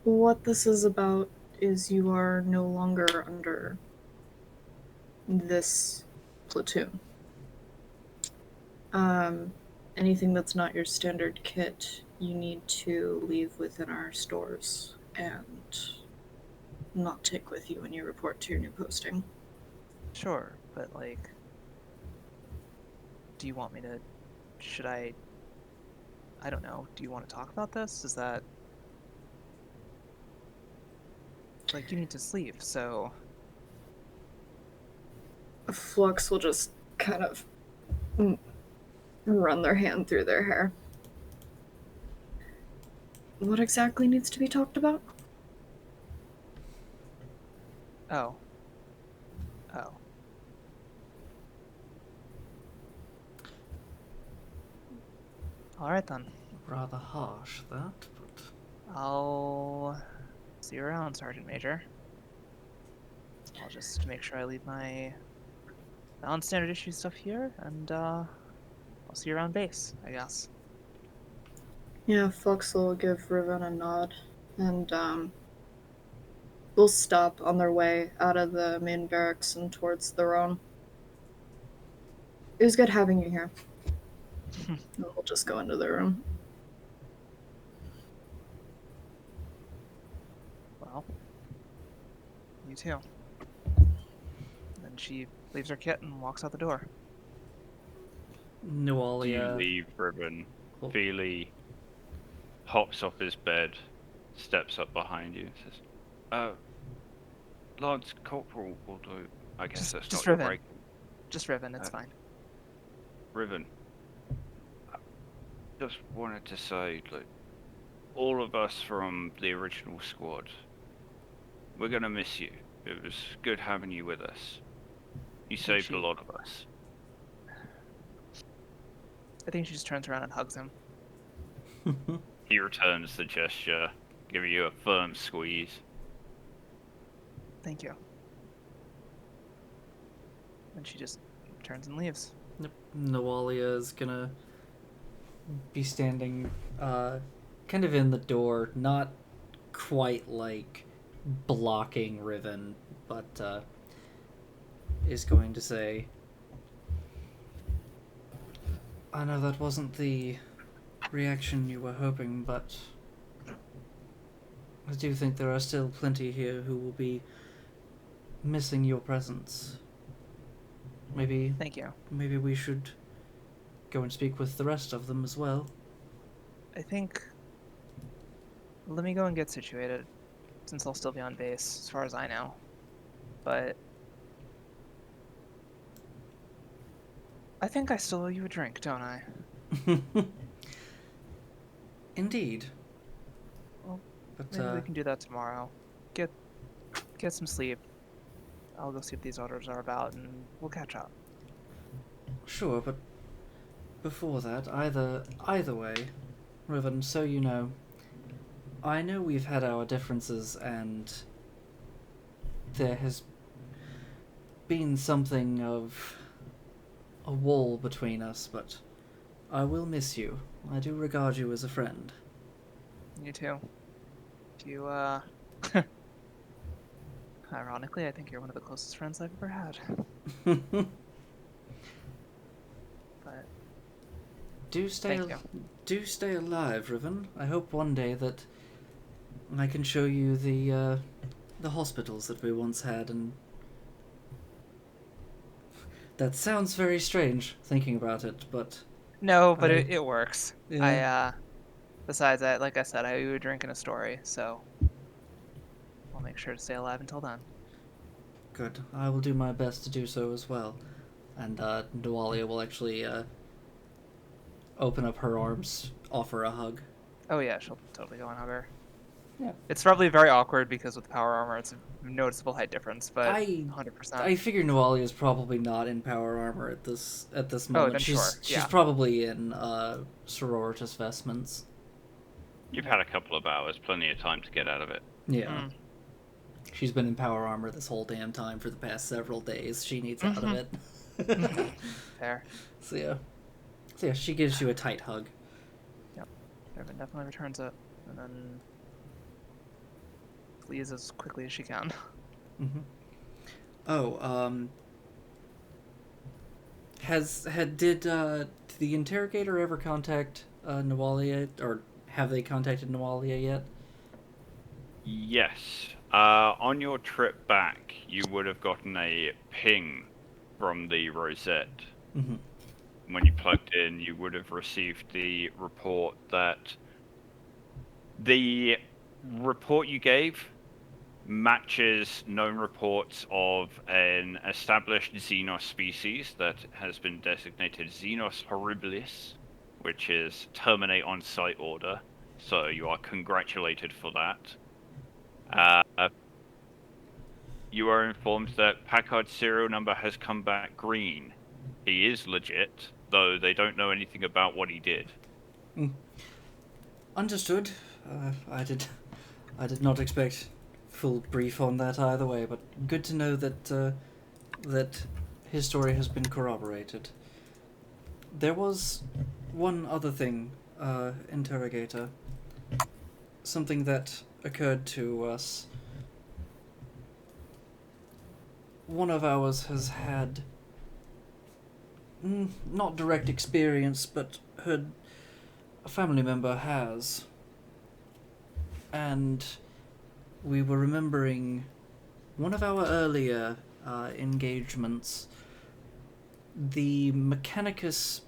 What this is about is you are no longer under this platoon. Anything that's not your standard kit, you need to leave within our stores and not take with you when you report to your new posting. Sure, but like, do you want me to, should I don't know, do you want to talk about this? Is that, like, you need to sleep, so... Flux will just kind of run their hand through their hair. What exactly needs to be talked about? Oh. Alright then. Rather harsh, that, but... I'll see you around, Sergeant Major. I'll just make sure I leave my non-standard issue stuff here, and I'll see you around base, I guess. Yeah, Flux will give Riven a nod, and we'll stop on their way out of the main barracks and towards their own. It was good having you here. And we'll just go into their room. Well, you too. Then she leaves her kit and walks out the door. Nualia. You leave Ribbon. Feely hops off his bed, steps up behind you, says, Lance Corporal will do. I guess that's just not your Riven. break. Just Riven, it's fine. Riven. I just wanted to say, look, all of us from the original squad, we're gonna miss you. It was good having you with us. You saved a lot of us. I think she just turns around and hugs him. He returns the gesture, giving you a firm squeeze. Thank you. And she just turns and leaves. Yep. Nawalia is gonna be standing kind of in the door, not quite like blocking Riven, but is going to say, I know that wasn't the reaction you were hoping, but I do think there are still plenty here who will be missing your presence. Maybe Thank you. Maybe we should go and speak with the rest of them as well. I think. Let me go and get situated, since I'll still be on base, as far as I know. But I think I still owe you a drink, don't I? Indeed. Well, but maybe we can do that tomorrow. Get some sleep. I'll go see what these orders are about, and we'll catch up. Sure, but before that, either way, Riven, so you know, I know we've had our differences, and there has been something of a wall between us, but I will miss you. I do regard you as a friend. You too. You, ironically, I think you're one of the closest friends I've ever had. But do stay alive, Riven. I hope one day that I can show you the hospitals that we once had, and that sounds very strange thinking about it, but no, but it works. Yeah. Besides that, like I said, I owe you a drink and a story, so I'll make sure to stay alive until then. Good. I will do my best to do so as well. And Nawalia will actually open up her arms, offer a hug. Oh yeah, she'll totally go and hug her. Yeah. It's probably very awkward because with power armor, it's a noticeable height difference, but 100%. I figure Nawalia is probably not in power armor at this moment. Then she's sure. Yeah. probably in sororitas vestments. You've had a couple of hours, plenty of time to get out of it. Yeah. She's been in power armor this whole damn time for the past several days. She needs out of it. Fair. So yeah, she gives you a tight hug. Yep. Riven definitely returns it, and then flees as quickly as she can. Mm-hmm. Oh, did the interrogator ever contact Nawalia, or have they contacted Nawalia yet? Yes. On your trip back, you would have gotten a ping from the Rosette. Mm-hmm. When you plugged in, you would have received the report that the report you gave matches known reports of an established Xenos species that has been designated Xenos horribilis, which is terminate on site order. So you are congratulated for that. You are informed that Packard's serial number has come back green. He is legit, though they don't know anything about what he did. Understood. I did not expect full brief on that either way, but good to know that that his story has been corroborated. There was one other thing, interrogator. Something that occurred to us. One of ours has had not direct experience, but heard a family member has. And we were remembering one of our earlier engagements, the Mechanicus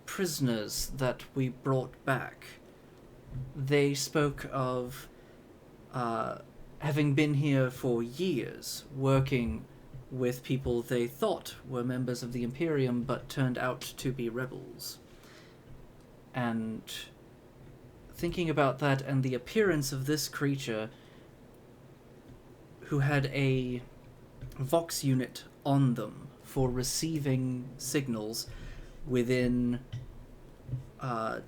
prisoners that we brought back. They spoke of having been here for years, working with people they thought were members of the Imperium but turned out to be rebels. And thinking about that and the appearance of this creature who had a Vox unit on them for receiving signals within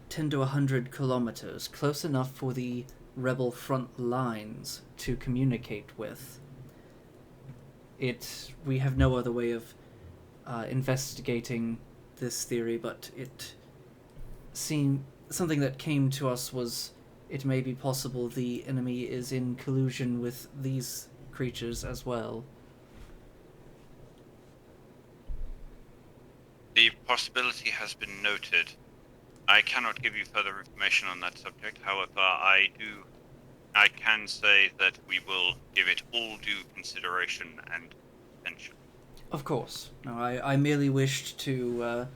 10 to 100 kilometers, close enough for the rebel front lines to communicate with. We have no other way of investigating this theory, but something that came to us was it may be possible the enemy is in collusion with these creatures as well. The possibility has been noted. I cannot give you further information on that subject. However, I can say that we will give it all due consideration and attention. Of course. No, I merely wished to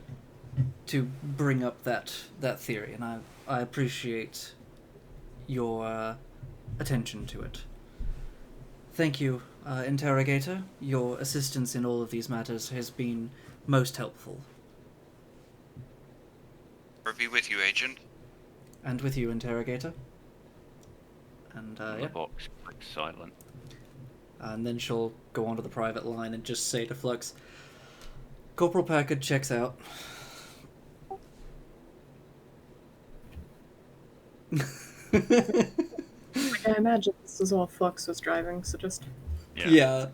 bring up that theory, and I appreciate your attention to it. Thank you, Interrogator. Your assistance in all of these matters has been most helpful. Or be with you, Agent. And with you, Interrogator. And The yeah. box clicks silent. And then she'll go onto the private line and just say to Flux, Corporal Packard checks out. I imagine this is all Flux was driving, so just... Yeah.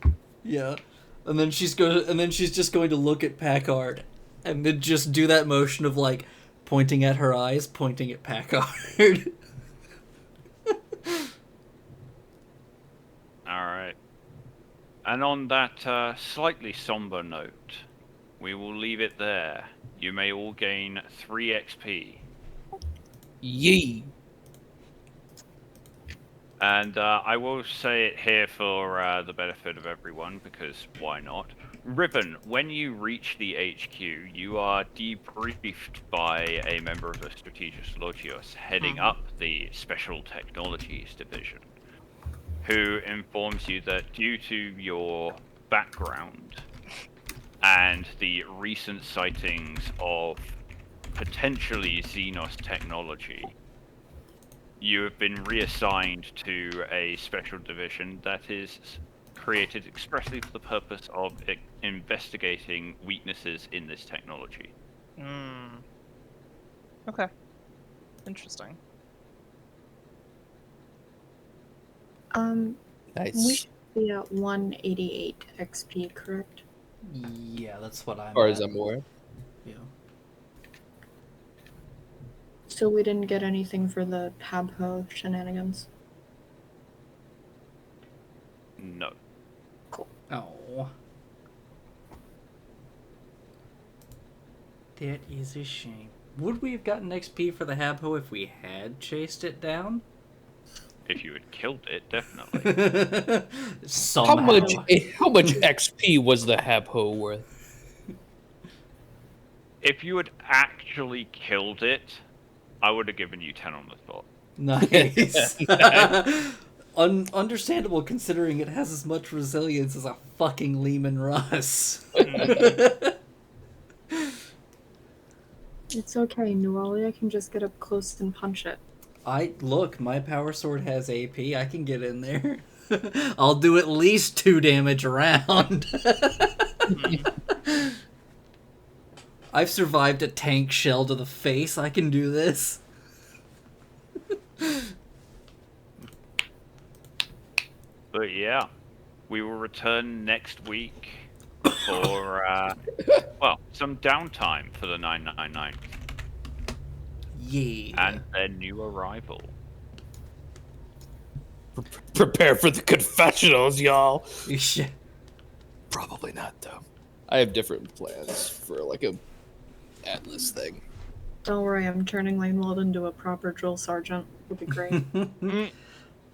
And then she's just going to look at Packard and then just do that motion of like pointing at her eyes, pointing at Packard. Alright. And on that slightly somber note, we will leave it there. You may all gain 3 XP. Yee. And I will say it here for the benefit of everyone, because why not? Ribbon, when you reach the HQ, you are debriefed by a member of the Strategis Logios heading up the Special Technologies Division, who informs you that due to your background and the recent sightings of potentially Xenos technology, you have been reassigned to a special division that is created expressly for the purpose of investigating weaknesses in this technology. Okay. Interesting. We Nice. should be at 188 XP, correct? Yeah, that's what I'm As far as at. I'm aware. Yeah. So we didn't get anything for the Habho shenanigans. No. Oh. That is a shame. Would we have gotten XP for the Habho if we had chased it down? If you had killed it, definitely. Somehow. How much XP was the Habho worth? If you had actually killed it, I would have given you 10 on the spot. Nice. Understandable considering it has as much resilience as a fucking Lehman Russ. It's okay, Nualia can just get up close and punch it. Look, my power sword has AP. I can get in there. I'll do at least 2 damage a round. I've survived a tank shell to the face. I can do this. But yeah, we will return next week for, well, some downtime for the 999 Yeah. and their new arrival. Prepare for the confessionals, y'all. Yeah. Probably not, though. I have different plans for, like, a Atlas thing. Don't worry, I'm turning Lanewald into a proper drill sergeant. It'll be great.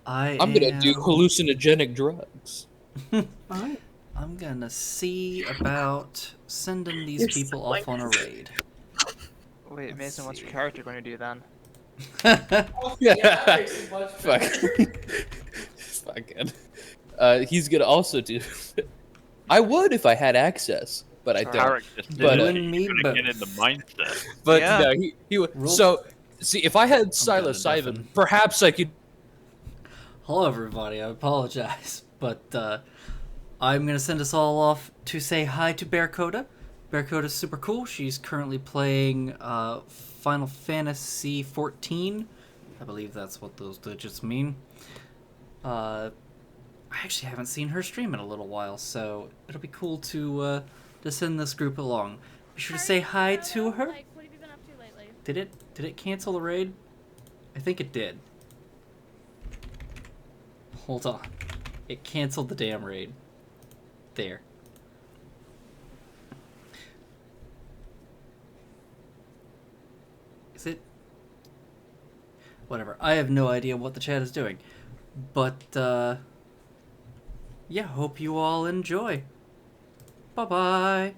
I'm gonna do hallucinogenic drugs. Alright. I'm gonna see about sending these You're people so off on a raid. Wait, Let's Mason, what's your see. character going to do then? Yeah. Fuck. Fucking. He's gonna also do. I would if I had access, but I don't. Character But, You synergy, and me you're gonna get in both. the mindset. But Yeah. no, he would. Roll- So, see, if I had done Silas enough Ivan, and- perhaps I could. Hello, everybody. I apologize, but I'm gonna send us all off to say hi to Bearcoda. Bearcoda's super cool. She's currently playing Final Fantasy XIV. I believe that's what those digits mean. I actually haven't seen her stream in a little while, so it'll be cool to to send this group along. Be sure to say hi to her. Like, what have you been up to lately? Did it cancel the raid? I think it did. Hold on. It canceled the damn raid. There. Is it? Whatever. I have no idea what the chat is doing. But, yeah, hope you all enjoy. Bye-bye.